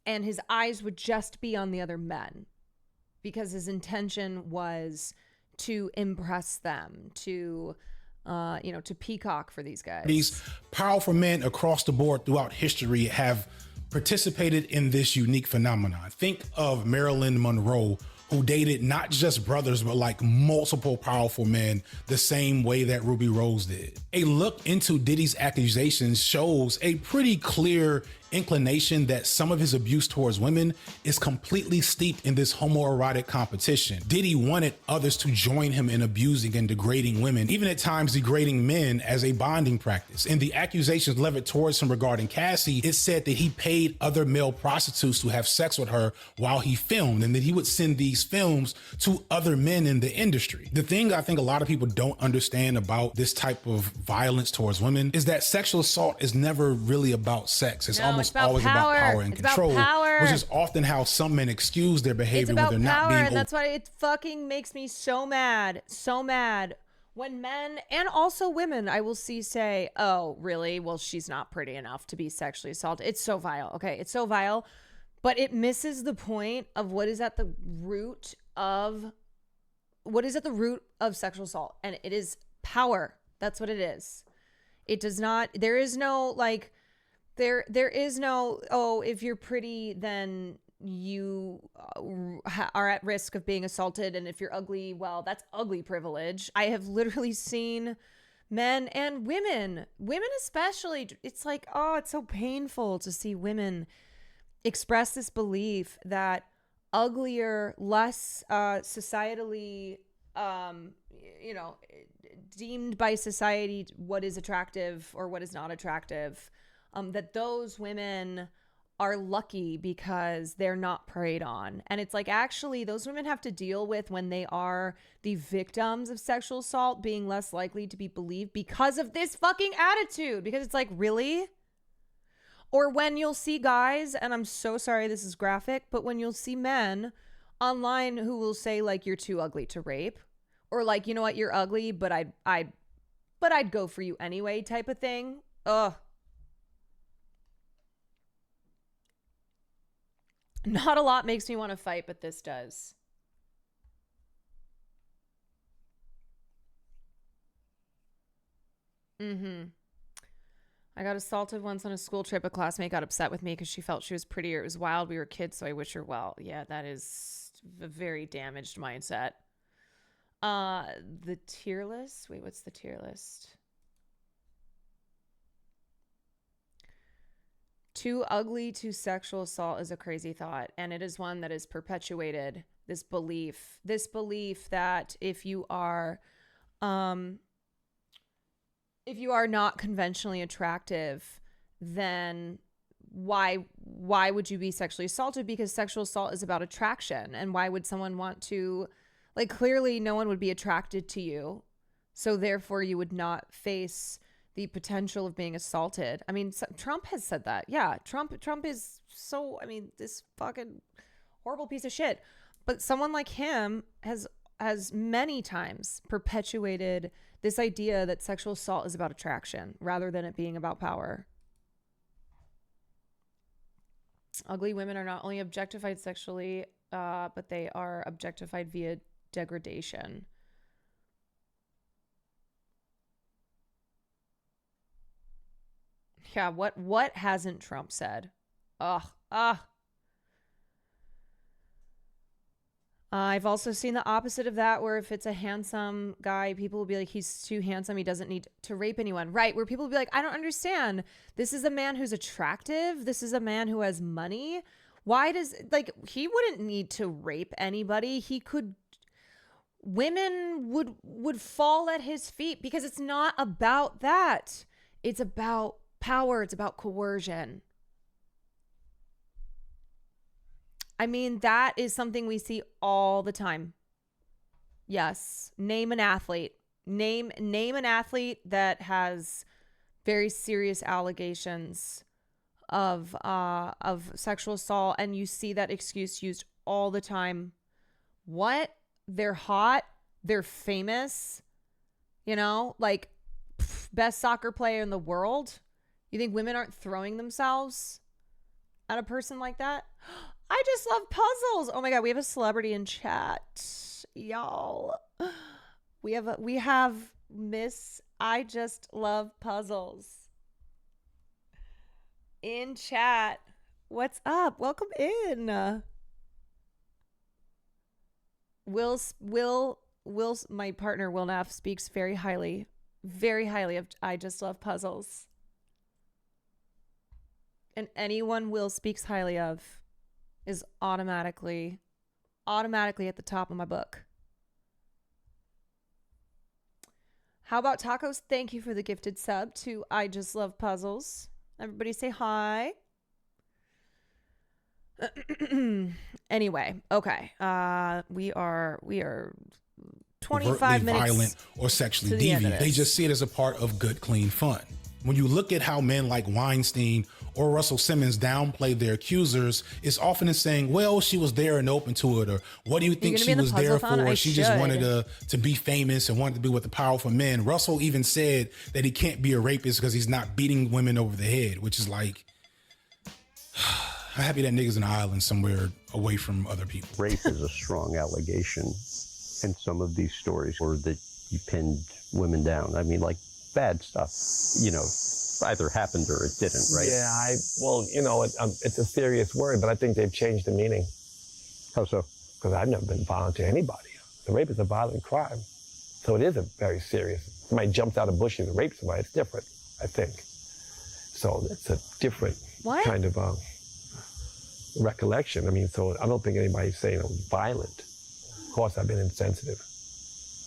and his eyes would just be on the other men, because his intention was to impress them, to peacock for these guys. These powerful men across the board throughout history have participated in this unique phenomenon. Think of Marilyn Monroe, who dated not just brothers, but like multiple powerful men the same way that Ruby Rose did. A look into Diddy's accusations shows a pretty clear inclination that some of his abuse towards women is completely steeped in this homoerotic competition. Diddy wanted others to join him in abusing and degrading women, even at times degrading men as a bonding practice. In the accusations leveled towards him regarding Cassie, it said that he paid other male prostitutes to have sex with her while he filmed, and that he would send these films to other men in the industry. The thing I think a lot of people don't understand about this type of violence towards women is that sexual assault is never really about sex. It's almost always about power and control, which is often how some men excuse their behavior when they're not being. And that's why it fucking makes me so mad when men and also women I will see say, oh really, well she's not pretty enough to be sexually assaulted. It's so vile. Okay, it's so vile, but it misses the point of what is at the root of what is at the root of sexual assault? And it is power. That's what it is. It does not, there is no like, there is no, oh, if you're pretty, then you are at risk of being assaulted. And if you're ugly, well, that's ugly privilege. I have literally seen men and women especially. It's like, oh, it's so painful to see women express this belief that uglier, less societally, deemed by society what is attractive or what is not attractive, that those women are lucky because they're not preyed on. And it's like, actually, those women have to deal with, when they are the victims of sexual assault, being less likely to be believed because of this fucking attitude. Because it's like, really? Or when you'll see guys, and I'm so sorry this is graphic, but when you'll see men online who will say like, you're too ugly to rape, or like, you know what, you're ugly, but I'd go for you anyway type of thing. Ugh. Not a lot makes me want to fight, but this does. I got assaulted once on a school trip. A classmate got upset with me because she felt she was prettier. It was wild. We were kids, so I wish her well. Yeah, that is a very damaged mindset. The tier list. Wait, what's the tier list? Too ugly to sexual assault is a crazy thought, and it is one that is perpetuated. This belief that if you are not conventionally attractive, then why would you be sexually assaulted? Because sexual assault is about attraction, and why would someone want to, like, clearly no one would be attracted to you, so therefore you would not face the potential of being assaulted. I mean, Trump has said that. Yeah, Trump is so, I mean, this fucking horrible piece of shit. But someone like him has many times perpetuated this idea that sexual assault is about attraction rather than it being about power. Ugly women are not only objectified sexually, but they are objectified via degradation. Yeah, what hasn't Trump said? I've also seen the opposite of that, where if it's a handsome guy, people will be like, he's too handsome, he doesn't need to rape anyone. Right, where people will be like, I don't understand. This is a man who's attractive. This is a man who has money. Why does, like, he wouldn't need to rape anybody. He could, women would fall at his feet, because it's not about that. It's about power. It's about coercion. I mean, that is something we see all the time. Yes. Name an athlete. Name an athlete that has very serious allegations of sexual assault, and you see that excuse used all the time. What? They're hot. They're famous. You know, like, best soccer player in the world. You think women aren't throwing themselves at a person like that? I just love puzzles. Oh my God, we have a celebrity in chat, y'all. We have Miss I Just Love Puzzles in chat. What's up? Welcome in. Will's my partner Will Neff speaks very highly of I Just Love Puzzles. And anyone Will speaks highly of is automatically at the top of my book. How about tacos? Thank you for the gifted sub to I Just Love Puzzles. Everybody say hi. Anyway, okay. We are 25 minutes violent or sexually deviant. They just see it as a part of good, clean fun. When you look at how men like Weinstein or Russell Simmons downplay their accusers, it's often in saying, well, she was there and open to it, or what do you think she was there for? She just wanted to be famous and wanted to be with the powerful men. Russell even said that he can't be a rapist because he's not beating women over the head, which is like, I'm happy that nigga's in an island somewhere away from other people. Rape is a strong allegation. And some of these stories were that you pinned women down. I mean, like bad stuff, either happened or it didn't, right? Yeah, it's a serious word, but I think they've changed the meaning. How so? Because I've never been violent to anybody. The rape is a violent crime. So it is a very serious. Somebody jumps out of bushes and rapes somebody, it's different, I think. So it's a different kind of recollection. I mean, so I don't think anybody's saying it was violent. Of course, I've been insensitive,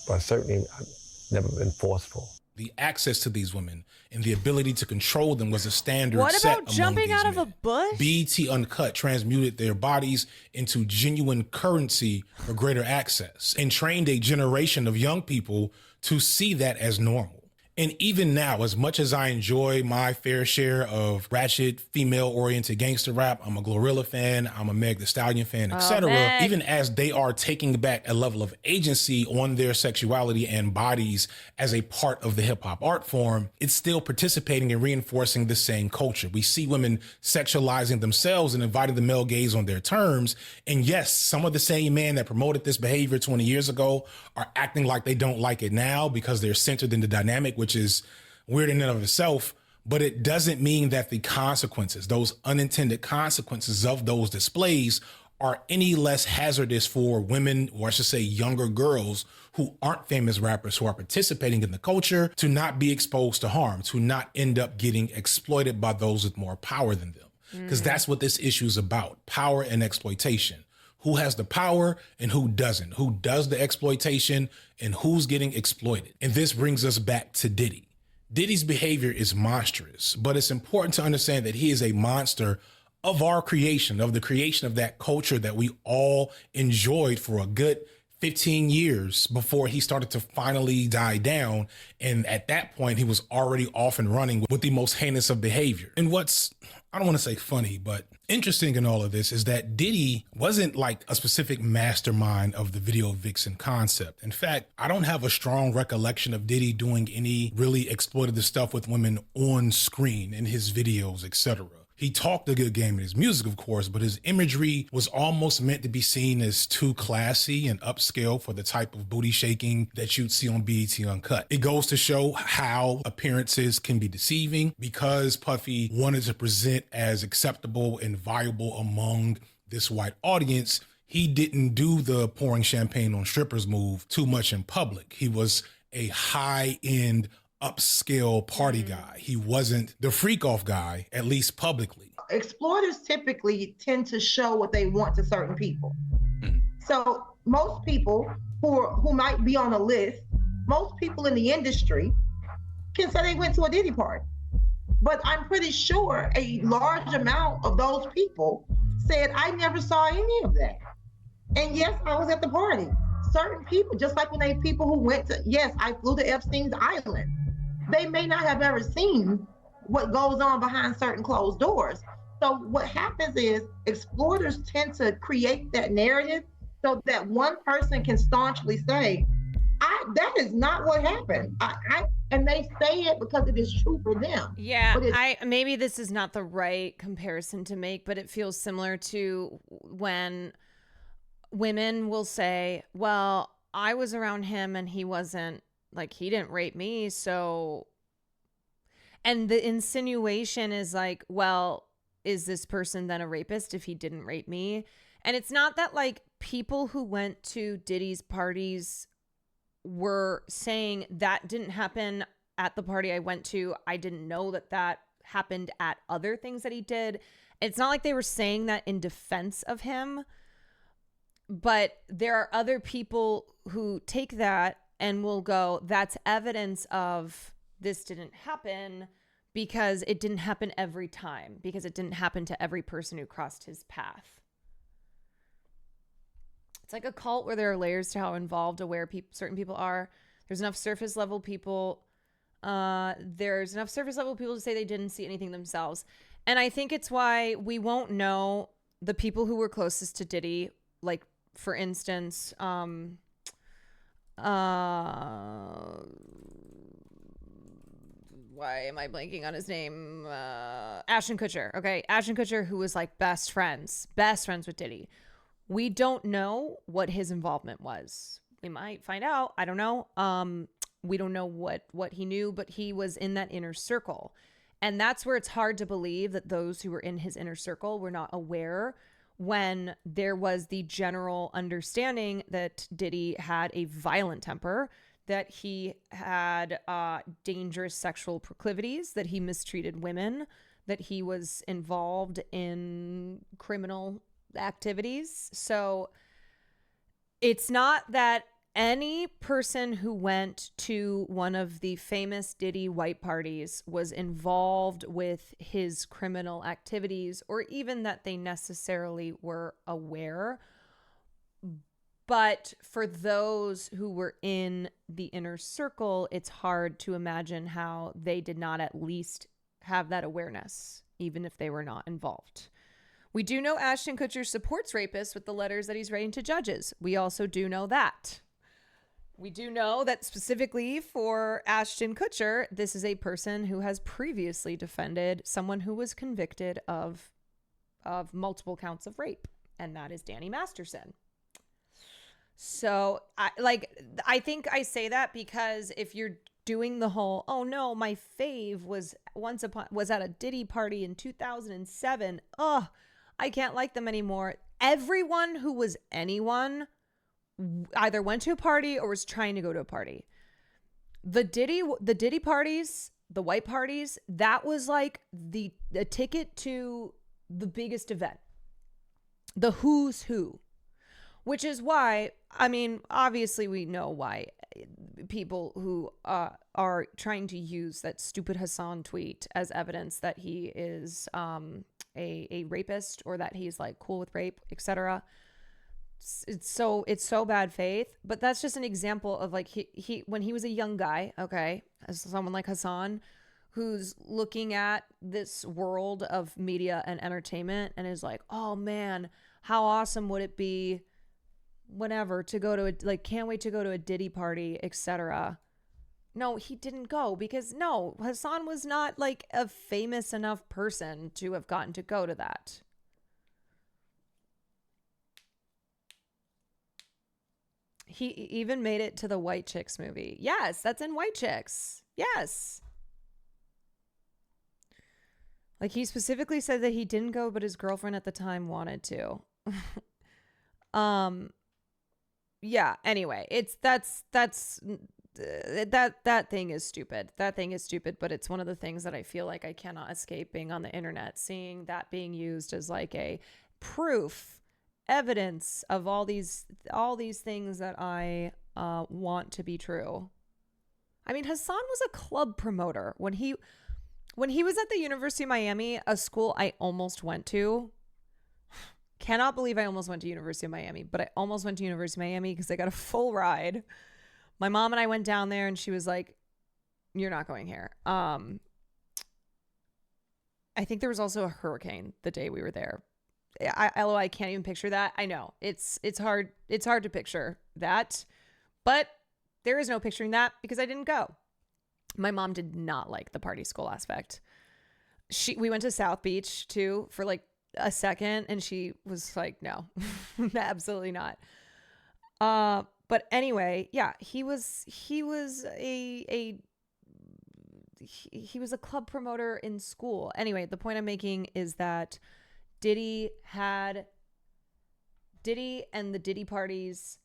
but certainly I've never been forceful. The access to these women and the ability to control them was a standard What set about jumping out of a bush? BET Uncut transmuted their bodies into genuine currency for greater access and trained a generation of young people to see that as normal. And even now, as much as I enjoy my fair share of ratchet, female-oriented gangster rap, I'm a Glorilla fan, I'm a Meg Thee Stallion fan, etc. Even as they are taking back a level of agency on their sexuality and bodies as a part of the hip-hop art form, it's still participating in reinforcing the same culture. We see women sexualizing themselves and inviting the male gaze on their terms. And yes, some of the same men that promoted this behavior 20 years ago are acting like they don't like it now because they're centered in the dynamic, which is weird in and of itself, but it doesn't mean that the consequences, those unintended consequences of those displays, are any less hazardous for women, or I should say younger girls who aren't famous rappers, who are participating in the culture, to not be exposed to harm, to not end up getting exploited by those with more power than them. Because that's what this issue is about, power and exploitation. Who has the power and who doesn't? Who does the exploitation and who's getting exploited? And this brings us back to Diddy. Diddy's behavior is monstrous, but it's important to understand that he is a monster of our creation, of the creation of that culture that we all enjoyed for a good 15 years before he started to finally die down. And at that point, he was already off and running with the most heinous of behavior. And what's, I don't want to say funny, but interesting in all of this is that Diddy wasn't like a specific mastermind of the video vixen concept. In fact, I don't have a strong recollection of Diddy doing any really exploitative stuff with women on screen in his videos, etc. He talked a good game in his music, of course, but his imagery was almost meant to be seen as too classy and upscale for the type of booty shaking that you'd see on BET Uncut. It goes to show how appearances can be deceiving. Because Puffy wanted to present as acceptable and viable among this white audience, he didn't do the pouring champagne on strippers move too much in public. He was a high-end upscale party guy. He wasn't the freak off guy, at least publicly. Exploiters typically tend to show what they want to certain people. So most people who might be on a list, most people in the industry can say they went to a Diddy party. But I'm pretty sure a large amount of those people said, I never saw any of that. And yes, I was at the party. Certain people, just like when they people who went to, yes, I flew to Epstein's Island. They may not have ever seen what goes on behind certain closed doors. So what happens is exploiters tend to create that narrative so that one person can staunchly say, that is not what happened. And they say it because it is true for them. Yeah, maybe this is not the right comparison to make, but it feels similar to when women will say, well, I was around him and he wasn't, like, he didn't rape me, so. And the insinuation is like, well, is this person then a rapist if he didn't rape me? And it's not that, like, people who went to Diddy's parties were saying that didn't happen at the party I went to. I didn't know that happened at other things that he did. It's not like they were saying that in defense of him, but there are other people who take that and will go, that's evidence of this didn't happen because it didn't happen every time, because it didn't happen to every person who crossed his path. It's like a cult where there are layers to how involved, aware certain people are. There's enough surface level people. There's enough surface level people to say they didn't see anything themselves. And I think it's why we won't know the people who were closest to Diddy, like, for instance, why am I blanking on his name? Ashton Kutcher. Okay, Ashton Kutcher, who was like best friends with Diddy. We don't know what his involvement was We might find out. I don't know. We don't know what he knew, but he was in that inner circle. And that's where it's hard to believe that those who were in his inner circle were not aware when there was the general understanding that Diddy had a violent temper, that he had dangerous sexual proclivities, that he mistreated women, that he was involved in criminal activities. So it's not that any person who went to one of the famous Diddy white parties was involved with his criminal activities, or even that they necessarily were aware. But for those who were in the inner circle, it's hard to imagine how they did not at least have that awareness, even if they were not involved. We do know Ashton Kutcher supports rapists with the letters that he's writing to judges. We also do know that. We do know that specifically for Ashton Kutcher, this is a person who has previously defended someone who was convicted of multiple counts of rape, and that is Danny Masterson. So I think I say that because if you're doing the whole, oh no, my fave was at a Diddy party in 2007. Oh, I can't like them anymore. Everyone who was anyone either went to a party or was trying to go to a party. The Diddy parties, the white parties, that was like the ticket to the biggest event. The who's who. Which is why, I mean, obviously we know why people who are trying to use that stupid Hassan tweet as evidence that he is a rapist, or that he's like cool with rape, etc. It's so bad faith. But that's just an example of like he when he was a young guy, okay, as someone like Hassan, who's looking at this world of media and entertainment and is like, oh man, how awesome would it be, whatever, to go to can't wait to go to a Diddy party, etc. No, he didn't go because no, Hassan was not like a famous enough person to have gotten to go to that. He even made it to the White Chicks movie. Yes, that's in White Chicks. Yes. Like, he specifically said that he didn't go, but his girlfriend at the time wanted to. Yeah, anyway, that thing is stupid. That thing is stupid, but it's one of the things that I feel like I cannot escape being on the internet, seeing that being used as like a proof, evidence of all these things that I want to be true. I mean, Hassan was a club promoter when he was at the University of Miami, a school I almost went to. Cannot believe I almost went to University of Miami, but I almost went to University of Miami because I got a full ride. My mom and I went down there and she was like, you're not going here. I think there was also a hurricane the day we were there. I can't even picture that. I know it's hard to picture that, but there is no picturing that because I didn't go. My mom did not like the party school aspect. We went to South Beach too for like a second, and she was like, no, absolutely not. But anyway, yeah, he was a club promoter in school. Anyway, the point I'm making is that Diddy and the Diddy parties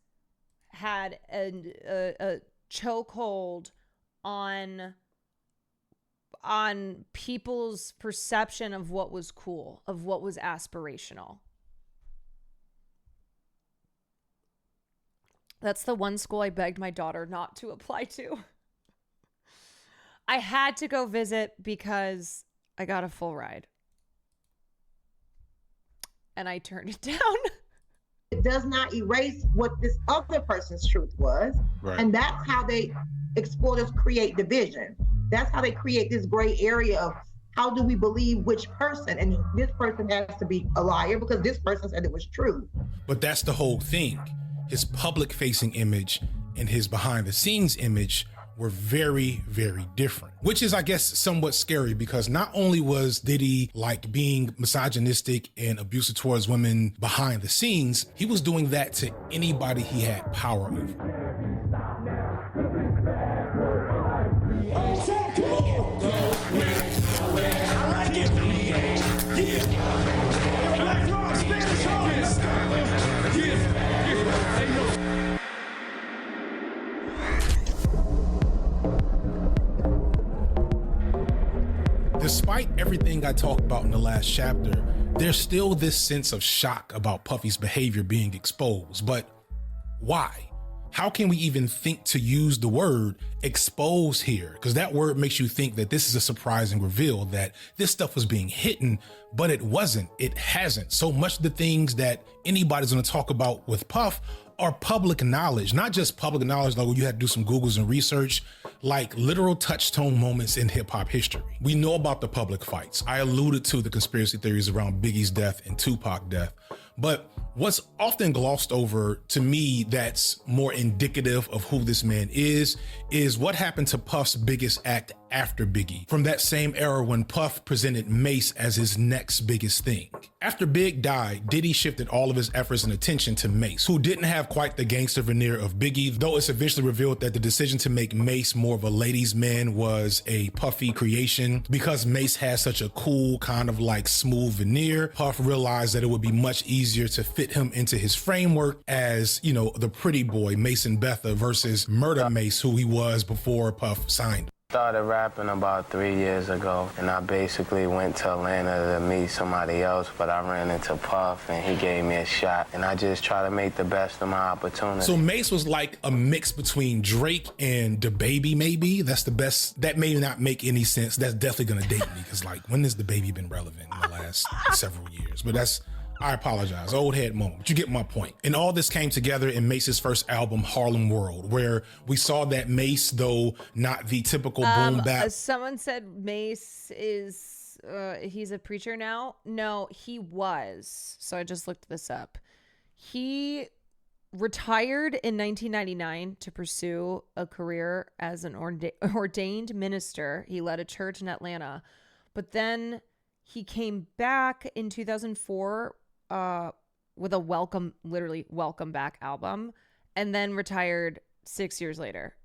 had a chokehold on people's perception of what was cool, of what was aspirational. That's the one school I begged my daughter not to apply to. I had to go visit because I got a full ride. And I turned it down. It does not erase what this other person's truth was. Right. And that's how they exploiters create division. That's how they create this gray area of how do we believe which person? And this person has to be a liar because this person said it was true. But that's the whole thing. His public facing image and his behind the scenes image were very, very different, which is, I guess, somewhat scary because not only was Diddy like being misogynistic and abusive towards women behind the scenes, he was doing that to anybody he had power over. Despite everything I talked about in the last chapter, there's still this sense of shock about Puffy's behavior being exposed. But why? How can we even think to use the word expose here? Because that word makes you think that this is a surprising reveal, that this stuff was being hidden, but it wasn't. It hasn't. So much of the things that anybody's going to talk about with Puff are public knowledge, not just public knowledge, like you had to do some Googles and research, like literal touchstone moments in hip hop history. We know about the public fights. I alluded to the conspiracy theories around Biggie's death and Tupac's death, but what's often glossed over to me that's more indicative of who this man is what happened to Puff's biggest act after Biggie, from that same era when Puff presented Mase as his next biggest thing. After Big died, Diddy shifted all of his efforts and attention to Mase, who didn't have quite the gangster veneer of Biggie, though it's eventually revealed that the decision to make Mase more of a ladies' man was a Puffy creation. Because Mase has such a cool, kind of like smooth veneer, Puff realized that it would be much easier to fit him into his framework as, you know, the pretty boy Mason Betha versus Murder Mase, who he was before Puff signed. Started rapping about 3 years ago, and I basically went to Atlanta to meet somebody else, but I ran into Puff and he gave me a shot, and I just try to make the best of my opportunity. So Mase was like a mix between Drake and DaBaby, maybe. That's the best. That may not make any sense. That's definitely gonna date me, because like, when has DaBaby been relevant in the last several years? But I apologize, old head moment, but you get my point. And all this came together in Mase's first album, Harlem World, where we saw that Mase, though not the typical boom bap. Someone said Mase is, he's a preacher now. No, he was. So I just looked this up. He retired in 1999 to pursue a career as an ordained minister. He led a church in Atlanta, but then he came back in 2004 with a welcome back album, and then retired 6 years later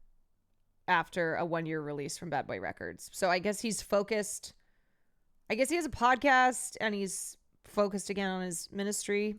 after a 1-year release from Bad Boy Records. So I guess he's focused. I guess he has a podcast and he's focused again on his ministry.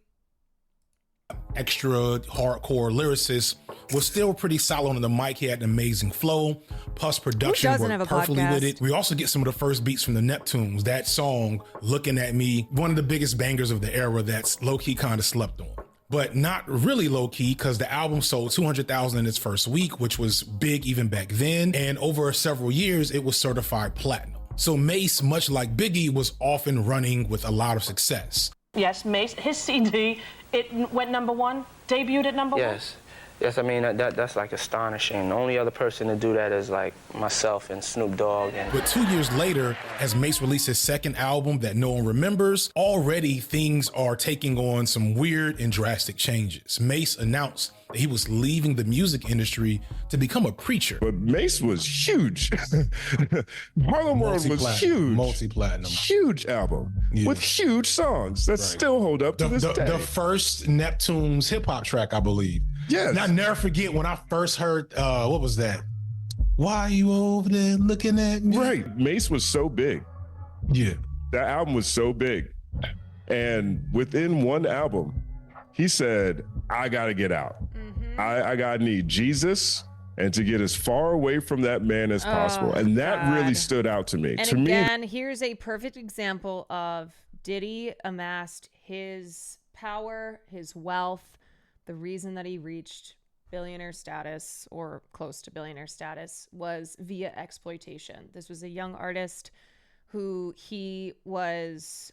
Extra hardcore lyricist, was still pretty solid on the mic. He had an amazing flow. Puff's production worked perfectly with it. We also get some of the first beats from the Neptunes. That song, Looking at Me, one of the biggest bangers of the era that's low-key kind of slept on. But not really low-key, because the album sold 200,000 in its first week, which was big even back then. And over several years, it was certified platinum. So Mase, much like Biggie, was often running with a lot of success. Yes, Mase, his CD, it went #1, debuted at #1? Yes, I mean, that's like astonishing. The only other person to do that is like myself and Snoop Dogg. But 2 years later, as Mase released his second album that no one remembers, already things are taking on some weird and drastic changes. Mase announced that he was leaving the music industry to become a preacher. But Mase was huge. Harlem World was huge. Multi-platinum. Huge album with huge songs that still hold up to this day. The first Neptunes hip-hop track, I believe. Yes. And I never forget when I first heard, what was that? Why are you over there looking at me? Right. Mase was so big. Yeah. That album was so big. And within one album, he said, I got to get out. I need Jesus and to get as far away from that man as possible. And that really stood out to me. And again, here's a perfect example of Diddy amassed his power, his wealth. The reason that he reached billionaire status or close to billionaire status was via exploitation. This was a young artist who he was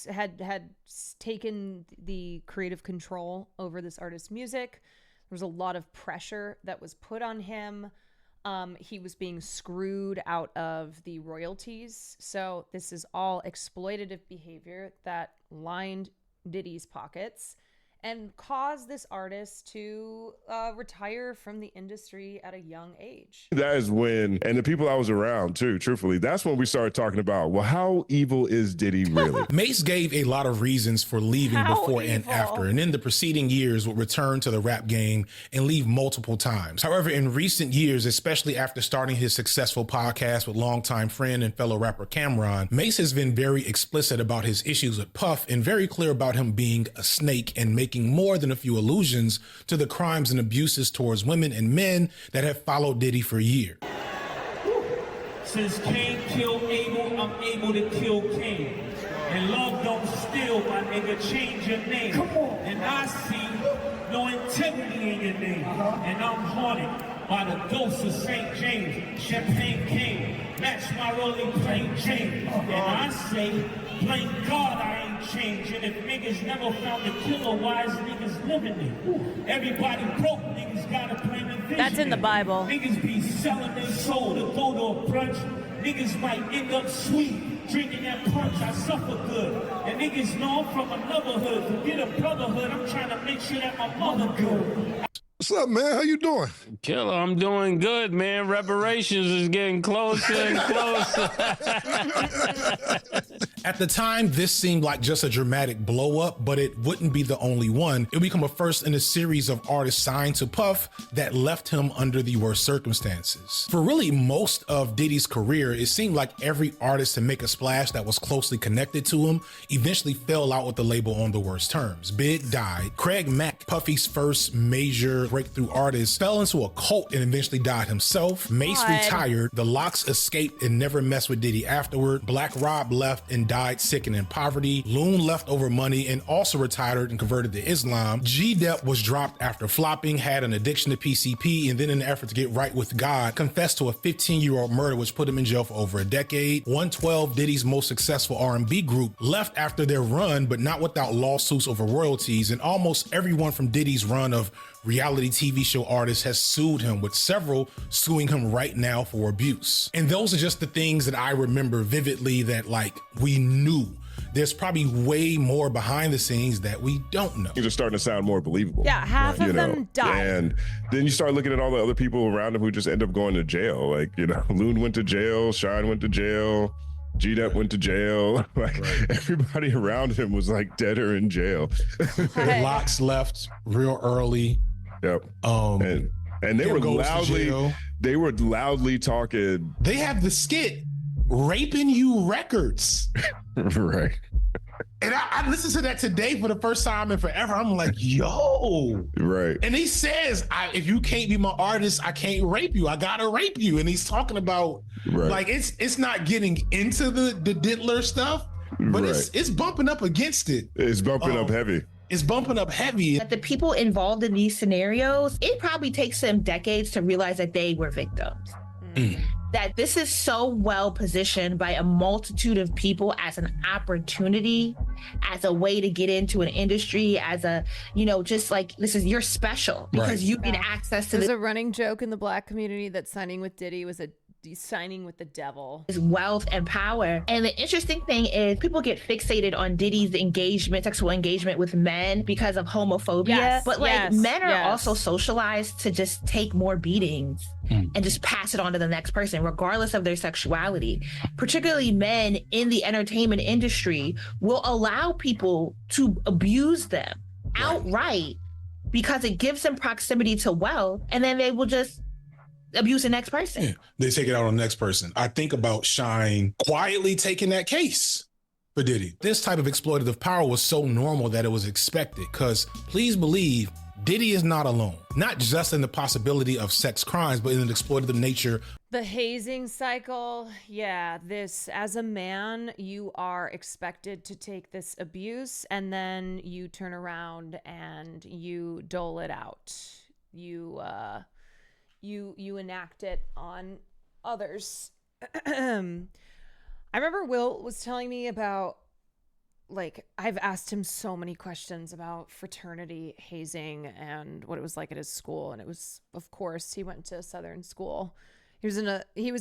had taken the creative control over this artist's music. There was a lot of pressure that was put on him. He was being screwed out of the royalties. So this is all exploitative behavior that lined Diddy's pockets. and caused this artist to retire from the industry at a young age. That is when, and the people I was around too, truthfully, that's when we started talking about, well, how evil is Diddy really? Mase gave a lot of reasons for leaving before and after, and in the preceding years would return to the rap game and leave multiple times. However, in recent years, especially after starting his successful podcast with longtime friend and fellow rapper Cameron, Mase has been very explicit about his issues with Puff and very clear about him being a snake and making more than a few allusions to the crimes and abuses towards women and men that have followed Diddy for years. Since Cain killed Abel, I'm able to kill Cain. And love don't steal, my nigga, change your name. Come on. And I see no integrity in your name. And I'm haunted by the ghost of St. James. Champagne King, match my rolling plain James. And I say, blame God I ain't changed. And if niggas never found a killer, why is niggas living it? Everybody broke, niggas gotta blame the vision. That's in the Bible. Niggas be selling their soul to go to a brunch. Niggas might end up sweet, drinking that punch. I suffer good. And niggas know I'm from another hood. Forget a brotherhood, I'm trying to make sure that my mother good. What's up, man? How you doing? Killer, I'm doing good, man. Reparations is getting closer and closer. At the time, this seemed like just a dramatic blow up, but it wouldn't be the only one. It would become a first in a series of artists signed to Puff that left him under the worst circumstances. For really most of Diddy's career, it seemed like every artist to make a splash that was closely connected to him eventually fell out with the label on the worst terms. Big died. Craig Mack, Puffy's first major breakthrough artist, fell into a cult and eventually died himself. Mase retired. The Lox escaped and never messed with Diddy afterward. Black Rob left and died sick and in poverty. Loon left over money and also retired and converted to Islam. G-Dep was dropped after flopping, had an addiction to PCP, and then in an effort to get right with God, confessed to a 15-year-old murder which put him in jail for over a decade. 112, Diddy's most successful R&B group, left after their run, but not without lawsuits over royalties, and almost everyone from Diddy's run of reality TV show artists has sued him, with several suing him right now for abuse. And those are just the things that I remember vividly that like we knew. There's probably way more behind the scenes that we don't know. Things are starting to sound more believable. Yeah, half of them died. And then you start looking at all the other people around him who just end up going to jail. Like, you know, Loon went to jail, Shine went to jail, G-Dep went to jail. Like everybody around him was like dead or in jail. The Lox left real early. Yep. And they were loudly talking. They have the skit Raping You Records. Right. And I listened to that today for the first time in forever. I'm like, yo. Right. And he says, if you can't be my artist, I can't rape you. I gotta rape you. And he's talking about like it's not getting into the diddler stuff, but it's bumping up against it. It's bumping up heavy. It's bumping up heavy. That the people involved in these scenarios, it probably takes them decades to realize that they were victims. That this is so well positioned by a multitude of people as an opportunity, as a way to get into an industry, as a, you know, just like, you're special because you get access to There's a running joke in the Black community that signing with Diddy was signing with the devil. Is wealth and power. And the interesting thing is people get fixated on Diddy's sexual engagement with men because of homophobia. But men are also socialized to just take more beatings and just pass it on to the next person, regardless of their sexuality. Particularly men in the entertainment industry will allow people to abuse them outright because it gives them proximity to wealth, and then they will just abuse the next person. Yeah, they take it out on the next person. I think about Shine quietly taking that case for Diddy. This type of exploitative power was so normal that it was expected, because please believe Diddy is not alone. Not just in the possibility of sex crimes, but in the exploitative nature. The hazing cycle, this, as a man, you are expected to take this abuse and then you turn around and you dole it out. You enact it on others. I remember Will was telling me about, like, I've asked him so many questions about fraternity hazing and what it was like at his school. And it was, of course, he went to a Southern school. He was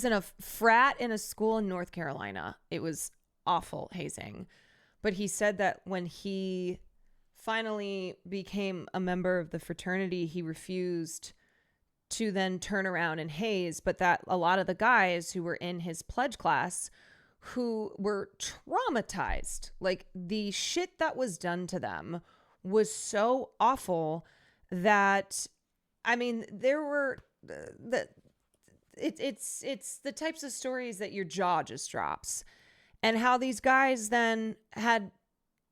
in a frat in a school in North Carolina. It was awful hazing. But he said that when he finally became a member of the fraternity, he refused to then turn around and haze, but that a lot of the guys who were in his pledge class who were traumatized, like the shit that was done to them was so awful that, I mean, there were it's the types of stories that your jaw just drops. And how these guys then had,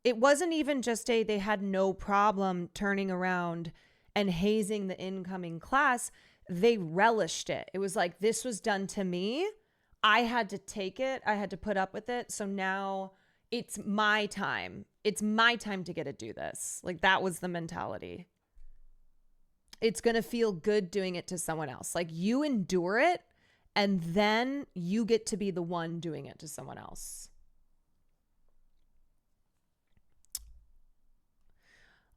it wasn't even just they had no problem turning around and hazing the incoming class. They relished it. It was like, this was done to me. I had to take it. I had to put up with it. So now it's my time. It's my time to get to do this. Like, that was the mentality. It's going to feel good doing it to someone else. Like, you endure it, and then you get to be the one doing it to someone else.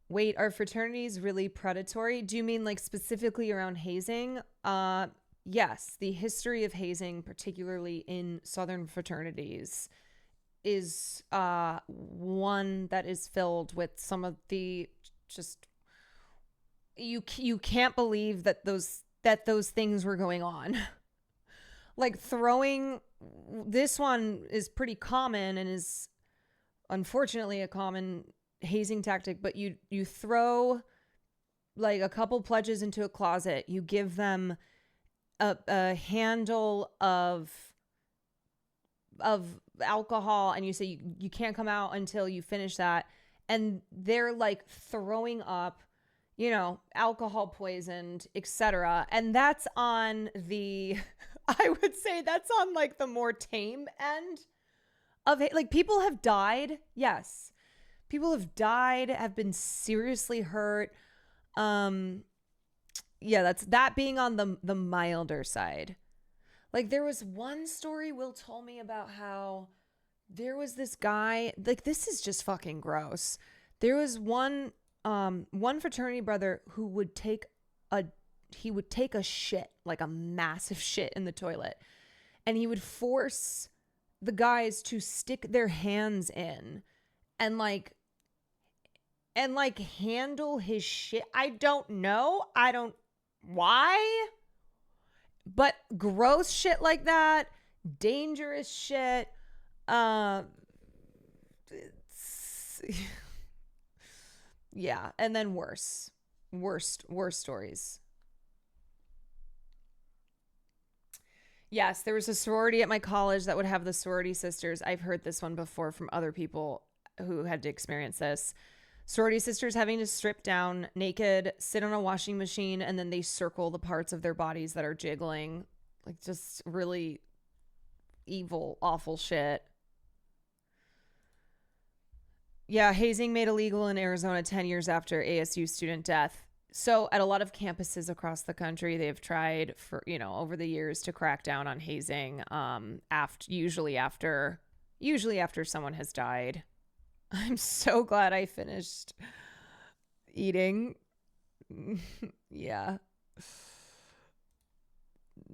Wait, are fraternities really predatory? Do you mean like specifically around hazing? Yes, the history of hazing, particularly in Southern fraternities, is one that is filled with some of the just, you can't believe that those things were going on. Like throwing, this one is pretty common and is unfortunately a common hazing tactic, but you throw like a couple pledges into a closet, you give them a handle of alcohol, and you say you can't come out until you finish that, and they're like throwing up, you know, alcohol poisoned, etc. And that's on the I would say that's on like the more tame end of it. Like, people have died, yes, people have died, have been seriously hurt. Yeah, that's that being on the milder side. Like, there was one story Will told me about how there was this guy, like, this is just fucking gross. There was one fraternity brother who would take a shit, like a massive shit in the toilet, and he would force the guys to stick their hands in and handle his shit. I don't know. Why? But gross shit like that, dangerous shit. Yeah. And then worse stories. Yes, there was a sorority at my college that would have the sorority sisters. I've heard this one before from other people who had to experience this. Sorority sisters having to strip down naked, sit on a washing machine, and then they circle the parts of their bodies that are jiggling. Like, just really evil, awful shit. Yeah, hazing made illegal in Arizona 10 years after ASU student death. So at a lot of campuses across the country, they've tried for, over the years to crack down on hazing, usually after someone has died. I'm so glad I finished eating. Yeah.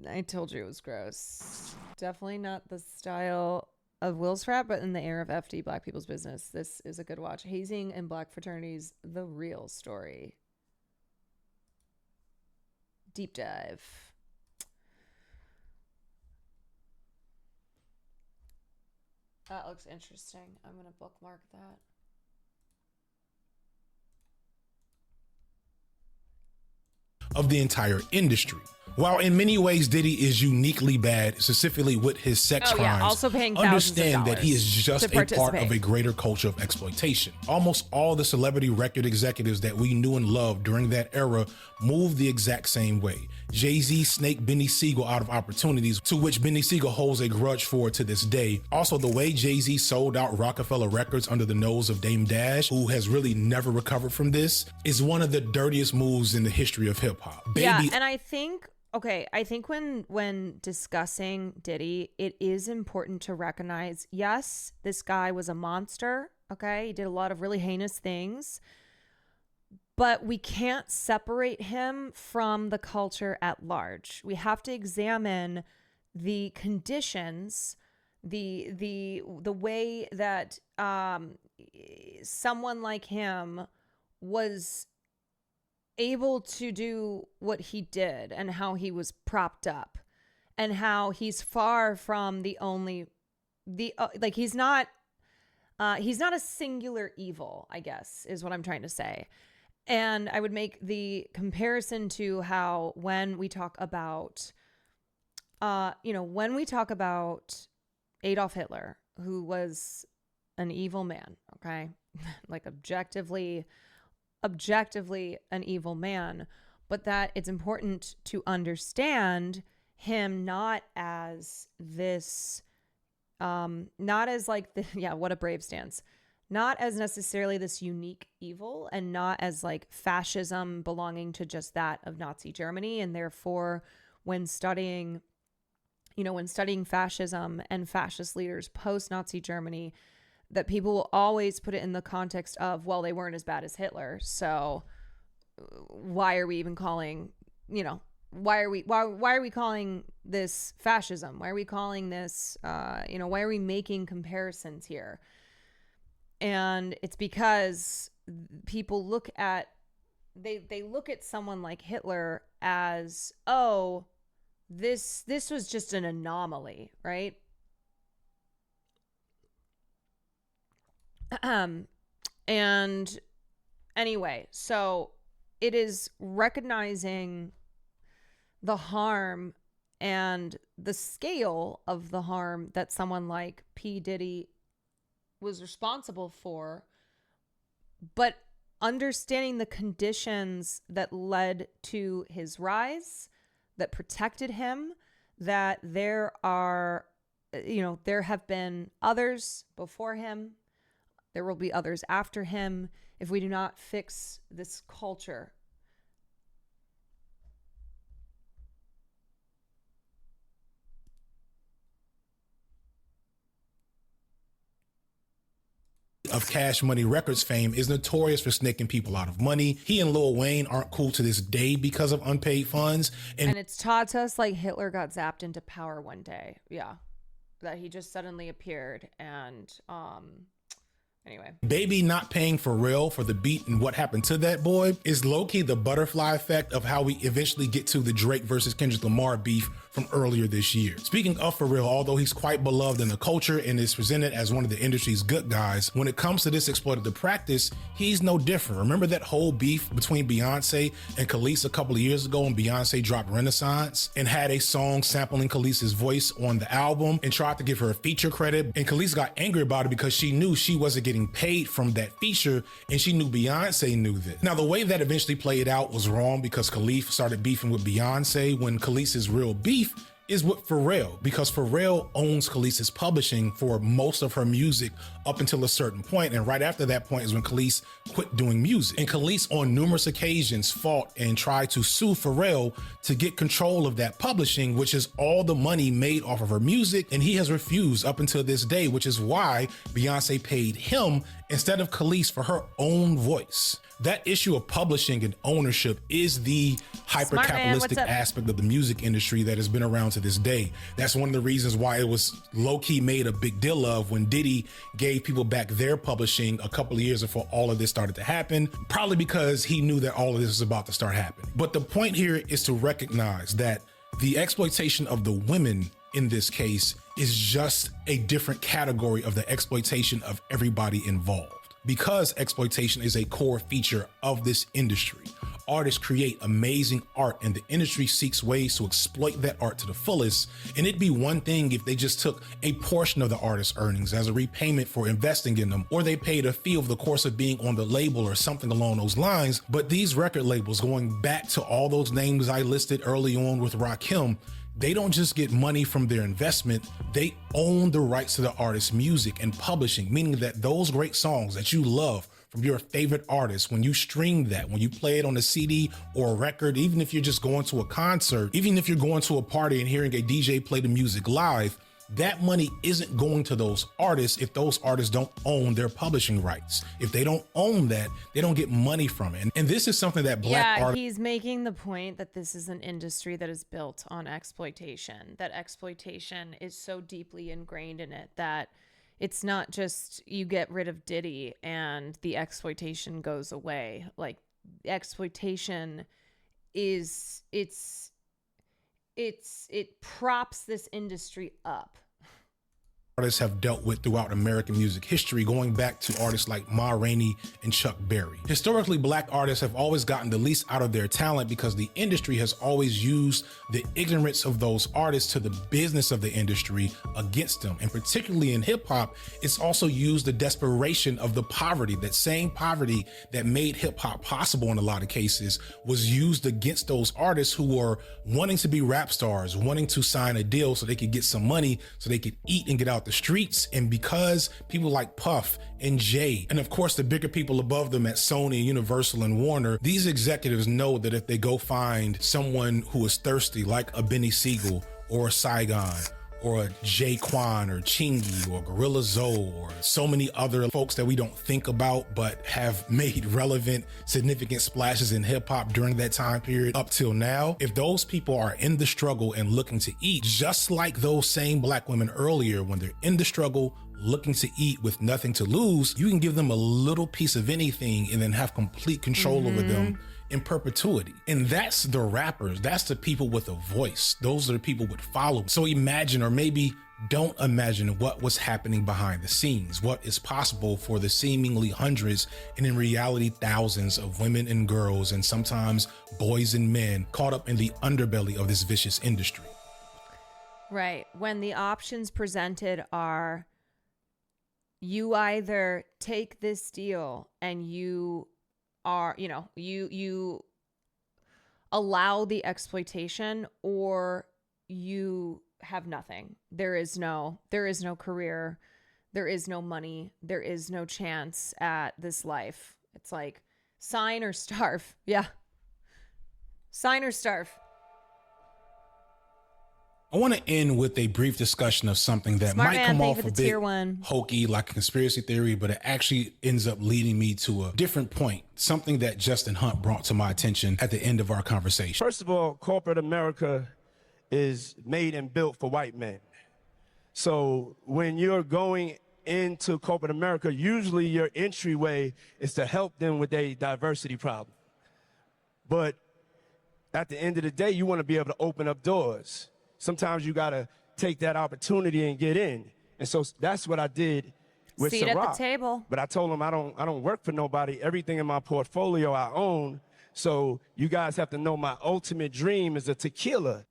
I told you it was gross. Definitely not the style of Will's frat, but in the air of FD, Black People's Business. This is a good watch. Hazing in Black fraternities, the real story. Deep dive. That looks interesting. I'm going to bookmark that. Of the entire industry. While in many ways Diddy is uniquely bad, specifically with his sex crimes, also paying thousands of understand that he is just to a part of a greater culture of exploitation. Almost all the celebrity record executives that we knew and loved during that era moved the exact same way. Jay-Z snaked Benny Siegel out of opportunities, to which Benny Siegel holds a grudge for to this day. Also, the way Jay-Z sold out Rockefeller Records under the nose of Dame Dash, who has really never recovered from this, is one of the dirtiest moves in the history of hip-hop. Yeah, and I think when discussing Diddy, it is important to recognize, yes, this guy was a monster, okay? He did a lot of really heinous things, but we can't separate him from the culture at large. We have to examine the conditions, the way that someone like him was able to do what he did and how he was propped up and how he's far from he's not a singular evil, I guess, is what I'm trying to say. And I would make the comparison to how when we talk about, Adolf Hitler, who was an evil man, okay? Like objectively an evil man, but that it's important to understand him not as this, not as like what a brave stance. Not as necessarily this unique evil and not as like fascism belonging to just that of Nazi Germany. And therefore, when studying fascism and fascist leaders post-Nazi Germany, that people will always put it in the context of, well, they weren't as bad as Hitler. So why are we even calling, why are we calling this fascism? Why are we calling this, why are we making comparisons here? And it's because people look at someone like Hitler as, oh, this was just an anomaly, right? And anyway, so it is recognizing the harm and the scale of the harm that someone like P. Diddy was responsible for, but understanding the conditions that led to his rise, that protected him, that there have been others before him, there will be others after him if we do not fix this culture. Of Cash Money Records fame is notorious for snaking people out of money. He and Lil Wayne aren't cool to this day because of unpaid funds. And it's taught to us like Hitler got zapped into power one day. Yeah. That he just suddenly appeared and anyway. Baby not paying Pharrell for the beat and what happened to that boy is low-key the butterfly effect of how we eventually get to the Drake versus Kendrick Lamar beef from earlier this year. Speaking of Pharrell, although he's quite beloved in the culture and is presented as one of the industry's good guys, when it comes to this exploitative practice, he's no different. Remember that whole beef between Beyonce and Khalees a couple of years ago when Beyonce dropped Renaissance and had a song sampling Khalees' voice on the album and tried to give her a feature credit, and Khalees got angry about it because she knew she wasn't getting paid from that feature and she knew Beyonce knew that. Now, the way that eventually played out was wrong because Khalees started beefing with Beyonce when Khalees' real beef is with Pharrell, because Pharrell owns Khalees' publishing for most of her music up until a certain point, and right after that point is when Khalees quit doing music. And Khalees on numerous occasions fought and tried to sue Pharrell to get control of that publishing, which is all the money made off of her music, and he has refused up until this day, which is why Beyonce paid him instead of Khalees for her own voice. That issue of publishing and ownership is the hyper-capitalistic aspect of the music industry that has been around to this day. That's one of the reasons why it was low-key made a big deal of when Diddy gave people back their publishing a couple of years before all of this started to happen, probably because he knew that all of this was about to start happening. But the point here is to recognize that the exploitation of the women in this case is just a different category of the exploitation of everybody involved. Because exploitation is a core feature of this industry, artists create amazing art and the industry seeks ways to exploit that art to the fullest. And it'd be one thing if they just took a portion of the artist's earnings as a repayment for investing in them, or they paid a fee over the course of being on the label or something along those lines. But these record labels, going back to all those names I listed early on with Rakim, they don't just get money from their investment, they own the rights to the artist's music and publishing, meaning that those great songs that you love from your favorite artist, when you stream that, when you play it on a CD or a record, even if you're just going to a concert, even if you're going to a party and hearing a DJ play the music live, that money isn't going to those artists if those artists don't own their publishing rights. If they don't own that, they don't get money from it. And this is something that Black artists... he's making the point that this is an industry that is built on exploitation, that exploitation is so deeply ingrained in it that it's not just you get rid of Diddy and the exploitation goes away. Like, exploitation is it props this industry up. Artists have dealt with throughout American music history, going back to artists like Ma Rainey and Chuck Berry. Historically, Black artists have always gotten the least out of their talent because the industry has always used the ignorance of those artists to the business of the industry against them. And particularly in hip hop, it's also used the desperation of the poverty. That same poverty that made hip hop possible in a lot of cases was used against those artists who were wanting to be rap stars, wanting to sign a deal so they could get some money so they could eat and get out the streets. And because people like Puff and Jay, and of course the bigger people above them at Sony, Universal, and Warner, these executives know that if they go find someone who is thirsty, like a Benny Siegel or a Saigon or a Jayquan or Chingy or Gorilla Zoe or so many other folks that we don't think about but have made relevant, significant splashes in hip hop during that time period up till now, if those people are in the struggle and looking to eat, just like those same Black women earlier, when they're in the struggle, looking to eat with nothing to lose, you can give them a little piece of anything and then have complete control over them in perpetuity. And that's the rappers. That's the people with a voice. Those are the people with followers. So imagine, or maybe don't imagine, what was happening behind the scenes, what is possible for the seemingly hundreds and in reality thousands of women and girls, and sometimes boys and men, caught up in the underbelly of this vicious industry. Right. When the options presented are, you either take this deal and you are, you allow the exploitation, or you have nothing. There is no career. There is no money. There is no chance at this life. It's like sign or starve. Yeah. Sign or starve. I want to end with a brief discussion of something that might come off a bit hokey, like a conspiracy theory, but it actually ends up leading me to a different point, something that Justin Hunt brought to my attention at the end of our conversation. First of all, corporate America is made and built for white men. So when you're going into corporate America, usually your entryway is to help them with their diversity problem. But at the end of the day, you want to be able to open up doors. Sometimes you got to take that opportunity and get in. And so that's what I did with Seat Ciroc. at the table. But I told them I don't work for nobody. Everything in my portfolio I own. So you guys have to know my ultimate dream is a tequila.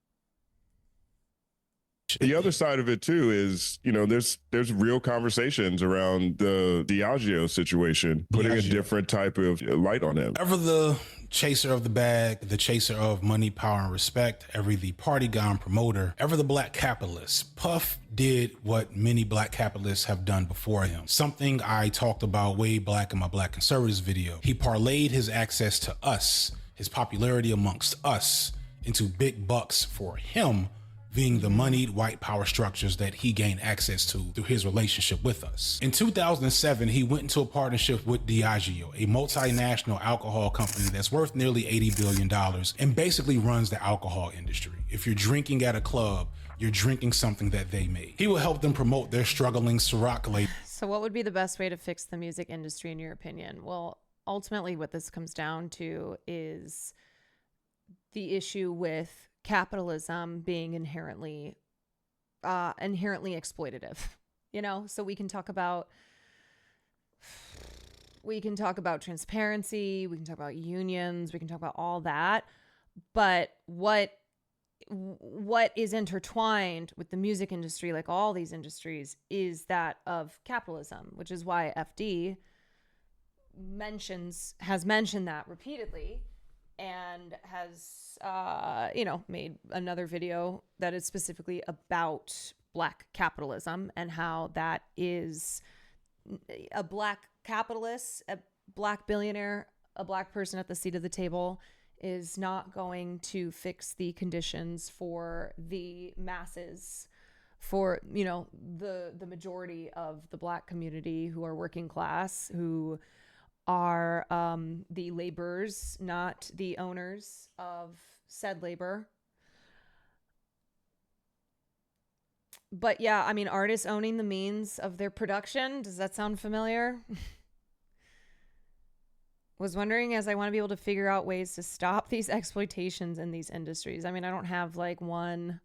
The other side of it too is, there's real conversations around the Diageo situation, putting a different type of light on him. Ever the chaser of the bag, the chaser of money, power, and respect, ever the party guy and promoter, ever the Black capitalist, Puff did what many Black capitalists have done before him. Something I talked about way back in my Black Conservatives video. He parlayed his access to us, his popularity amongst us, into big bucks for him, being the moneyed white power structures that he gained access to through his relationship with us. In 2007, he went into a partnership with Diageo, a multinational alcohol company that's worth nearly $80 billion and basically runs the alcohol industry. If you're drinking at a club, you're drinking something that they made. He will help them promote their struggling Ciroc label. So what would be the best way to fix the music industry in your opinion? Well, ultimately what this comes down to is the issue with capitalism being inherently exploitative, so we can talk about transparency, we can talk about unions, we can talk about all that, but what is intertwined with the music industry, like all these industries, is that of capitalism, which is why FD has mentioned that repeatedly, and has made another video that is specifically about Black capitalism and how that is a Black capitalist, a Black billionaire, a Black person at the seat of the table is not going to fix the conditions for the masses, for the majority of the Black community who are working class, who are the laborers, not the owners of said labor. But yeah, I mean, artists owning the means of their production. Does that sound familiar? Was wondering, as I want to be able to figure out ways to stop these exploitations in these industries. I mean, I don't have like one,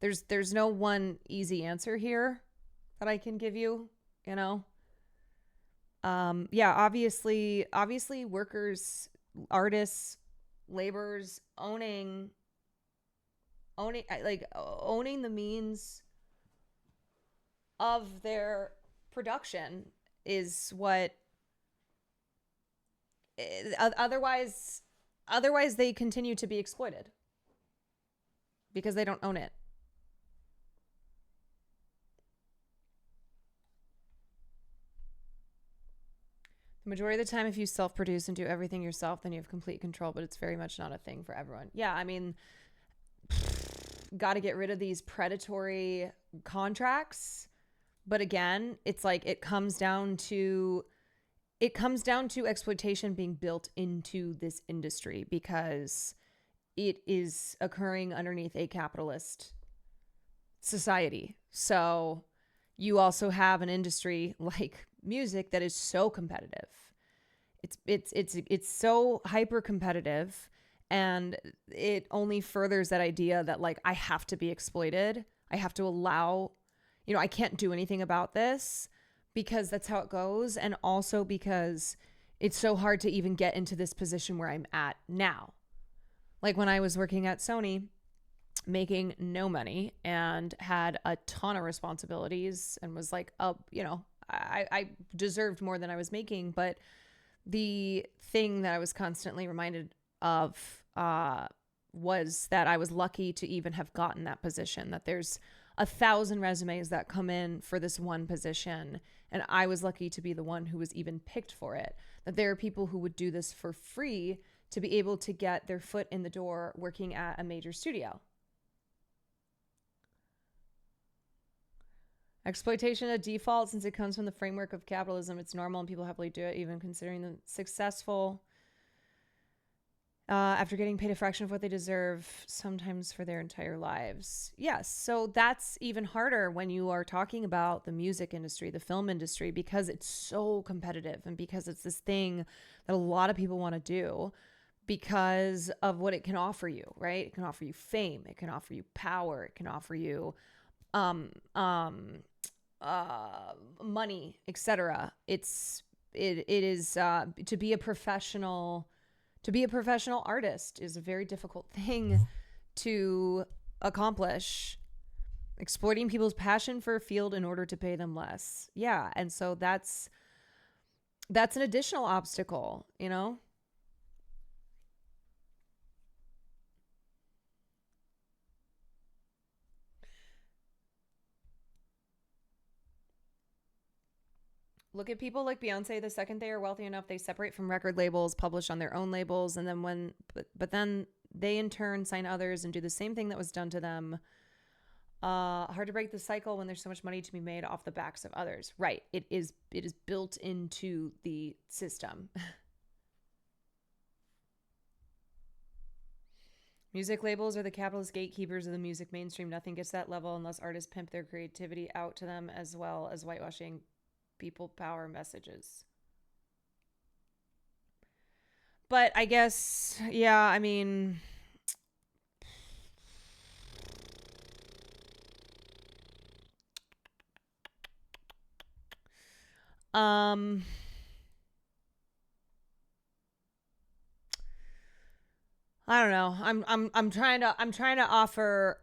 there's no one easy answer here that I can give you, you know? Yeah, obviously workers, artists, laborers owning the means of their production is what otherwise they continue to be exploited because they don't own it. The majority of the time, if you self-produce and do everything yourself, then you have complete control, but it's very much not a thing for everyone. Yeah, I mean, got to get rid of these predatory contracts. But again, it's like it comes down to exploitation being built into this industry because it is occurring underneath a capitalist society. So you also have an industry like music that is so competitive. It's so hyper competitive, and it only furthers that idea that like I have to be exploited. I have to allow, I can't do anything about this because that's how it goes. And also because it's so hard to even get into this position where I'm at now. Like when I was working at Sony, making no money and had a ton of responsibilities and was like, I deserved more than I was making. But the thing that I was constantly reminded of was that I was lucky to even have gotten that position, that there's 1,000 resumes that come in for this one position. And I was lucky to be the one who was even picked for it. That there are people who would do this for free to be able to get their foot in the door working at a major studio. Exploitation a default since it comes from the framework of capitalism. It's normal and people happily do it, even considering them successful after getting paid a fraction of what they deserve, sometimes for their entire lives. Yes, so that's even harder when you are talking about the music industry, the film industry, because it's so competitive and because it's this thing that a lot of people want to do because of what it can offer you, right? It can offer you fame, it can offer you power, it can offer you money, etc. It is to be a professional artist is a very difficult thing to accomplish. Exploiting people's passion for a field in order to pay them less. Yeah, and so that's an additional obstacle, Look at people like Beyonce. The second they are wealthy enough, they separate from record labels, publish on their own labels, and then but then they in turn sign others and do the same thing that was done to them. Hard to break the cycle when there's so much money to be made off the backs of others. Right. It is built into the system. Music labels are the capitalist gatekeepers of the music mainstream. Nothing gets that level unless artists pimp their creativity out to them, as well as whitewashing people power messages. But I guess, yeah, I mean, I don't know. I'm trying to offer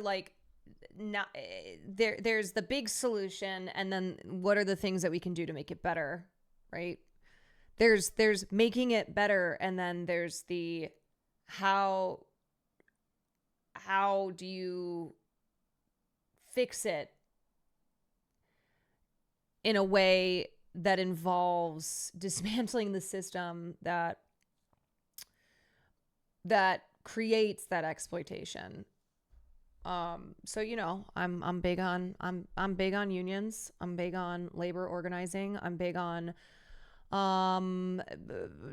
like, not there's the big solution, and then what are the things that we can do to make it better, right? There's making it better, and then there's the how do you fix it in a way that involves dismantling the system that creates that exploitation. So I'm big on unions. I'm big on labor organizing. I'm big on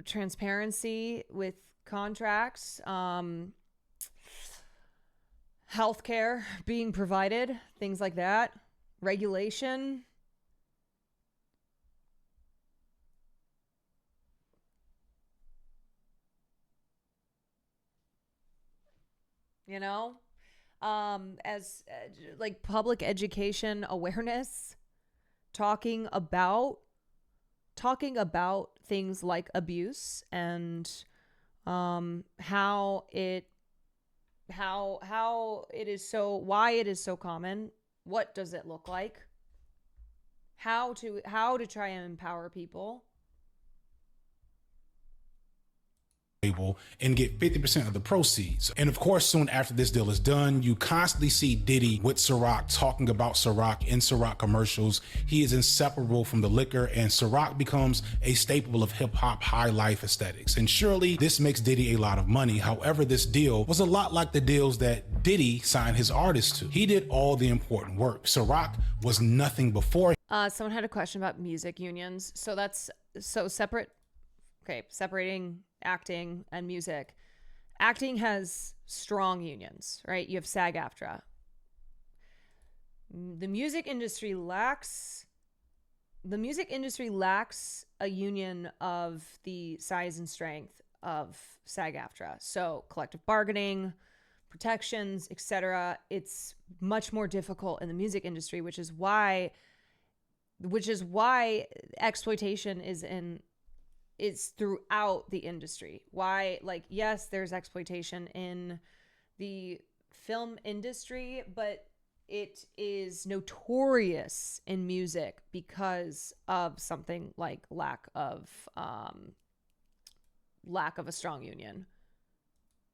transparency with contracts. healthcare being provided, things like that, regulation. You know, as like public education awareness, talking about things like abuse and how it is so, why it is so common, what does it look like, how to try and empower people. And get 50% of the proceeds. And of course, soon after this deal is done, you constantly see Diddy with Ciroc talking about Ciroc in Ciroc commercials. He is inseparable from the liquor, and Ciroc becomes a staple of hip hop high life aesthetics. And surely this makes Diddy a lot of money. However, this deal was a lot like the deals that Diddy signed his artists to. He did all the important work. Ciroc was nothing before. Someone had a question about music unions. So that's separating acting and music. Acting has strong unions, right? You have SAG-AFTRA. The music industry lacks a union of the size and strength of SAG-AFTRA. So collective bargaining, protections, etc. It's much more difficult in the music industry, which is why exploitation is throughout the industry. Why, like, yes, there's exploitation in the film industry, but it is notorious in music because of something like lack of a strong union.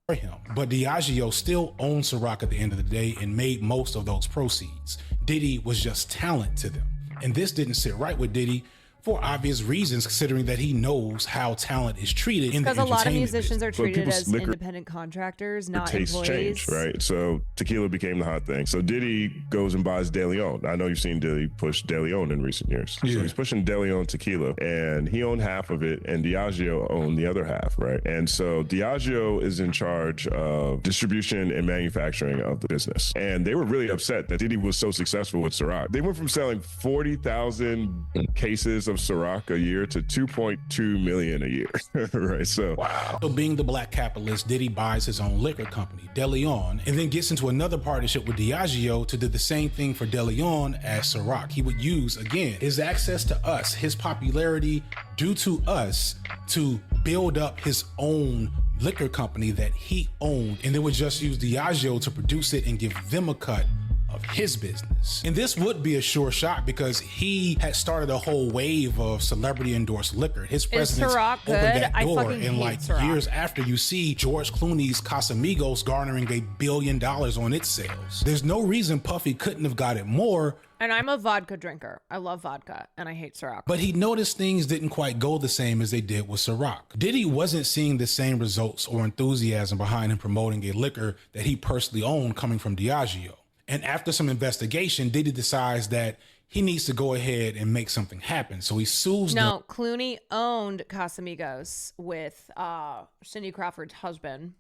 Him. But Diageo still owned Ciroc at the end of the day and made most of those proceeds. Diddy was just talent to them. And this didn't sit right with Diddy for obvious reasons, considering that he knows how talent is treated in the entertainment business. Because a lot of musicians business. are treated as independent contractors, not tastes employees. Change, right? So tequila became the hot thing. So Diddy goes and buys De Leon. I know you've seen Diddy push De Leon in recent years. Yeah. So he's pushing De Leon tequila, and he owned half of it, and Diageo owned the other half, right? And so Diageo is in charge of distribution and manufacturing of the business. And they were really upset that Diddy was so successful with Ciroc. They went from selling 40,000 cases of Ciroc a year to 2.2 million a year, right? So, wow. So being the black capitalist, Diddy buys his own liquor company, De Leon, and then gets into another partnership with Diageo to do the same thing for De Leon as Ciroc. He would use, again, his access to us, his popularity due to us to build up his own liquor company that he owned, and then would just use Diageo to produce it and give them a cut of his business. And this would be a sure shot because he had started a whole wave of celebrity endorsed liquor. His presidents opened that door, and like years after, you see George Clooney's Casamigos garnering $1 billion on its sales. There's no reason Puffy couldn't have got it more. And I'm a vodka drinker. I love vodka and I hate Ciroc. But he noticed things didn't quite go the same as they did with Ciroc. Diddy wasn't seeing the same results or enthusiasm behind him promoting a liquor that he personally owned coming from Diageo. And after some investigation, Diddy decides that he needs to go ahead and make something happen. So he sues them. No, Clooney owned Casamigos with Cindy Crawford's husband.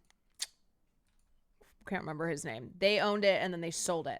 Can't remember his name. They owned it and then they sold it.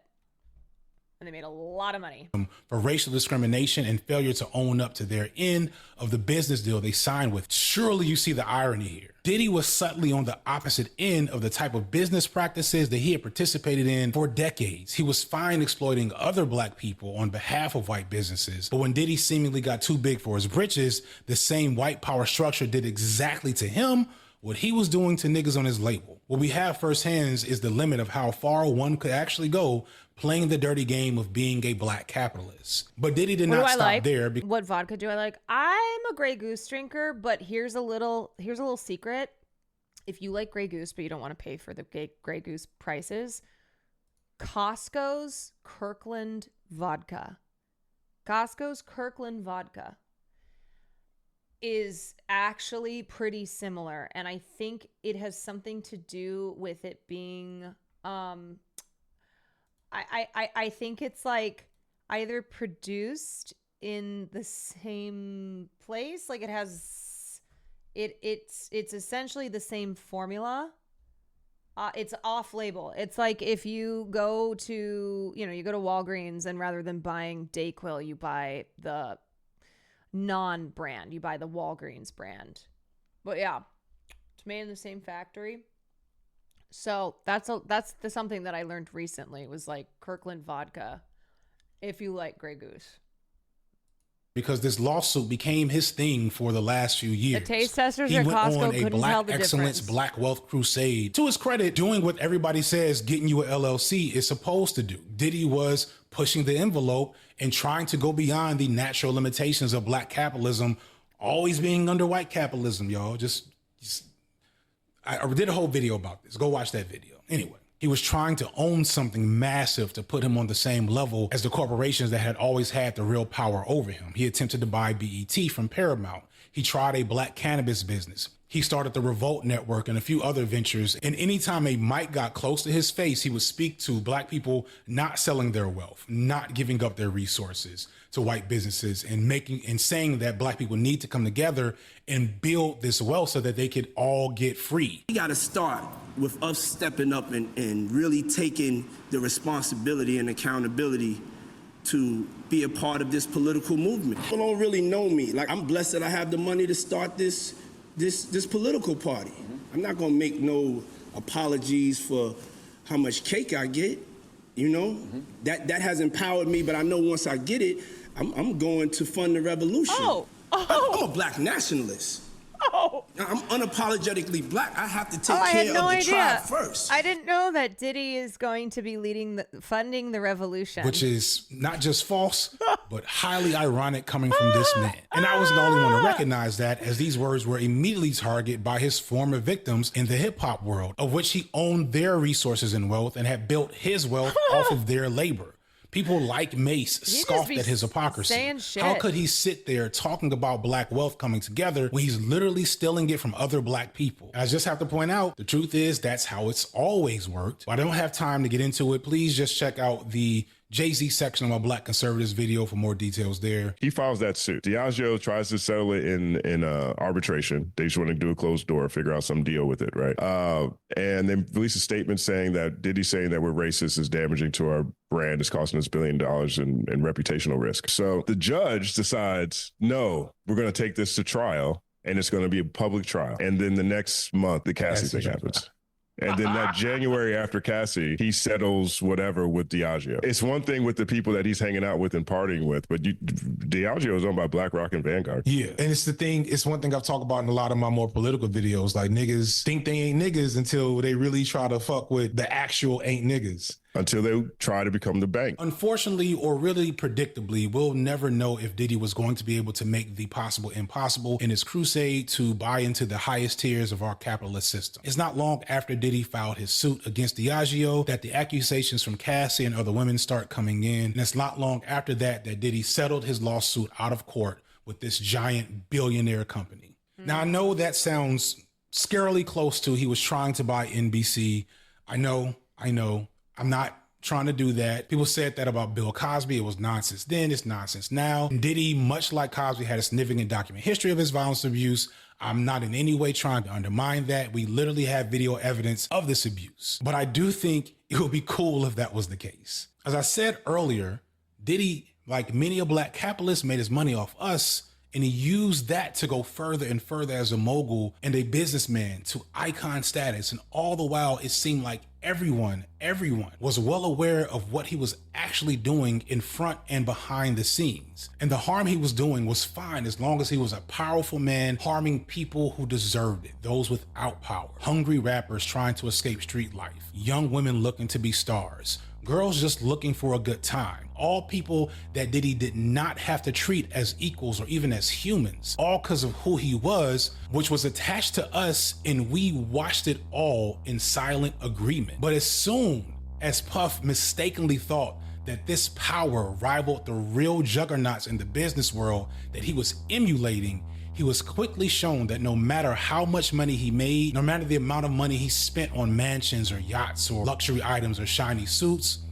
And they made a lot of money. For racial discrimination and failure to own up to their end of the business deal they signed with. Surely you see the irony here. Diddy was subtly on the opposite end of the type of business practices that he had participated in for decades. He was fine exploiting other black people on behalf of white businesses. But when Diddy seemingly got too big for his britches, the same white power structure did exactly to him what he was doing to niggas on his label. What we have firsthand is the limit of how far one could actually go playing the dirty game of being a black capitalist. But Diddy did not stop there. What vodka do I like? I'm a Grey Goose drinker, but here's a little secret. If you like Grey Goose, but you don't want to pay for the Grey Goose prices, Costco's Kirkland vodka. Costco's Kirkland vodka is actually pretty similar. And I think it has something to do with it being... I think it's like either produced in the same place, like it has it's essentially the same formula, It's off label. It's like if you go to, you go to Walgreens and rather than buying Dayquil, you buy the non-brand. You buy the Walgreens brand. But yeah, it's made in the same factory. So that's something that I learned recently. It was like Kirkland vodka if you like Grey Goose. Because this lawsuit became his thing for the last few years. The taste testers he at went Costco on a couldn't black tell the excellence, difference. black wealth crusade. To his credit, doing what everybody says getting you a LLC is supposed to do. Diddy was pushing the envelope and trying to go beyond the natural limitations of black capitalism, always being under white capitalism, y'all. I did a whole video about this. Go watch that video. Anyway. He was trying to own something massive to put him on the same level as the corporations that had always had the real power over him. He attempted to buy BET from Paramount. He tried a black cannabis business. He started the Revolt Network and a few other ventures. And anytime a mic got close to his face, he would speak to black people not selling their wealth, not giving up their resources to white businesses, and saying that black people need to come together and build this wealth so that they could all get free. We got to start with us stepping up and really taking the responsibility and accountability to be a part of this political movement. People don't really know me. Like, I'm blessed that I have the money to start this political party. I'm not gonna make no apologies for how much cake I get, That has empowered me, but I know once I get it, I'm going to fund the revolution. I'm a black nationalist. I'm unapologetically black. I have to take care of the tribe first. I didn't know that Diddy is going to be funding the revolution. Which is not just false, but highly ironic coming from this man. And I was the only one to recognize that, as these words were immediately targeted by his former victims in the hip hop world, of which he owned their resources and wealth and had built his wealth off of their labor. People like Mace scoffed at his hypocrisy. How could he sit there talking about black wealth coming together when he's literally stealing it from other black people? And I just have to point out, the truth is that's how it's always worked. I don't have time to get into it. Please just check out the Jay-Z section of my Black Conservatives video for more details there. He files that suit. Diageo tries to settle it in arbitration. They just want to do a closed door, figure out some deal with it, right? And then release a statement saying that Diddy saying that we're racist is damaging to our brand. It's costing us $1 billion in reputational risk. So the judge decides, no, we're going to take this to trial, and it's going to be a public trial. And then the next month, the Cassie thing happens. And then that January after Cassie, he settles whatever with Diageo. It's one thing with the people that he's hanging out with and partying with, but Diageo is owned by BlackRock and Vanguard. Yeah, and it's one thing I've talked about in a lot of my more political videos. Like, niggas think they ain't niggas until they really try to fuck with the actual ain't niggas. Until they try to become the bank. Unfortunately, or really predictably, we'll never know if Diddy was going to be able to make the possible impossible in his crusade to buy into the highest tiers of our capitalist system. It's not long after Diddy filed his suit against Diageo that the accusations from Cassie and other women start coming in. And it's not long after that Diddy settled his lawsuit out of court with this giant billionaire company. Now, I know that sounds scarily close to he was trying to buy NBC. I know. I'm not trying to do that. People said that about Bill Cosby. It was nonsense then, it's nonsense now. Diddy, much like Cosby, had a significant documented history of his violence abuse. I'm not in any way trying to undermine that. We literally have video evidence of this abuse. But I do think it would be cool if that was the case. As I said earlier, Diddy, like many a black capitalist, made his money off us, and he used that to go further and further as a mogul and a businessman to icon status. And all the while, it seemed like everyone was well aware of what he was actually doing in front and behind the scenes. And the harm he was doing was fine as long as he was a powerful man harming people who deserved it, those without power, hungry rappers trying to escape street life, young women looking to be stars, girls just looking for a good time. All people that Diddy did not have to treat as equals or even as humans, all because of who he was, which was attached to us, and we watched it all in silent agreement. But as soon as Puff mistakenly thought that this power rivaled the real juggernauts in the business world that he was emulating, he was quickly shown that no matter how much money he made, no matter the amount of money he spent on mansions or yachts or luxury items or shiny suits,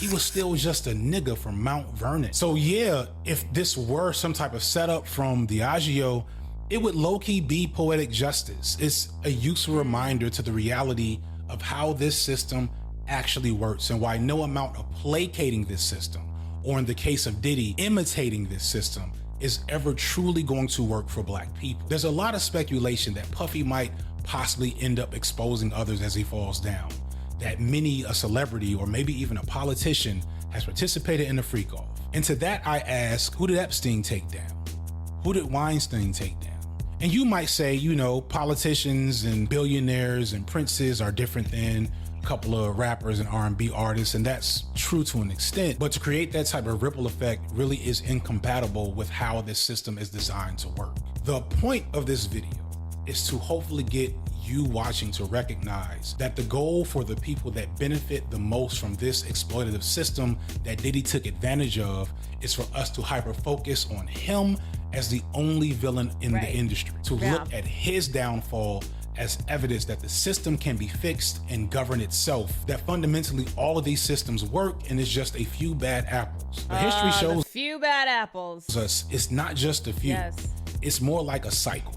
he was still just a nigga from Mount Vernon. So yeah, if this were some type of setup from Diageo, it would low-key be poetic justice. It's a useful reminder to the reality of how this system actually works and why no amount of placating this system, or in the case of Diddy, imitating this system, is ever truly going to work for Black people. There's a lot of speculation that Puffy might possibly end up exposing others as he falls down, that many a celebrity or maybe even a politician has participated in the freak off. And to that I ask, who did Epstein take down? Who did Weinstein take down? And you might say, you know, politicians and billionaires and princes are different than a couple of rappers and R&B artists, and that's true to an extent, but to create that type of ripple effect really is incompatible with how this system is designed to work. The point of this video is to hopefully get you watching to recognize that the goal for the people that benefit the most from this exploitative system that Diddy took advantage of is for us to hyper focus on him as the only villain in the industry, to look at his downfall as evidence that the system can be fixed and govern itself, that fundamentally all of these systems work and it's just a few bad apples. The history shows a few bad apples. us it's not just a few, it's more like a cycle.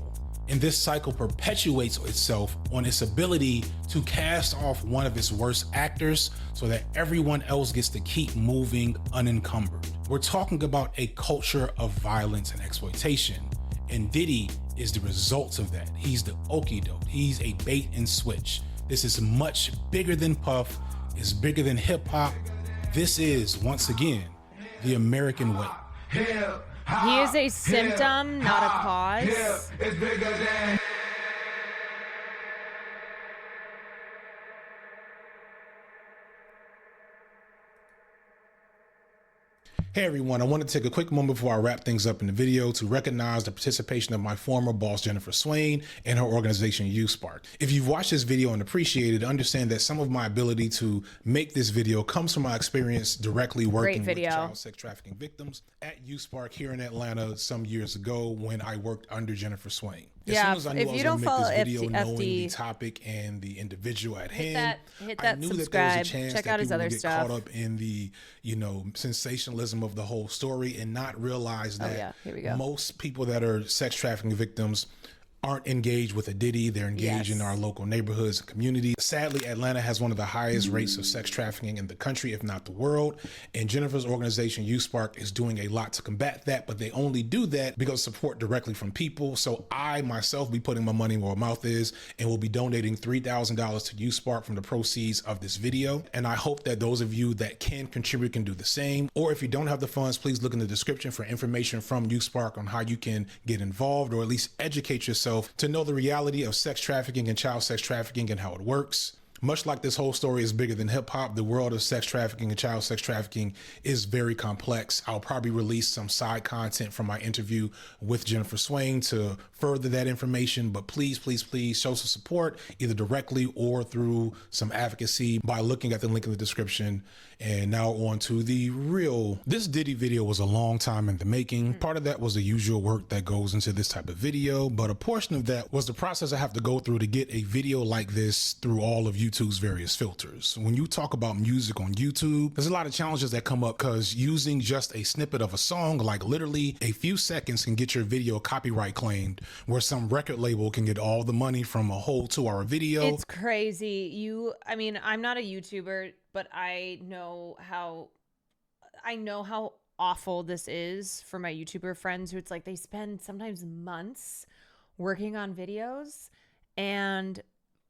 And this cycle perpetuates itself on its ability to cast off one of its worst actors so that everyone else gets to keep moving unencumbered. We're talking about a culture of violence and exploitation, and Diddy is the results of that. He's the okie doke. He's a bait and switch. This is much bigger than Puff. It's bigger than hip hop. This is, once again, the American way. He is a symptom, not a cause. It's bigger than. Hey everyone, I want to take a quick moment before I wrap things up in the video to recognize the participation of my former boss, Jennifer Swain, and her organization, YouSpark. If you've watched this video and appreciated it, understand that some of my ability to make this video comes from my experience directly working with child sex trafficking victims at YouSpark here in Atlanta some years ago when I worked under Jennifer Swain. As soon as I knew I was going to make this video, knowing the topic and the individual at hand, I knew that there was a chance that people would get caught up in the, you know, sensationalism of the whole story and not realize that most people that are sex trafficking victims aren't engaged with a Diddy. They're engaged in our local neighborhoods and communities. Sadly, Atlanta has one of the highest rates of sex trafficking in the country, if not the world. And Jennifer's organization, YouSpark, is doing a lot to combat that, but they only do that because of support directly from people. So I myself be putting my money where my mouth is and will be donating $3,000 to YouSpark from the proceeds of this video. And I hope that those of you that can contribute can do the same. Or if you don't have the funds, please look in the description for information from YouSpark on how you can get involved or at least educate yourself to know the reality of sex trafficking and child sex trafficking and how it works. Much like this whole story is bigger than hip hop, the world of sex trafficking and child sex trafficking is very complex. I'll probably release some side content from my interview with Jennifer Swain to further that information, but please, please, please show some support either directly or through some advocacy by looking at the link in the description. And now on to the real. This Diddy video was a long time in the making. Part of that was the usual work that goes into this type of video, but a portion of that was the process I have to go through to get a video like this through all of YouTube's various filters. When you talk about music on YouTube, there's a lot of challenges that come up because using just a snippet of a song, like literally a few seconds, can get your video copyright claimed, where some record label can get all the money from a whole 2-hour video. It's crazy. I mean, I'm not a YouTuber, but I know how awful this is for my YouTuber friends who it's like they spend sometimes months working on videos and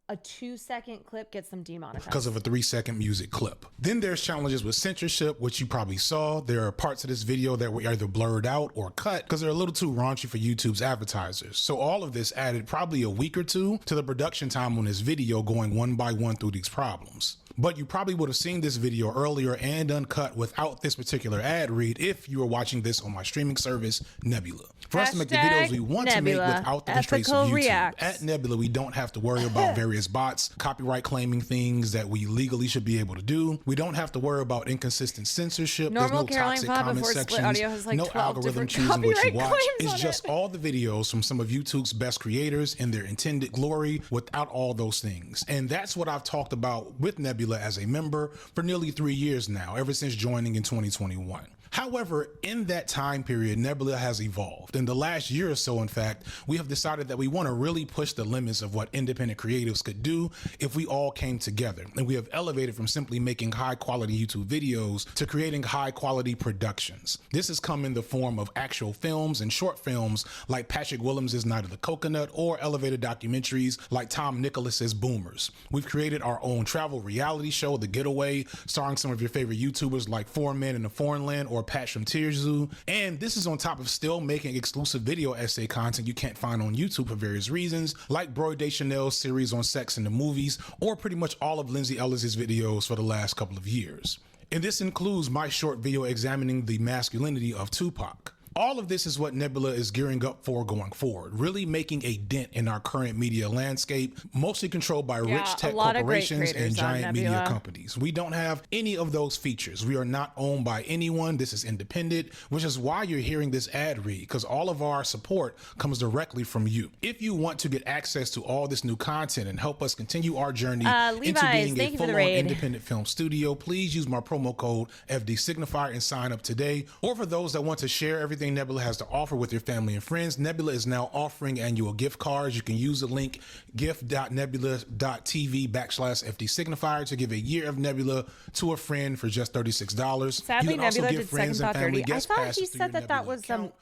a 2-second clip gets them demonetized because of a 3-second music clip. Then there's challenges with censorship, which you probably saw. There are parts of this video that were either blurred out or cut because they're a little too raunchy for YouTube's advertisers. So all of this added probably a week or two to the production time on this video, going one by one through these problems. But you probably would have seen this video earlier and uncut without this particular ad read if you were watching this on my streaming service, Nebula. For us to make the videos we want to make without the constraints of YouTube. At Nebula, we don't have to worry about various bots, copyright claiming things that we legally should be able to do. We don't have to worry about inconsistent censorship. There's no toxic comment sections, no algorithm choosing what you watch. It's just all the videos from some of YouTube's best creators in their intended glory without all those things. And that's what I've talked about with Nebula as a member for nearly 3 years now, ever since joining in 2021. However, in that time period, Nebula has evolved. In the last year or so, in fact, we have decided that we want to really push the limits of what independent creatives could do if we all came together. And we have elevated from simply making high quality YouTube videos to creating high quality productions. This has come in the form of actual films and short films like Patrick Williams' Night of the Coconut, or elevated documentaries like Tom Nicholas's Boomers. We've created our own travel reality show, The Getaway, starring some of your favorite YouTubers like Four Men in a Foreign Land or Patch from Tears Zoo. And this is on top of still making exclusive video essay content you can't find on YouTube for various reasons, like Broy Deschanel's series on sex in the movies, or pretty much all of Lindsay Ellis's videos for the last couple of years. And this includes my short video examining the masculinity of Tupac. All of this is what Nebula is gearing up for going forward, really making a dent in our current media landscape, mostly controlled by rich tech corporations and giant media companies. We don't have any of those features. We are not owned by anyone. This is independent, which is why you're hearing this ad read, because all of our support comes directly from you. If you want to get access to all this new content and help us continue our journey into being a full-on independent film studio, please use my promo code FDSignifier and sign up today. Or for those that want to share everything Nebula has to offer with your family and friends, Nebula is now offering annual gift cards. You can use the link gift.nebula.tv/FDSignifier to give a year of Nebula to a friend for just $36. Sadly, Nebula did second thought dirty. I thought he said that was some.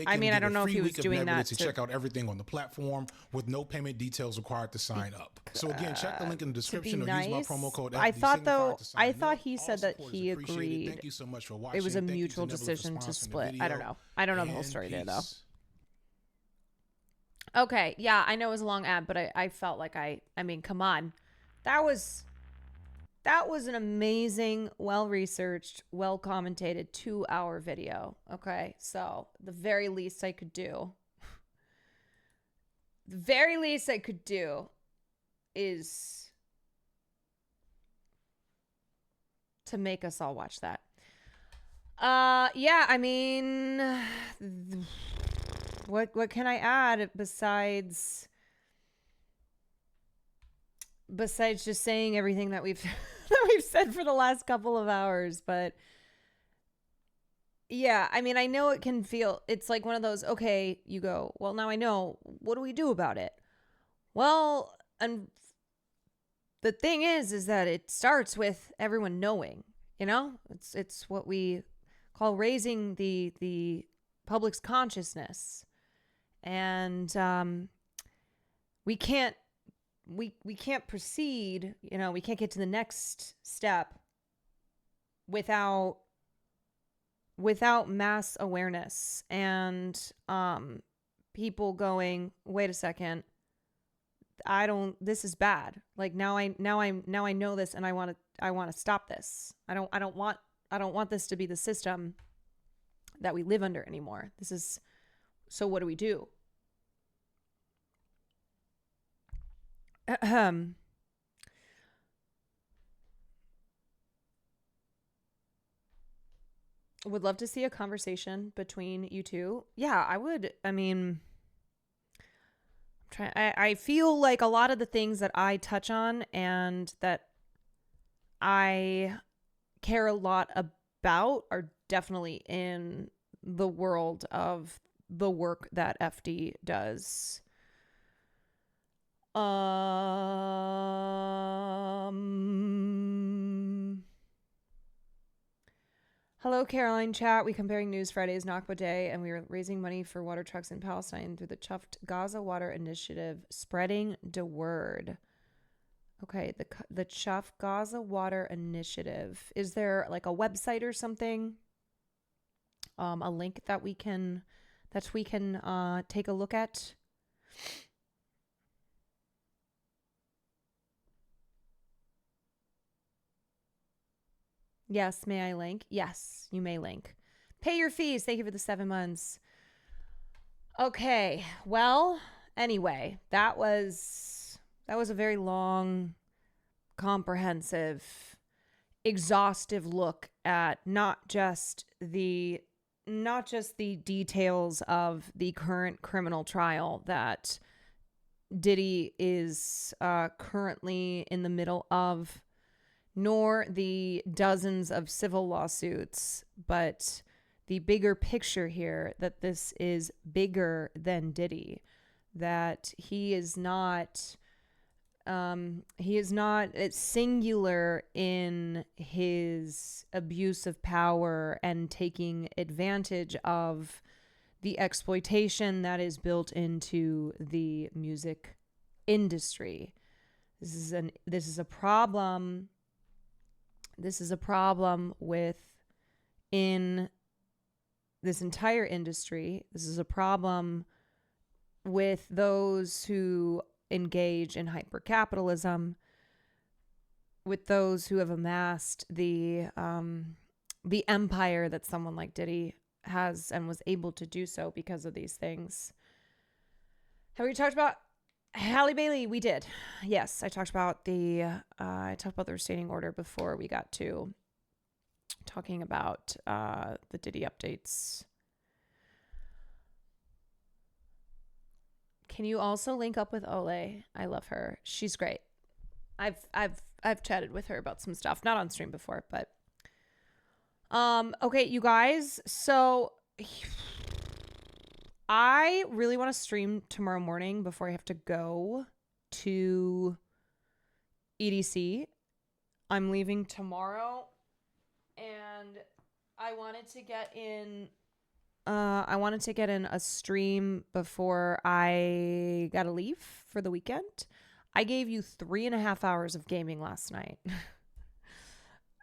I mean, I don't know if he was doing that to check out everything on the platform with no payment details required to sign up. So again, check the link in the description or use my promo code. I thought he said that he agreed. Thank you so much for watching. It was a mutual decision to split. I don't know. I don't know the whole story there though. Okay, yeah, I know it was a long ad, but I felt like I mean, come on. That was an amazing, well-researched, well-commentated 2-hour video. Okay, so the very least I could do is to make us all watch that. Yeah, I mean, what can I add besides just saying everything that we've said for the last couple of hours? But yeah, I mean, I know it can feel, it's like one of those, okay, you go, well, now I know, what do we do about it? Well, and the thing is that it starts with everyone knowing, you know, it's what we call raising the public's consciousness. And we can't proceed, you know, we can't get to the next step without mass awareness and people going, wait a second, this is bad. Like now I know this and I want to stop this. I don't want this to be the system that we live under anymore. So what do we do? Would love to see a conversation between you two. Yeah, I would. I mean, I feel like a lot of the things that I touch on and that I care a lot about are definitely in the world of the work that FD does. Hello, Caroline chat. We comparing news Friday's Nakba Day, and we are raising money for water trucks in Palestine through the Chuffed Gaza Water Initiative, spreading the word. Okay, the Chuffed Gaza Water Initiative. Is there like a website or something? A link that we can take a look at? Yes, may I link? Yes, you may link. Pay your fees. Thank you for the 7 months. Okay, well, anyway, that was a very long, comprehensive, exhaustive look at not just the details of the current criminal trial that Diddy is currently in the middle of, nor the dozens of civil lawsuits, but bigger picture here, that this is bigger than Diddy, that he is not singular in his abuse of power and taking advantage of the exploitation that is built into the music industry. This is a problem. This is a problem in this entire industry. This is a problem with those who engage in hypercapitalism, with those who have amassed the empire that someone like Diddy has and was able to do so because of these things. Have we talked about Halle Bailey? We did. Yes, I talked about the restraining order before we got to talking about the Diddy updates. Can you also link up with Olay? I love her. She's great. I've chatted with her about some stuff, not on stream before, but okay, you guys. So I really want to stream tomorrow morning before I have to go to EDC. I'm leaving tomorrow, and I wanted to get in a stream before I gotta leave for the weekend. I gave you 3.5 hours of gaming last night.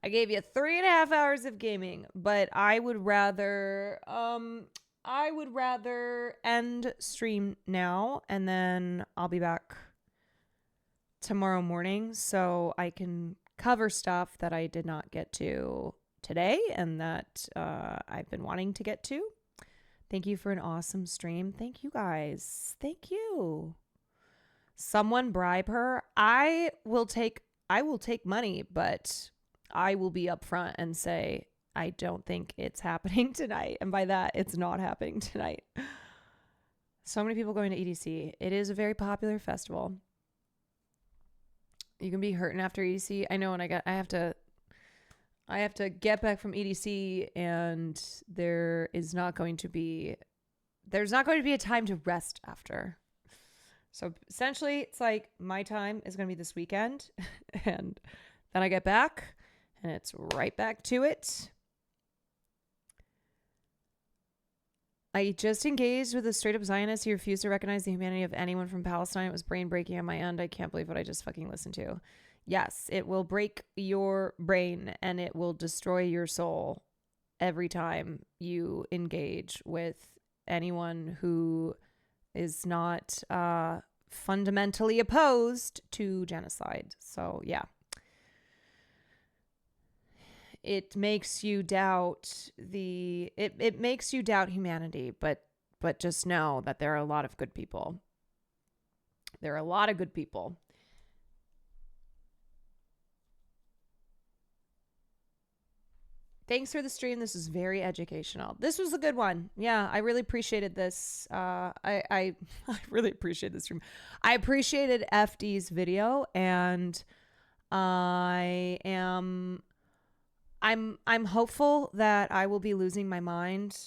I gave you 3.5 hours of gaming, but I would rather end stream now, and then I'll be back tomorrow morning so I can cover stuff that I did not get to today and that I've been wanting to get to. Thank you for an awesome stream. Thank you guys. Thank you. Someone bribe her. I will take money, but I will be upfront and say I don't think it's happening tonight. And by that, it's not happening tonight. So many people going to EDC. It is a very popular festival. You can be hurting after EDC. I know, and I have to get back from EDC, and there's not going to be a time to rest after. So essentially, it's like my time is going to be this weekend, and then I get back, and it's right back to it. I just engaged with a straight-up Zionist who refused to recognize the humanity of anyone from Palestine. It was brain-breaking on my end. I can't believe what I just fucking listened to. Yes, it will break your brain and it will destroy your soul every time you engage with anyone who is not fundamentally opposed to genocide. So, yeah. It makes you doubt it makes you doubt humanity, but just know that there are a lot of good people. There are a lot of good people. Thanks for the stream. This is very educational. This was a good one. Yeah, I really appreciated this. I really appreciate this stream. I appreciated FD's video, and I'm hopeful that I will be losing my mind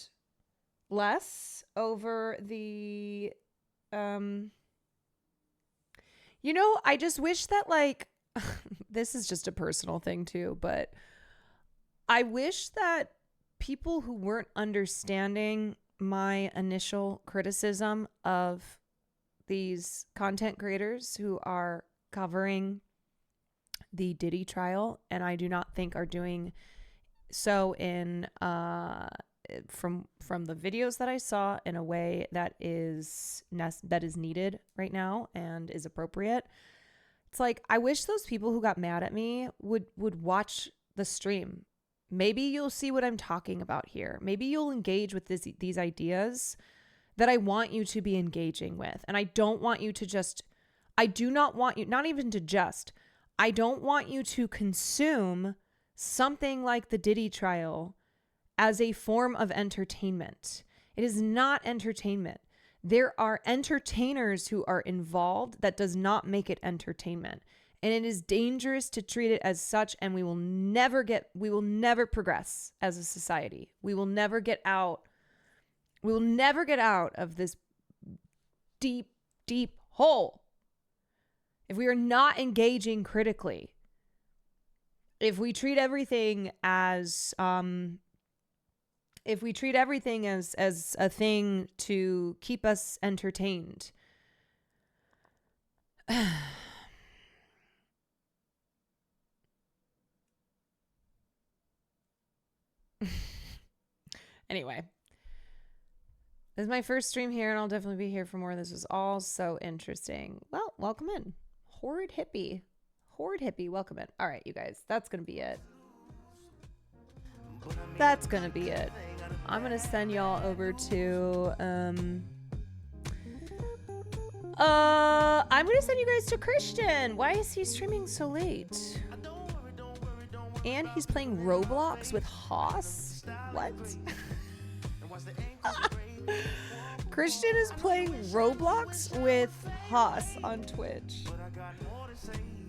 less over the I just wish that, like, this is just a personal thing too, but I wish that people who weren't understanding my initial criticism of these content creators who are covering the Diddy trial, and I do not think are doing so in from the videos that I saw in a way that is needed right now and is appropriate. It's like, I wish those people who got mad at me would watch the stream. Maybe you'll see what I'm talking about here. Maybe you'll engage with these ideas that I want you to be engaging with. And I don't want you to just, I do not want you, not even to just, I don't want you to consume something like the Diddy trial as a form of entertainment. It is not entertainment. There are entertainers who are involved. That does not make it entertainment. And it is dangerous to treat it as such, and we will never progress as a society. We will never get out of this deep, deep hole if we are not engaging critically. If we treat everything as a thing to keep us entertained. Anyway, this is my first stream here, and I'll definitely be here for more. This was all so interesting. Well, welcome in. Horrid hippie, welcome in. All right, you guys, that's going to be it. I'm going to send y'all over to, I'm going to send you guys to Christian. Why is he streaming so late? And he's playing Roblox with Haas? What? Christian is playing Roblox with Haas on Twitch.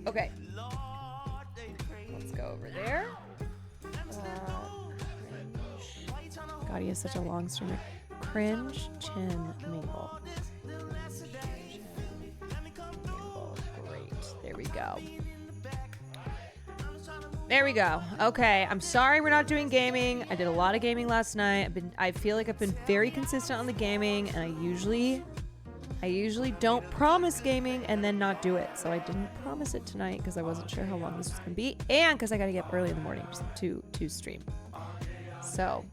Okay. Let's go over there. God, he has such a long stream. Cringe, chin, mingle. Great. There we go. There we go. Okay, I'm sorry we're not doing gaming. I did a lot of gaming last night. I feel like I've been very consistent on the gaming, and I usually don't promise gaming and then not do it. So I didn't promise it tonight because I wasn't sure how long this was gonna be, and because I gotta get up early in the morning to stream. So,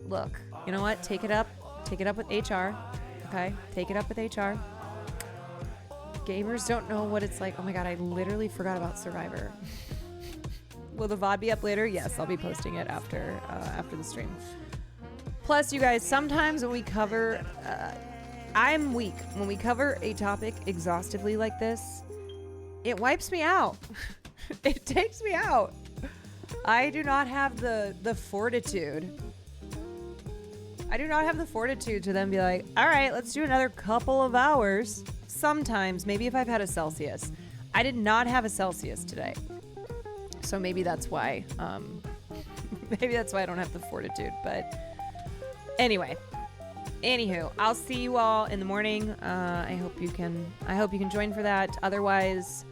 look, you know what? Take it up with HR. Okay, take it up with HR. Gamers don't know what it's like. Oh my God, I literally forgot about Survivor. Will the VOD be up later? Yes, I'll be posting it after the stream. Plus, you guys, sometimes when we cover, I'm weak. When we cover a topic exhaustively like this, it wipes me out. It takes me out. I do not have the fortitude. I do not have the fortitude to then be like, all right, let's do another couple of hours. Sometimes, maybe if I've had a Celsius. I did not have a Celsius today. So maybe that's why. Maybe that's why I don't have the fortitude. But anyway, anywho, I'll see you all in the morning. I hope you can join for that. Otherwise,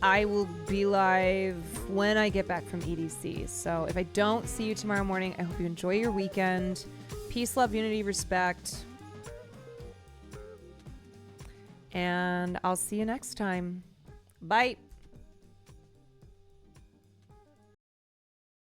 I will be live when I get back from EDC. So if I don't see you tomorrow morning, I hope you enjoy your weekend. Peace, love, unity, respect. And I'll see you next time. Bye.